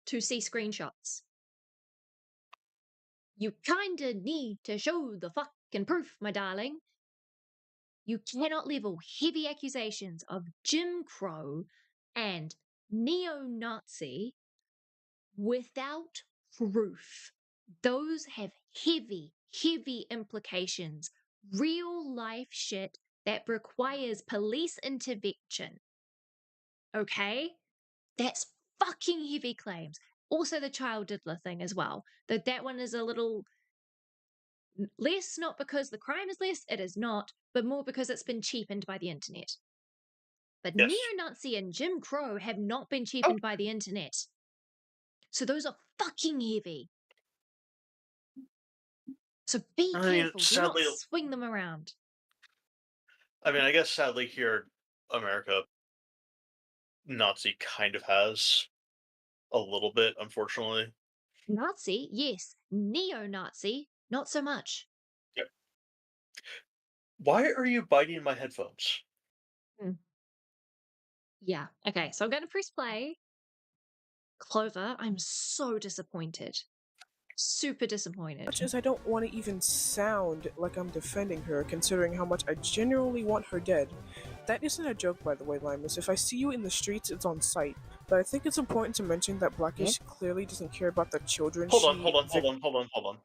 to see screenshots. You kinda need to show the fucking proof, my darling. You cannot level heavy accusations of Jim Crow and neo Nazi without proof. Those have heavy, heavy implications. Real life shit that requires police intervention. Okay? That's fucking heavy claims. Also, the child diddler thing as well. Though that one is a little less, not because the crime is less, it is not, but more because it's been cheapened by the internet. But Yes. neo-Nazi and Jim Crow have not been Oh. cheapened by the internet. So those are fucking heavy. So be I mean, careful. Do not sadly, swing them around. I mean, I guess sadly here in America, Nazi kind of has a little bit, unfortunately. Nazi, yes. Neo-Nazi, not so much. Yeah. Why are you biting my headphones? Hmm. Yeah. Okay, so I'm going to press play. Clover, I'm so disappointed. Super disappointed. Much as I don't want to even sound like I'm defending her, considering how much I genuinely want her dead. That isn't a joke, by the way, Limus. If I see you in the streets, it's on sight. But I think it's important to mention that Blackish clearly doesn't care about the children Hold on.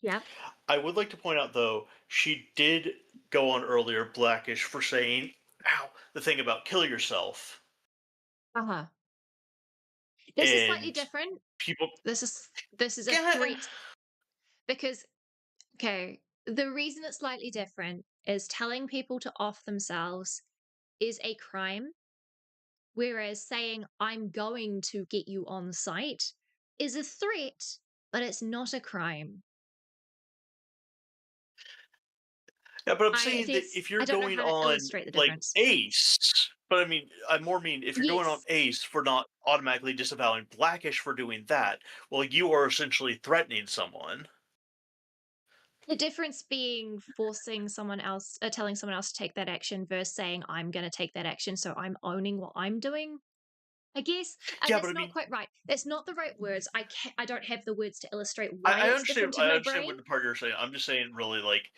Yeah. I would like to point out, though, she did go on earlier, Blackish, for saying, ow, the thing about kill yourself. Uh-huh. This is slightly And different. people. This is a threat. Because, okay, the reason it's slightly different is telling people to off themselves is a crime, whereas saying, I'm going to get you on site is a threat, but it's not a crime. Yeah, but I'm saying that if I you're don't know going how to on, illustrate the like, difference. Ace, but I mean, I more mean if you're going on Yes. Ace for not automatically disavowing Blackish for doing that, well, you are essentially threatening someone. The difference being forcing someone else, telling someone else to take that action versus saying, I'm going to take that action, so I'm owning what I'm doing. I guess Yeah, but that's I not mean, quite right. That's not the right words. I don't have the words to illustrate why I it's understand. different in I my understand brain. what the part you're saying. I'm just saying, really, like,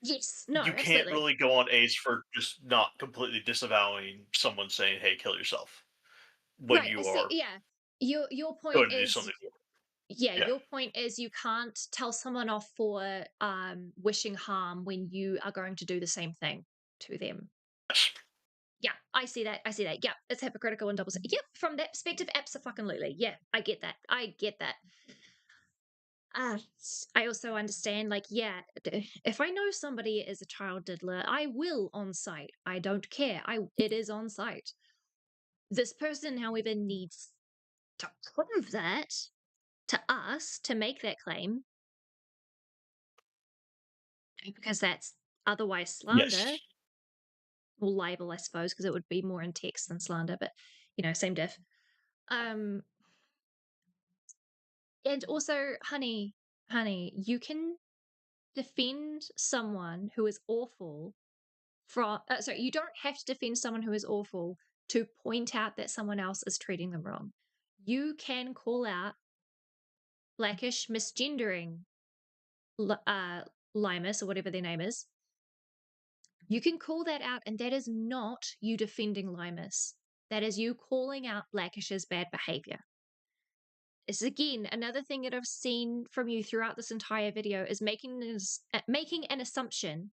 Yes, no, you can't absolutely. really go on Ace for just not completely disavowing someone saying, "Hey, kill yourself," when Right. you See, are yeah. Your point going to do is, something. yeah, Yeah. your point is you can't tell someone off for wishing harm when you are going to do the same thing to them. Yes. Yeah, I see that. Yeah, it's hypocritical and double. Yep, from that perspective, abso-fucking-lutely. Yeah, I get that. I also understand, like, yeah, if I know somebody is a child diddler, I will on site. I don't care. It is on site. This person, however, needs to prove that to us to make that claim, because that's otherwise slander. Yes. Or libel, I suppose, because it would be more in text than slander, but same diff. And also, honey, you can defend someone who is awful from. Sorry, you don't have to defend someone who is awful to point out that someone else is treating them wrong. You can call out blackish, misgendering, limus, or whatever their name is. You can call that out, and that is not you defending limus. That is you calling out Blackish's bad behavior. This is, again, another thing that I've seen from you throughout this entire video is making an assumption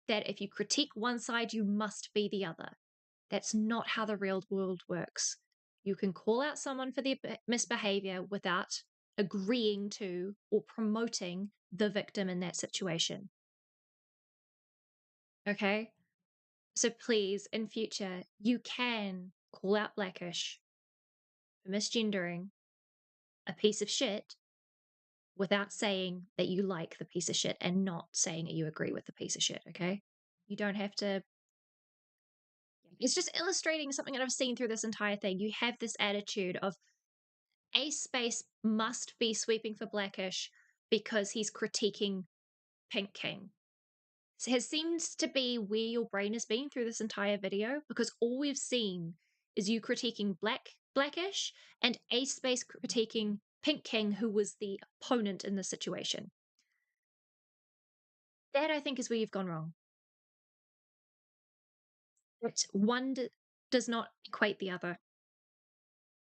that if you critique one side, you must be the other. That's not how the real world works. You can call out someone for their misbehavior without agreeing to or promoting the victim in that situation. Okay? So please, in future, you can call out Blackish for misgendering a piece of shit without saying that you like the piece of shit and not saying that you agree with the piece of shit, okay? You don't have to. It's just illustrating something that I've seen through this entire thing. You have this attitude of a space must be sweeping for Blackish because he's critiquing Pink King. Has seems to be where your brain has been through this entire video, because all we've seen is you critiquing Blackish and a space critiquing Pink King, who was the opponent in the situation. That, I think, is where you've gone wrong. But one does not equate the other.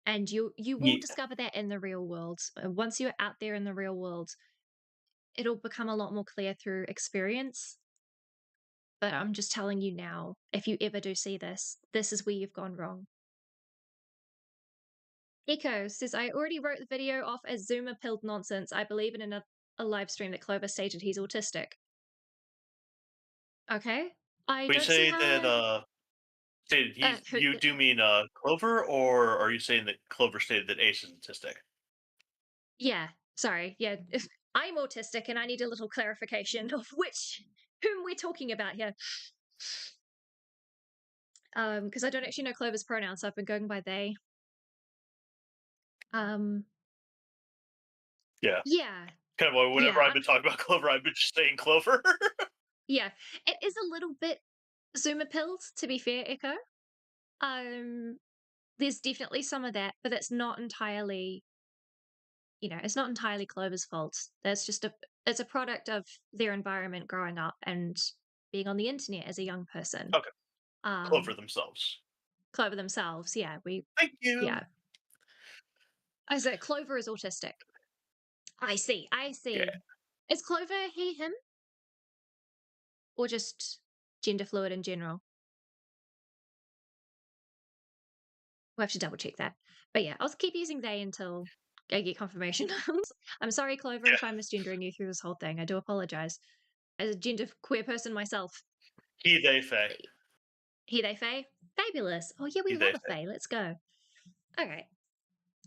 And you will discover that in the real world. Once you're out there in the real world, it'll become a lot more clear through experience. But I'm just telling you now, if you ever do see this, this is where you've gone wrong. Echo says, I already wrote the video off as Zoomer-pilled nonsense. I believe in a live stream that Clover stated he's autistic. Okay. I don't see how... you do mean Clover, or are you saying that Clover stated that Ace is autistic? Yeah, sorry. Yeah, I'm autistic and I need a little clarification of whom we're talking about here. Because I don't actually know Clover's pronouns, so I've been going by they. Yeah. Yeah. Kind of why whenever I've been talking about Clover, I've been just saying Clover. Yeah, it is a little bit Zoomer-pilled, to be fair, Echo. There's definitely some of that, but that's not entirely, it's not entirely Clover's fault. That's just it's a product of their environment growing up and being on the internet as a young person. Okay. Clover themselves. Clover themselves, yeah. Thank you. Yeah. I said Clover is autistic. I see. Yeah. Is Clover he, him? Or just gender fluid in general? We'll have to double check that. But yeah, I'll keep using they until I get confirmation. I'm sorry, Clover, if I'm misgendering you through this whole thing. I do apologize. As a gender queer person myself. He, they, fae. He, they, fae? Fabulous. Oh yeah, we love a fae. Let's go. Okay.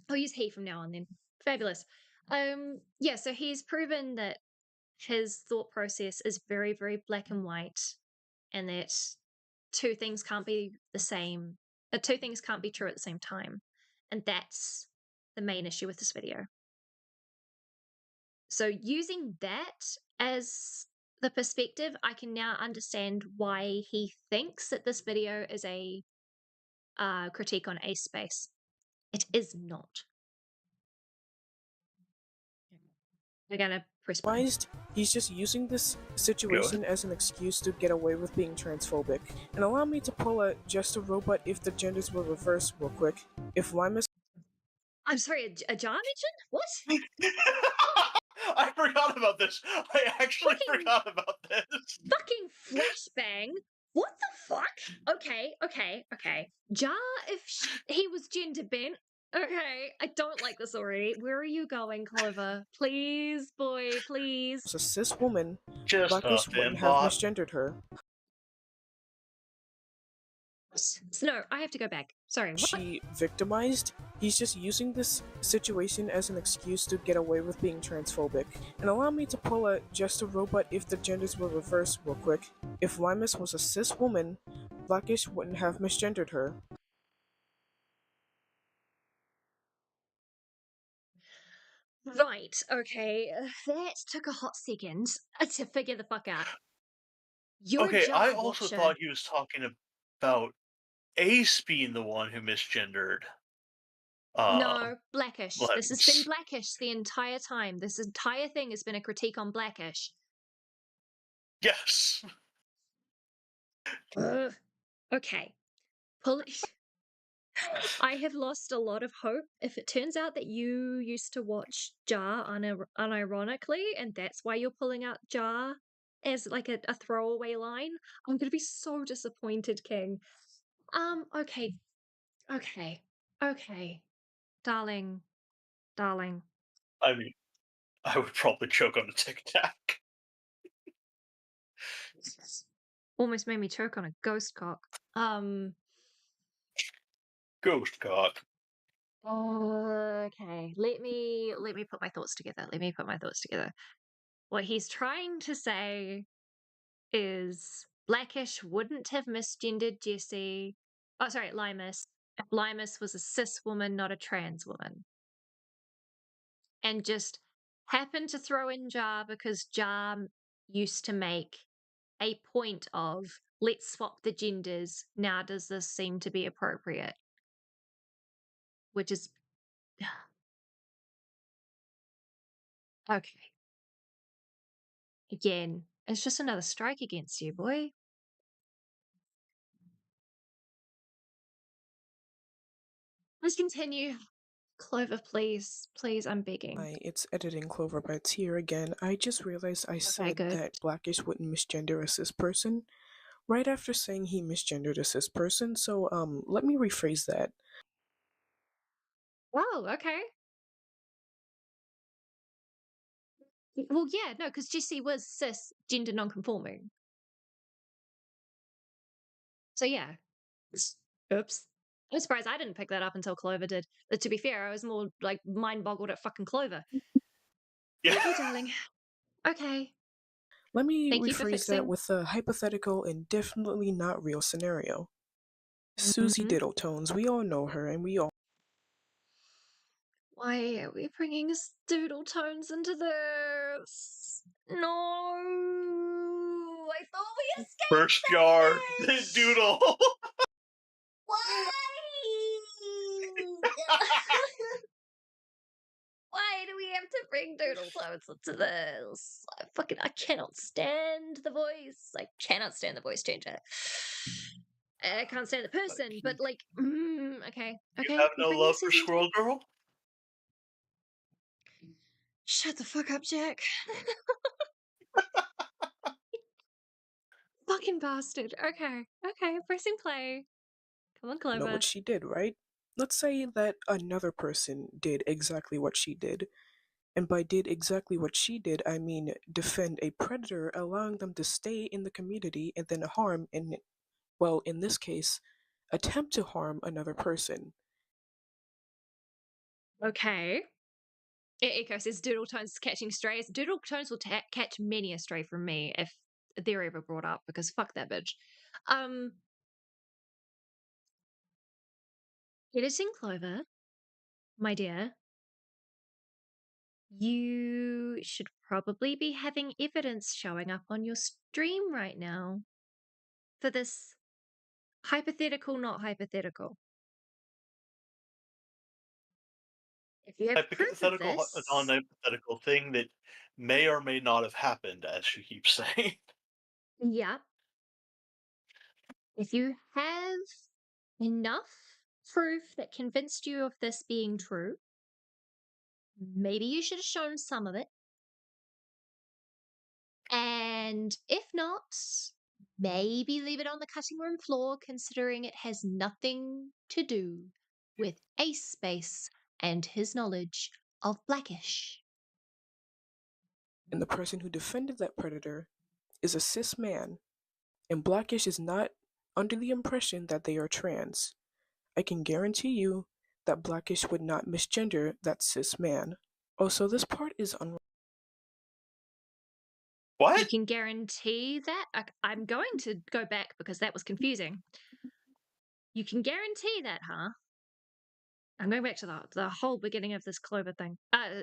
I'll use he from now on then. Fabulous. Yeah, so he's proven that his thought process is very, very black and white, and that two things can't be the same. Two things can't be true at the same time. And that's the main issue with this video. So using that as the perspective, I can now understand why he thinks that this video is a critique on Ace Space. It is not. We're gonna press play. He's just using this situation as an excuse to get away with being transphobic. And allow me to pull a just a robot if the genders were reversed real quick. If Limus... I'm sorry, a jar mention? What? I forgot about this. I actually forgot about this. Fucking flashbang. What the fuck? Okay. Okay. Jar, if he was gender bent, okay, I don't like this already. Where are you going, Clover? Please, boy, please. As a cis woman, Just a Blackish wouldn't have fembot. misgendered her. No, I have to go back. Sorry, what? She victimized? He's just using this situation as an excuse to get away with being transphobic. And allow me to pull a just a robot if the genders were reversed real quick. If Limus was a cis woman, Blackish wouldn't have misgendered her. Right, okay. That took a hot second to figure the fuck out. You're Okay, a I Jar also watcher. thought he was talking about Ace being the one who misgendered. No, Blackish. This has been Limus. Blackish the entire time. This entire thing has been a critique on Blackish. Yes. Okay. I have lost a lot of hope. If it turns out that you used to watch Jar unironically, and that's why you're pulling out Jar as like a throwaway line, I'm gonna be so disappointed, King. Okay. Okay. Darling. I mean, I would probably choke on a Tic Tac. Almost made me choke on a ghost cock. Ghost cock. Okay. Let me put my thoughts together. What he's trying to say is Blackish wouldn't have misgendered Jessie. Oh, sorry, Limus. If Limus was a cis woman, not a trans woman. And just happened to throw in Jar because Jar used to make a point of let's swap the genders. Now does this seem to be appropriate? Which is okay. Again, it's just another strike against you, boy. Let's continue. Clover, please. Please, I'm begging. Hi, it's editing CloverBitez here again. I just realized I said that Blackish wouldn't misgender a cis person right after saying he misgendered a cis person, so let me rephrase that. Oh, okay. Well, yeah, no, because Jessie was cis, gender non-conforming. So yeah. Oops. I'm surprised I didn't pick that up until Clover did. To be fair, I was more like mind-boggled at fucking Clover. Yeah. Okay, darling. Okay. Let me Thank you for rephrase that fixing. with a hypothetical and definitely not real scenario. Susie Diddletones, we all know her, and we all. Why are we bringing doodle tones into this? No, I thought we escaped. First jar, doodle. Why? Why do we have to bring doodle tones into this? I cannot stand the voice. I cannot stand the voice changer. I can't stand the person, but like, okay. You have no love for Susie. Squirrel Girl? Shut the fuck up, Jack. Fucking bastard. Okay, pressing play. Come on, Clover. Know what she did, right? Let's say that another person did exactly what she did. And by did exactly what she did, I mean defend a predator, allowing them to stay in the community and then harm, and, well, in this case, attempt to harm another person. Okay. Echo says Doodle Tones catching strays. Doodle Tones will catch many a stray from me if they're ever brought up, because fuck that bitch. Editing Clover, my dear, you should probably be having evidence showing up on your stream right now for this hypothetical, not hypothetical. If you have proof of Hypothetical, this, non-hypothetical thing that may or may not have happened, as she keeps saying. yeah. If you have enough proof that convinced you of this being true, maybe you should have shown some of it. And if not, maybe leave it on the cutting room floor, considering it has nothing to do with Ace Space and his knowledge of Blackish. And the person who defended that predator is a cis man, and Blackish is not under the impression that they are trans. I can guarantee you that Blackish would not misgender that cis man. Also, this part is What? You can guarantee that? I'm going to go back because that was confusing. You can guarantee that, huh? I'm going back to the whole beginning of this Clover thing.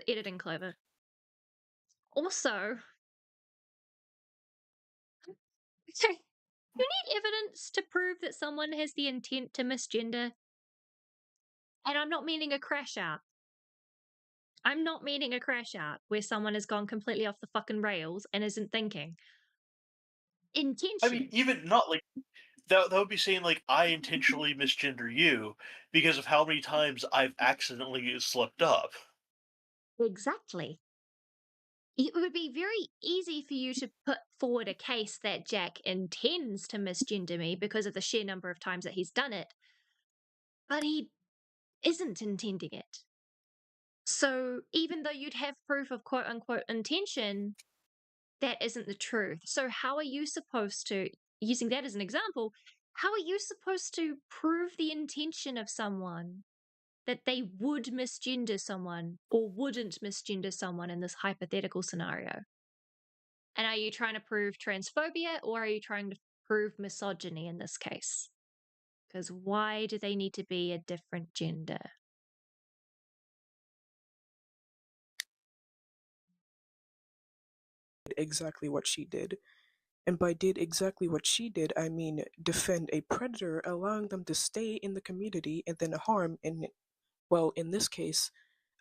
Editing Clover. Also, you need evidence to prove that someone has the intent to misgender. And I'm not meaning a crash out. I'm not meaning a crash out where someone has gone completely off the fucking rails and isn't thinking. Intention. I mean, even not like that would be saying like I intentionally misgender you because of how many times I've accidentally slipped up. Exactly. It would be very easy for you to put forward a case that Jack intends to misgender me because of the sheer number of times that he's done it, but he isn't intending it. So even though you'd have proof of quote unquote intention, that isn't the truth. So how are you supposed to, using that as an example, how are you supposed to prove the intention of someone that they would misgender someone or wouldn't misgender someone in this hypothetical scenario? And are you trying to prove transphobia or are you trying to prove misogyny in this case? Because why do they need to be a different gender? exactly what she did. And by did exactly what she did, I mean defend a predator, allowing them to stay in the community and then harm, and, well, in this case,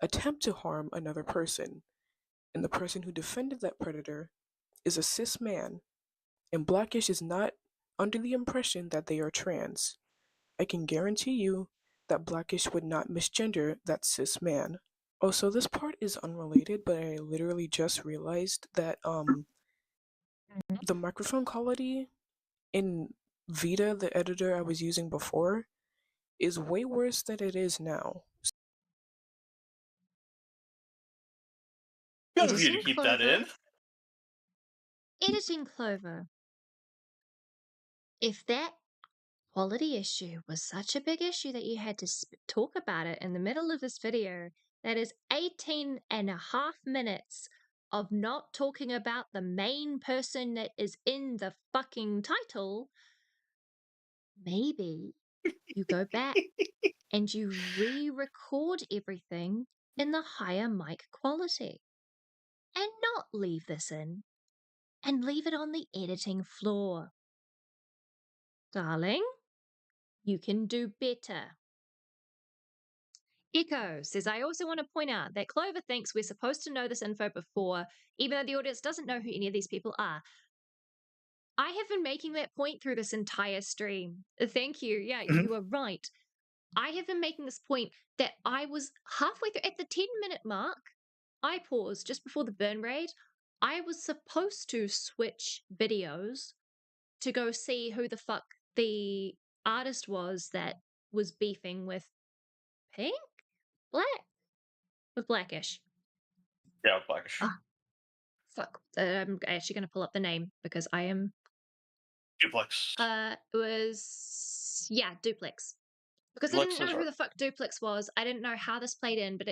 attempt to harm another person. And the person who defended that predator is a cis man, and Blackish is not under the impression that they are trans. I can guarantee you that Blackish would not misgender that cis man. Also, this part is unrelated, but I literally just realized that the microphone quality in Vita, the editor I was using before, is way worse than it is now. Good of you to keep that in. Editing Clover. If that quality issue was such a big issue that you had to talk about it in the middle of this video, that is 18.5 minutes of not talking about the main person that is in the fucking title, maybe you go back and you re-record everything in the higher mic quality and not leave this in and leave it on the editing floor. Darling, you can do better. Echo says, I also want to point out that Clover thinks we're supposed to know this info before, even though the audience doesn't know who any of these people are. I have been making that point through this entire stream. Thank you. Yeah, you are right. I have been making this point that I was halfway through, at the 10-minute mark, I paused just before the burn raid. I was supposed to switch videos to go see who the fuck the artist was that was beefing with Pink? Black? With Blackish. Yeah, Blackish. Fuck. I'm actually going to pull up the name because I am... Duplex. It was... Yeah, Duplex. Because Duplex, I didn't know who the fuck Duplex was. I didn't know how this played in, but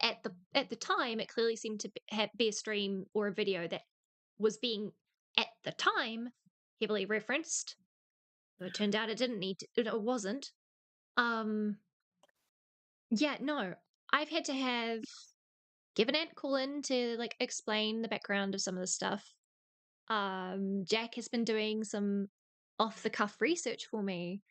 at the time, it clearly seemed to be a stream or a video that was being, at the time, heavily referenced. But it turned out it didn't need to, it wasn't. Yeah, no. I've had to have give an ant call in to like explain the background of some of the stuff. Jack has been doing some off the cuff research for me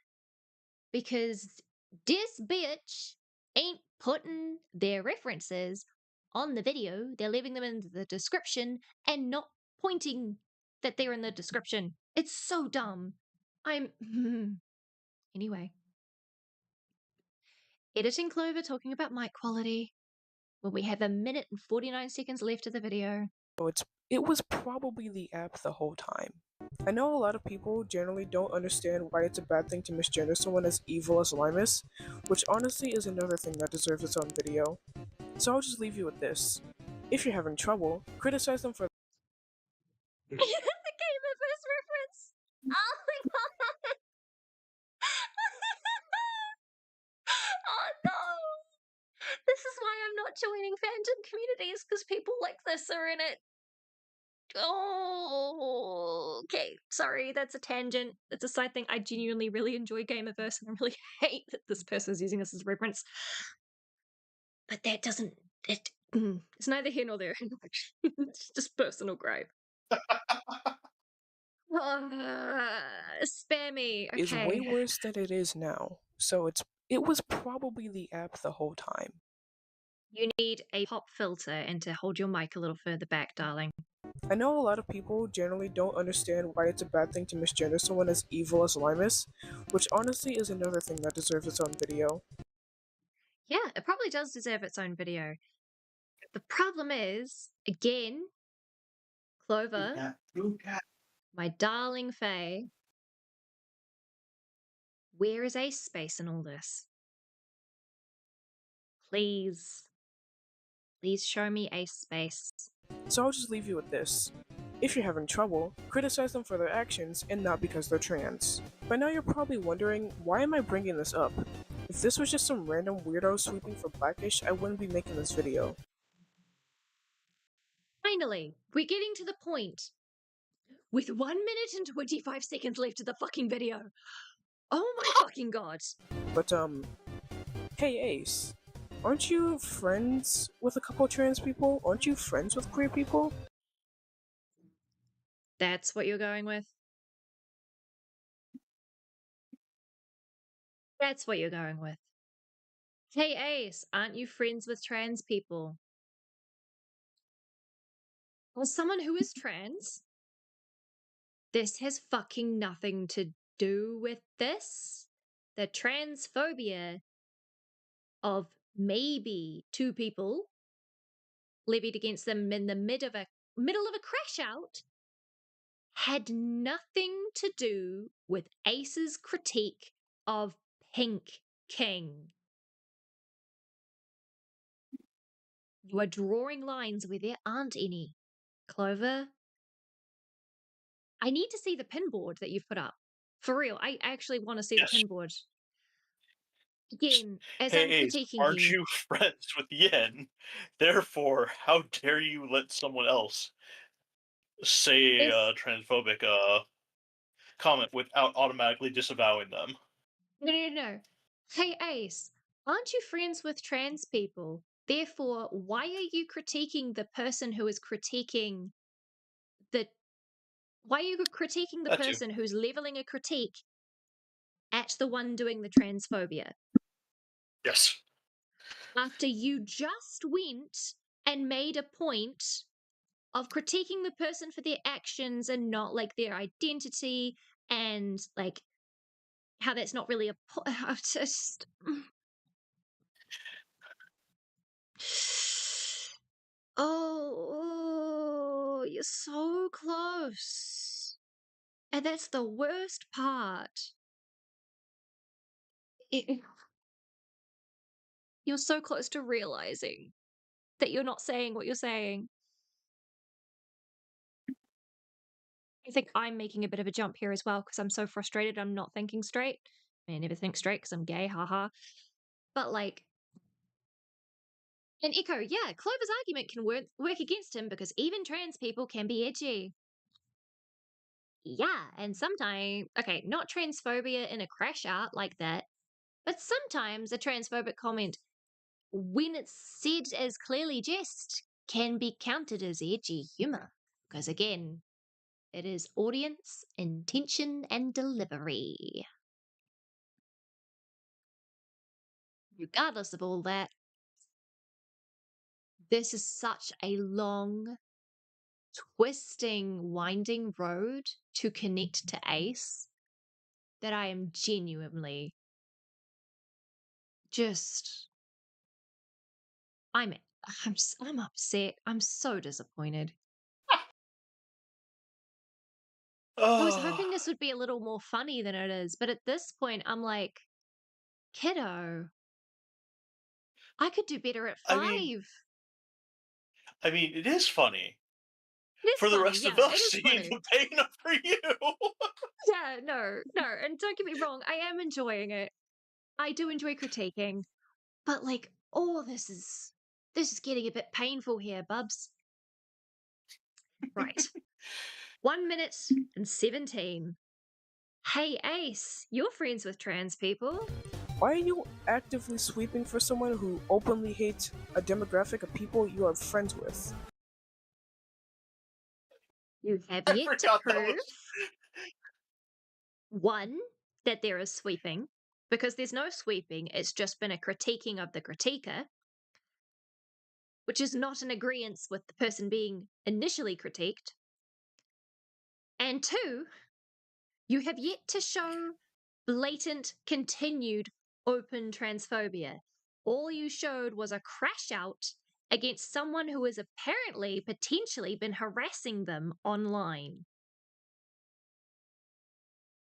because this bitch ain't putting their references on the video. They're leaving them in the description and not pointing that they're in the description. It's so dumb. Anyway. Editing Clover talking about mic quality. Well, we have 1 minute and 49 seconds left of the video. So it was probably the app the whole time. I know a lot of people generally don't understand why it's a bad thing to misgender someone as evil as Limus, which honestly is another thing that deserves its own video. So I'll just leave you with this. If you're having trouble, criticize them for The Game of First reference! Oh my god! Oh no! This is why I'm not joining fandom communities, because people like this are in it. Oh, okay. Sorry, that's a tangent. It's a side thing. I genuinely really enjoy Gamerverse, and I really hate that this person is using this as a reference. But that doesn't. It's neither here nor there. It's just personal gripe. Spare me. Okay. is way worse than it is now. So it was probably the app the whole time. You need a pop filter and to hold your mic a little further back, darling. I know a lot of people generally don't understand why it's a bad thing to misgender someone as evil as Limus, which honestly is another thing that deserves its own video. Yeah, it probably does deserve its own video. The problem is, again, Clover, my darling Faye, where is Ace Space in all this? Please. Please show me Ace Space. So I'll just leave you with this. If you're having trouble, criticize them for their actions and not because they're trans. By now you're probably wondering, why am I bringing this up? If this was just some random weirdo sweeping for Blackish, I wouldn't be making this video. Finally, we're getting to the point. With 1 minute and 25 seconds left of the fucking video. Oh my fucking god. But, hey Ace, aren't you friends with a couple trans people? Aren't you friends with queer people? That's what you're going with? That's what you're going with. Hey Ace, aren't you friends with trans people? Well, someone who is trans, this has fucking nothing to do with this. The transphobia of maybe two people levied against them in the middle of a crash out had nothing to do with Ace's critique of Pink King. You are drawing lines where there aren't any. Clover, I need to see the pinboard that you've put up. For real, I actually want to see the pinboard. Again, as I'm Hey, Ace, critiquing aren't you. you friends with Yen? Therefore, how dare you let someone else say a transphobic comment without automatically disavowing them? No. Hey, Ace, aren't you friends with trans people? Therefore, why are you critiquing the person who is critiquing the. Why are you critiquing the person who's leveling a critique at the one doing the transphobia? Yes. After you just went and made a point of critiquing the person for their actions and not like their identity and like how that's not really a just. Oh, you're so close. And that's the worst part. You're so close to realizing that you're not saying what you're saying. I think I'm making a bit of a jump here as well because I'm so frustrated I'm not thinking straight. I mean, I never think straight because I'm gay, haha. But like, and Echo, yeah, Clover's argument can work against him because even trans people can be edgy. Yeah, and sometimes, okay, not transphobia in a crash out like that, but sometimes a transphobic comment, when it's said as clearly jest, can be counted as edgy humor. Because again, it is audience, intention, and delivery. Regardless of all that, this is such a long, twisting, winding road to connect to Ace that I am genuinely just. I'm upset. I'm so disappointed. I was hoping this would be a little more funny than it is, but at this point, I'm like, kiddo, I could do better at 5. I mean, it is funny. It is For the funny, rest yeah, of us it is seeing funny. the pain for you. Yeah, no, and don't get me wrong, I am enjoying it. I do enjoy critiquing, but like, this is getting a bit painful here, bubs. Right. 1 minute and 17. Hey Ace, you're friends with trans people. Why are you actively sweeping for someone who openly hates a demographic of people you are friends with? You have yet to prove, 1, that there is sweeping, because there's no sweeping, it's just been a critiquing of the critiquer, which is not in agreement with the person being initially critiqued. And 2, you have yet to show blatant, continued, open transphobia. All you showed was a crash out against someone who has apparently, potentially been harassing them online.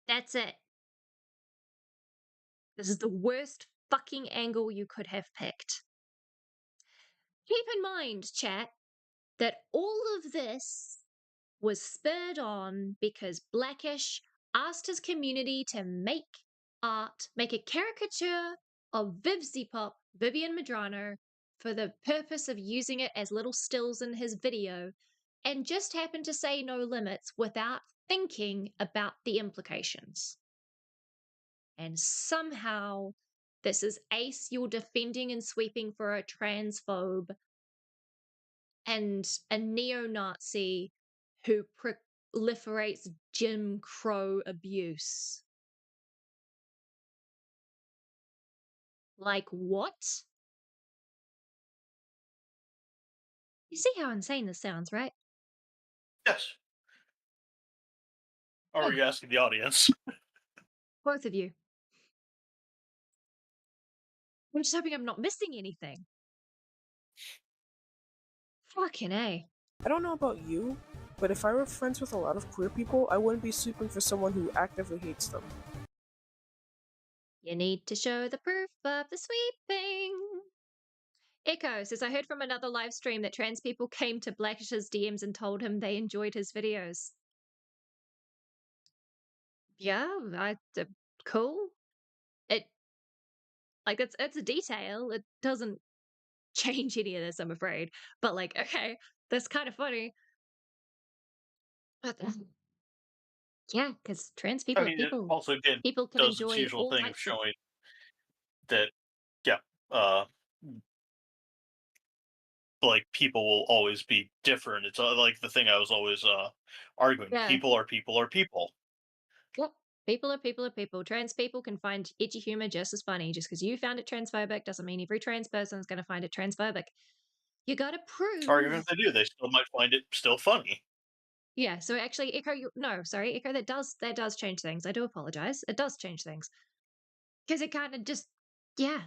That's it. This is the worst fucking angle you could have picked. Keep in mind, chat, that all of this was spurred on because Blackish asked his community to make a caricature of Vivzipop, Vivian Medrano, for the purpose of using it as little stills in his video, and just happened to say no limits without thinking about the implications. And somehow, this is Ace you're defending and sweeping for a transphobe and a neo-Nazi who proliferates Jim Crow abuse. Like what? You see how insane this sounds, right? Yes. Or are you asking the audience? Both of you. I'm just hoping I'm not missing anything. Fucking A. I don't know about you, but if I were friends with a lot of queer people, I wouldn't be sweeping for someone who actively hates them. You need to show the proof of the sweeping. Echo says, I heard from another live stream that trans people came to Blackish's DMs and told him they enjoyed his videos. Yeah, cool. It's a detail. It doesn't change any of this, I'm afraid. But like, okay, that's kind of funny. But yeah, because trans people I mean, are people. it also again People can does its enjoy usual all thing of types of. showing that, like people will always be different. It's like the thing I was always arguing. Yeah. People are people are people. Yep. People are people are people. Trans people can find edgy humor just as funny. Just because you found it transphobic doesn't mean every trans person is going to find it transphobic. You got to prove. Or even if they do, they still might find it still funny. Yeah. So actually, Echo, Echo. That does change things. I do apologize. It does change things because it kind of just, yeah,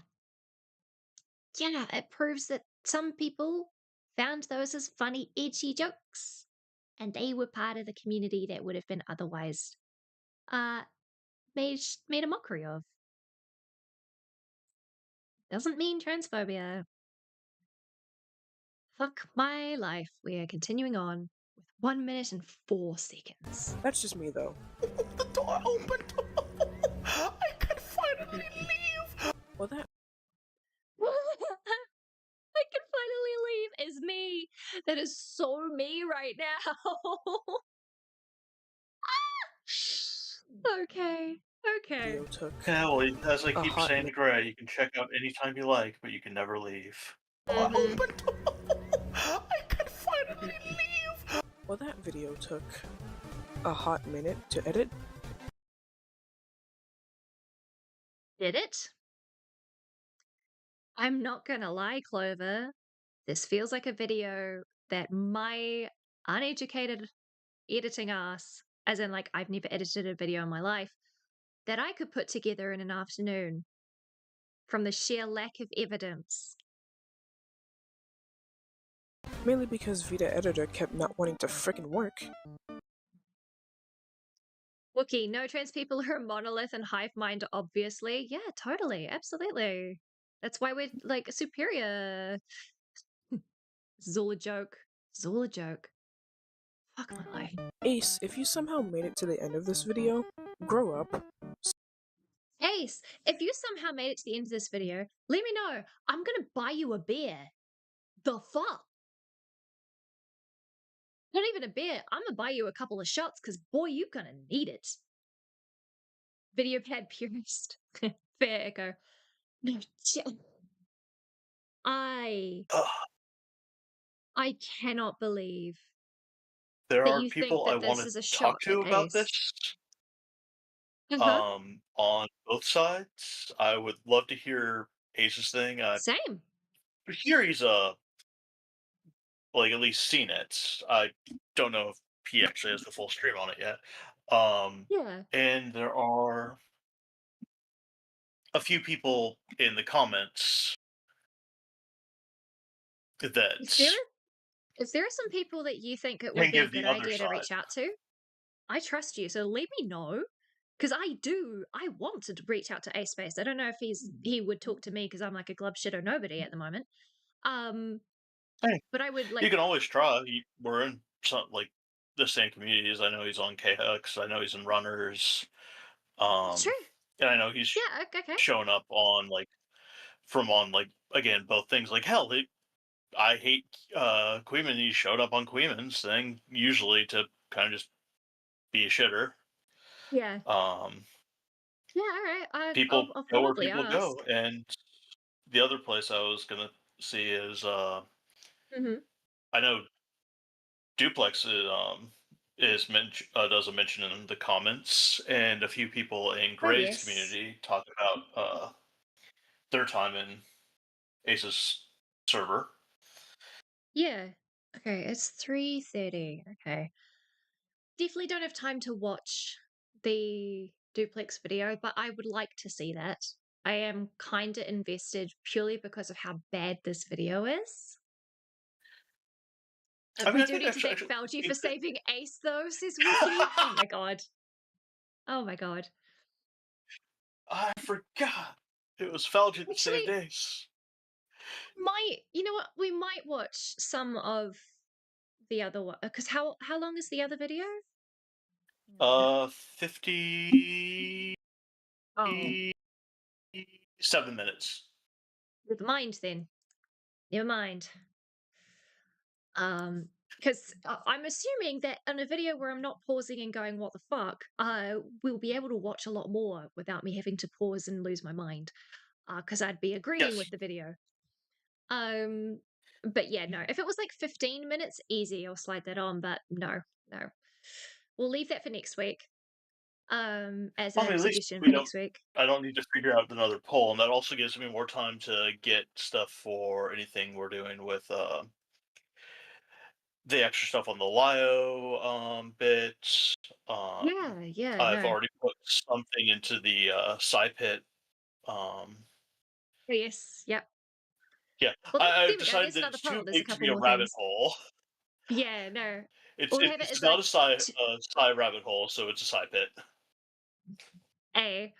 it proves that some people found those as funny, edgy jokes, and they were part of the community that would have been otherwise made a mockery of. Doesn't mean transphobia. Fuck my life. We are continuing on with 1 minute and 4 seconds. That's just me, though. The door opened. I could finally leave. Well, that. I can finally leave is me. That is so me right now. Okay. Video took Yeah, well, as I a keep hot saying to minute. Gray, you can check out anytime you like, but you can never leave. Opened. I could finally leave. Well, that video took a hot minute to edit. Did it? I'm not gonna lie, Clover. This feels like a video that my uneducated editing ass, as in like I've never edited a video in my life, that I could put together in an afternoon from the sheer lack of evidence. Mainly because Vita Editor kept not wanting to frickin' work. Wookie, no trans people are a monolith and hive mind, obviously. Yeah, totally. Absolutely. That's why we're, like, superior. Zula joke. Zula joke. Fuck my life. Ace, if you somehow made it to the end of this video, grow up. Ace, if you somehow made it to the end of this video, let me know. I'm gonna buy you a beer. The fuck? Not even a beer. I'm gonna buy you a couple of shots because, boy, you're gonna need it. Video pad purist. Fair echo. No, I cannot believe There that are you think people I that want this to is a talk shot at to about Ace. this. Uh-huh. On both sides. I would love to hear Ace's thing. Same. Here he's like at least seen it. I don't know if he actually has the full stream on it yet. Yeah. And there are a few people in the comments that If there are some people that you think it can would be a give the good other idea to side. reach out to, I trust you, so let me know. Because I want to reach out to Ace Space. I don't know if he would talk to me because I'm like a glub shit or nobody at the moment. Hey, But I would you like. can always try. We're in some like the same communities. I know he's on KHux. I know he's in Runners. Sure. And I know he's Yeah. Okay. shown up on like again both things like hell. I hate Queeman. He showed up on Queeman's thing usually to kind of just be a shitter. Yeah. Yeah. All right. People I'll go where probably people ask. go, and the other place I was gonna see is Mm-hmm. I know Duplex does a mention in the comments, and a few people in Oh Gray's yes. community talk about their time in Ace's server. Yeah. Okay. It's 3:30. Okay. Definitely don't have time to watch the duplex video, but I would like to see that. I am kind of invested purely because of how bad this video is. I mean, We I do think need to thank actually Falgi for saving Ace, though, says Wookie. Oh my god. Oh my god. I forgot it was Falgi that Actually, saved Ace. you know what? We might watch some of the other one because how long is the other video? 57 Oh, minutes. with mind then. Never mind. Because I'm assuming that in a video where I'm not pausing and going, what the fuck, we'll be able to watch a lot more without me having to pause and lose my mind. Because I'd be agreeing with the video. But yeah, no. If it was like 15 minutes, easy, I'll slide that on. But no. We'll leave that for next week. As I mean, a at least suggestion for next week. I don't need to figure out another poll, and that also gives me more time to get stuff for anything we're doing with the extra stuff on the Lio bit. Yeah, I've no. already put something into the SciPit. Oh, yes, yep. Yeah, Well, I've there we go. decided There's that another it's too poll. There's a big to couple be a more rabbit things. hole. Yeah, no. It's We'll have it it's as not like a sci rabbit hole, so it's a SciPit. A.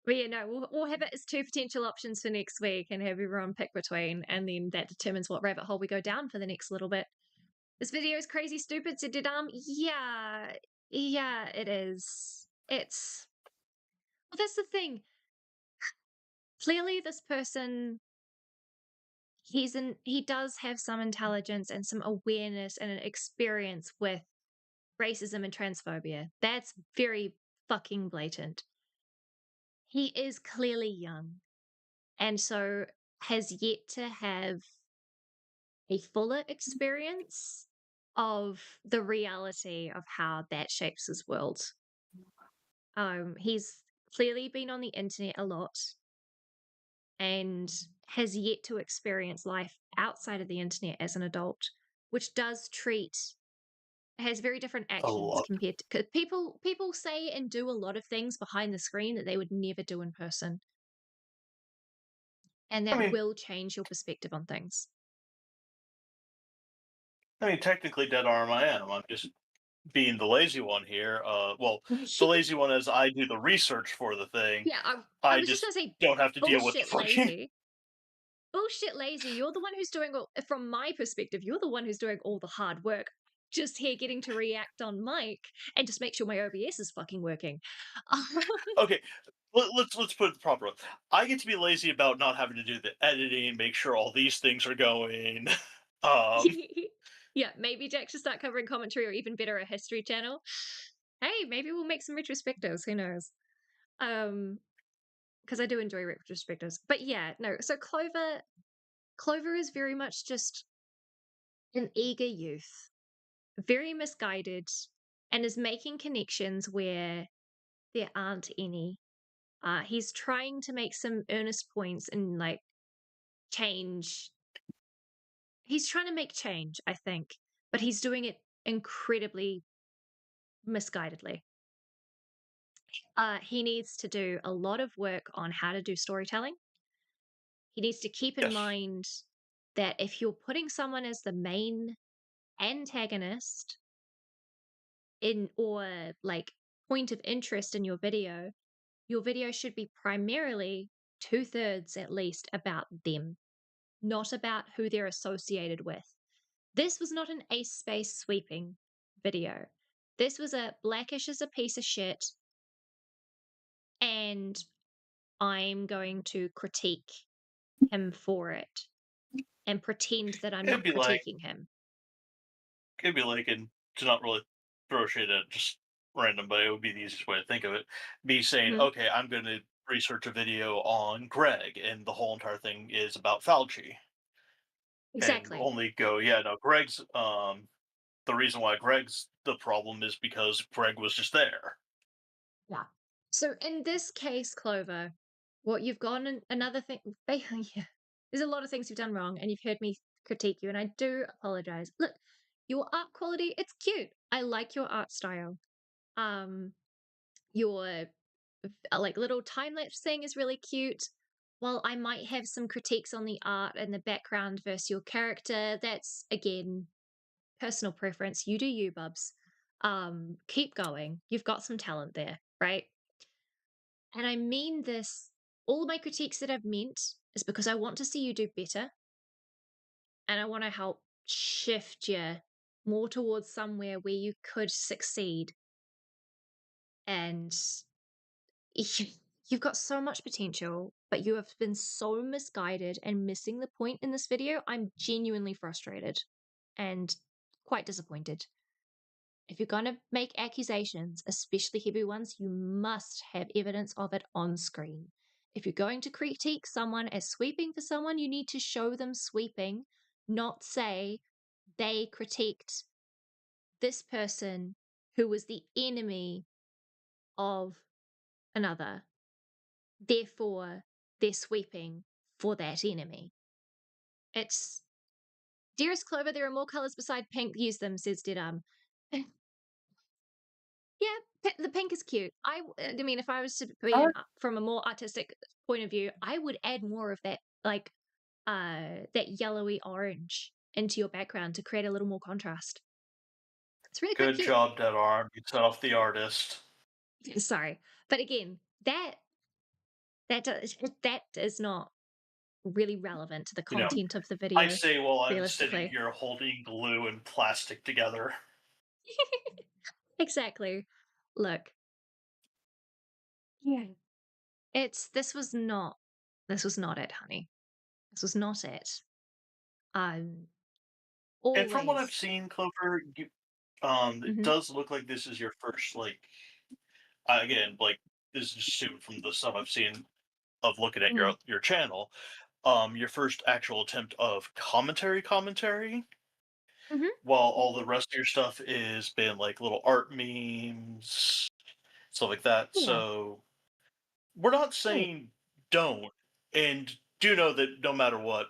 But yeah, no, we'll have it as two potential options for next week and have everyone pick between, and then that determines what rabbit hole we go down for the next little bit. This video is crazy stupid, said Didam. Yeah, it is. Well, that's the thing. Clearly, this person, he does have some intelligence and some awareness and an experience with racism and transphobia. That's very fucking blatant. He is clearly young, and so has yet to have a fuller experience of the reality of how that shapes his world. He's clearly been on the internet a lot and has yet to experience life outside of the internet as an adult, which does treat has very different actions compared to cause people say and do a lot of things behind the screen that they would never do in person. And that will change your perspective on things. I mean, technically, dead arm I am. I'm just being the lazy one here, well, the lazy one as I do the research for the thing, Yeah, I I was just just gonna say don't have to deal with the bullshit fucking. lazy. Bullshit lazy. You're the one who's doing all, from my perspective, you're the one who's doing all the hard work. Just here getting to react on mic and just make sure my OBS is fucking working. Okay, let's put it properly. I get to be lazy about not having to do the editing, make sure all these things are going. Yeah, maybe Jack should start covering commentary, or even better, a history channel. Hey, maybe we'll make some retrospectives. Who knows? Because I do enjoy retrospectives. But yeah, no. So Clover is very much just an eager youth, very misguided, and is making connections where there aren't any. He's trying to make some earnest points and like change. He's trying to make change, I think, but he's doing it incredibly misguidedly. He needs to do a lot of work on how to do storytelling. He needs to keep in Yes. mind that if you're putting someone as the main antagonist in, or like point of interest in your video should be primarily 2/3 at least about them, not about who they're associated with. This was not an ace space sweeping video. This was a Blackish is a piece of shit, and I'm going to critique him for it and pretend that I'm It'd not be like critiquing him. and to not really throw shade at just random, but it would be the easiest way to think of it. Me saying, Mhm. okay, I'm going to research a video on Greg, and the whole entire thing is about Fauci, and Exactly. only go, yeah, no, Greg's the reason why Greg's the problem is because Greg was just there. Yeah. So in this case, Clover, what you've gone another thing, yeah, there's a lot of things you've done wrong, and you've heard me critique you, and I do apologize. Look, your art quality, it's cute. I like your art style. Your like little time lapse thing is really cute. While I might have some critiques on the art and the background versus your character, that's again personal preference. You do you, Bubs. Keep going. You've got some talent there, right? And I mean this, all my critiques that I've meant is because I want to see you do better. And I want to help shift you more towards somewhere where you could succeed. And you've got so much potential, but you have been so misguided and missing the point in this video. I'm genuinely frustrated and quite disappointed. If you're going to make accusations, especially heavy ones, you must have evidence of it on screen. If you're going to critique someone as sweeping for someone, you need to show them sweeping, not say they critiqued this person who was the enemy of another. Therefore, they're sweeping for that enemy. It's Dearest Clover, there are more colors beside pink. Use them, says Deadarm. Yeah, the pink is cute. I mean, if I was to be from a more artistic point of view, I would add more of that, like, that yellowy orange into your background to create a little more contrast. It's really quite Good cute. job, Dead Arm. You set off the artist. Sorry, but again, that is not really relevant to the You know, content of the I video. say while I'm sitting Realistically, here holding glue and plastic together. exactly. Look, yeah, this was not it, honey. This was not it. Um, And from what I've always. seen, Clover, it Mhm. does look like this is your first, like, again, like, this is assumed from the stuff I've seen of looking at Mhm. your channel, your first actual attempt of commentary, Mhm. while all the rest of your stuff is been like little art memes, stuff like that. Yeah. So we're not Yeah. saying don't, and do know that no matter what,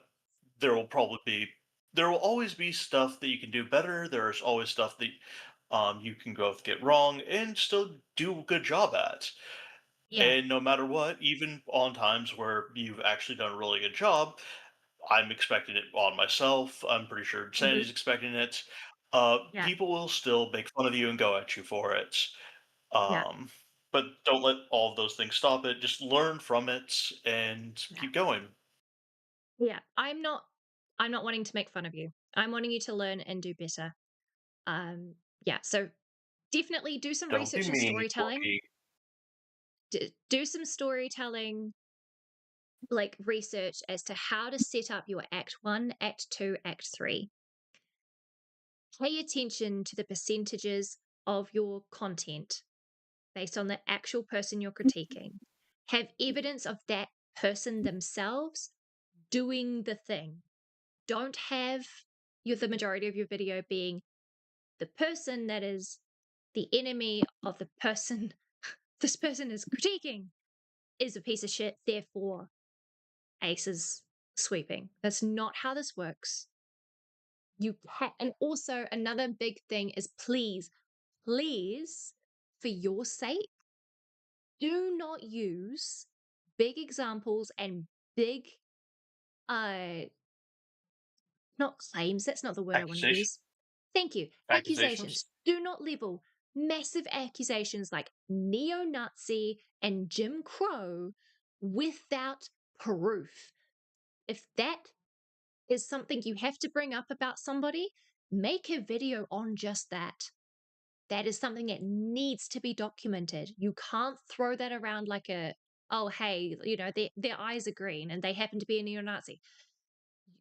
there will probably be there will always be stuff that you can do better. There's always stuff that you can both get wrong and still do a good job at. Yeah. And no matter what, even on times where you've actually done a really good job, I'm expecting it on myself. I'm pretty sure Mhm. Sandy's expecting it. People will still make fun of you and go at you for it. Yeah. But don't let all of those things stop it. Just learn from it and keep going. Yeah. I'm not wanting to make fun of you. I'm wanting you to learn and do better. Yeah. So definitely do some Don't be research and mean, storytelling. Do some storytelling, like research as to how to set up your act 1, act 2, act 3. Pay attention to the percentages of your content based on the actual person you're critiquing. Have evidence of that person themselves doing the thing. Don't have the majority of your video being the person that is the enemy of the person this person is critiquing is a piece of shit, therefore Ace is sweeping. That's not how this works. And also another big thing is please, for your sake, do not use big examples and big not claims, that's not the word I want to use. Thank you. Accusations. Do not level massive accusations like neo-Nazi and Jim Crow without proof. If that is something you have to bring up about somebody, make a video on just that. That is something that needs to be documented. You can't throw that around like oh, hey, their eyes are green and they happen to be a neo-Nazi.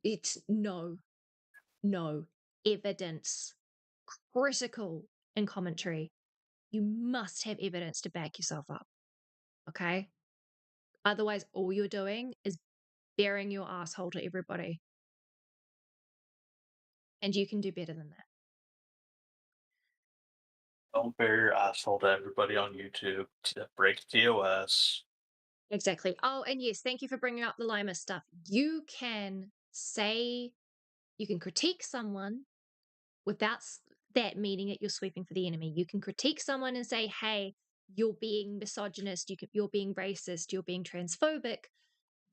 It's no evidence. Critical in commentary. You must have evidence to back yourself up. Okay? Otherwise, all you're doing is bearing your asshole to everybody. And you can do better than that. Don't bare your asshole to everybody on YouTube. Break TOS. Exactly. Oh, and yes, thank you for bringing up the Lima stuff. You can critique someone without that meaning that you're sweeping for the enemy. You can critique someone and say, hey, you're being misogynist, you're being racist, you're being transphobic.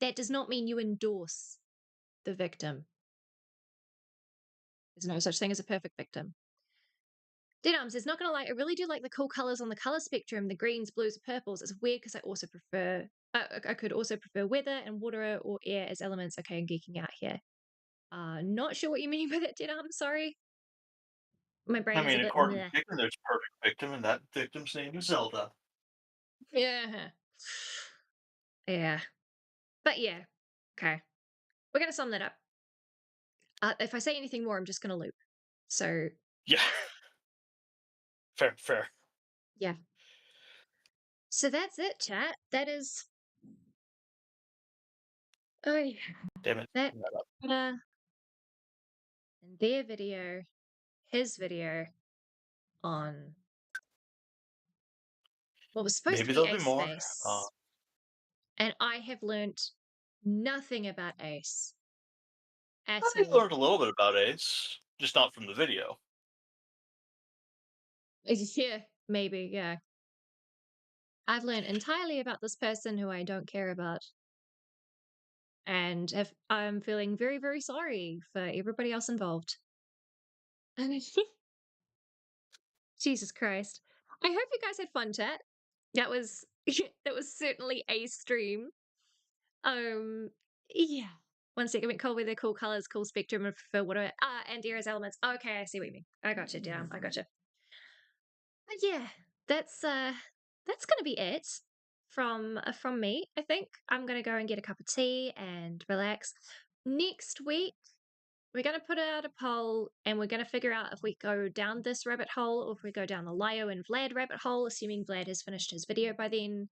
That does not mean you endorse the victim. There's no such thing as a perfect victim. Dead Arms is not going to lie, I really do like the cool colors on the color spectrum, the greens, blues, purples. It's weird because I could also prefer weather and water or air as elements. Okay, I'm geeking out here. Not sure what you mean by that, Dead Arms, sorry. My brain is a bit according to meh. Dickon, there's a perfect victim, and that victim's name is Zelda. Yeah. Yeah. But yeah. Okay. We're going to sum that up. If I say anything more, I'm just going to loop. So. Yeah. Fair. Yeah. So that's it, chat. That is. Oh, yeah. Damn it. That. And their video, his video on what was supposed Maybe to be there'll be Ace more. Space. And I have learnt nothing about Ace. At I all. learned a little bit about Ace, just not from the video. Yeah, maybe, yeah. I've learned entirely about this person who I don't care about. And I'm feeling very, very sorry for everybody else involved. Jesus Christ. I hope you guys had fun, chat. That was certainly a stream. Yeah. One second, cool weather, cool colors, cool spectrum, and prefer water. And Era's elements. Okay, I see what you mean. I got you down. I got you. But yeah, that's gonna be it from me. I think I'm gonna go and get a cup of tea and relax. Next week, we're gonna put out a poll, and we're gonna figure out if we go down this rabbit hole or if we go down the Lio and Vlad rabbit hole, assuming Vlad has finished his video by then.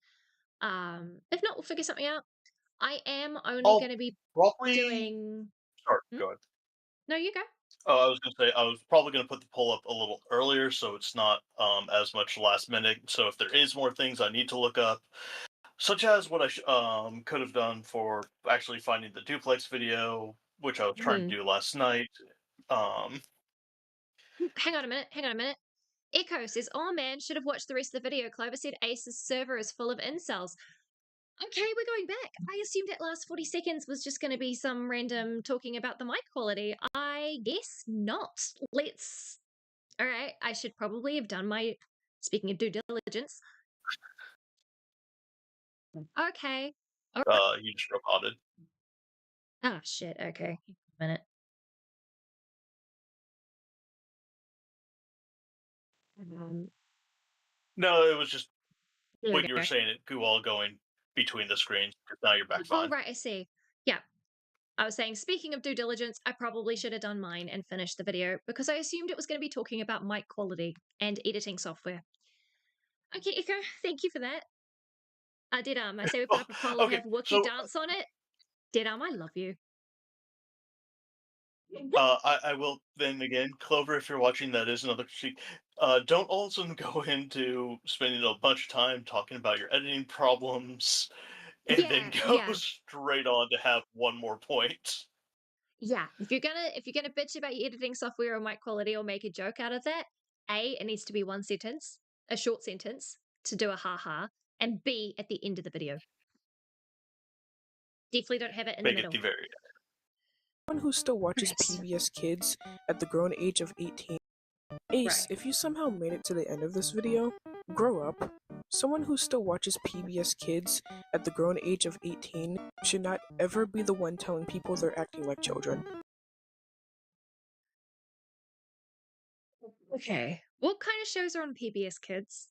If not, we'll figure something out. I am only going to be doing. Sorry, go ahead. No, you go. Oh, I was going to say I was probably going to put the poll up a little earlier, so it's not as much last minute. So if there is more things I need to look up, such as what I could have done for actually finding the duplex video, which I was trying to do last night. Hang on a minute. Echo says, "Oh man, should have watched the rest of the video. Clover said Ace's server is full of incels." Okay, we're going back. I assumed that last 40 seconds was just going to be some random talking about the mic quality. I guess not. Let's All right, I should probably have done my, speaking of due diligence. Okay. You just roboted. Oh, shit, okay. A minute. No, it was just There when we you were go. saying it, all going between the screens, because now you're back Oh, fine. right, I see. Yeah. I was saying, speaking of due diligence, I probably should have done mine and finished the video because I assumed it was going to be talking about mic quality and editing software. Okay, Iko, thank you for that. Dead I say we put up a poll and Okay, have Wookie so dance on it. Dead I love you. I will then again, Clover, if you're watching, that is another critique. Don't all of a sudden go into spending a bunch of time talking about your editing problems, and then go straight on to have one more point. Yeah, if you're gonna bitch about your editing software or mic quality or make a joke out of that, A, it needs to be one sentence, a short sentence to do a ha-ha, and B, at the end of the video. Definitely don't have it in the middle. Make it the very Someone who still watches PBS Kids at the grown age of 18. Ace, if you somehow made it to the end of this video, grow up. Someone who still watches PBS Kids at the grown age of 18 should not ever be the one telling people they're acting like children. Okay. What kind of shows are on PBS Kids?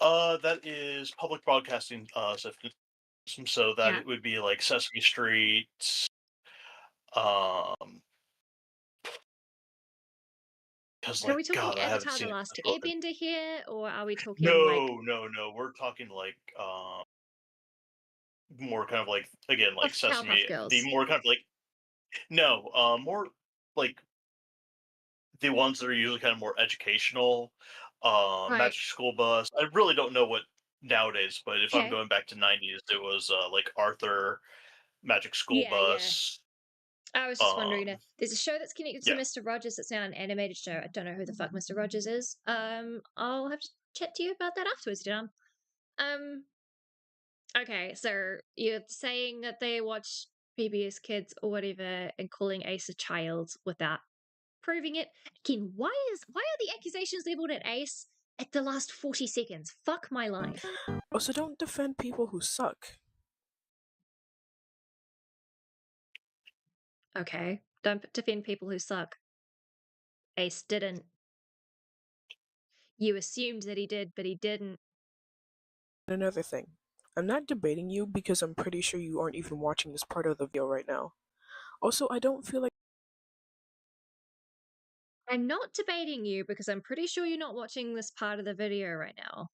That is public broadcasting system, so that it would be like Sesame Street, because Are we talking God, I haven't Avatar: The seen it Last before. Airbender here, or are we talking like No, we're talking like more kind of like, again, like Sesame, Powerpuff Girls? the more kind of like more like the ones that are usually kind of more educational. Magic School Bus. I really don't know what nowadays, but if I'm going back to 90s, it was like Arthur, Magic School Bus. I was just wondering. There's a show that's connected to Mr. Rogers. It's now an animated show. I don't know who the fuck Mr. Rogers is. I'll have to chat to you about that afterwards, Dan. Okay, so you're saying that they watch PBS Kids or whatever and calling Ace a child without proving it. Again, why are the accusations leveled at Ace at the last 40 seconds? Fuck my life. Also, don't defend people who suck. Okay, don't defend people who suck. Ace didn't. You assumed that he did, but he didn't. Another thing, I'm not debating you because I'm pretty sure you aren't even watching this part of the video right now. Also, I don't feel like I'm not debating you because I'm pretty sure you're not watching this part of the video right now.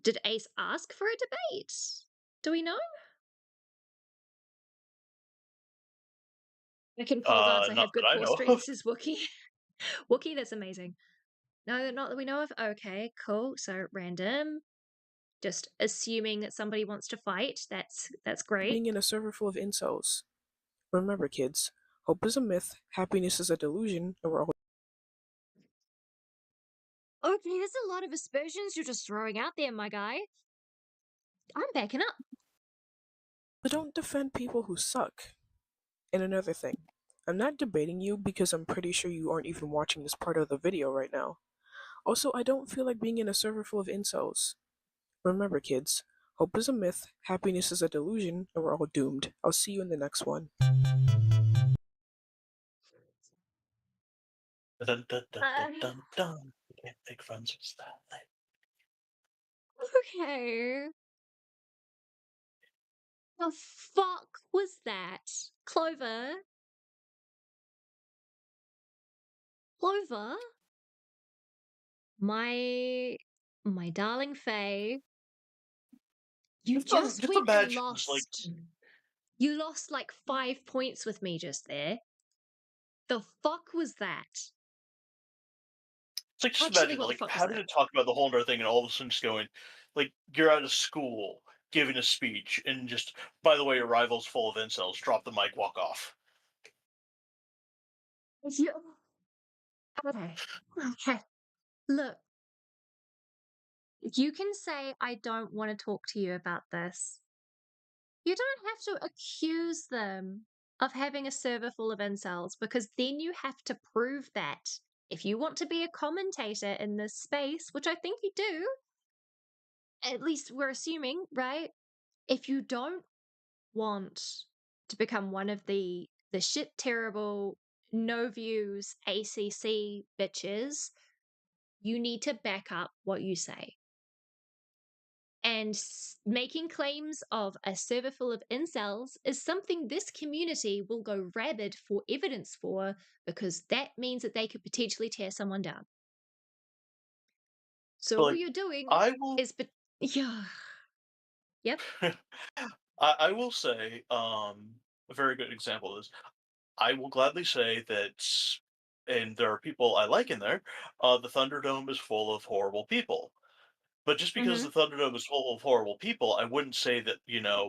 Did Ace ask for a debate? Do we know? I can pole dance. I Not have good that I core know. strength, says Wookie. Wookie, that's amazing. No, not that we know of. Okay, cool. So random. Just assuming that somebody wants to fight. That's great. being in a server full of incels. Remember, kids, hope is a myth, happiness is a delusion, and we're all. Okay, there's a lot of aspersions you're just throwing out there, my guy. I'm backing up. But don't defend people who suck. And another thing, I'm not debating you because I'm pretty sure you aren't even watching this part of the video right now. Also, I don't feel like being in a server full of incels. Remember, kids, hope is a myth, happiness is a delusion, and we're all doomed. I'll see you in the next one. Dun, dun, dun, dun, dun, dun. You can't make friends with that. Okay. The fuck was that? Clover? Clover? My darling Faye. You just went and lost. You lost like 5 points with me just there. The fuck was that? It's like, just Actually, imagine, what the like, fuck was having that? to talk about the whole entire thing, and all of a sudden just going, like, you're out of school, giving a speech, and just, by the way, your rival's full of incels, drop the mic, walk off. Yeah. Okay. Okay. Look. You can say, I don't want to talk to you about this. You don't have to accuse them of having a server full of incels, because then you have to prove that if you want to be a commentator in this space, which I think you do, at least we're assuming, right? If you don't want to become one of the shit terrible no views ACC bitches, you need to back up what you say. And making claims of a server full of incels is something this community will go rabid for evidence for, because that means that they could potentially tear someone down. So all you're doing is, yeah, yep. I will say, a very good example is, I will gladly say that, and there are people I like in there, the Thunderdome is full of horrible people. But just because the Thunderdome is full of horrible people, I wouldn't say that,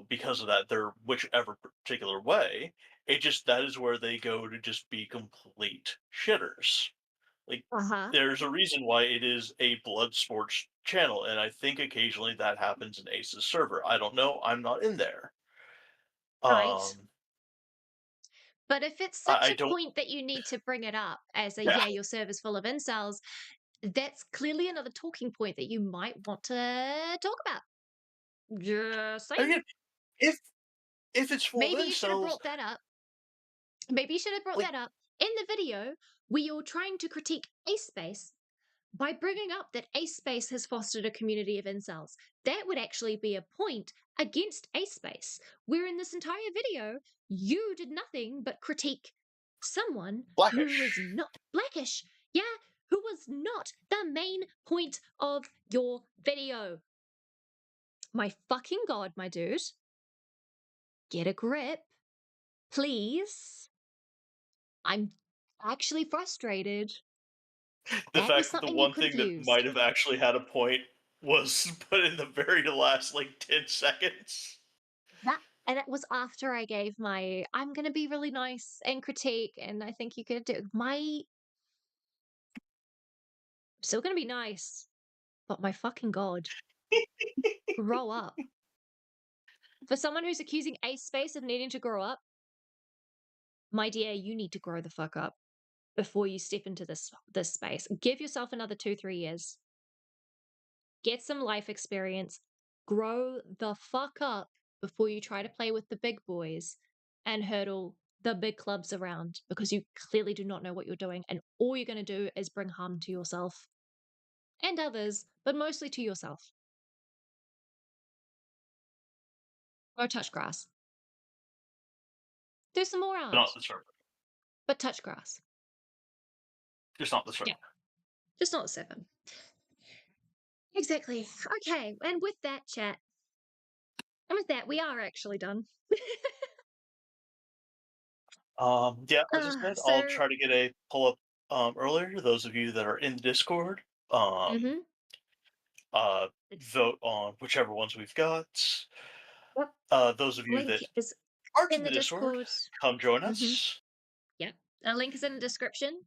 because of that, they're whichever particular way. It just, that is where they go to just be complete shitters. Like, there's a reason why it is a blood sports channel, and I think occasionally that happens in Ace's server. I don't know, I'm not in there. Right. But if it's such I a don't. point that you need to bring it up as a, Yeah. your server's full of incels, that's clearly another talking point that you might want to talk about. Just saying. Again, if it's full Maybe of you should have incels, brought that up. Maybe you should have brought that up in the video where you're trying to critique Space by bringing up that Space has fostered a community of incels. That would actually be a point against Space, where in this entire video, you did nothing but critique someone who was not Blackish. Yeah, who was not the main point of your video. My fucking god, my dude. Get a grip, please. I'm actually frustrated. The That was fact that the something you one could have thing that used. might have actually had a point was put in the very last, 10 seconds. And it was after I gave my, I'm going to be really nice and critique, and I think you could do my, still going to be nice, but my fucking god. Grow up. For someone who's accusing Space of needing to grow up, my dear, you need to grow the fuck up before you step into this space. Give yourself another 2-3 years. Get some life experience. Grow the fuck up before you try to play with the big boys and hurdle the big clubs around, because you clearly do not know what you're doing, and all you're going to do is bring harm to yourself and others, but mostly to yourself. Go touch grass. Do some more art. Not the server. But touch grass. Just not the server. Yeah. Just not the server. Exactly. Okay, and with that, chat, and with that, we are actually done. Yeah, as I said, I'll try to get a pull up earlier. Those of you that are in Discord, vote on whichever ones we've got. Those of you Link that is aren't in the Discord, Discord. come join us. Yeah, a link is in the description.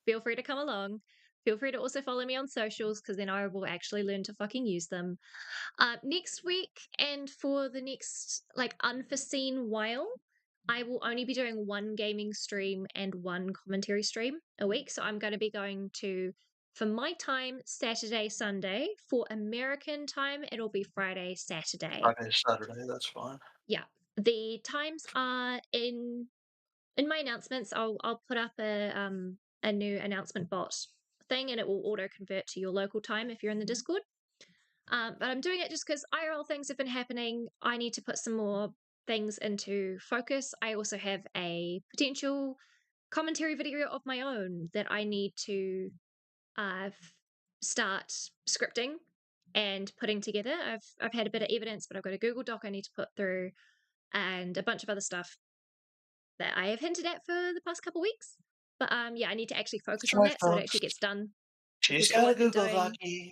Feel free to come along. Feel free to also follow me on socials, because then I will actually learn to fucking use them. Next week, and for the next unforeseen while, I will only be doing one gaming stream and one commentary stream a week. So I'm going to be going to, for my time, Saturday, Sunday. For American time, it'll be Friday, Saturday. Friday, Saturday, that's fine. Yeah. The times are in my announcements. I'll put up a new announcement bot thing, and it will auto convert to your local time if you're in the Discord. But I'm doing it just because IRL things have been happening. I need to put some more things into focus. I also have a potential commentary video of my own that I need to start scripting and putting together. I've had a bit of evidence, but I've got a Google Doc I need to put through, and a bunch of other stuff that I have hinted at for the past couple weeks. But yeah, I need to actually focus on that so it actually gets done. She's got a Google Docky.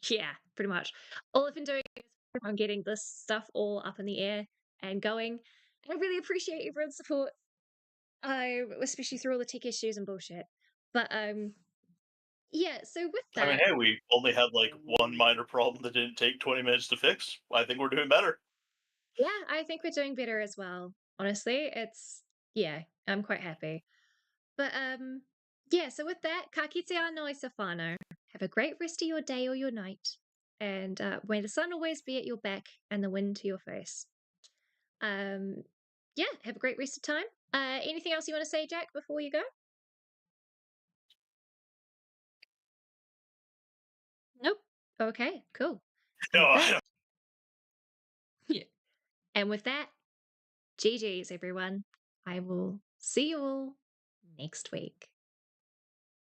Yeah, pretty much. All I've been doing is on getting this stuff all up in the air and going. And I really appreciate everyone's support. Especially through all the tech issues and bullshit. But yeah, so with that, I mean, hey, we only had one minor problem that didn't take 20 minutes to fix. I think we're doing better. Yeah, I think we're doing better as well. Honestly, it's yeah, I'm quite happy. But yeah, so with that, ka kite anō I whānau. Have a great rest of your day or your night. And may the sun always be at your back and the wind to your face. Yeah, have a great rest of time. Anything else you want to say, Jack, before you go? Nope. Okay, cool. No, Yeah. And with that, GG's, everyone. I will see you all next week.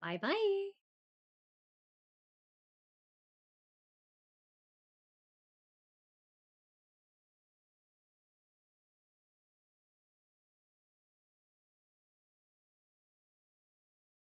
Bye bye.